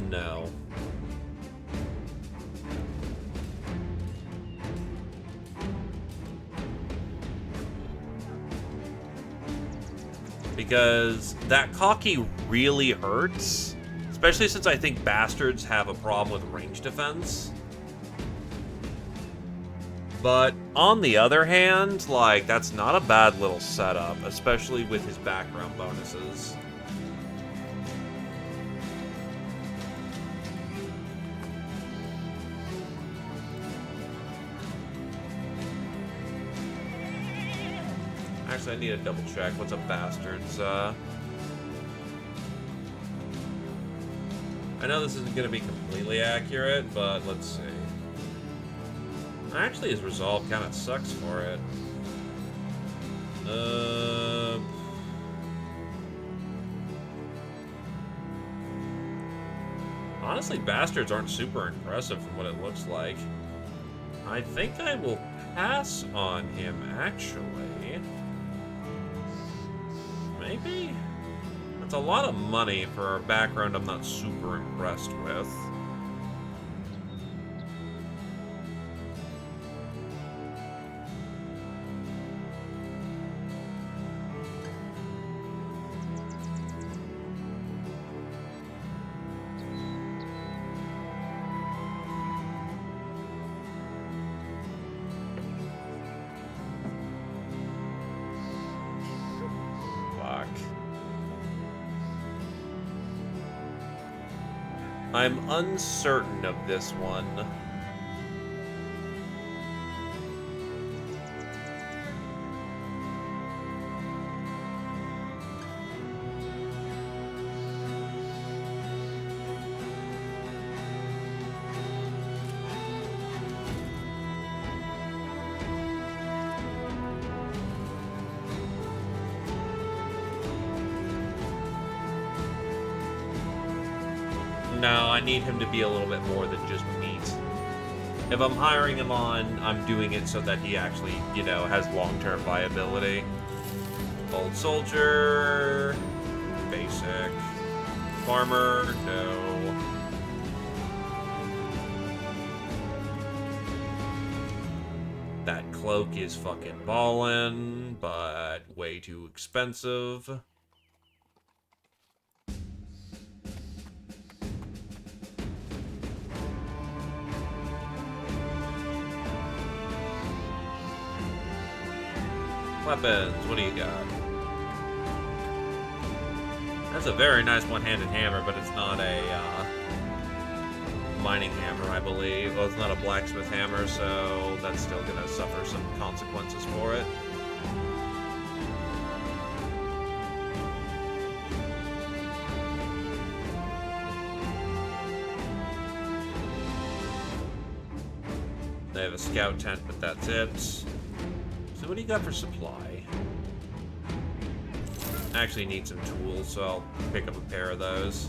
[SPEAKER 3] No. Because that cocky really hurts. Especially since I think bastards have a problem with range defense. But on the other hand, like, that's not a bad little setup, especially with his background bonuses. Actually, I need to double check. What's up, bastards? I know this isn't going to be completely accurate, but let's see. Actually, his resolve kind of sucks for it. Honestly, bastards aren't super impressive from what it looks like. I think I will pass on him, actually. Maybe? That's a lot of money for a background I'm not super impressed with. I'm uncertain of this one. No, I need him to be a little bit more than just meat. If I'm hiring him on, I'm doing it so that he actually, you know, has long-term viability. Old soldier. Basic. Farmer. No. That cloak is fucking ballin', but way too expensive.
[SPEAKER 1] Weapons, what do you got? That's a very nice one-handed hammer, but it's not a mining hammer, I believe. Well, it's not a blacksmith hammer, so that's still gonna suffer some consequences for it. They have a scout tent, but that's it. So what do you got for supply? I actually need some tools, so I'll pick up a pair of those.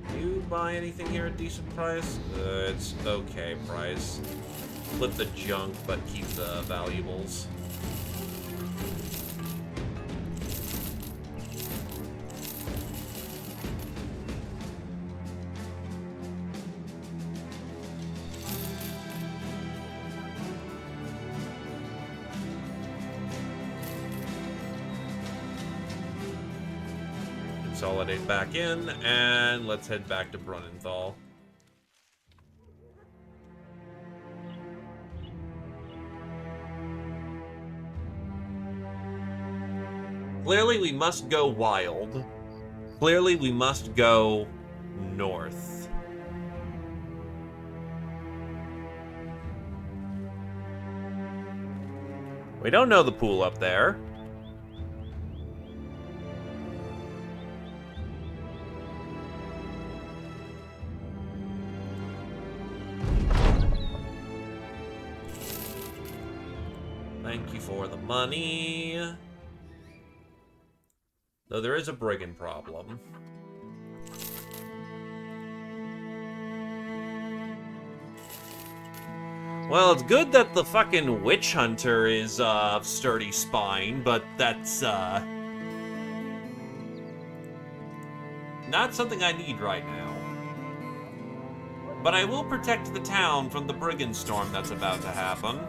[SPEAKER 1] Do you buy anything here at decent price? It's okay price. Flip the junk, but keep the valuables. Consolidate back in, and let's head back to Brunnenthal. Clearly, we must go wild. Clearly, we must go north. We don't know the pool up there. Thank you for the money. Though there is a brigand problem. Well, it's good that the fucking witch hunter is of sturdy spine, but that's not something I need right now. But I will protect the town from the brigand storm that's about to happen.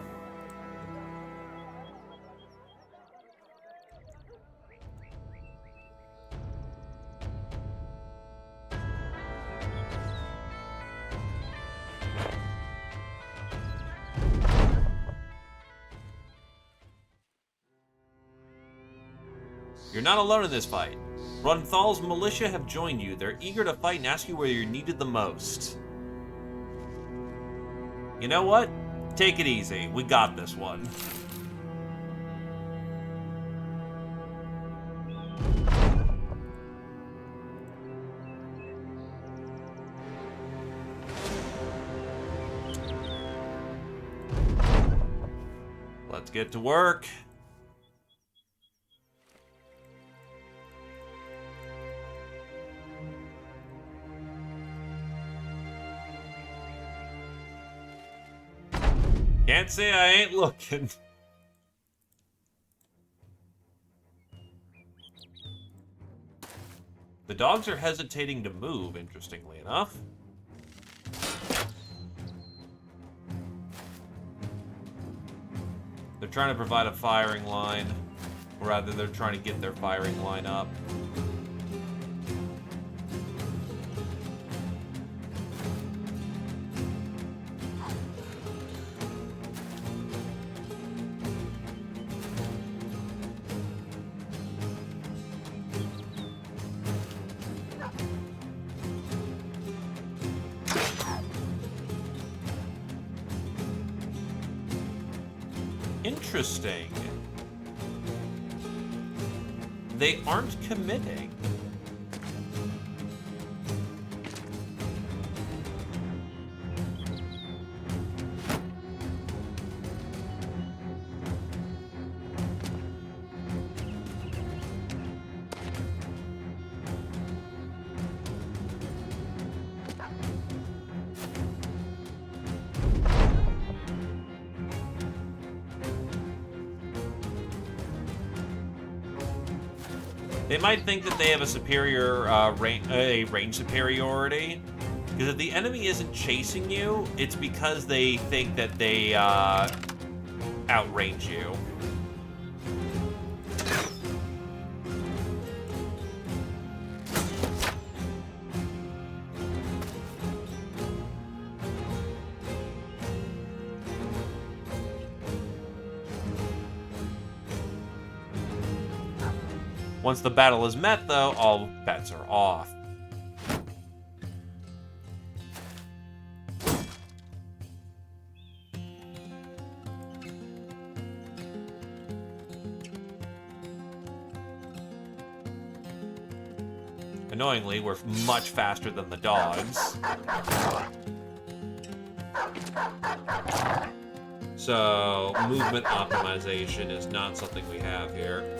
[SPEAKER 1] You're not alone in this fight. Brunthal's militia have joined you. They're eager to fight and ask you where you're needed the most. You know what? Take it easy. We got this one. Let's get to work. Can't say I ain't looking. The dogs are hesitating to move, interestingly enough. They're trying to provide a firing line. Or rather, they're trying to get their firing line up. Interesting. They aren't committing. They might think that they have a superior range superiority, because if the enemy isn't chasing you, it's because they think that they outrange you. Once the battle is met, though, all bets are off. Annoyingly, we're much faster than the dogs. So, movement optimization is not something we have here.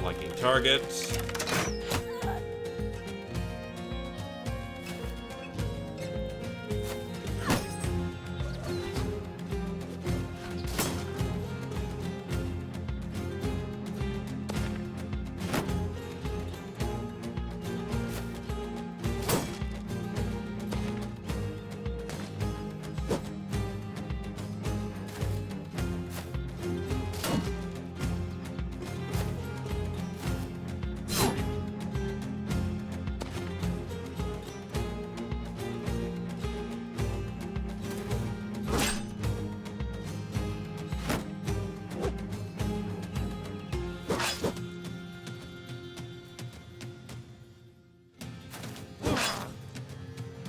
[SPEAKER 1] Liking targets.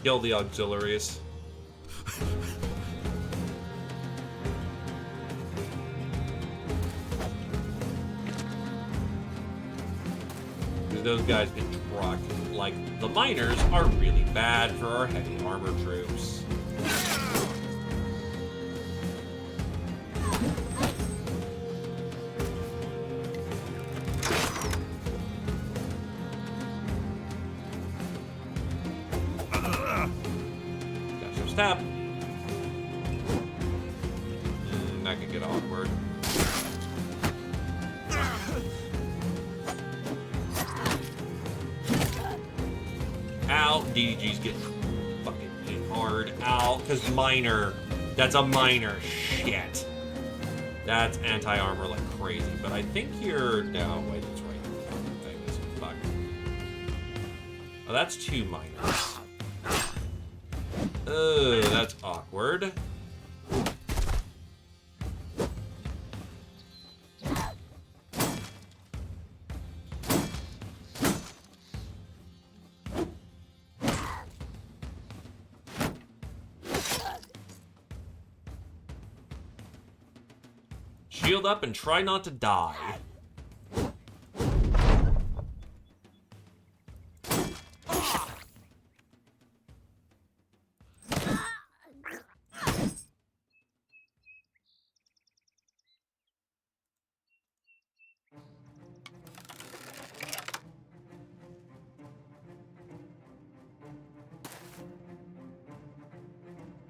[SPEAKER 1] Kill the auxiliaries. Those guys get trucked. Like, the miners are really bad for our heavy armor troops. Step. That could get awkward. Ow, DDG's getting fucking hit hard. Ow, because miner. That's a miner. Shit. That's anti-armor like crazy. But I think you're... No, wait, that's right. Thing is fuck. Oh, that's two miners. Oh, that's awkward. Shield up and try not to die.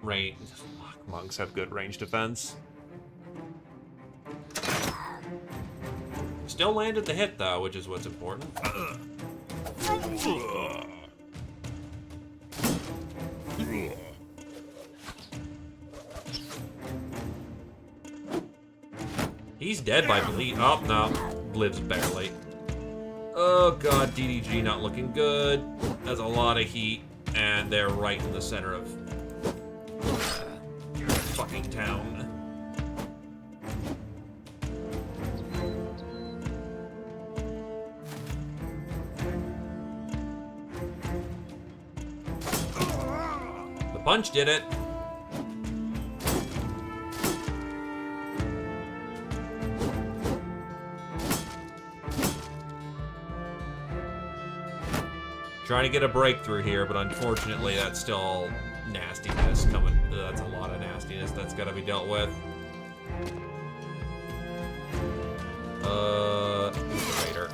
[SPEAKER 1] Range. Fuck, monks have good range defense. Still landed the hit, though, which is what's important. He's dead by bleed. Oh, no. Lives barely. Oh, God. DDG not looking good. Has a lot of heat, and they're right in the center of fucking town. The punch did it. Trying to get a breakthrough here, but unfortunately that's still nastiness coming. That's a lot of nastiness that's got to be dealt with. Later.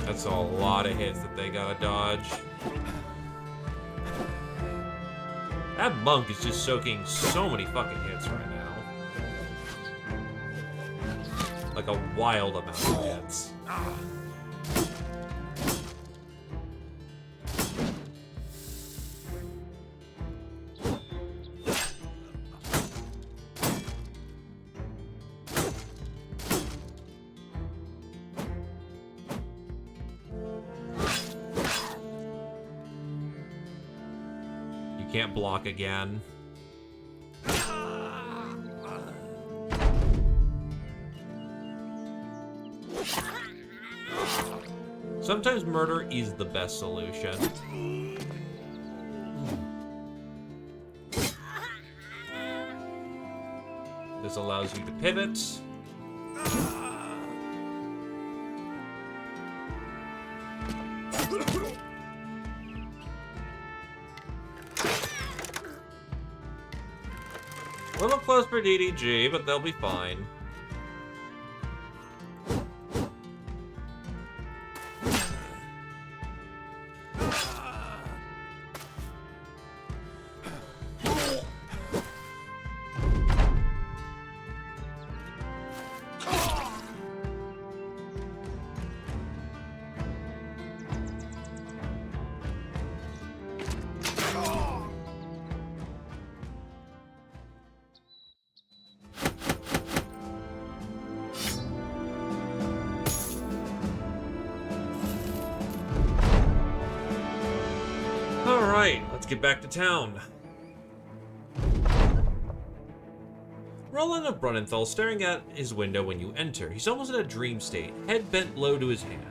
[SPEAKER 3] That's a lot of hits that they gotta dodge. That monk is just soaking so many fucking hits right now. Like a wild amount of hits. Can't block again. Sometimes murder is the best solution. This allows you to pivot. A little close for DDG, but they'll be fine. Alright, let's get back to town. Roland of Brunenthal staring at his window when you enter. He's almost in a dream state, head bent low to his hand.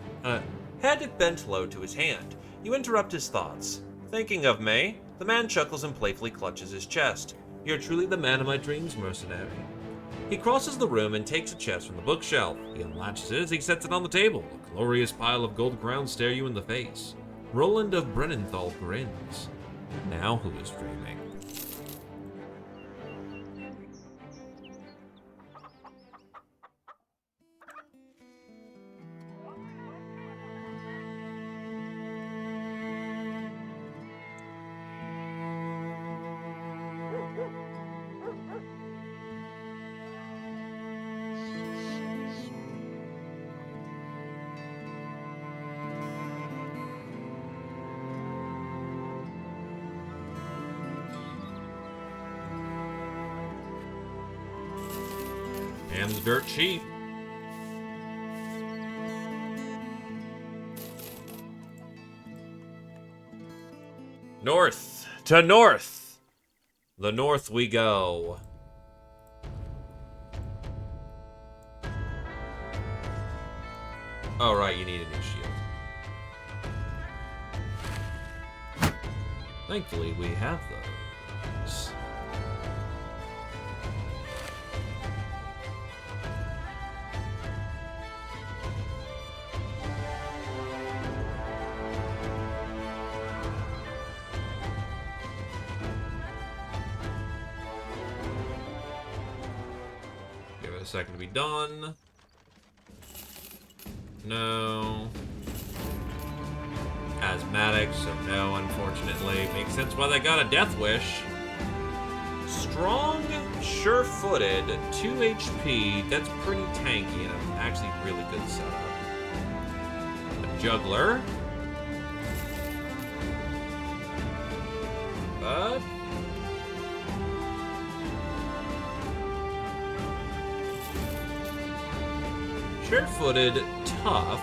[SPEAKER 3] You interrupt his thoughts. Thinking of me? The man chuckles and playfully clutches his chest. You're truly the man of my dreams, mercenary. He crosses the room and takes a chest from the bookshelf. He unlatches it as he sets it on the table. A glorious pile of gold crowns stare you in the face. Roland of Brunenthal grins. Now who is dreaming? And the dirt cheap. North to north. The north we go. Oh, right, you need a new shield. Thankfully, we have those. Give it a second to be done. No. Asthmatic, so no, unfortunately. Makes sense why they got a death wish. Strong, sure-footed, 2 HP. That's pretty tanky and actually really good setup. A juggler. But sure-footed, tough.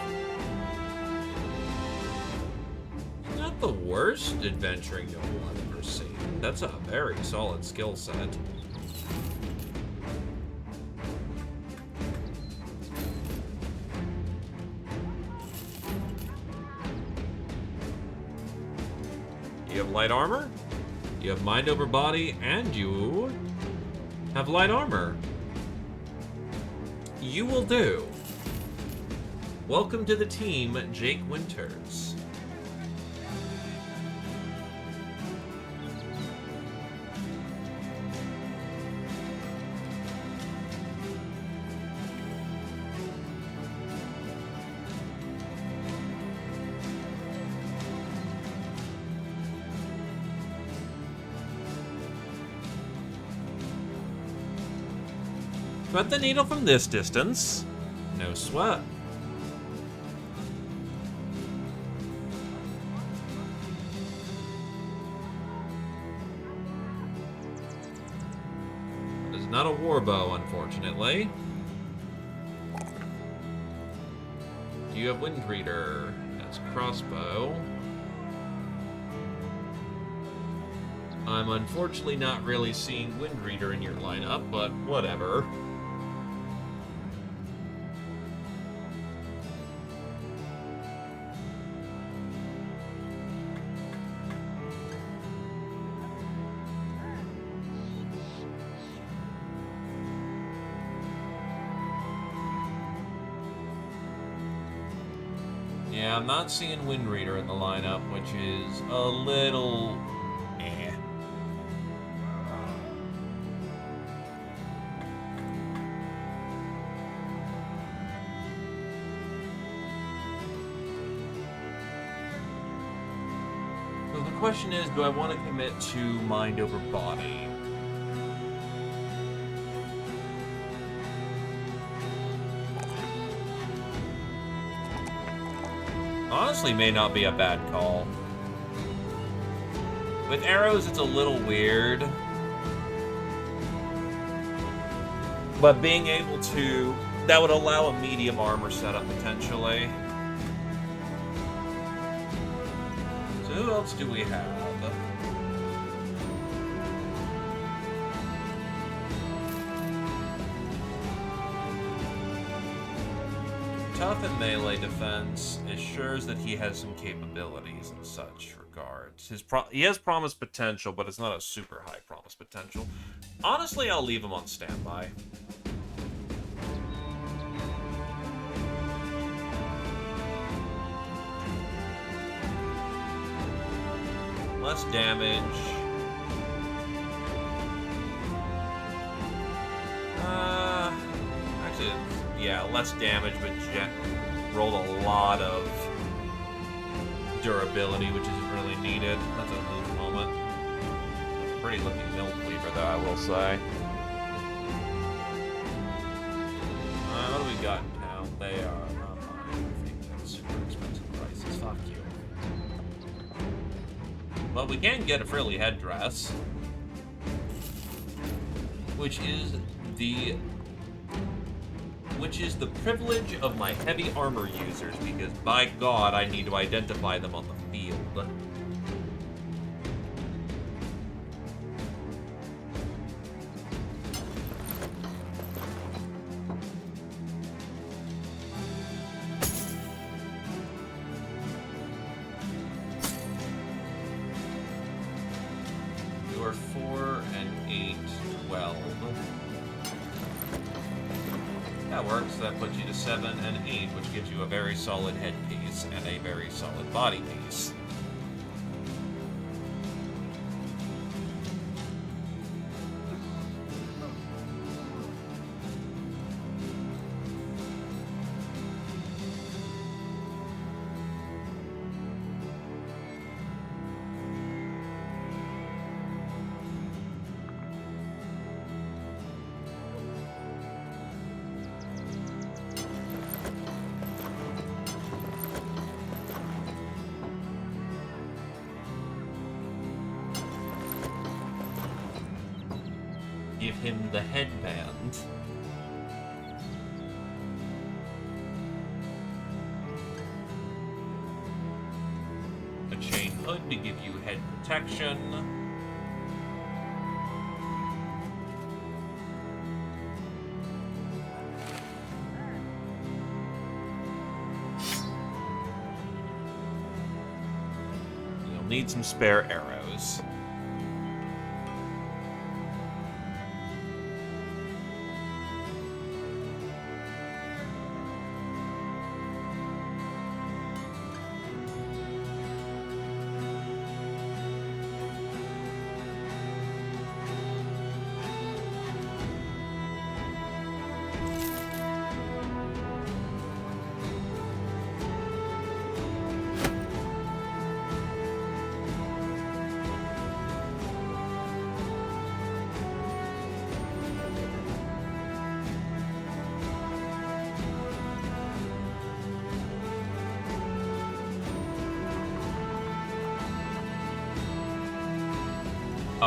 [SPEAKER 3] Not the worst adventuring noble I've ever seen. That's a very solid skill set. You have light armor, you have mind over body, and you have light armor. You will do. Welcome to the team, Jake Winters. Thread the needle from this distance. No sweat. It is not a war bow, unfortunately. Do you have Wind Reader? That's crossbow. I'm unfortunately not really seeing Wind Reader in your lineup, but whatever. Yeah, I'm not seeing Wind Reader in the lineup, which is a little... eh. So the question is, do I want to commit to mind over body? Honestly, may not be a bad call. With arrows, it's a little weird. But being able to... that would allow a medium armor setup, potentially. So who else do we have? Tough and melee defense assures that he has some capabilities in such regards. He has promise potential, but it's not a super high promise potential. Honestly, I'll leave him on standby. Less damage. Actually, yeah, less damage, but rolled a lot of durability, which isn't really needed. That's a move moment. Pretty looking mill cleaver, though, I will say. What do we got in town? They are not mine. I think that's super expensive prices. Fuck you. Well, we can get a frilly headdress, which is the privilege of my heavy armor users, because by God, I need to identify them on the field. You are 4 and 8, 12. That works. That puts you to 7 and 8, which gives you a very solid headpiece and a very solid body piece. Give him the headband. A chain hood to give you head protection. You'll need some spare arrows.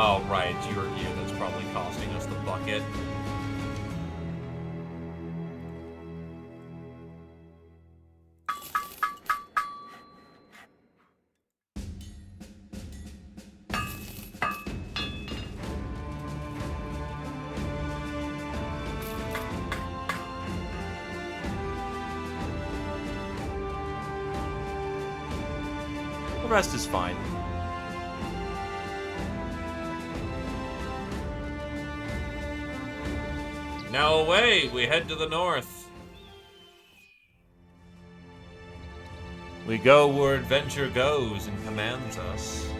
[SPEAKER 1] Oh, right, it's your gear that's probably costing us the bucket. The rest is fine. Now away, we head to the north. We go where adventure goes and commands us.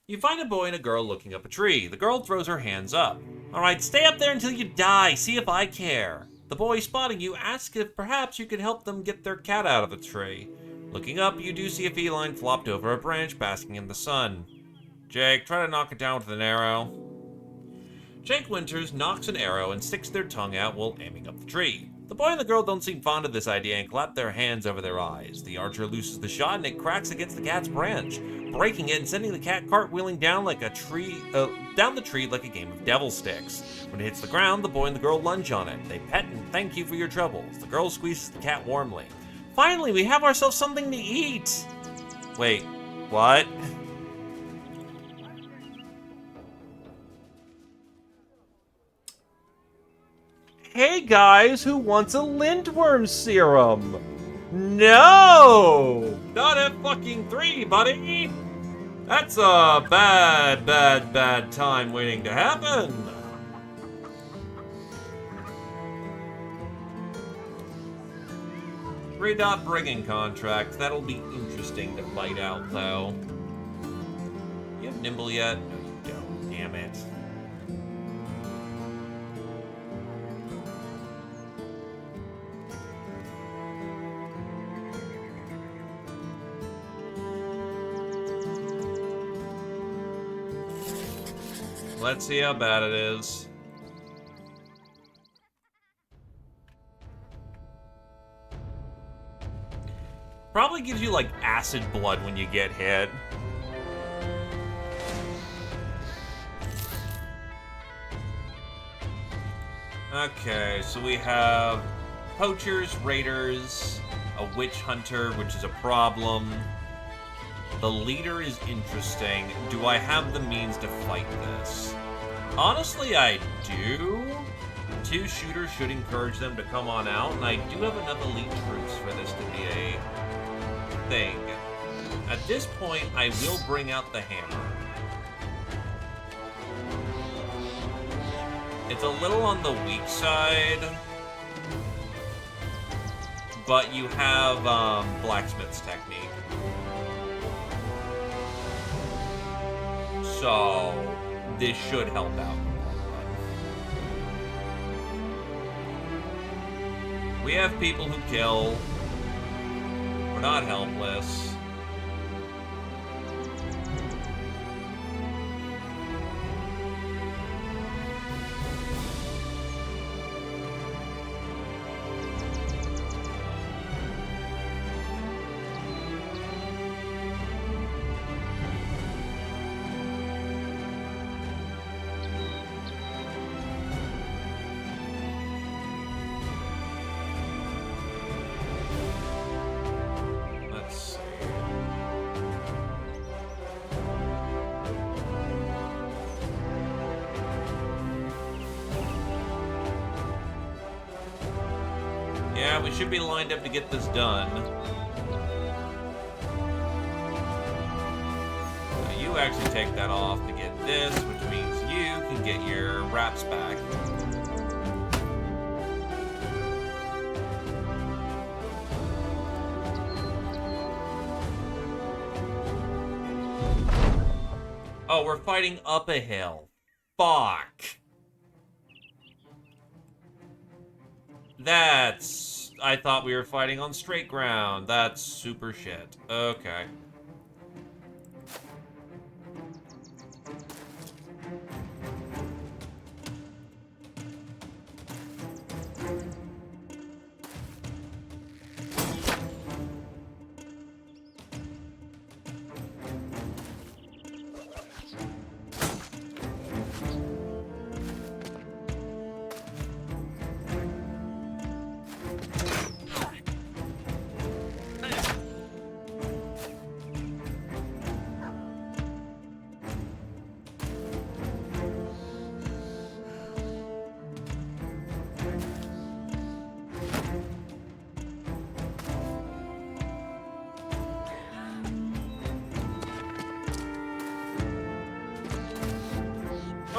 [SPEAKER 1] You find a boy and a girl looking up a tree. The girl throws her hands up. Alright, stay up there until you die, see if I care. The boy, spotting you, asks if perhaps you could help them get their cat out of the tree. Looking up, you do see a feline flopped over a branch, basking in the sun. Jake, try to knock it down with an arrow. Jake Winters knocks an arrow and sticks their tongue out while aiming up the tree. The boy and the girl don't seem fond of this idea and clap their hands over their eyes. The archer looses the shot and it cracks against the cat's branch, breaking it and sending the cat cartwheeling down the tree like a game of devil sticks. When it hits the ground, the boy and the girl lunge on it. They pet and thank you for your troubles. The girl squeezes the cat warmly. Finally, we have ourselves something to eat! Wait, what? Hey guys, who wants a lintworm serum? No! Not at fucking 3, buddy! That's a bad time waiting to happen. $3 bringing contract. That'll be interesting to fight out, though. You have Nimble yet? No, you don't. Damn it. Let's see how bad it is. Probably gives you, like, acid blood when you get hit. Okay, so we have poachers, raiders, a witch hunter, which is a problem. The leader is interesting. Do I have the means to fight this? Honestly, I do. 2 shooters should encourage them to come on out, and I do have enough elite troops for this to be a thing. At this point, I will bring out the hammer. It's a little on the weak side, but you have blacksmith's technique. So, this should help out. We have people who kill. We're not helpless. Yeah, we should be lined up to get this done. Now you actually take that off to get this, which means you can get your wraps back. Oh, we're fighting up a hill. Fuck. That's... I thought we were fighting on straight ground. That's super shit. Okay.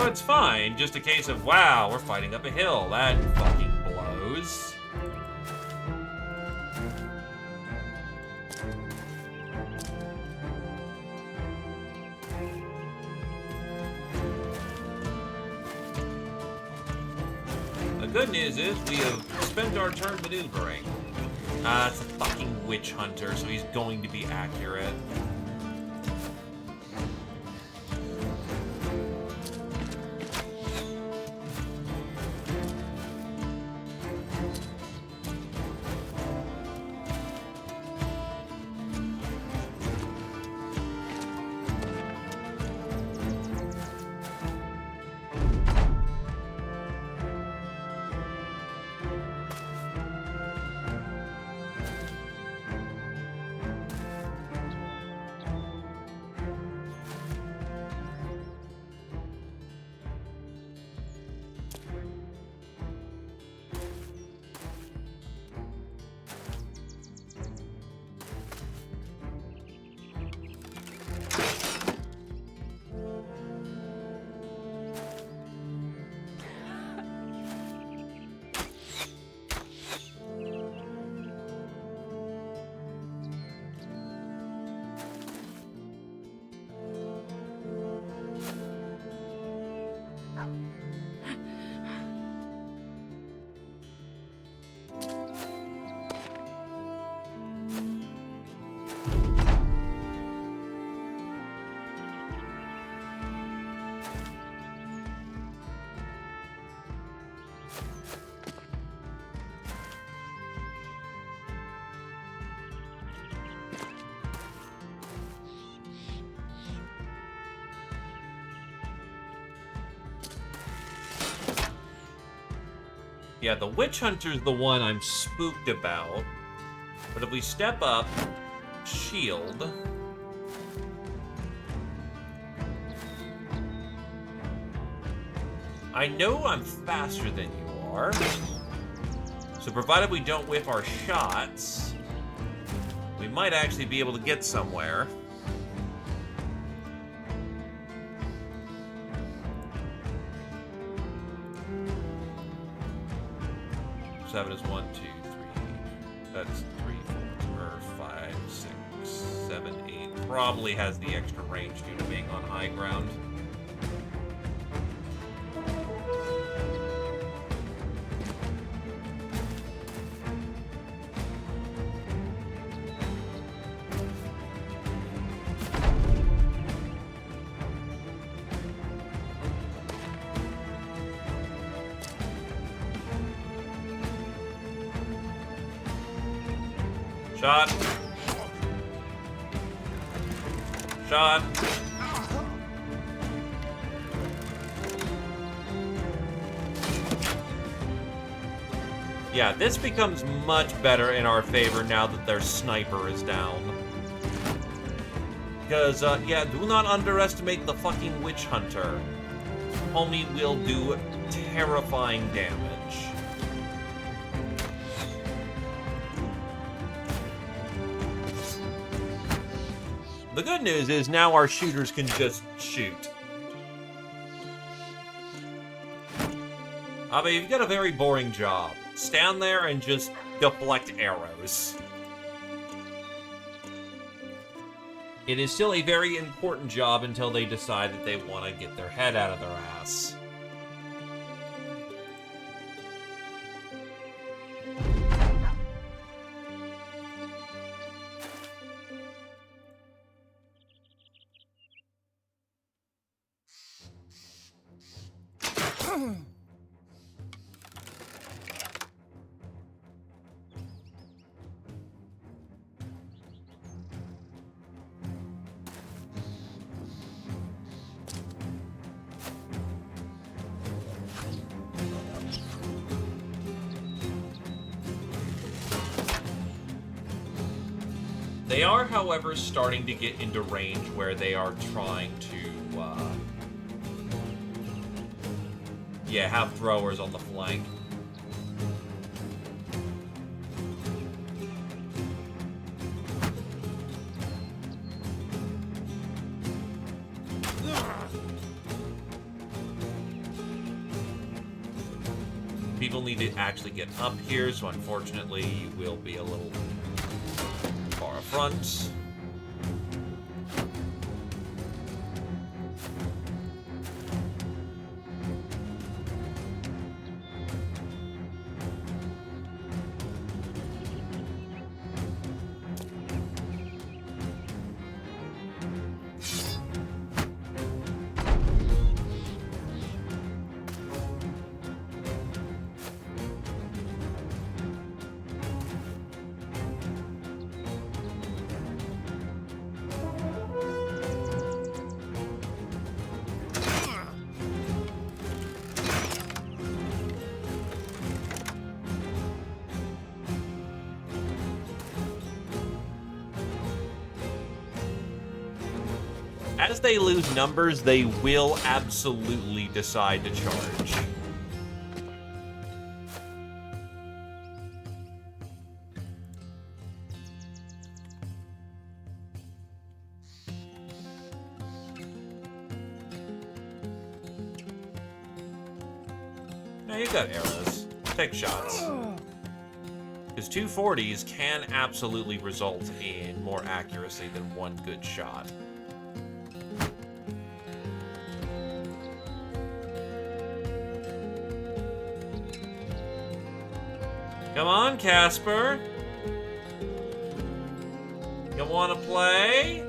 [SPEAKER 1] Oh, it's fine. Just a case of, wow, we're fighting up a hill. That fucking blows. The good news is we have spent our turn maneuvering. It's a fucking witch hunter, so he's going to be accurate. Yeah, the witch hunter's the one I'm spooked about. But if we step up, shield. I know I'm faster than you are. So provided we don't whiff our shots, we might actually be able to get somewhere. 7 is 1, 2, 3. That's 3, 4, 5, 6, 7, 8. Probably has the extra range due to being on high ground. Shot. Shot. Yeah, this becomes much better in our favor now that their sniper is down. Because, yeah, do not underestimate the fucking witch hunter. Homie will do terrifying damage. The good news is now our shooters can just shoot. I mean, you've got a very boring job. Stand there and just deflect arrows. It is still a very important job until they decide that they want to get their head out of their ass. They are, however, starting to get into range where they are trying to, yeah, have throwers on the flank. people need to actually get up here, so unfortunately you will be a little far up front. As they lose numbers, they will absolutely decide to charge. Now you got arrows. Take shots. Because 240s can absolutely result in more accuracy than one good shot. Come on, Casper. You want to play?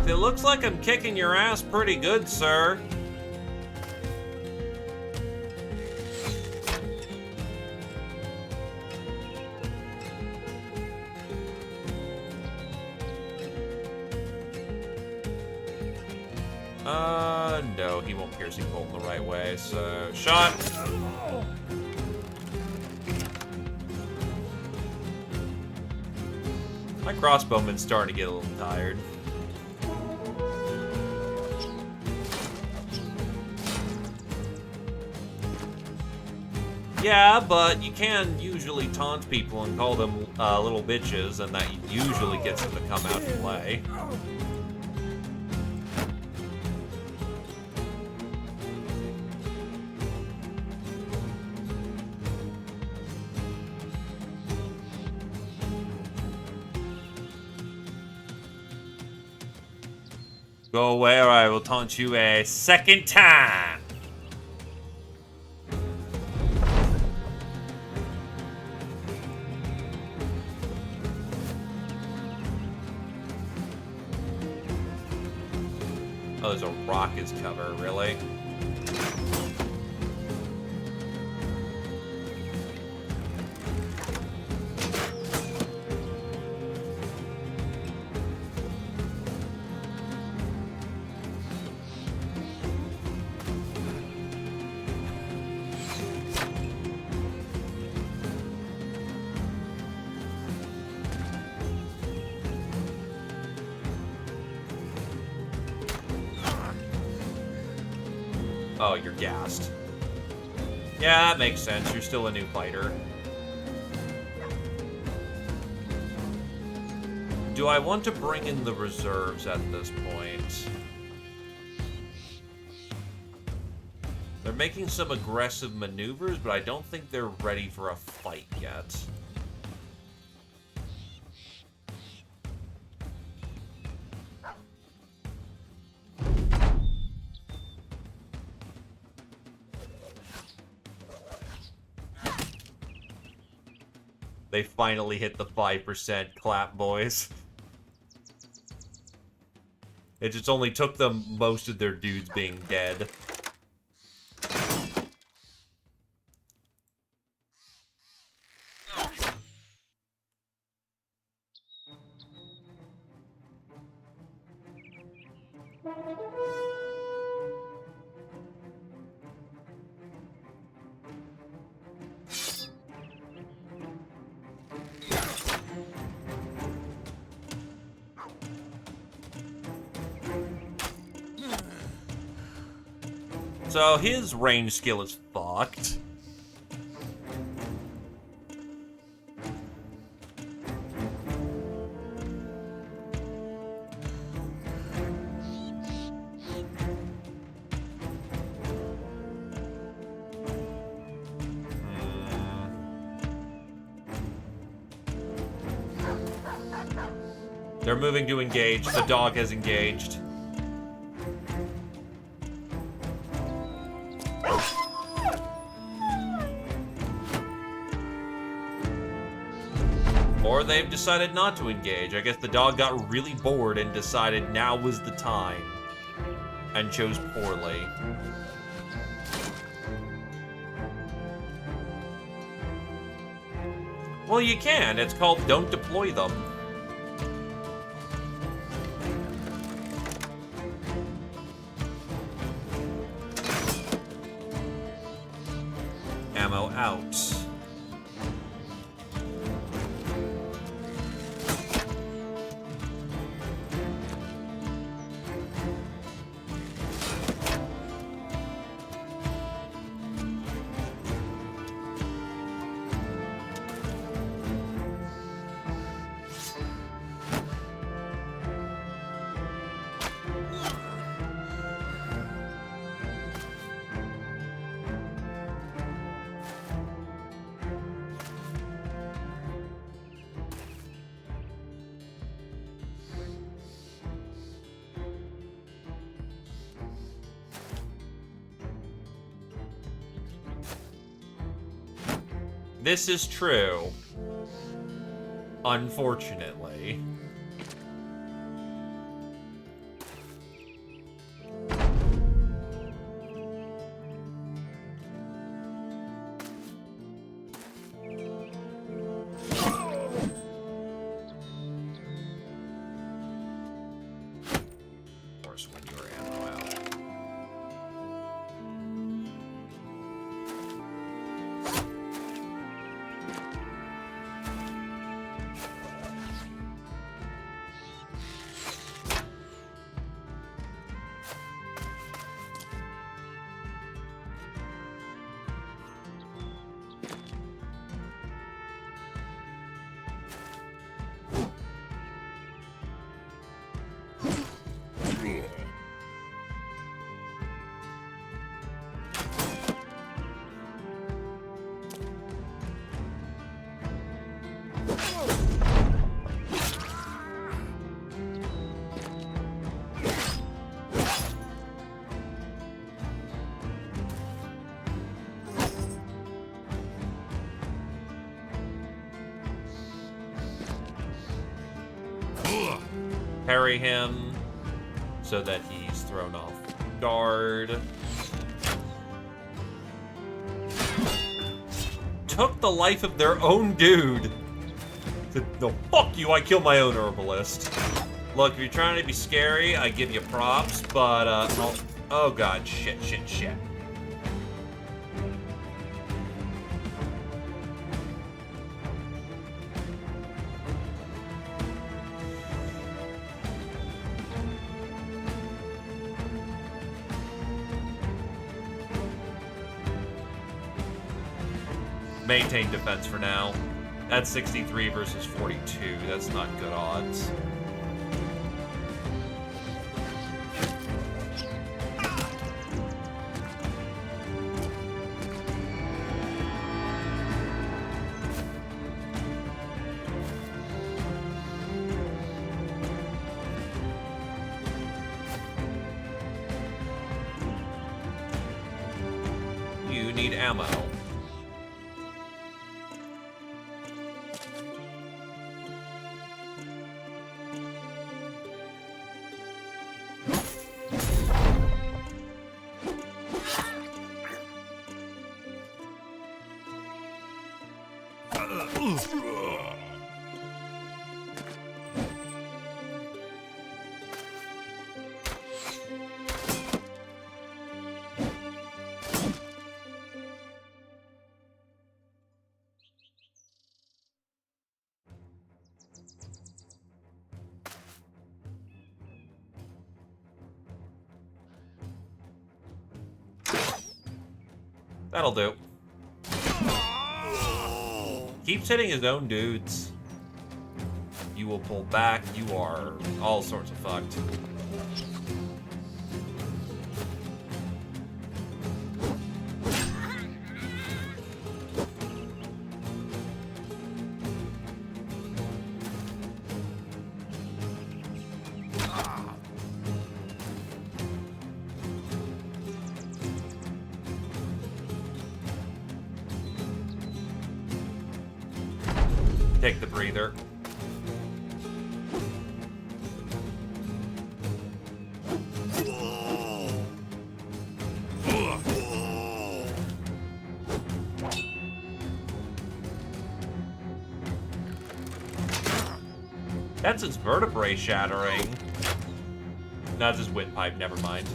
[SPEAKER 1] It looks like I'm kicking your ass pretty good, sir. No, he won't piercing bolt the right way, so shot. My crossbowman's starting to get a little tired. Yeah, but you can usually taunt people and call them little bitches, and that usually gets them to come out and play. Go away or I will taunt you a second time. Oh, there's a rock as cover, really? Oh, you're gassed. Yeah, that makes sense. You're still a new fighter. Do I want to bring in the reserves at this point? They're making some aggressive maneuvers, but I don't think they're ready for a fight yet. They finally hit the 5% clap, boys. It just only took them most of their dudes being dead. So his range skill is fucked. They're moving to engage. The dog has engaged. Or they've decided not to engage. I guess the dog got really bored and decided now was the time. And chose poorly. Well, you can. It's called Don't Deploy Them. Ammo out. This is true. Unfortunately. Of course, when your ammo out. Parry him so that he's thrown off guard. Took the life of their own dude. No, fuck you, I killed my own herbalist. Look, if you're trying to be scary, I give you props, but, oh god, shit. Maintain defense for now. That's 63 versus 42. That's not good odds. You need ammo. That'll do. Keeps hitting his own dudes. You will pull back. You are all sorts of fucked. Take the breather. That's his vertebrae shattering. No, it's his windpipe, never mind.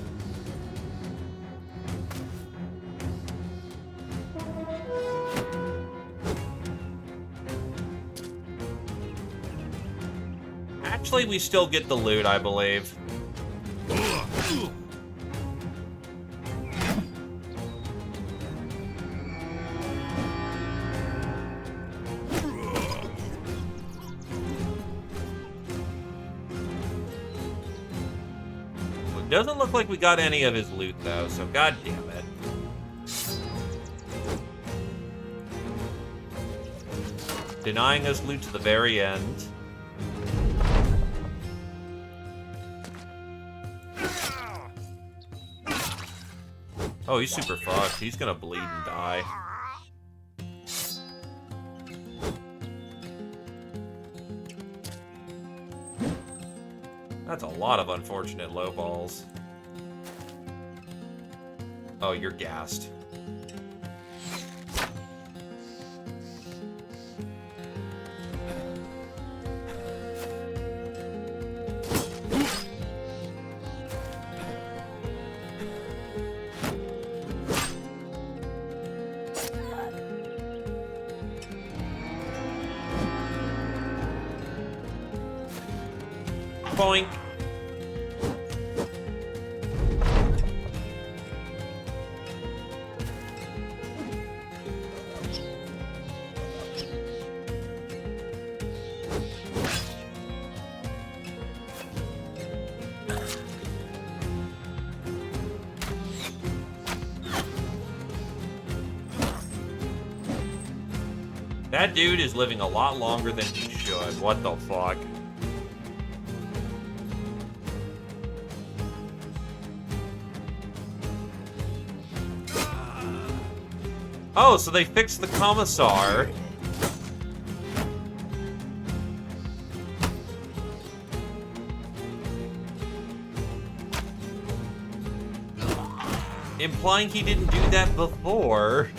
[SPEAKER 1] Actually, we still get the loot, I believe. It doesn't look like we got any of his loot, though, so god damn it. Denying us loot to the very end. Oh, he's super fucked. He's gonna bleed and die. That's a lot of unfortunate low balls. Oh, you're gassed. Boink. That dude is living a lot longer than he should. What the fuck? Oh, so they fixed the commissar. Implying he didn't do that before.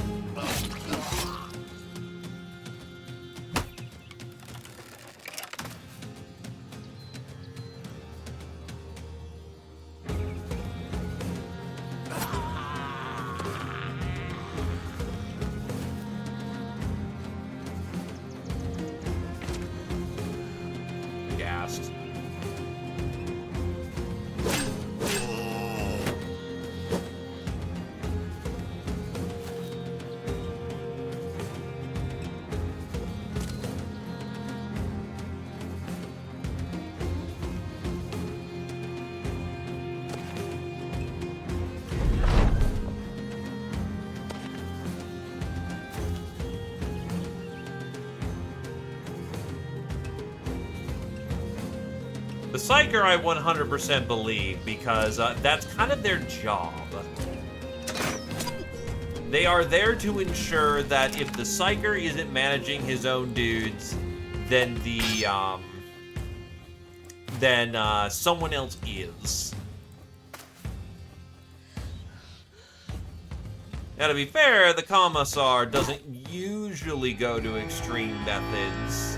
[SPEAKER 1] Gassed. The Psyker I 100% believe because that's kind of their job. They are there to ensure that if the Psyker isn't managing his own dudes, then someone else is. Now, to be fair, the Commissar doesn't usually go to extreme methods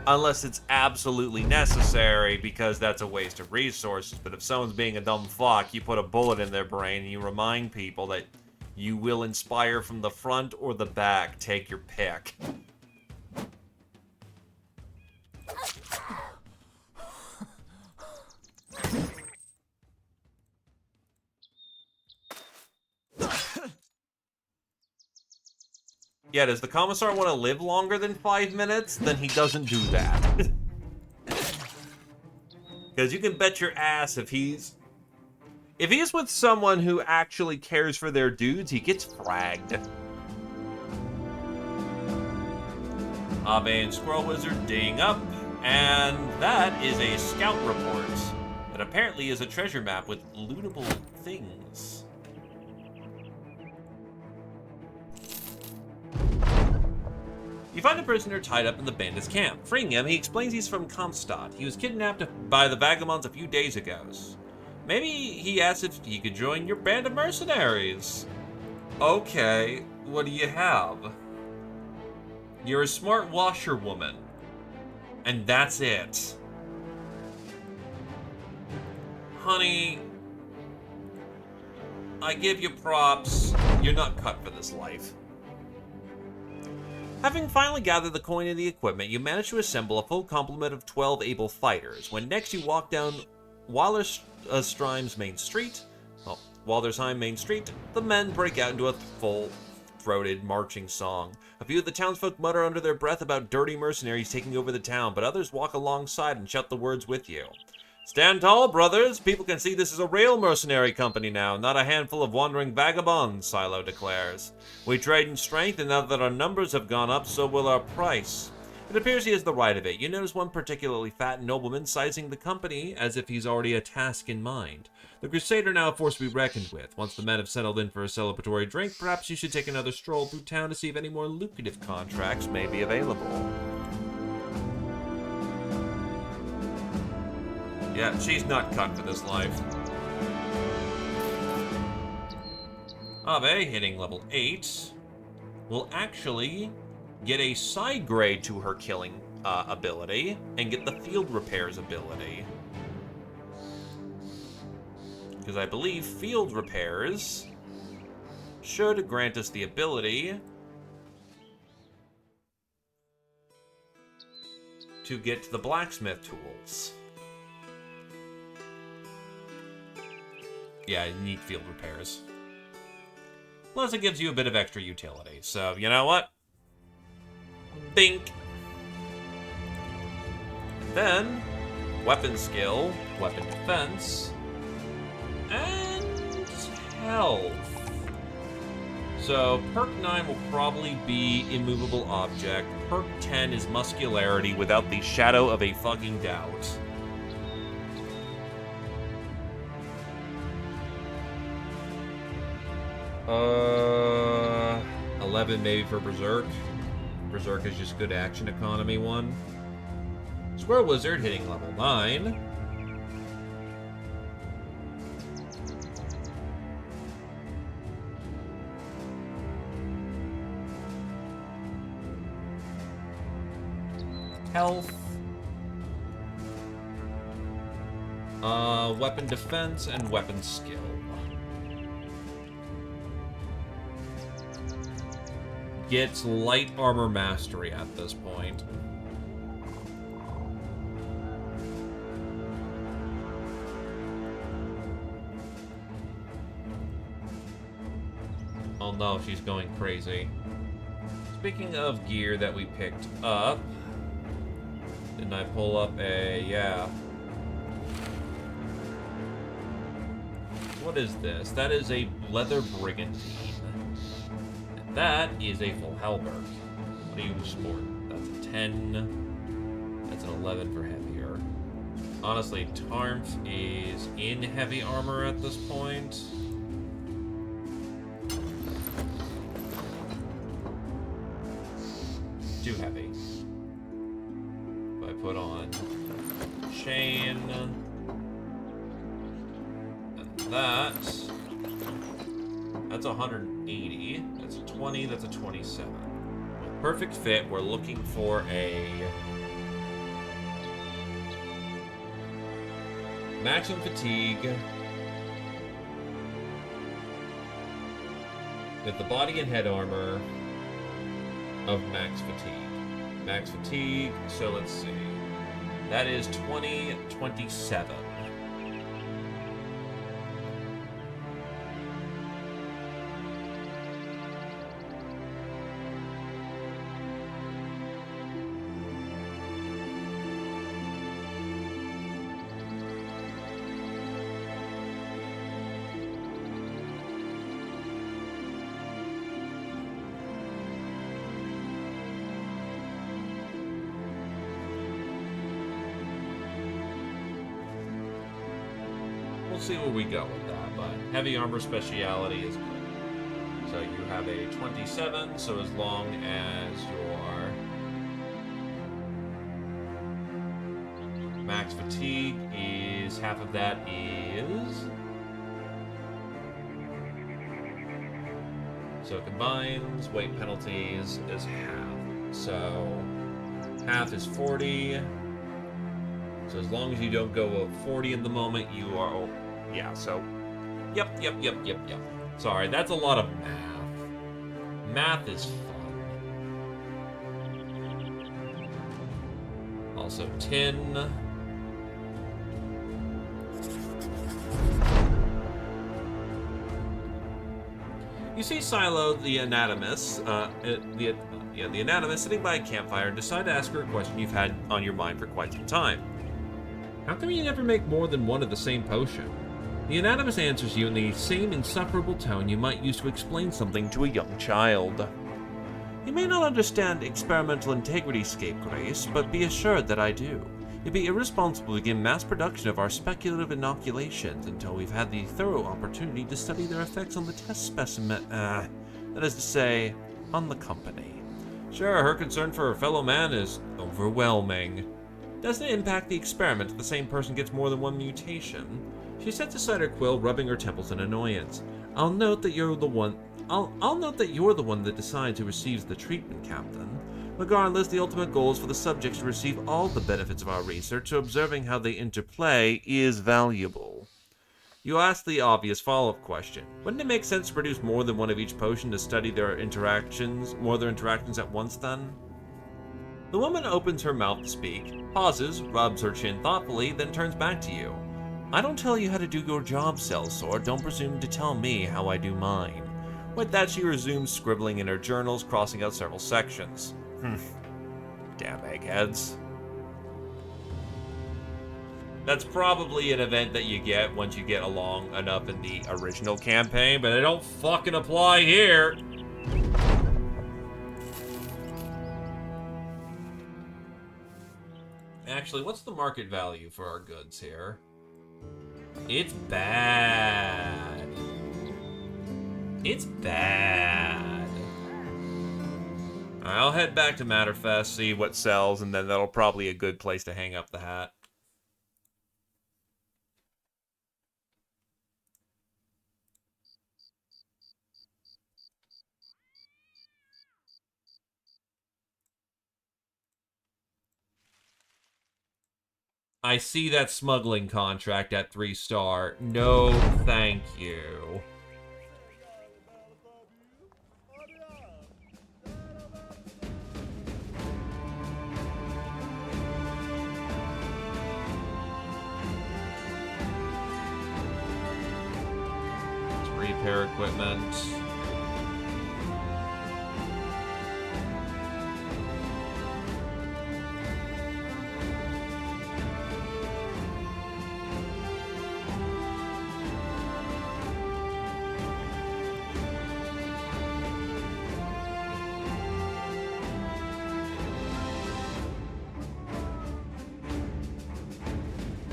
[SPEAKER 1] unless it's absolutely necessary, because that's a waste of resources. But if someone's being a dumb fuck, you put a bullet in their brain and you remind people that you will inspire from the front or the back. Take your pick. Yeah, does the Commissar want to live longer than 5 minutes? Then he doesn't do that. Because you can bet your ass if he's with someone who actually cares for their dudes, he gets fragged. Abe and Squirrel Wizard ding up, and that is a scout report. That apparently is a treasure map with lootable things. You find a prisoner tied up in the bandits' camp. Freeing him, he explains he's from Kamstad. He was kidnapped by the vagabonds a few days ago. Maybe he asks if he could join your band of mercenaries. Okay, what do you have? You're a smart washerwoman. And that's it. Honey, I give you props. You're not cut for this life. Having finally gathered the coin and the equipment, you manage to assemble a full complement of 12 able fighters. When next you walk down Waldersheim Main Street, the men break out into a full-throated marching song. A few of the townsfolk mutter under their breath about dirty mercenaries taking over the town, but others walk alongside and shout the words with you. Stand tall, brothers! People can see this is a real mercenary company now, not a handful of wandering vagabonds, Silo declares. We trade in strength, and now that our numbers have gone up, so will our price. It appears he has the right of it. You notice one particularly fat nobleman sizing the company as if he's already a task in mind. The Crusader now a force to be reckoned with. Once the men have settled in for a celebratory drink, perhaps you should take another stroll through town to see if any more lucrative contracts may be available. Yeah, she's not cut for this life. Abe, hitting level 8, will actually get a side grade to her killing ability and get the field repairs ability. Because I believe field repairs should grant us the ability to get the blacksmith tools. Yeah, you need field repairs. Plus, it gives you a bit of extra utility. So, you know what? Bink. And then, weapon skill, weapon defense, and health. So, perk 9 will probably be immovable object. Perk 10 is muscularity without the shadow of a fucking doubt. 11 maybe for Berserk. Berserk is just good action economy 1. Square Wizard hitting level 9. Health. Weapon defense and weapon skill. Gets light armor mastery at this point. Oh no, she's going crazy. Speaking of gear that we picked up, didn't I pull up a, yeah. What is this? That is a leather brigandine. And that is a full halberd. What do you sport? That's a 10. That's an 11 for heavier. Honestly, Tarmf is in heavy armor at this point. Too heavy. If I put on chain, and that's 180. That's a 20. That's a 27. With perfect fit, we're looking for a maximum fatigue with the body and head armor of max fatigue. Max fatigue, so let's see. That is 2027. See where we go with that, but heavy armor speciality is good. So you have a 27, so as long as your fatigue is half of that is. So it combines, weight penalties is half. So half is 40. So as long as you don't go over 40 in the moment, you are. Oh, yeah, so. Yep. Sorry, that's a lot of math. Math is fun. Also, tin. You see Silo, the anatomist, the anatomist sitting by a campfire, and decide to ask her a question you've had on your mind for quite some time. How come you never make more than one of the same potion? The anatomist answers you in the same insufferable tone you might use to explain something to a young child. You may not understand experimental integrity, scapegrace, but be assured that I do. It'd be irresponsible to begin mass production of our speculative inoculations until we've had the thorough opportunity to study their effects on the test specimen, that is to say, on the company. Sure, her concern for her fellow man is overwhelming. Doesn't it impact the experiment if the same person gets more than one mutation? She sets aside her quill, rubbing her temples in annoyance. I'll note that you're the one that decides who receives the treatment, Captain. Regardless, the ultimate goal is for the subjects to receive all the benefits of our research, so observing how they interplay is valuable. You ask the obvious follow-up question. Wouldn't it make sense to produce more than one of each potion to study their interactions at once then? The woman opens her mouth to speak, pauses, rubs her chin thoughtfully, then turns back to you. I don't tell you how to do your job, Sellsword. Don't presume to tell me how I do mine. With that, she resumes scribbling in her journals, crossing out several sections. Damn eggheads. That's probably an event that you get once you get along enough in the original campaign, but it don't fucking apply here. Actually, what's the market value for our goods here? It's bad. It's bad. I'll head back to Matterfest, see what sells, and then that'll probably be a good place to hang up the hat. I see that smuggling contract at 3-star. No, thank you. Repair equipment.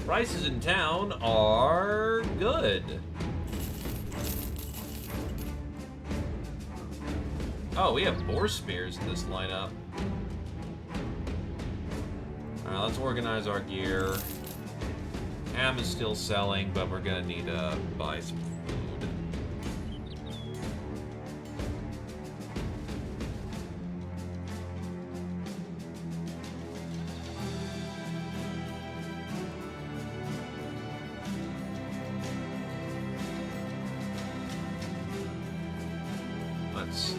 [SPEAKER 1] Prices in town are good. Oh, we have boar spears in this lineup. Alright, let's organize our gear. Ham is still selling, but we're gonna need to buy some food. Let's see.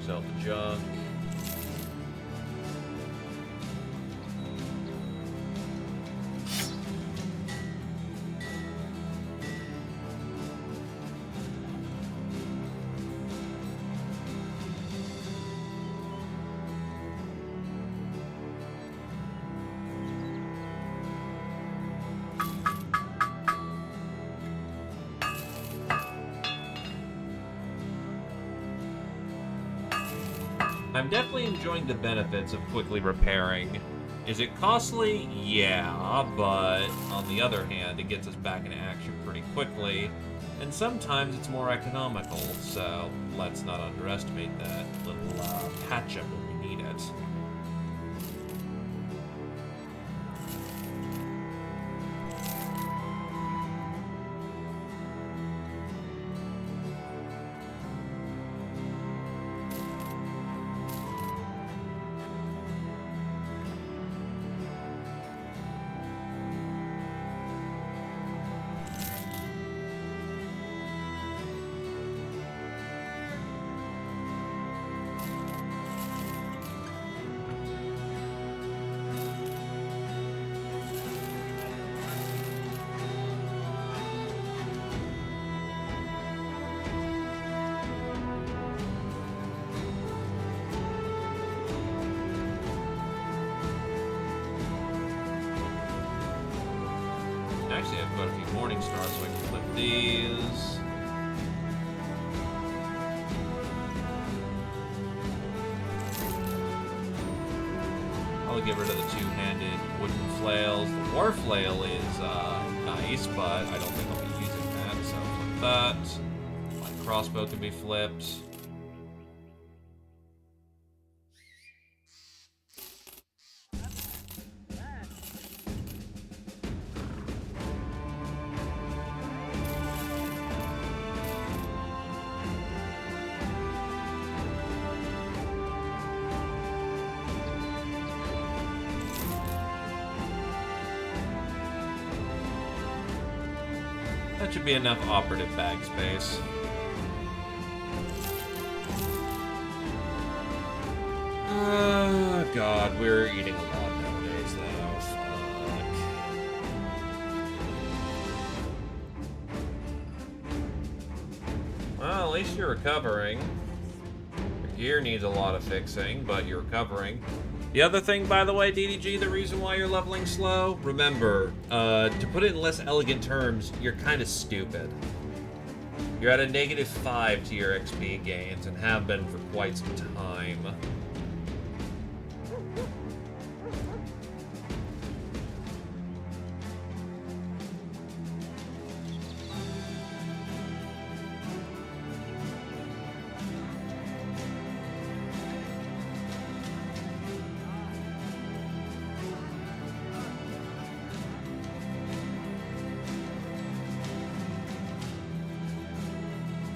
[SPEAKER 1] Sell the junk. I'm definitely enjoying the benefits of quickly repairing. Is it costly? Yeah, but on the other hand, it gets us back into action pretty quickly, and sometimes it's more economical, so let's not underestimate that little patch-up when we
[SPEAKER 3] need it. Actually, I've got a few morning stars, so I can flip these. I'll get rid of the two-handed wooden flails. The war flail is nice, but I don't think I'll be using that, so flip that. My crossbow can be flipped. That should be enough operative bag space. God, we're eating a lot nowadays, though. Fuck. Well, at least you're recovering. Your gear needs a lot of fixing, but you're recovering. The other thing, by the way, DDG, the reason why you're leveling slow, remember, to put it in less elegant terms, you're kind of stupid. You're at a -5 to your XP gains, and have been for quite some time.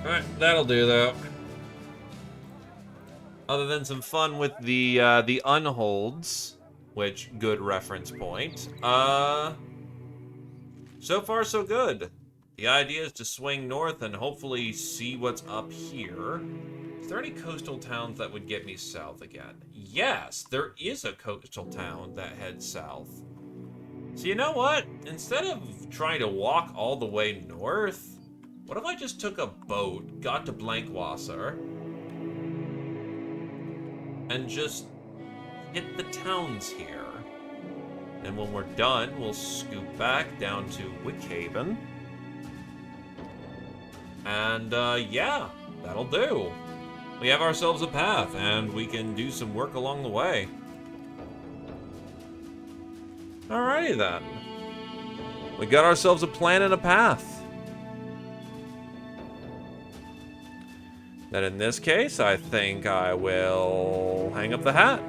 [SPEAKER 3] Alright, that'll do, though. Other than some fun with the unholds, which, good reference point, so far so good. The idea is to swing north and hopefully see what's up here. Is there any coastal towns that would get me south again? Yes, there is a coastal town that heads south. So you know what? Instead of trying to walk all the way north, what if I just took a boat, got to Blankwasser, and just hit the towns here? And when we're done, we'll scoop back down to Wickhaven. And, yeah, that'll do. We have ourselves a path, and we can do some work along the way. Alrighty then. We got ourselves a plan and a path. Then in this case, I think I will hang up the hat.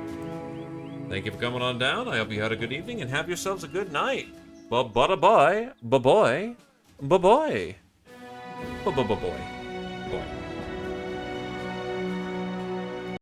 [SPEAKER 3] Thank you for coming on down. I hope you had a good evening and have yourselves a good night. Bye-bye. Bye-bye. Bye-bye. Bye-bye. Bye-bye.